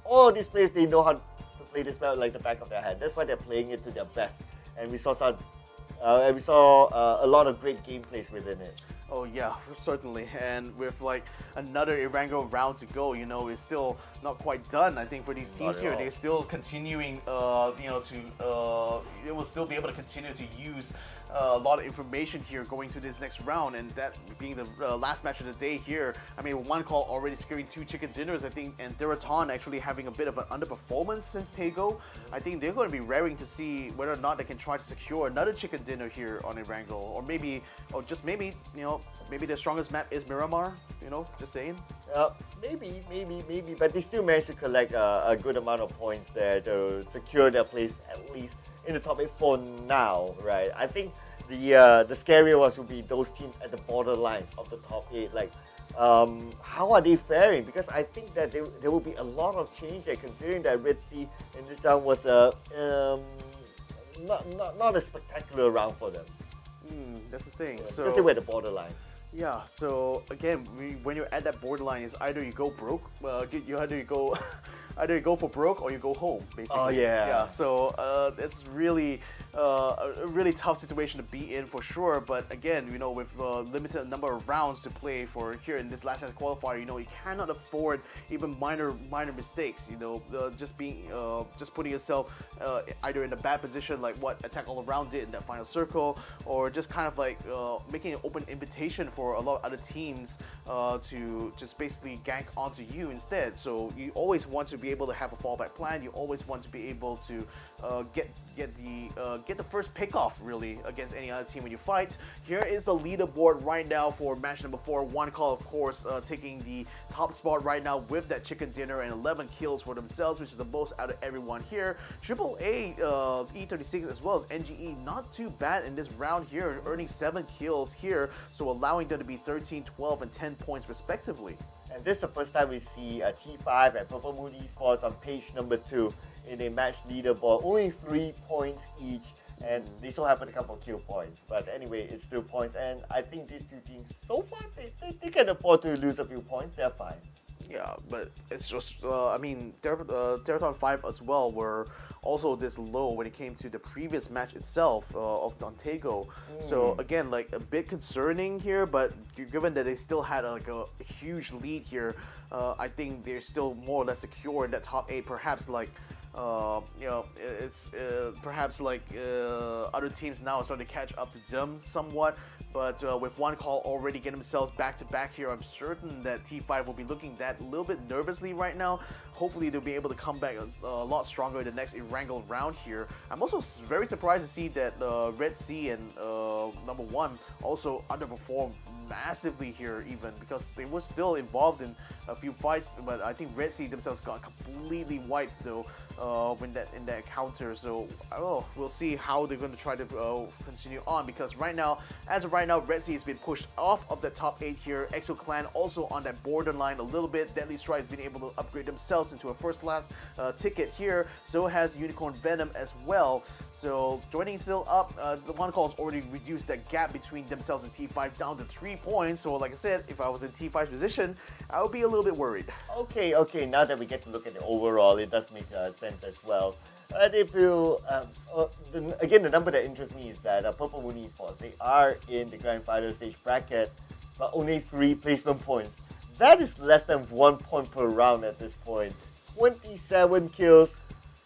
All these players, they know how to play this map like the back of their hand. That's why they're playing it to their best. And we saw a lot of great gameplays within it. Oh yeah, certainly. And with like another Erangel round to go, it's still not quite done. I think for these teams here, they're still continuing, they will still be able to continue to use a lot of information here going to this next round, and that being the last match of the day here. I mean, one call already securing 2 chicken dinners, I think, and Theraton actually having a bit of an underperformance since Tego. I think they're going to be raring to see whether or not they can try to secure another chicken dinner here on Erangel, or maybe their strongest map is Miramar, just saying. Maybe, but they still managed to collect a good amount of points there to secure their place at least in the top 8 for now, right? I think the scarier ones would be those teams at the borderline of the top 8. Like, how are they faring? Because I think that there will be a lot of change there, considering that Red Sea in this round was not a spectacular round for them. That's the thing. Because they were at the borderline. Yeah, so again, when you're at that borderline, it's either you go broke, you either you go, either you go for broke or you go home, basically. Oh, yeah. Yeah. So it's really a really tough situation to be in for sure. But again, with limited number of rounds to play for here in this last chance qualifier, you cannot afford even minor mistakes. Just putting yourself either in a bad position like what Attack All Around did in that final circle, or just kind of like making an open invitation for a lot of other teams to just basically gank onto you instead. So you always want to be able to have a fallback plan. You always want to be able to get the first pick off really against any other team when you fight. Here is the leaderboard right now for match number 4. One Call, of course, taking the top spot right now with that chicken dinner and 11 kills for themselves, which is the most out of everyone here. AAA E36 as well as NGE, not too bad in this round here, earning 7 kills here, so allowing them to be 13, 12, and 10 points respectively. And this is the first time we see T5 and Purple Moon Esports on page number 2 in a match leaderboard. Only 3 points each, and they so happen to come for kill points. But anyway, it's still points, and I think these two teams, so far, they can afford to lose a few points. They're fine. Yeah, but it's just, I mean, Teraton 5 as well were also this low when it came to the previous match itself of Dontego. So again, like a bit concerning here, but given that they still had like a huge lead here, I think they're still more or less secure in that top 8. Perhaps like it's perhaps like other teams now are starting to catch up to them somewhat. But with One Call already getting themselves back to back here, I'm certain that T5 will be looking that a little bit nervously right now. Hopefully they'll be able to come back a lot stronger in the next Erangel round here. I'm also very surprised to see that Red Sea and number 1 also underperformed massively here, even because they were still involved in a few fights, but I think Red Sea themselves got completely wiped though in that encounter. So we'll see how they're going to try to continue on, because as of right now, Red Sea has been pushed off of the top 8 here. Exo Clan also on that borderline a little bit. Deadly Strike has been able to upgrade themselves into a first class ticket here. So has Unicorn Venom as well. So joining still up, the One Call has already reduced that gap between themselves and T5 down to 3 points. So like I said, if I was in T5's position, I would be a little bit worried. Okay, now that we get to look at the overall, it does make sense as well. If you, again, the number that interests me is that Purple Moon Esports, they are in the grand final stage bracket, but only 3 placement points. That is less than 1 point per round at this point. 27 kills.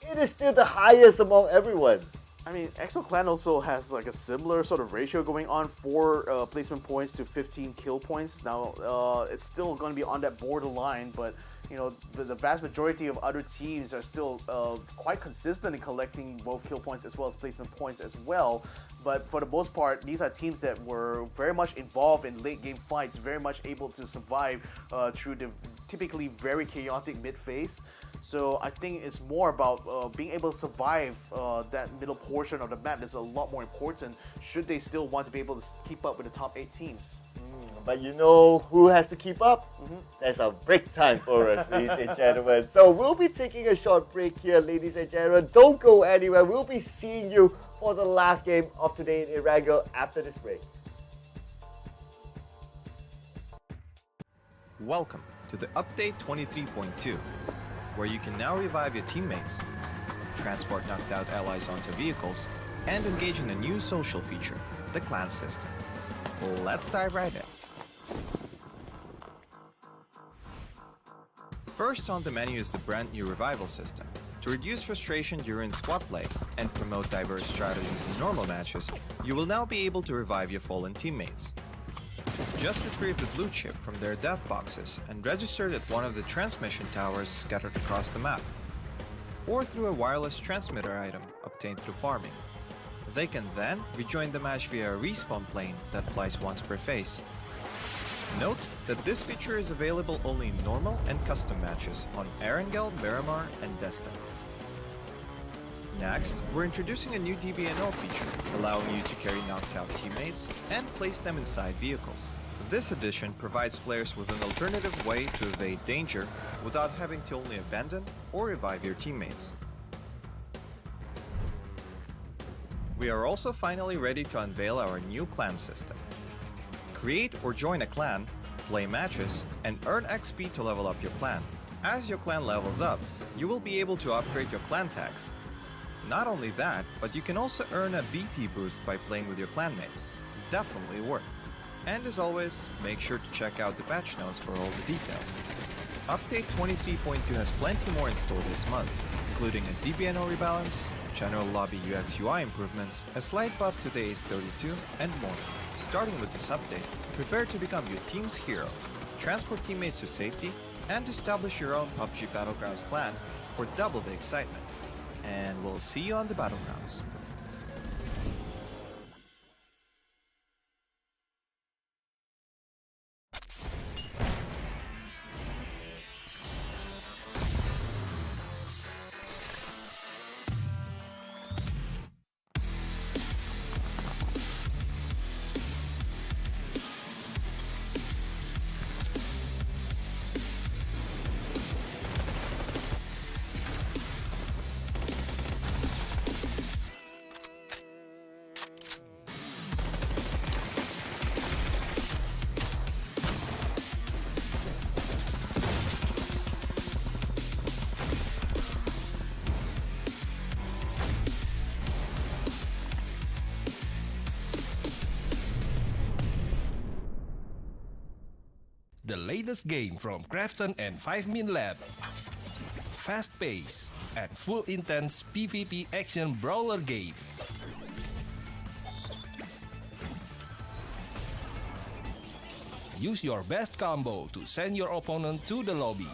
It is still the highest among everyone. I mean, Exo Clan also has like a similar sort of ratio going on, 4 placement points to 15 kill points. Now, it's still going to be on that borderline, but the vast majority of other teams are still quite consistent in collecting both kill points as well as placement points as well. But for the most part, these are teams that were very much involved in late game fights, very much able to survive through the typically very chaotic mid phase. So I think it's more about being able to survive that middle portion of the map. That's a lot more important should they still want to be able to keep up with the top 8 teams. But you know who has to keep up? There's a break time for us, ladies and gentlemen. So we'll be taking a short break here, ladies and gentlemen. Don't go anywhere. We'll be seeing you for the last game of today in Erangel after this break. Welcome to the Update 23.2, where you can now revive your teammates, transport knocked out allies onto vehicles, and engage in a new social feature, the clan system. Let's dive right in. First on the menu is the brand new revival system. To reduce frustration during squad play and promote diverse strategies in normal matches, you will now be able to revive your fallen teammates. Just retrieve the blue chip from their death boxes and register it at one of the transmission towers scattered across the map, or through a wireless transmitter item obtained through farming. They can then rejoin the match via a respawn plane that flies once per phase. Note that this feature is available only in normal and custom matches on Erangel, Miramar, and Destin. Next, we're introducing a new DBNO feature, allowing you to carry knocked out teammates and place them inside vehicles. This addition provides players with an alternative way to evade danger without having to only abandon or revive your teammates. We are also finally ready to unveil our new clan system. Create or join a clan, play matches, and earn XP to level up your clan. As your clan levels up, you will be able to upgrade your clan tags. Not only that, but you can also earn a BP boost by playing with your clanmates. Definitely worth. And as always, make sure to check out the patch notes for all the details. Update 23.2 has plenty more in store this month, including a DBNO rebalance, general lobby UX UI improvements, a slight buff to the Ace 32, and more. Starting with this update, prepare to become your team's hero, transport teammates to safety, and establish your own Pubg Battlegrounds clan for double the excitement. And we'll see you on the Battlegrounds. The latest game from Krafton and 5min Lab. Fast pace and full intense PvP action brawler game. Use your best combo to send your opponent to the lobby.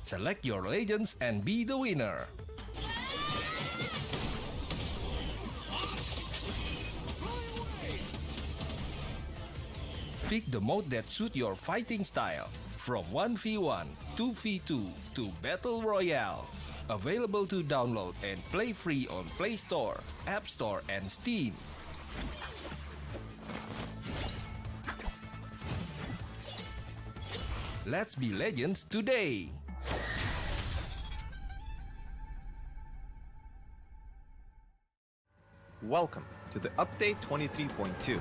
Select your legends and be the winner. Pick the mode that suits your fighting style, from 1v1, 2v2 to Battle Royale. Available to download and play free on Play Store, App Store and Steam. Let's be legends today! Welcome to the Update 23.2,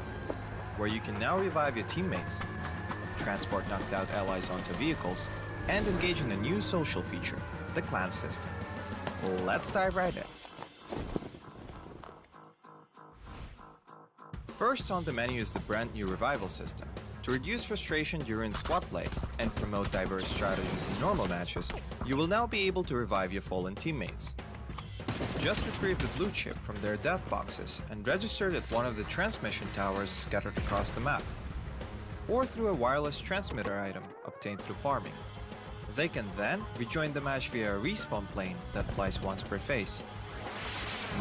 where you can now revive your teammates, transport knocked out allies onto vehicles, and engage in a new social feature, the clan system. Let's dive right in. First on the menu is the brand new revival system. To reduce frustration during squad play and promote diverse strategies in normal matches, you will now be able to revive your fallen teammates. Just retrieve the blue chip from their death boxes and register it at one of the transmission towers scattered across the map, or through a wireless transmitter item obtained through farming. They can then rejoin the match via a respawn plane that flies once per phase.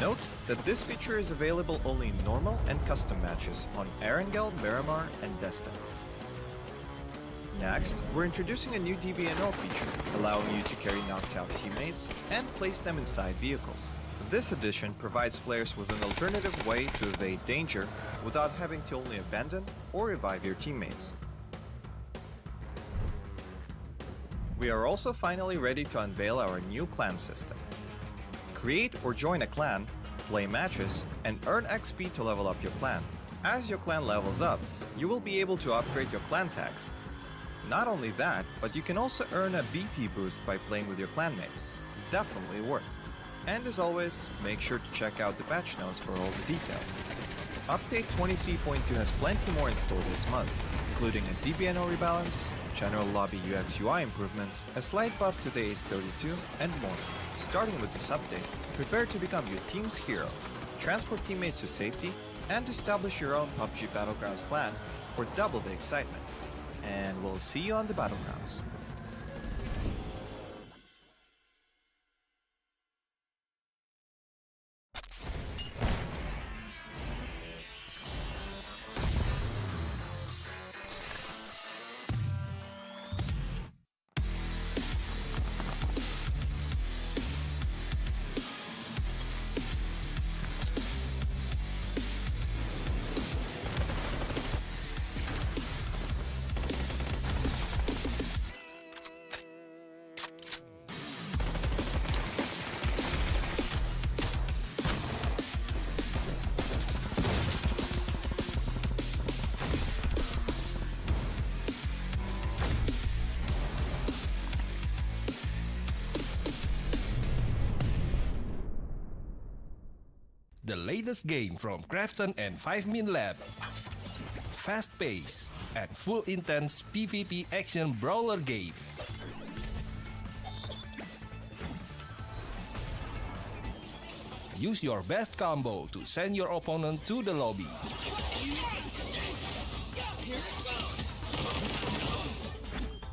Note that this feature is available only in normal and custom matches on Erangel, Miramar, and Destin. Next, we're introducing a new DBNO feature, allowing you to carry knocked out teammates and place them inside vehicles. This addition provides players with an alternative way to evade danger without having to only abandon or revive your teammates. We are also finally ready to unveil our new clan system. Create or join a clan, play matches, and earn XP to level up your clan. As your clan levels up, you will be able to upgrade your clan tags. Not only that, but you can also earn a BP boost by playing with your clanmates. Definitely worth. And as always, make sure to check out the patch notes for all the details. Update 23.2 has plenty more in store this month, including a DBNO rebalance, general lobby UX UI improvements, a slight buff to the Ace 32, and more. Starting with this update, prepare to become your team's hero, transport teammates to safety, and establish your own Pubg Battlegrounds clan for double the excitement. And we'll see you on the Battlegrounds. the latest game from Krafton and 5min Lab. Fast pace and full intense PvP action brawler game. Use your best combo to send your opponent to the lobby.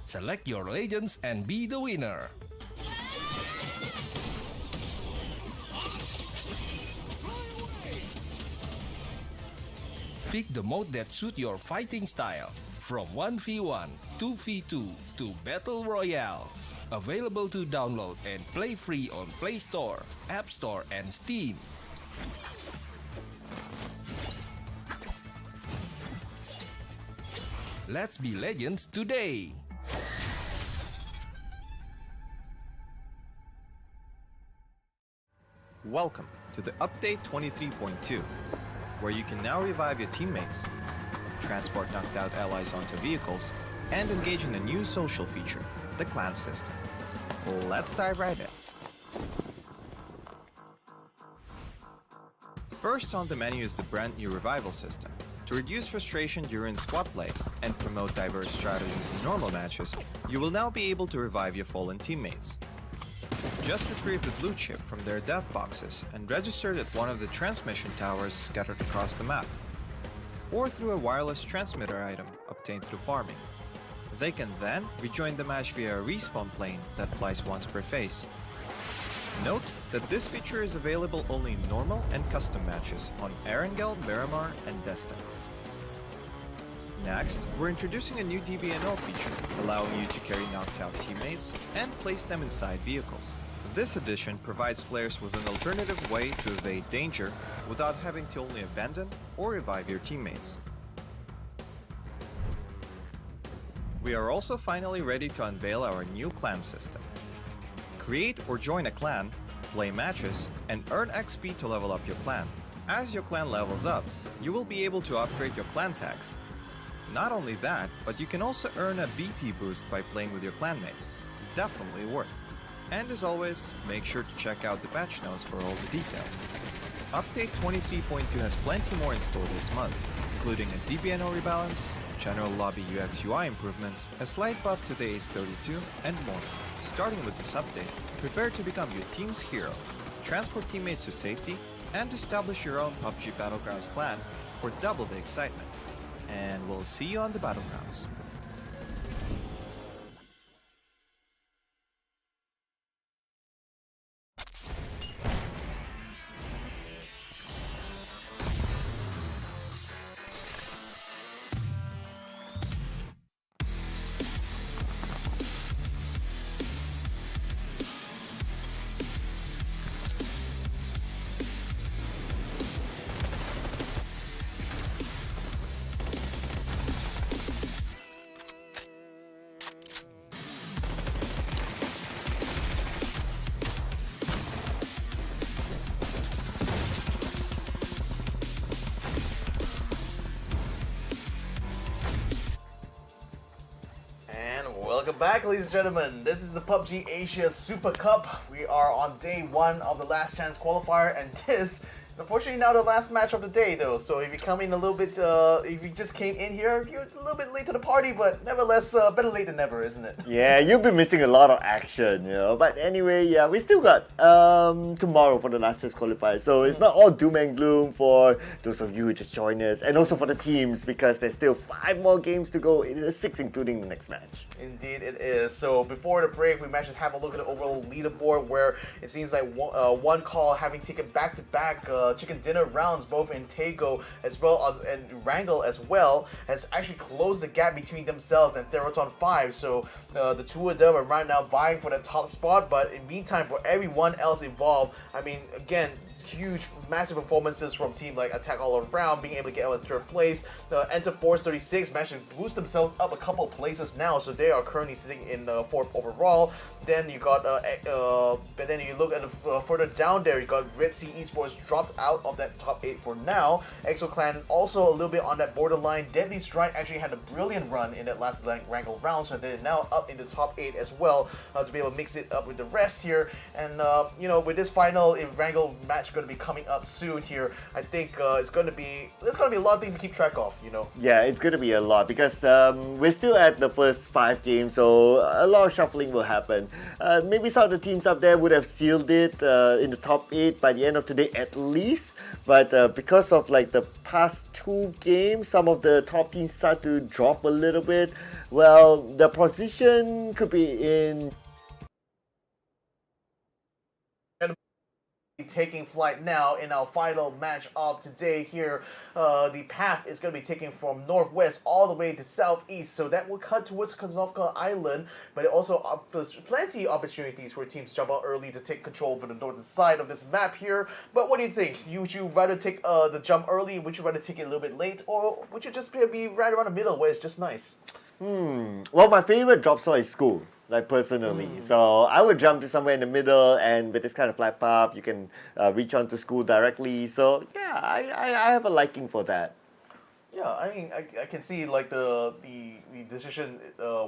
Select your legends and be the winner. Pick the mode that suits your fighting style, from 1v1, 2v2 to Battle Royale. Available to download and play free on Play Store, App Store and Steam. Let's be legends today! Welcome to the Update 23.2, where you can now revive your teammates, transport knocked out allies onto vehicles, and engage in a new social feature, the clan system. Let's dive right in. First on the menu is the brand new revival system. To reduce frustration during squad play and promote diverse strategies in normal matches, you will now be able to revive your fallen teammates. Just retrieve the blue chip from their death boxes and register it at one of the transmission towers scattered across the map, or through a wireless transmitter item obtained through farming. They can then rejoin the match via a respawn plane that flies once per phase. Note that this feature is available only in normal and custom matches on Erangel, Miramar, and Destin. Next, we're introducing a new DBNO feature, allowing you to carry knocked out teammates and place them inside vehicles. This addition provides players with an alternative way to evade danger without having to only abandon or revive your teammates. We are also finally ready to unveil our new clan system. Create or join a clan, play matches, and earn XP to level up your clan. As your clan levels up, you will be able to upgrade your clan tags. Not only that, but you can also earn a BP boost by playing with your clanmates. Definitely worth. And as always, make sure to check out the patch notes for all the details. Update 23.2 has plenty more in store this month, including a DBNO rebalance, general lobby UX UI improvements, a slight buff to the Ace32, and more. Starting with this update, prepare to become your team's hero, transport teammates to safety, and establish your own PUBG Battlegrounds clan for double the excitement. And we'll see you on the Battlegrounds. Welcome back, ladies and gentlemen. This is the PUBG Asia Super Cup. We are on day one of the last chance qualifier, and this is unfortunately now the last match of the day, though. So if you come in a little bit, if you just came in here, you're a little bit late to the party, but nevertheless, better late than never, isn't it? Yeah, you've been missing a lot of action, you know. But anyway, yeah, we still got tomorrow for the last chance qualifier. So it's not all doom and gloom for those of you who just joined us, and also for the teams, because there's still 5 more games to go. It is 6, including the next match. Indeed it is. So before the break, we managed to have a look at the overall leaderboard, where it seems like one call having taken back-to-back chicken dinner rounds, both in Tego as well as in Wrangle as well, has actually closed the gap between themselves and Theraton 5. So the two of them are right now vying for the top spot, but in meantime, for everyone else involved, I mean, again, huge, massive performances from team like Attack All Around, being able to get out in 3rd place. Enter Force 36 managed to boost themselves up a couple of places now, so they are currently sitting in 4th overall. Then you got, but then you look at the further down there, you got Red Sea Esports dropped out of that top 8 for now. EXO Clan also a little bit on that borderline. Deadly Strike actually had a brilliant run in that last Wrangle round, so they're now up in the top 8 as well to be able to mix it up with the rest here. And with this final Wrangle match going to be coming up soon here, I think there's going to be a lot of things to keep track of. Yeah, it's going to be a lot because we're still at the first 5 games, so a lot of shuffling will happen. Maybe some of the teams up there would have sealed it in the top 8 by the end of today at least, but because of like the past 2 games, some of the top teams start to drop a little bit. Well, the position could be in taking flight now in our final match of today here. The path is going to be taken from northwest all the way to southeast, so that will cut towards Koznovka Island, but it also offers plenty of opportunities for teams to jump out early to take control over the northern side of this map here. But what do you think? Would you rather take the jump early? Would you rather take it a little bit late? Or would you just be right around the middle where it's just nice? Well, my favorite drop spot is school, like personally. So I would jump to somewhere in the middle, and with this kind of flat path, you can reach onto school directly. So yeah, I have a liking for that. Yeah, I mean, I can see like the decision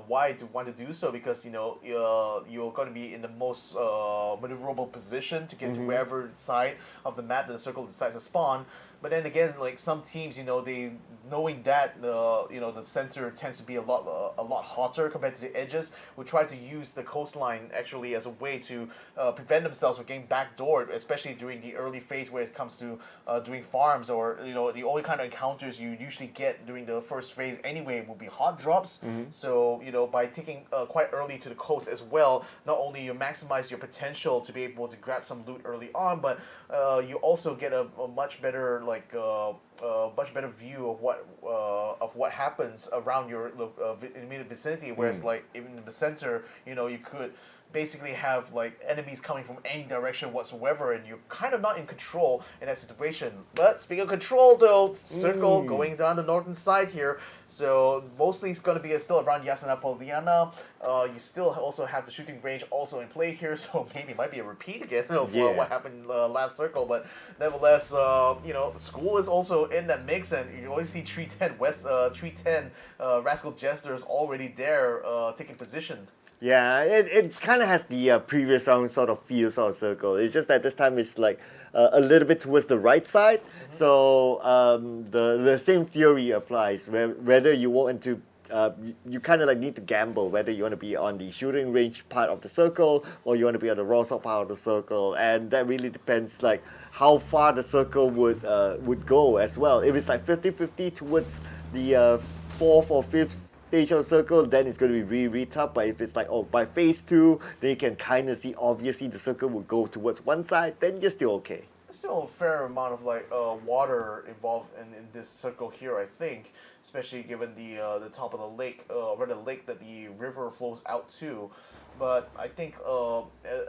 why to want to do so, because you're going to be in the most maneuverable position to get to wherever side of the map that the circle decides to spawn. But then again, like some teams, they knowing that the center tends to be a lot hotter compared to the edges, would try to use the coastline actually as a way to prevent themselves from getting backdoored, especially during the early phase where it comes to doing farms, or the only kind of encounters you usually get during the first phase anyway will be hot drops. So by taking quite early to the coast as well, not only you maximize your potential to be able to grab some loot early on, but you also get a much better much better view of what happens around your immediate vicinity. Whereas like in the center, you could basically have like enemies coming from any direction whatsoever, and you're kind of not in control in that situation. But speaking of control though, circle going down the northern side here, so mostly it's going to be still around Yasuna Poliana. You still also have the shooting range also in play here, so maybe it might be a repeat again of what happened last circle. But nevertheless, school is also in that mix, and you always see 310 Rascal Jesters already there taking position. Yeah, it kind of has the previous round sort of feel sort of circle. It's just that this time it's like a little bit towards the right side. So the same theory applies. Whether you want to, you kind of like need to gamble whether you want to be on the shooting range part of the circle or you want to be on the raw sort part of the circle, and that really depends like how far the circle would go as well. If it's like 50-50 towards the 4th or 5th stage of circle, then it's going to be really tough. But if it's like, by phase 2, then you can kind of see obviously the circle will go towards one side, then you're still okay. There's still a fair amount of water involved in this circle here, I think, especially given the top of the lake, or the lake that the river flows out to. But I think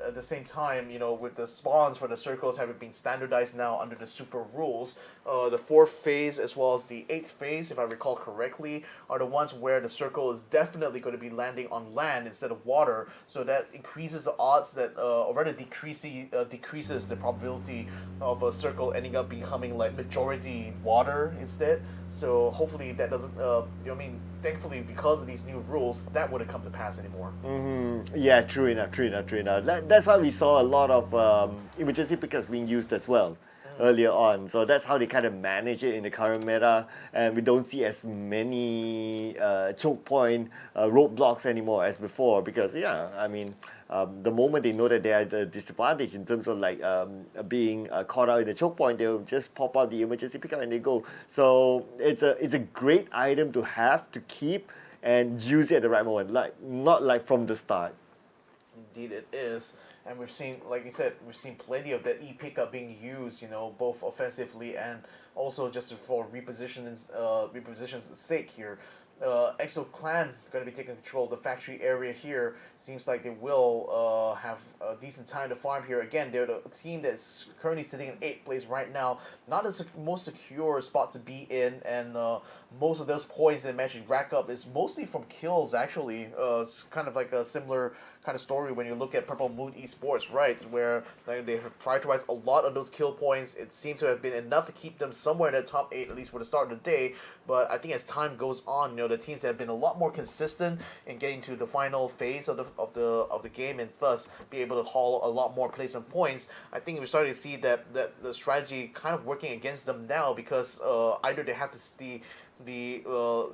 at the same time, with the spawns for the circles having been standardized now under the super rules, the 4th phase as well as the 8th phase, if I recall correctly, are the ones where the circle is definitely going to be landing on land instead of water. So that increases the odds that, or rather decreases the probability of a circle ending up becoming like majority water instead. So hopefully that doesn't, thankfully because of these new rules, that wouldn't come to pass anymore. Yeah, true enough. That's why we saw a lot of emergency pickups being used as well earlier on. So that's how they kind of manage it in the current meta, and we don't see as many choke point roadblocks anymore as before, because the moment they know that they are at a disadvantage in terms of like being caught out in the choke point, they'll just pop out the emergency pickup and they go. So it's a great item to have, to keep, and use it at the right moment, not like from the start. Indeed it is. And we've seen, like you said, plenty of that E-pickup being used, both offensively and also just for repositioning's sake here. EXO Clan going to be taking control of the factory area here. Seems like they will have a decent time to farm here. Again, they're the team that's currently sitting in 8th place right now. Not the most secure spot to be in, and most of those points they managed to rack up is mostly from kills, actually. It's kind of like a similar kind of story when you look at Purple Moon Esports, right? Where like, they have prioritized a lot of those kill points. It seems to have been enough to keep them somewhere in the top 8, at least for the start of the day. But I think as time goes on, the teams have been a lot more consistent in getting to the final phase of the game, and thus be able to haul a lot more placement points. I think we're starting to see that the strategy kind of working against them now, because either they have to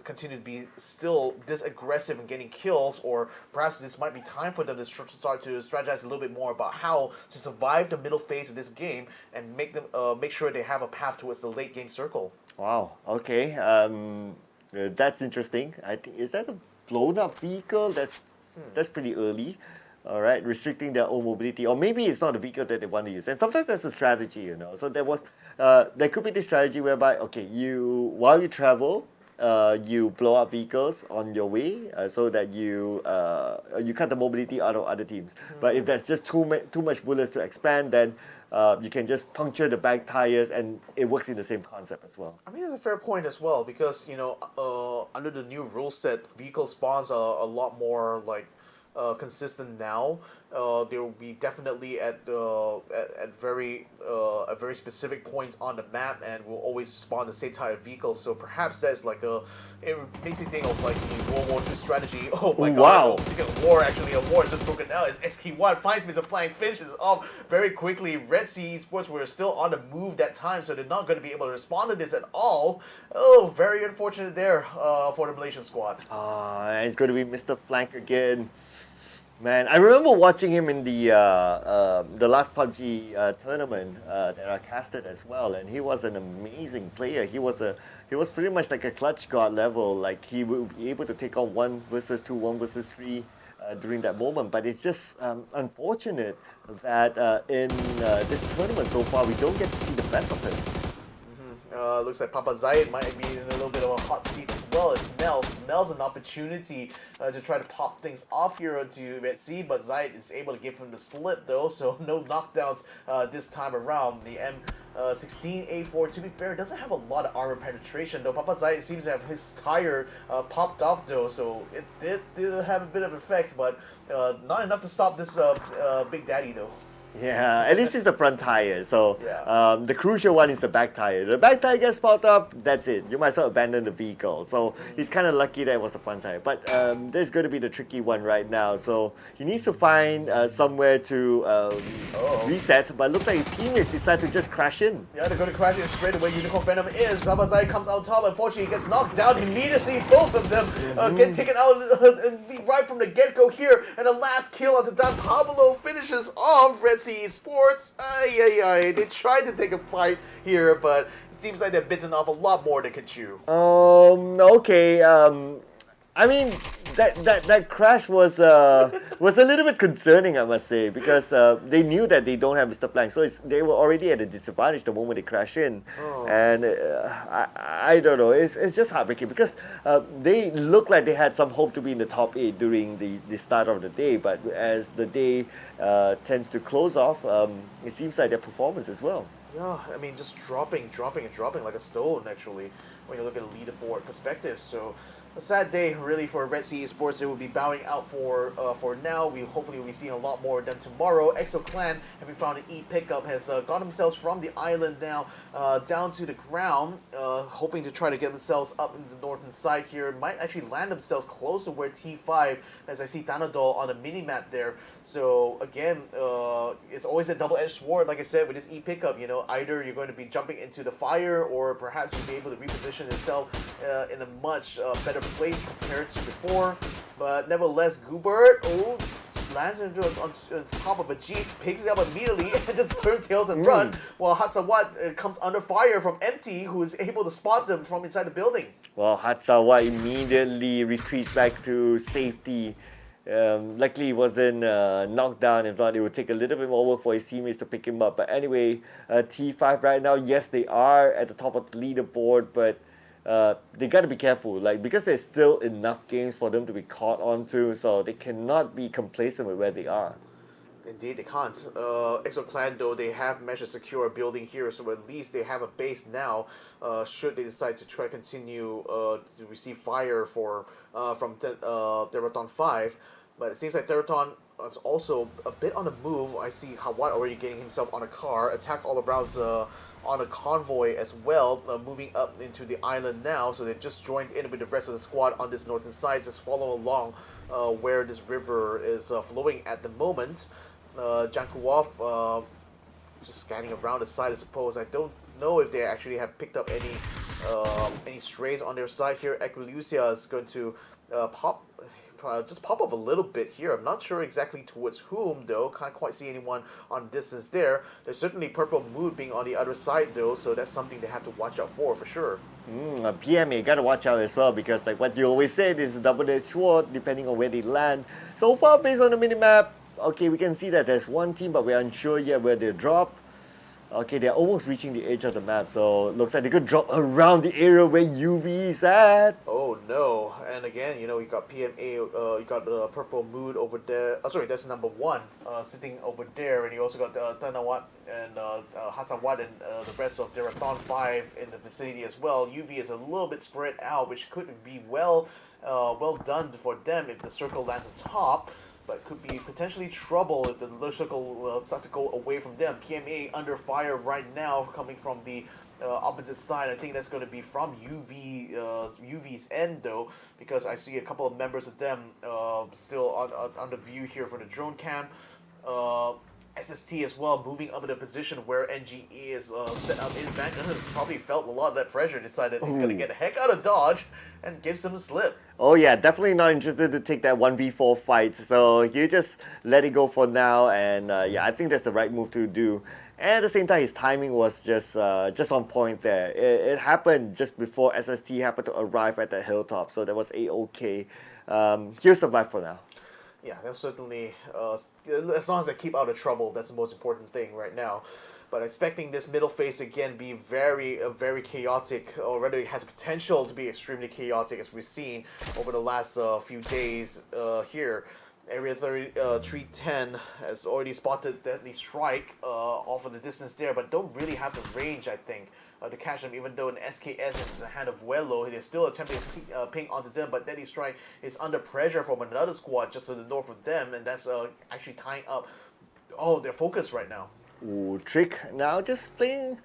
continue to be still this aggressive in getting kills, or perhaps this might be time for them to start to strategize a little bit more about how to survive the middle phase of this game and make sure they have a path towards the late game circle. Wow. Okay. That's interesting. I think, is that a blown up vehicle? That's pretty early. All right, restricting their own mobility, or maybe it's not a vehicle that they want to use. And sometimes there's a strategy, So there could be this strategy whereby, okay, while you travel, you blow up vehicles on your way, so that you cut the mobility out of other teams. But if there's just too much bullets to expand, then you can just puncture the back tires, and it works in the same concept as well. I mean, that's a fair point as well, because under the new rule set, vehicle spawns are a lot more like consistent now. They will be definitely at very specific points on the map, and will always spawn the same type of vehicle. So perhaps that's like it makes me think of like the World War II strategy. Oh my god! Wow. Speaking of war, actually, a war is just broken out. It's XT1 finds me some flying finishes off very quickly. Red Sea Esports were still on the move that time, so they're not going to be able to respond to this at all. Oh, very unfortunate there for the Malaysian squad. It's going to be Mr. Flank again. Man, I remember watching him in the last PUBG tournament that I casted as well, and he was an amazing player. He was pretty much like a clutch god level. Like, he would be able to take on 1 versus 2, 1 versus 3 during that moment. But it's just unfortunate that in this tournament so far we don't get to see the best of him. Looks like Papa Zayed might be in a little bit of a hot seat as well. It smells an opportunity to try to pop things off here to Red Sea, but Zayed is able to give him the slip though, so no knockdowns this time around. The M16A4, to be fair, doesn't have a lot of armor penetration though. Papa Zayed seems to have his tire popped off though, so it did have a bit of effect, but not enough to stop this Big Daddy though. Yeah, at least it's the front tire. So Yeah. the crucial one is the back tire. The back tire gets popped up, that's it. You might as well abandon the vehicle. So he's kind of lucky that it was the front tire. But there's going to be the tricky one right now. So he needs to find somewhere to reset. But it looks like his teammates decide to just crash in. Yeah, they're going to crash in straight away. Unicorn Venom is. Papa Zayed comes out top. Unfortunately, he gets knocked down immediately. Both of them get taken out right from the get-go here. And the last kill onto Don Pablo finishes off Red Sea Esports. They tried to take a fight here, but it seems like they're bitten off a lot more than can chew. Okay. I mean, that crash was a little bit concerning, I must say, because they knew that they don't have Mr. Plank, so they were already at a disadvantage the moment they crash in, and I don't know, it's just heartbreaking because they looked like they had some hope to be in the top 8 during the start of the day, but as the day tends to close off, it seems like their performance as well. Yeah, I mean, just dropping like a stone, actually, when you look at a leaderboard perspective. So, a sad day, really, for Red Sea Esports. They will be bowing out for now. Hopefully we'll be seeing a lot more of them tomorrow. Exo Clan, having found an E-pickup, has got themselves from the island now down to the ground, hoping to try to get themselves up in the northern side here. Might actually land themselves close to where T5, as I see Tanadol on the mini-map there. So, again, it's always a double-edged sword, like I said, with this E-pickup. Either you're going to be jumping into the fire, or perhaps you'll be able to reposition yourself in a much better place compared to before. But nevertheless, Goobert lands on top of a Jeep, picks it up immediately, and just turns tails and run, while Hatsawat comes under fire from Empty, who is able to spot them from inside the building. Well, Hatsawat immediately retreats back to safety. Luckily, he wasn't knocked down. If not, it would take a little bit more work for his teammates to pick him up. But anyway, T5 right now, yes, they are at the top of the leaderboard, but they got to be careful, because there's still enough games for them to be caught onto, so they cannot be complacent with where they are. Indeed, they can't. Exo Clan, though, they have managed to secure a building here, so at least they have a base now, should they decide to try continue to receive fire from Teraton 5. But it seems like Teraton is also a bit on the move. I see Hawat already getting himself on a car, attack all around on a convoy as well, moving up into the island now. So they've just joined in with the rest of the squad on this northern side, just follow along where this river is flowing at the moment. Jankuwov just scanning around the side, I suppose. I don't know if they actually have picked up any strays on their side here. Equilucia is going to just pop up a little bit here. I'm not sure exactly towards whom, though. Can't quite see anyone on distance there. There's certainly Purple Mood being on the other side, though, so that's something they have to watch out for sure. PMA, gotta watch out as well, because like what you always said, is a double-edged sword depending on where they land. So far, based on the minimap, okay, we can see that there's one team, but we're unsure yet where they drop. Okay, they're almost reaching the edge of the map, so looks like they could drop around the area where UV is at. Oh no! And again, you got PMA, you got Purple Mood over there. Oh, sorry, that's number one sitting over there, and you also got Tanawat and Hassanwat and the rest of Derathon 5 in the vicinity as well. UV is a little bit spread out, which could be well done for them if the circle lands on top. But could be potentially trouble if the circle starts to go away from them. PMA under fire right now, coming from the opposite side. I think that's going to be from UV's end, though, because I see a couple of members of them still on the view here from the drone cam. SST as well, moving up in a position where NGE is set up in back. Probably felt a lot of that pressure, decided he's going to get the heck out of Dodge and gives him a slip. Oh yeah, definitely not interested to take that 1v4 fight, so you just let it go for now, and yeah, I think that's the right move to do. And at the same time, his timing was just on point there. It happened just before SST happened to arrive at the hilltop, so that was A-okay. He'll survive for now. Yeah, they'll certainly, as long as they keep out of trouble, that's the most important thing right now. But expecting this middle phase again be very chaotic, or rather it has potential to be extremely chaotic, as we've seen over the last few days here. Area 310 has already spotted Deadly Strike off in the distance there, but don't really have the range, I think, to catch them, even though an SKS is in the hand of Wello. They're still attempting to ping onto them, but Deadly Strike is under pressure from another squad just to the north of them, and that's actually tying up all their focus right now. Ooh, Trick now just playing,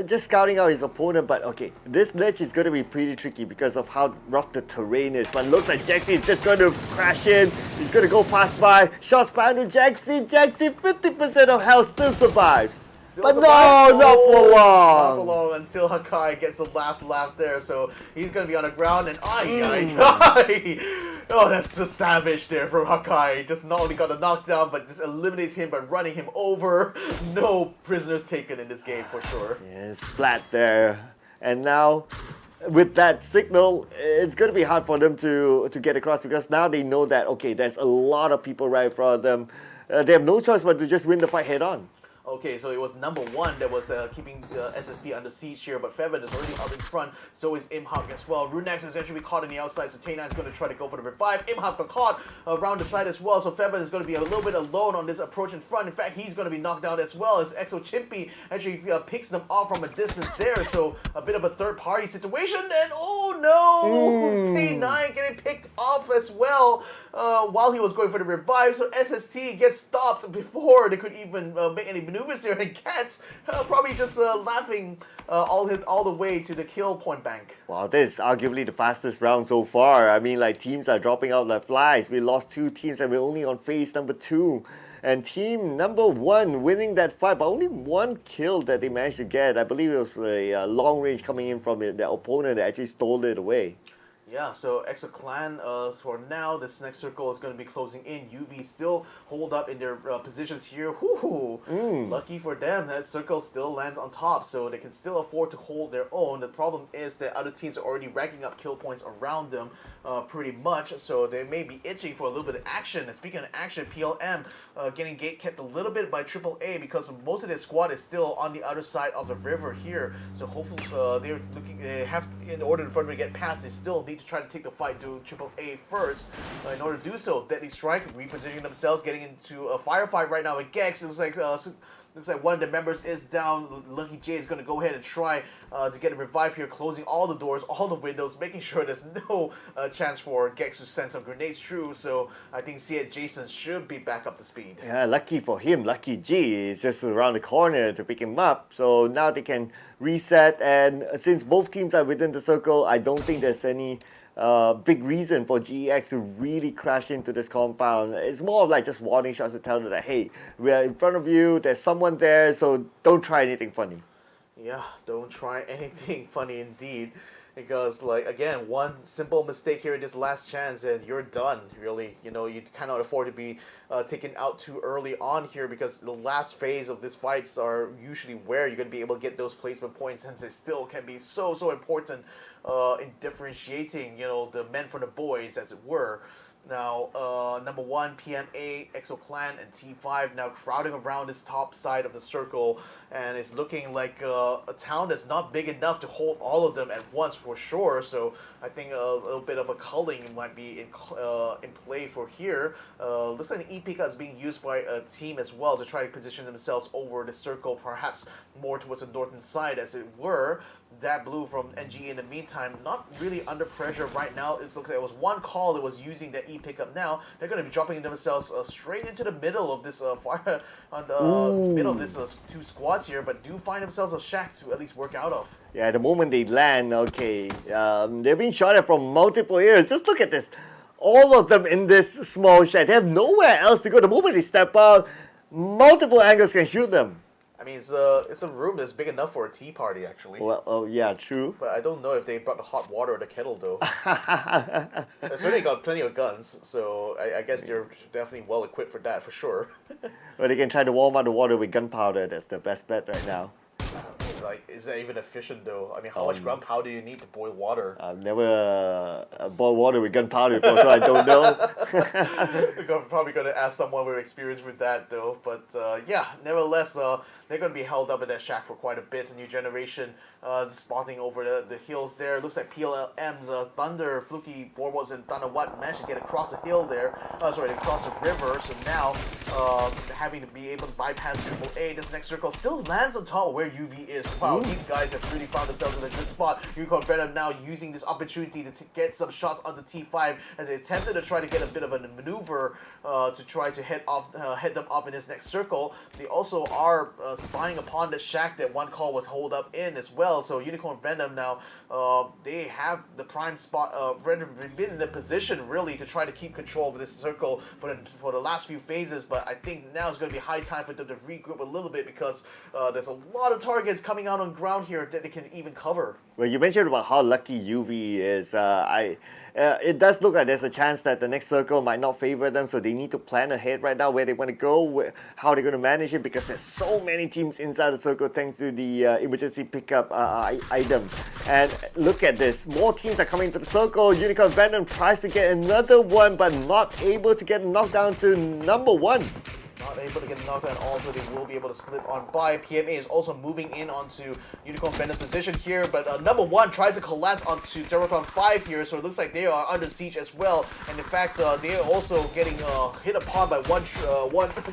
just scouting out his opponent, but okay, this ledge is going to be pretty tricky because of how rough the terrain is. But looks like Jaxi is just going to crash in. He's going to go pass by. Shots fired to Jaxi. Jaxi, 50% of health, still survives. But no, not for long. Not for long until Hakai gets the last lap there. So he's going to be on the ground and oh, that's just savage there from Hakai. Just not only got a knockdown, but just eliminates him by running him over. No prisoners taken in this game for sure. Yeah, splat there. And now, with that signal, it's going to be hard for them to get across, because now they know that, okay, there's a lot of people right in front of them. They have no choice but to just win the fight head on. Okay, so it was number one that was keeping SST under siege here, but Feven is already up in front, so is Imhak as well. Runex is actually caught on the outside, so Tay9 is going to try to go for the revive. Imhak got caught around the side as well, so Feven is going to be a little bit alone on this approach in front. In fact, he's going to be knocked down as well, as Exo Chimpy actually picks them off from a distance there, so a bit of a third-party situation, and oh no! Tay9 getting picked off as well while he was going for the revive, so SST gets stopped before they could even make any maneuvers there, and Cats probably just laughing all the way to the kill point bank. Wow, this is arguably the fastest round so far. I mean, like, teams are dropping out like flies. We lost 2 teams and we're only on phase number 2. And team number 1 winning that fight, but only 1 kill that they managed to get. I believe it was a long range coming in from their opponent that actually stole it away. Yeah, so Exo Clan, for now, this next circle is going to be closing in. UV still hold up in their positions here. Lucky for them, that circle still lands on top, so they can still afford to hold their own. The problem is that other teams are already racking up kill points around them pretty much, so they may be itching for a little bit of action. And speaking of action, PLM getting gate kept a little bit by AAA because most of their squad is still on the other side of the river here. So hopefully they have, in order for them to get past, they still need to try to take the fight to AAA first. In order to do so, Deadly Strike repositioning themselves, getting into a firefight right now with Gex. It looks like Looks like one of the members is down. Lucky J is going to go ahead and try to get a revive here, closing all the doors, all the windows, making sure there's no chance for Gex to send some grenades through. So I think Sia Jason should be back up to speed. Yeah, lucky for him, Lucky G is just around the corner to pick him up. So now they can reset, and since both teams are within the circle, I don't think there's any big reason for GEX to really crash into this compound. It's more of like just warning shots to tell them that, hey, we are in front of you, there's someone there, so don't try anything funny. Yeah, don't try anything funny indeed. Because, like, again, one simple mistake here in this last chance and you're done, really. You know, you cannot afford to be taken out too early on here, because the last phase of these fights are usually where you're going to be able to get those placement points, since they still can be so important in differentiating, you know, the men from the boys, as it were. Now, number 1, PMA, ExoClan, and T5 now crowding around this top side of the circle, and it's looking like a town that's not big enough to hold all of them at once for sure. So I think a little bit of a culling might be in play for here. Looks like the E-Pika is being used by a team as well to try to position themselves over the circle, perhaps more towards the northern side, as it were. That blue from NGE in the meantime, not really under pressure right now. It looks like it was one call that was using the E-Pickup now. They're going to be dropping themselves straight into the middle of this fire, on the middle of this two squads here, but do find themselves a shack to at least work out of. Yeah, the moment they land, okay, they're being shot at from multiple areas. Just look at this. All of them in this small shack. They have nowhere else to go. The moment they step out, multiple angles can shoot them. I mean, it's a room that's big enough for a tea party, actually. Well, oh yeah, true. But I don't know if they brought the hot water or the kettle, though. They certainly got plenty of guns, so I guess they're definitely well equipped for that, for sure. Or they can try to warm up the water with gunpowder. That's the best bet right now. Like, is that even efficient, though? I mean, how much gunpowder do you need to boil water? I've never boiled water with gunpowder before, so I don't know. We're probably going to ask someone with experience with that, though. But yeah, nevertheless, they're going to be held up in that shack for quite a bit. A new generation spotting over the hills there. Looks like PLM's Thunder, Fluky, Borbos, and Thunder What managed to get across the hill there. Across the river. So now, having to be able to bypass AAA, this next circle still lands on top of where UV is. Wow, these guys have really found themselves in a good spot. Unicorn Venom now using this opportunity to get some shots on the T5 as they attempted to try to get a bit of a maneuver to try to head them off in this next circle. They also are spying upon the shack that one call was holed up in as well. So Unicorn Venom now, they have the prime spot, been in the position really to try to keep control of this circle for the last few phases. But I think now it's going to be high time for them to regroup a little bit, because there's a lot of targets coming out on ground here that they can even cover. Well, you mentioned about how lucky UV is. It does look like there's a chance that the next circle might not favor them, so they need to plan ahead right now where they want to go, how they're going to manage it, because there's so many teams inside the circle thanks to the emergency pickup item. And look at this, more teams are coming to the circle. Unicorn Venom tries to get another one, but not able to get knocked down to number 1. Not able to get knocked down, also they will be able to slip on by. PMA is also moving in onto Unicorn Venom's position here, but number 1 tries to collapse onto Terracon 5 here, so it looks like they are under siege as well. And in fact, they are also getting hit upon by one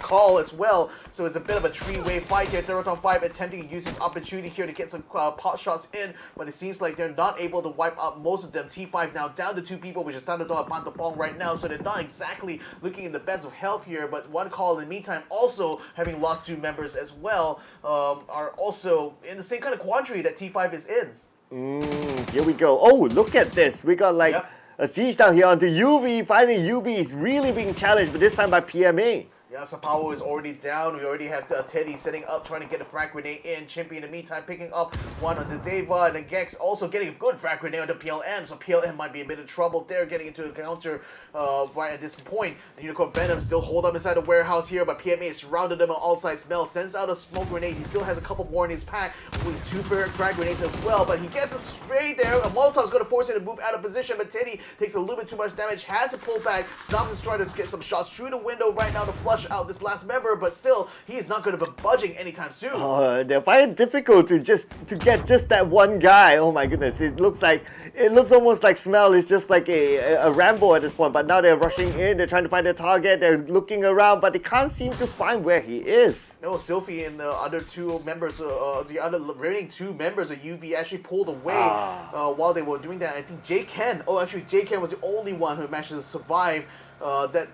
call as well, so it's a bit of a three-way fight here. Terracon 5 attempting to use this opportunity here to get some pot shots in, but it seems like they're not able to wipe out most of them. T5 now down to 2 people, which is Thunderdog and Pantapong right now, so they're not exactly looking in the best of health here, but one call in the meantime, also having lost 2 members as well, are also in the same kind of quandary that T5 is in. Here we go. Oh, look at this. We got like a siege down here onto UV. Finally, UV is really being challenged, but this time by PMA. Yeah, Sapawo is already down. We already have Teddy setting up, trying to get a frag grenade in. Chimpy in the meantime picking up one on the Deva, and then Gex also getting a good frag grenade on the PLM, so PLM might be a bit of trouble there, getting into a counter right at this point. And Unicorn Venom still hold up inside the warehouse here, but PMA is surrounded them on all sides. Mel sends out a smoke grenade. He still has a couple more in his pack with 2 frag grenades as well, but he gets a spray there. A Molotov's going to force him to move out of position, but Teddy takes a little bit too much damage, has to pull back. Snops is trying to get some shots through the window right now to flush flush out this last member, but still, he is not going to be budging anytime soon. They find it difficult to get just that one guy. Oh my goodness, it looks almost like Smell is just like a Rambo at this point. But now they're rushing in, they're trying to find their target, they're looking around, but they can't seem to find where he is. No, Sylphie and the other two members, the other remaining two members of UV actually pulled away while they were doing that. I think J-Ken was the only one who managed to survive that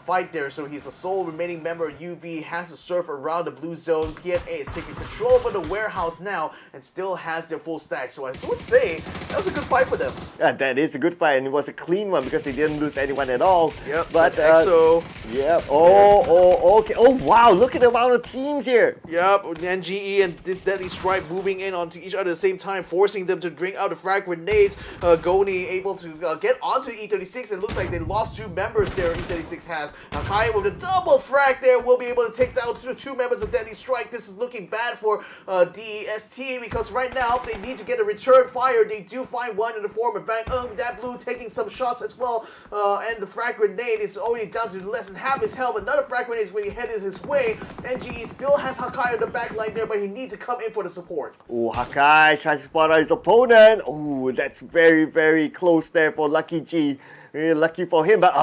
fight there, so he's the sole remaining member of UV, has to surf around the blue zone. PMA is taking control over the warehouse now and still has their full stack, so I would say that was a good fight for them. Yeah, that is a good fight, and it was a clean one because they didn't lose anyone at all. Yep, but EXO. Yeah, okay. Oh wow, look at the amount of teams here. Yep, NGE and Deadly Strike moving in onto each other at the same time, forcing them to bring out the frag grenades. Goni able to get onto E36, and it looks like they lost two members there. E36 has Nakai with a double frag there, will be able to take down two members of Deadly Strike. This is looking bad for DEST because right now they need to get a return fire. They do find one in the form of Bang that blue taking some shots as well, and the frag grenade is already down to less than half his health. Another frag grenade is when he headed his way. NGE still has Hakai on the back line there, but he needs to come in for the support. Oh, Hakai tries to spot out his opponent. Oh, that's very, very close there for Lucky G. Lucky for him, but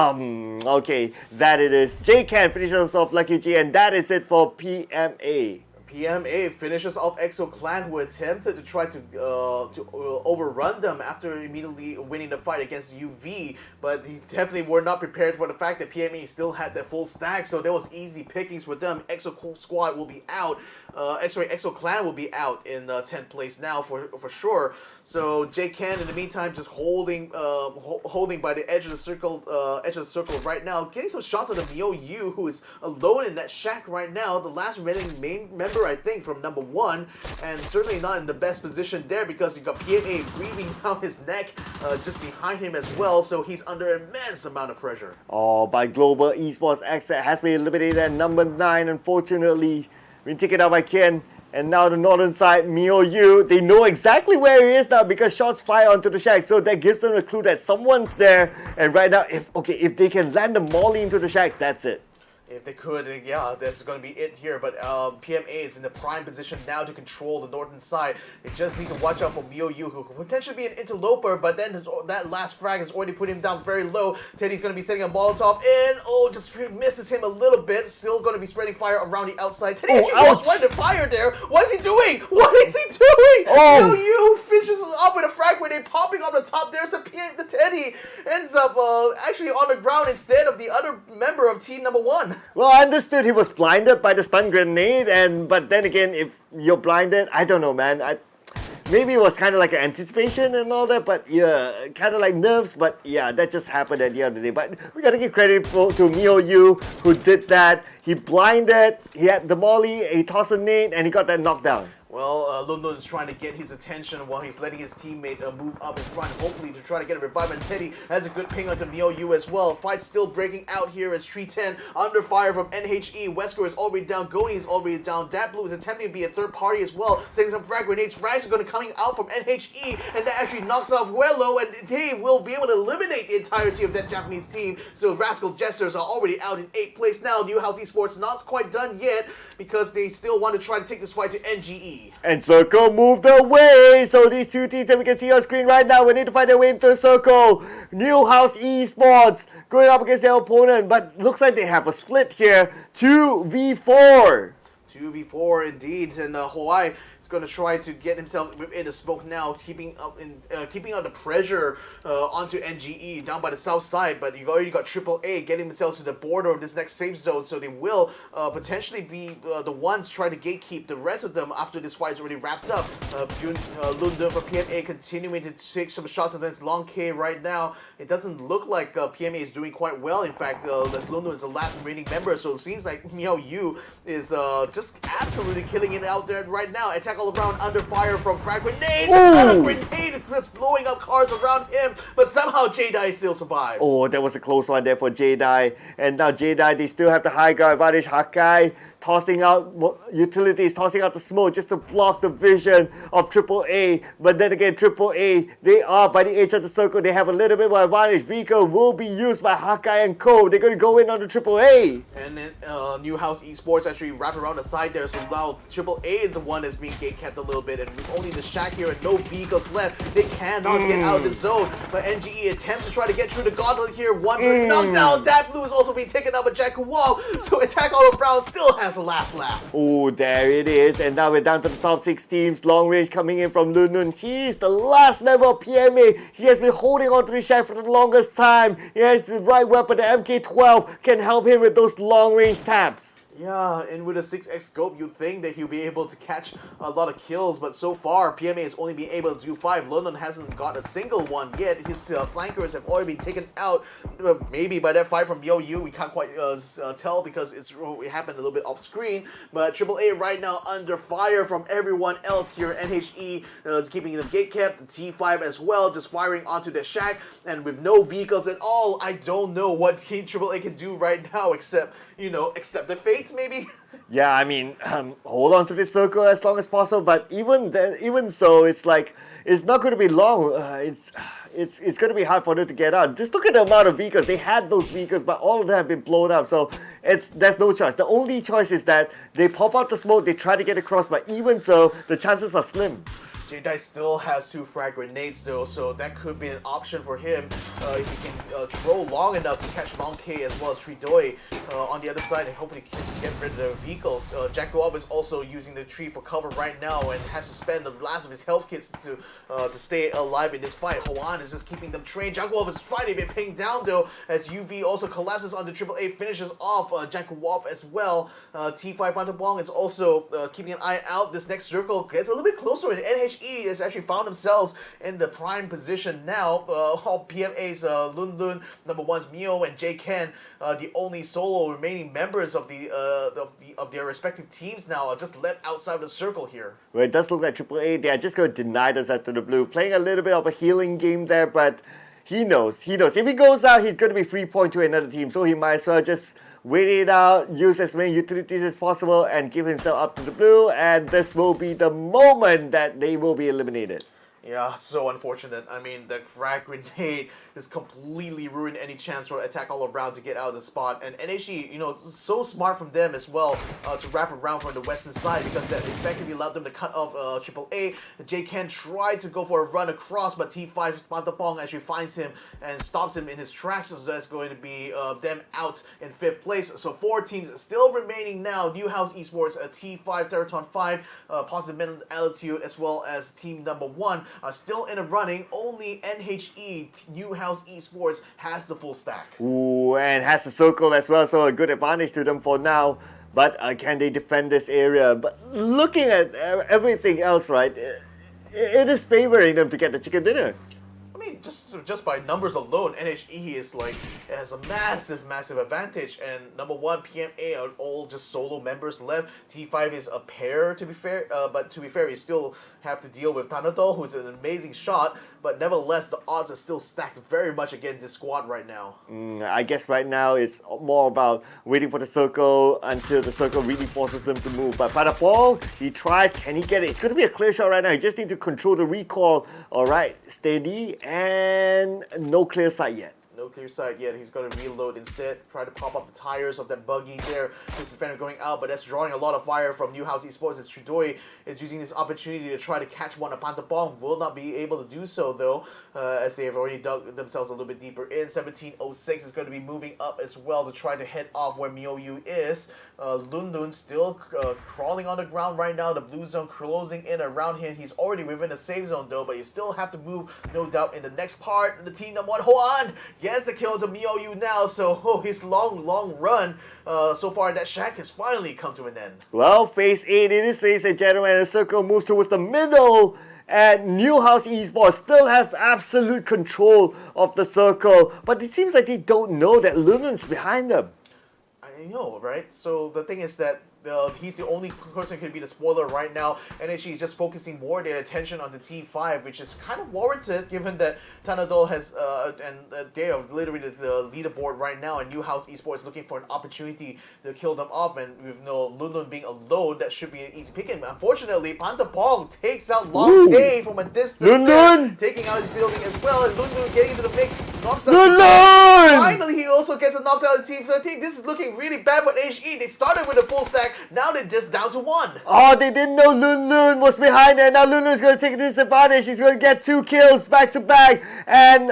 okay, that it is. J-Can finishes off Lucky G, and that is it for PMA. PMA finishes off EXO Clan, who attempted to try to overrun them after immediately winning the fight against UV, but they definitely were not prepared for the fact that PMA still had their full stack, so there was easy pickings for them. EXO Squad will be out. EXO Clan will be out in 10th place now for sure. So J-Can in the meantime just holding by the edge of the circle right now, getting some shots on the Mio Yu, who is alone in that shack right now. The last remaining main member, I think, from number 1, and certainly not in the best position there because you got PMA breathing down his neck just behind him as well, so he's under immense amount of pressure. Oh, by Global Esports X that has been eliminated at number 9, unfortunately. Been taken out by Ken. And now the northern side, Mio Yu, they know exactly where he is now because shots fire onto the shack. So that gives them a clue that someone's there. And right now, if they can land the molly into the shack, that's it. If they could, yeah, that's going to be it here. But PMA is in the prime position now to control the northern side. They just need to watch out for Mio Yu, who could potentially be an interloper, but then that last frag has already put him down very low. Teddy's going to be setting a Molotov in. Oh, just misses him a little bit. Still going to be spreading fire around the outside. Teddy actually lost one to fire there. What is he doing? What is he doing? Mio Yu finishes off with a frag grenade popping off the top. There's the Teddy. Ends up actually on the ground instead of the other member of team number 1. Well, I understood he was blinded by the stun grenade, but then again, if you're blinded, I don't know, man. Maybe it was kind of like an anticipation and all that, but yeah, kind of like nerves, but yeah, that just happened at the end of the day. But we gotta give credit to Mio Yu, who did that. He blinded, he had the molly, he tossed a nade, and he got that knockdown. Well, London is trying to get his attention while he's letting his teammate move up in front, hopefully to try to get a revive. And Teddy has a good ping onto Mio Yu as well. Fight still breaking out here as Tree 10 under fire from NHE. Wesker is already down. Goni is already down. Dat Blue is attempting to be a third party as well, setting some frag grenades. Frags are going to coming out from NHE, and that actually knocks off Wello, and they will be able to eliminate the entirety of that Japanese team. So Rascal Jesters are already out in 8th place now. New House Esports not quite done yet because they still want to try to take this fight to NGE. And Circle moved away. So these two teams that we can see on screen right now, we need to find their way into the circle. New House Esports going up against their opponent, but looks like they have a split here. 2v4. 2v4 indeed, and Hawaii is going to try to get himself in the smoke now, keeping out the pressure onto NGE down by the south side. But you already got AAA getting themselves to the border of this next safe zone, so they will potentially be the ones trying to gatekeep the rest of them after this fight is already wrapped up. Lunde for PMA continuing to take some shots against Long K right now. It doesn't look like PMA is doing quite well. In fact, Lunde is the last remaining member, so it seems like Mio Yu is just absolutely killing it out there right now. Attack all around under fire from frag grenade. Another grenade just blowing up cars around him, but somehow J-Dye still survives. Oh, that was a close one there for J-Dye. And now J-Dye, they still have the high ground advantage. Hakai tossing out utilities, tossing out the smoke just to block the vision of AAA. But then again, AAA, they are by the edge of the circle. They have a little bit more advantage. Vehicle will be used by Hakai and Co. They're going to go in on the AAA. And then New House Esports actually wrapped around the side there, so now AAA is the one that's being gate-kept a little bit, and with only the shack here and no vehicles left, they cannot get out of the zone. But NGE attempts to try to get through the gauntlet here. One knocked down. That blue is also being taken out by Jack Wall, so Attack All Brown still has the last laugh. Oh, there it is. And now we're down to the top 6 teams. Long range coming in from Lunun. He's the last member of PMA. He has been holding on to the shack for the longest time. He has the right weapon. The MK12 can help him with those long range taps. Yeah, and with a 6x scope, you'd think that he'll be able to catch a lot of kills, but so far, PMA has only been able to do 5. London hasn't got a single one yet. His flankers have already been taken out. Maybe by that fight from BOU, we can't quite tell because it happened a little bit off screen. But AAA right now under fire from everyone else here. NHE is keeping them gate kept. The T5 as well, just firing onto the shack. And with no vehicles at all, I don't know what Team AAA can do right now except, accept the fate, maybe? Yeah, I mean, hold on to this circle as long as possible. But even so, it's like it's not going to be long. It's going to be hard for them to get out. Just look at the amount of vehicles. They had those vehicles, but all of them have been blown up. So there's no choice. The only choice is that they pop out the smoke. They try to get across, but even so, the chances are slim. J-Dai still has 2 frag grenades though, so that could be an option for him if he can troll long enough to catch Long K as well as Tridoi on the other side and hopefully can get rid of the vehicles. Jack Guab is also using the tree for cover right now and has to spend the last of his health kits to stay alive in this fight. Hoan is just keeping them trained. Jack Guab is fighting, been pinged down though as UV also collapses on the AAA, finishes off Jack Guab as well. T5 Pantapong is also keeping an eye out. This next circle gets a little bit closer and NHE has actually found themselves in the prime position now. All PMA's Lun Lun, number 1's Mio and J Ken, the only solo remaining members of their respective teams now are just left outside the circle here. Well, it does look like AAA, they are just going to deny themselves to the blue. Playing a little bit of a healing game there, but he knows. If he goes out, he's going to be free point to another team, so he might as well just wait it out, use as many utilities as possible, and give himself up to the blue, and this will be the moment that they will be eliminated. Yeah, so unfortunate. I mean, that frag grenade has completely ruined any chance for Attack All Around to get out of the spot. And NHE, so smart from them as well to wrap around from the western side because that effectively allowed them to cut off AAA. J Ken tried to go for a run across, but T5 Pantapong actually finds him and stops him in his tracks. So that's going to be them out in 5th place. So 4 teams still remaining now. New House Esports, T5, Teraton 5, Positive Mental Altitude, as well as team number 1 are still in the running. Only NHE, New House Esports, has the full stack. Ooh, and has the circle as well, so a good advantage to them for now. But can they defend this area? But looking at everything else, right, it is favoring them to get the chicken dinner. I mean, just by numbers alone, NHE has a massive advantage, and number 1 PMA are all just solo members left. T5 is a pair, to be fair, but to be fair, we still have to deal with Tanadol, who's an amazing shot, but nevertheless, the odds are still stacked very much against this squad right now. I guess right now it's more about waiting for the circle until the circle really forces them to move. But Patapong, he tries, can he get it? It's going to be a clear shot right now. He just needs to control the recoil. All right, steady, and no clear sight yet. No clear sight yet. He's going to reload instead. Try to pop up the tires of that buggy there to prevent him going out, but that's drawing a lot of fire from New House Esports as Tridoi is using this opportunity to try to catch one of Pantapong. Will not be able to do so though, as they have already dug themselves a little bit deeper in. 1706 is going to be moving up as well to try to head off where Miou is. Lun Lun still crawling on the ground right now. The blue zone closing in around him. He's already within the safe zone though, but you still have to move, no doubt, in the next part. The team number 1, Hoan, gets the kill to Miou now, so his long run so far in that shack has finally come to an end. Well, phase 8 it is, ladies and gentlemen, and the circle moves towards the middle, and New House Esports still have absolute control of the circle, but it seems like they don't know that Lunan's behind them. I know, right? So the thing is that he's the only person who can be the spoiler right now, and actually just focusing more their attention on the T5, which is kind of warranted given that Tanadol has they are literally the leaderboard right now, and New House Esports is looking for an opportunity to kill them off, and with Lun Lun being alone, that should be an easy pick. And unfortunately, Pantapong takes out Long Pei from a distance, Lun Lun! taking out his building as well, and Lun Lun getting into the mix, knocks down Lun Lun! Finally, he also gets a knockdown of the T13. This is looking really bad for HE. They started with a full stack, now they're just down to 1. Oh, they didn't know Lun Lun was behind there. Now Lun Lun is going to take this advantage. He's going to get 2 kills back to back. And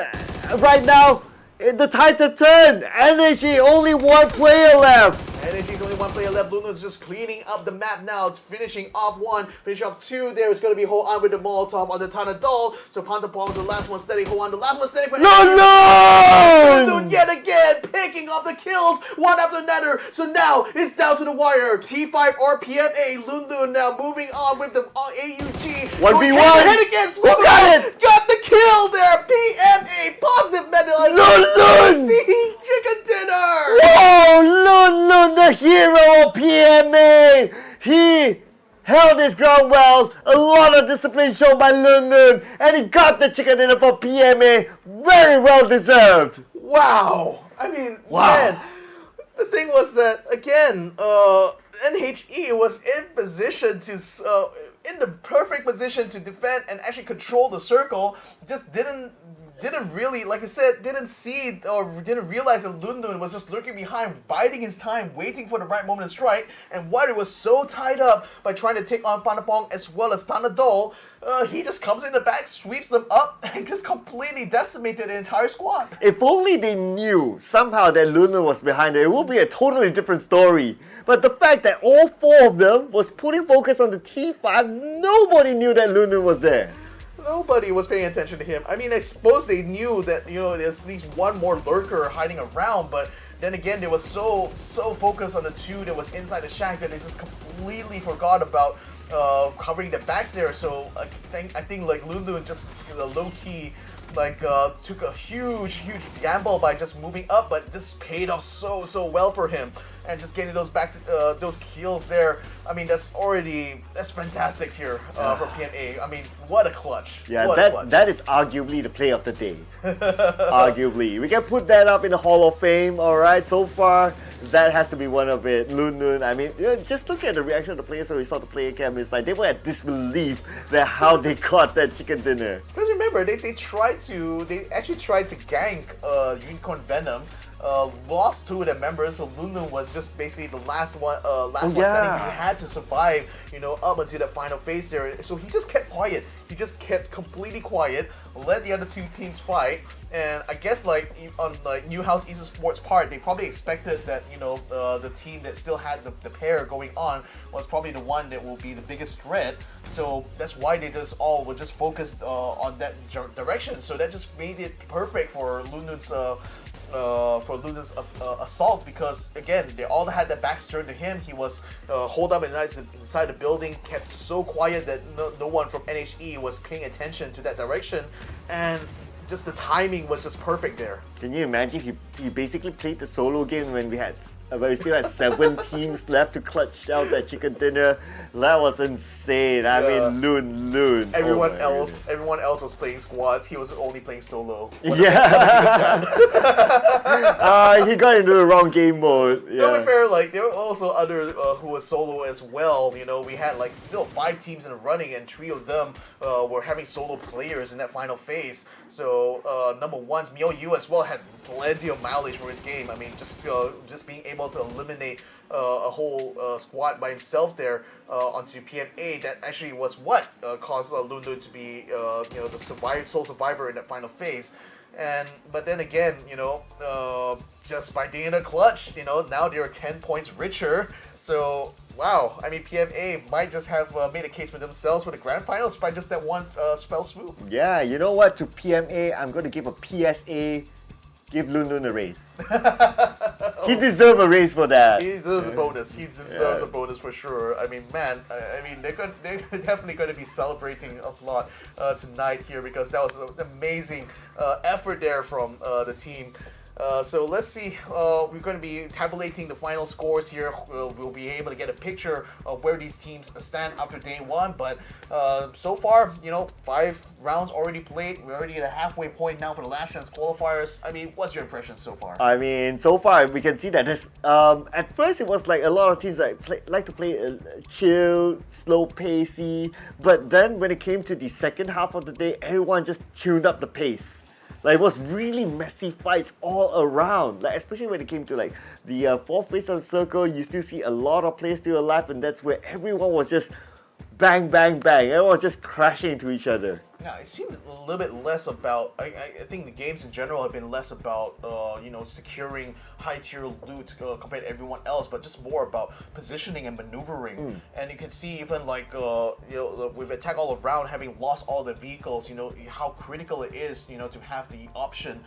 right now, the tides have turned. Energy, only 1 player left. Energy's only 1 player left. Lunun's just cleaning up the map now. It's finishing off 1, finishing off 2. There is going to be hold on with the Molotov on the Tanadol. So Pantapong is the last one steady. Hold on, the last one steady for Lun Lun Lun! yet again, picking up the kills one after another. So now it's down to the wire. T5 or PMA. Lun Lun now moving on with the AUG. 1v1. Going head against Who got it? Got the kill there. PMA positive medal. Lun Lun! Chicken dinner. Whoa, Lun Lun, the hero of PMA. He held his ground well. A lot of discipline shown by Lun Lun, and he got the chicken dinner for PMA. Very well deserved. Wow. I mean, man, the thing was that, again, NHE was in position to, in the perfect position to defend and actually control the circle, just didn't really, like I said, didn't see or didn't realize that Lun Lun was just lurking behind, biding his time, waiting for the right moment to strike. And Water was so tied up by trying to take on Panapong as well as Tanadol, he just comes in the back, sweeps them up, and just completely decimated the entire squad. If only they knew somehow that Lun Lun was behind it, it would be a totally different story. But the fact that all 4 of them was putting focus on the T5, nobody knew that Lun Lun was there. Nobody was paying attention to him. I mean, I suppose they knew that, there's at least one more lurker hiding around, but then again, they were so focused on the 2 that was inside the shack that they just completely forgot about covering the backs there. So I think like Lun Lun just low-key took a huge gamble by just moving up, but just paid off so well for him. And just getting those those kills there. I mean, that's fantastic here for PMA. I mean, what a clutch. Yeah, what a clutch. that is arguably the play of the day. Arguably. We can put that up in the Hall of Fame, alright? So far, that has to be one of it. Lun Lun, I mean, just look at the reaction of the players when we saw the player cam. It's like they were at disbelief that how they got that chicken dinner. Because remember, they actually tried to gank Unicorn Venom. Lost 2 of their members, so Lun Lun was just basically the last one standing. He had to survive, up until the final phase there. So he just kept quiet. He just kept completely quiet, let the other 2 teams fight. And I guess on New House Esports part, they probably expected that the team that still had the pair going on was probably the one that will be the biggest threat. So that's why they were just focused on that direction. So that just made it perfect for Lun Lun's assault, because again, they all had their backs turned to him. He was holed up inside the building, kept so quiet that no one from NHE was paying attention to that direction, and just the timing was just perfect there. Can you imagine? He basically played the solo game when we still had 7 teams left to clutch out that chicken dinner. That was insane. I mean, Lun. Everyone else was playing squads. He was only playing solo. Yeah. He got into the wrong game mode. Yeah. To be fair, there were also other who was solo as well. We had still 5 teams in the running, and 3 of them were having solo players in that final phase. So number 1's Mio Yu as well had plenty of mileage for his game. I mean, just being able to eliminate a whole squad by himself there onto PMA, that actually was what caused Lun Lun to be the sole survivor in that final phase. But then again, just by being in a clutch, now they're 10 points richer. So wow, I mean, PMA might just have made a case for themselves for the grand finals by just that one spell swoop. Yeah, you know what? To PMA, I'm going to give a PSA. Give Lun Lun a raise. He deserves a raise for that. He deserves a bonus. He deserves a bonus for sure. I mean, man, they're definitely going to be celebrating a lot tonight here, because that was an amazing effort there from the team. So let's see. We're going to be tabulating the final scores here. We'll be able to get a picture of where these teams stand after day one. But so far, 5 rounds already played. We're already at a halfway point now for the last chance qualifiers. I mean, what's your impression so far? I mean, so far we can see that this. At first, it was like a lot of teams like to play chill, slow pacey. But then when it came to the second half of the day, everyone just tuned up the pace. Like, it was really messy fights all around. Like, especially when it came to like the fourth phase of the circle, you still see a lot of players still alive, and that's where everyone was just bang, bang, bang. Everyone was just crashing into each other. Yeah, it seemed a little bit less about. I think the games in general have been less about securing high tier loot compared to everyone else, but just more about positioning and maneuvering. And you can see even like with attack all around, having lost all the vehicles, how critical it is to have the option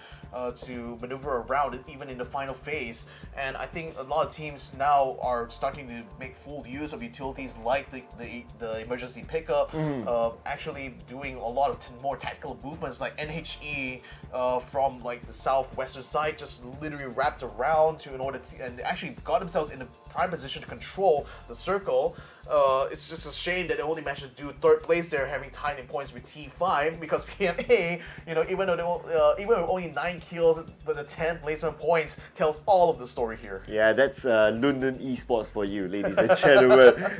to maneuver around even in the final phase. And I think a lot of teams now are starting to make full use of utilities like the emergency pickup, actually doing a lot of more tactical movements like NHE from like the southwestern side, just literally wrapped around and actually got themselves in a prime position to control the circle. It's just a shame that they only managed to do third place there, having tied in points with T5, because PMA, even though even with only 9 kills, but the 10 placement points tells all of the story here. Yeah, that's London esports for you, ladies and gentlemen.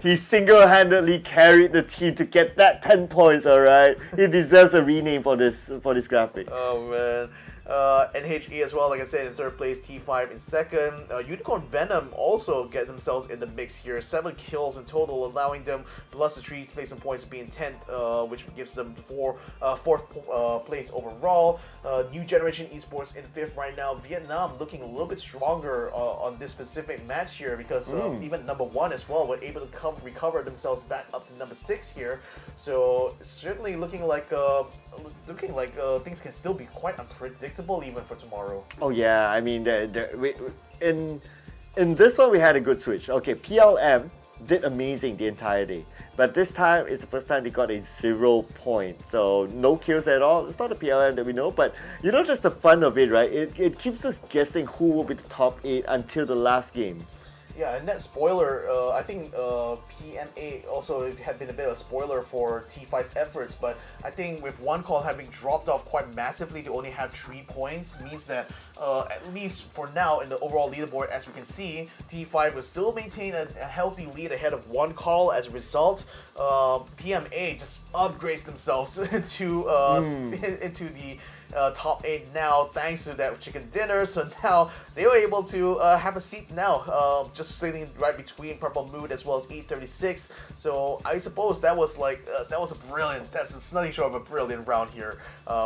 He single-handedly carried the team to get that 10 points. All right, he deserves a rename for this graphic. Oh man. NHE as well, like I said, in third place, T5 in second. Unicorn Venom also get themselves in the mix here. 7 kills in total, allowing them, plus the 3 placement points, to be in 10th, which gives them fourth place overall. New Generation Esports in 5th right now. Vietnam looking a little bit stronger on this specific match here, because even number 1 as well were able to recover themselves back up to number 6 here. So certainly looking like things can still be quite unpredictable even for tomorrow. Oh yeah, I mean, in this one we had a good switch. Okay, PLM did amazing the entire day, but this time is the first time they got a 0 point, so no kills at all. It's not the PLM that we know, but that's the fun of it, right? It keeps us guessing who will be the top 8 until the last game. Yeah, and that spoiler, I think PMA also had been a bit of a spoiler for T5's efforts, but I think with one call having dropped off quite massively to only have 3 points, means that at least for now in the overall leaderboard, as we can see, T5 will still maintain a healthy lead ahead of one call. As a result, PMA just upgrades themselves into the top 8 now, thanks to that chicken dinner. So now they were able to have a seat now, just sitting right between Purple Mood as well as E36. So I suppose that was that's nothing short of a brilliant round here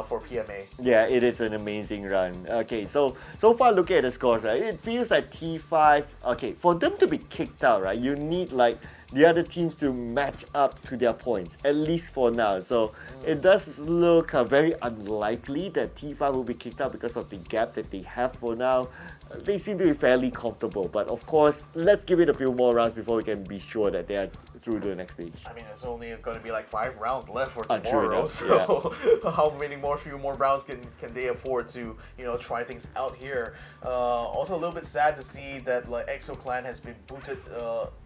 for PMA. Yeah, it is an amazing run. Okay, so far looking at the scores, right, it feels like T5, okay, for them to be kicked out, right, you need like the other teams to match up to their points, at least for now. So it does look very unlikely that T5 will be kicked out because of the gap that they have for now. They seem to be fairly comfortable, but of course, let's give it a few more rounds before we can be sure that they are through to the next stage. I mean, it's only going to be like 5 rounds left for True tomorrow, enough, so yeah. How few more rounds can they afford to try things out here? Also a little bit sad to see that like EXO Clan has been booted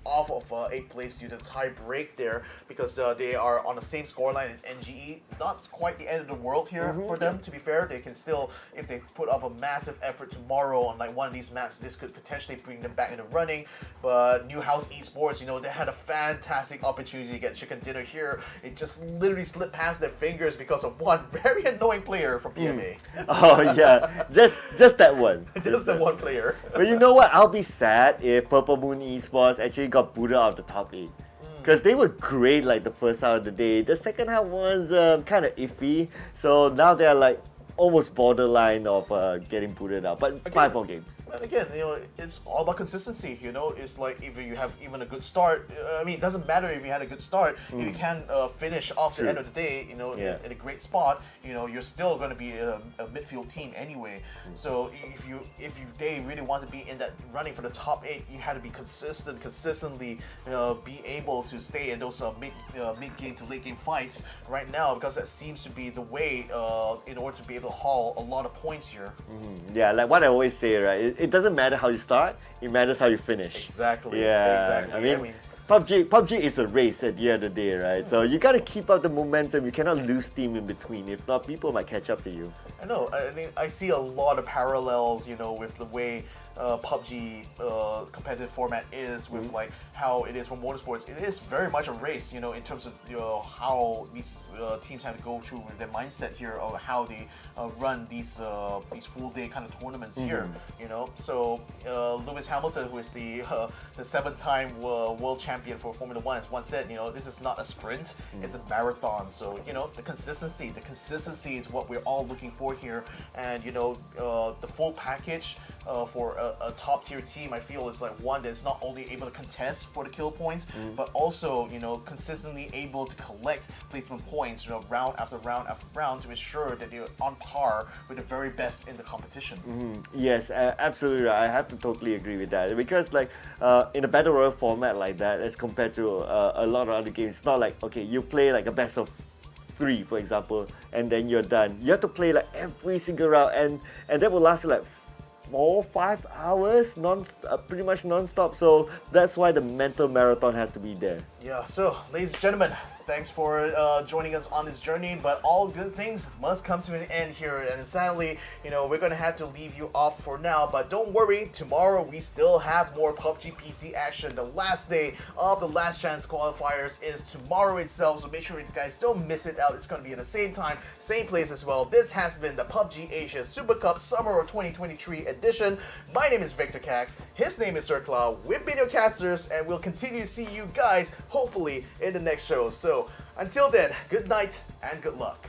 off of 8th place due to tie break there, because they are on the same scoreline as NGE. Not quite the end of the world here for them, to be fair. They can still, if they put up a massive effort tomorrow on like one of these maps, this could potentially bring them back in the running. But New House Esports, they had a fantastic opportunity to get chicken dinner here. It just literally slipped past their fingers because of one very annoying player from PMA. Oh yeah, just that one. Just that one player. But you know what? I'll be sad if Purple Moon Esports actually got booted out of the top 8. Because they were great like the first half of the day. The second half was kind of iffy. So now they're like almost borderline of getting booted out. But again, 5 more games. And again, it's all about consistency. It's like if you have even a good start. I mean, it doesn't matter if you had a good start. If you can finish off the end of the day, in a great spot, you're still going to be a midfield team anyway. So if they really want to be in that running for the top 8, you had to be consistently be able to stay in those mid game to late game fights right now, because that seems to be the way in order to be able able to haul a lot of points here. Yeah, like what I always say, right? It doesn't matter how you start; it matters how you finish. Exactly. Yeah. Exactly. I mean, PUBG is a race at the end of the day, right? So you gotta keep up the momentum. You cannot lose steam in between. If not, people might catch up to you. I know. I mean, I see a lot of parallels, with the way PUBG competitive format is with like how it is for motorsports. It is very much a race, in terms of how these teams have to go through with their mindset here of how they run these full day kind of tournaments here. So Lewis Hamilton, who is the 7-time world champion for Formula One, has once said, this is not a sprint, it's a marathon. So the consistency is what we're all looking for here, and the full package for a top tier team, I feel is like one that's not only able to contest for the kill points, but also consistently able to collect placement points, round after round after round, to ensure that they're on par with the very best in the competition. Yes, absolutely right. I have to totally agree with that, because like in a battle royale format like that, as compared to a lot of other games, it's not like, okay, you play like a best of 3, for example, and then you're done. You have to play like every single round, and that will last you like 4-5 hours, pretty much non-stop. So that's why the mental marathon has to be there. Yeah, so ladies and gentlemen, thanks for joining us on this journey, but all good things must come to an end here, and sadly, we're gonna have to leave you off for now, but don't worry, tomorrow we still have more PUBG PC action. The last day of the last chance qualifiers is tomorrow itself, so make sure you guys don't miss it out. It's gonna be at the same time, same place as well. This has been the PUBG Asia Super Cup Summer of 2023 edition. My name is Victor Cax, his name is Sir Cloud. We've been your casters, and we'll continue to see you guys hopefully in the next show. So until then, good night and good luck.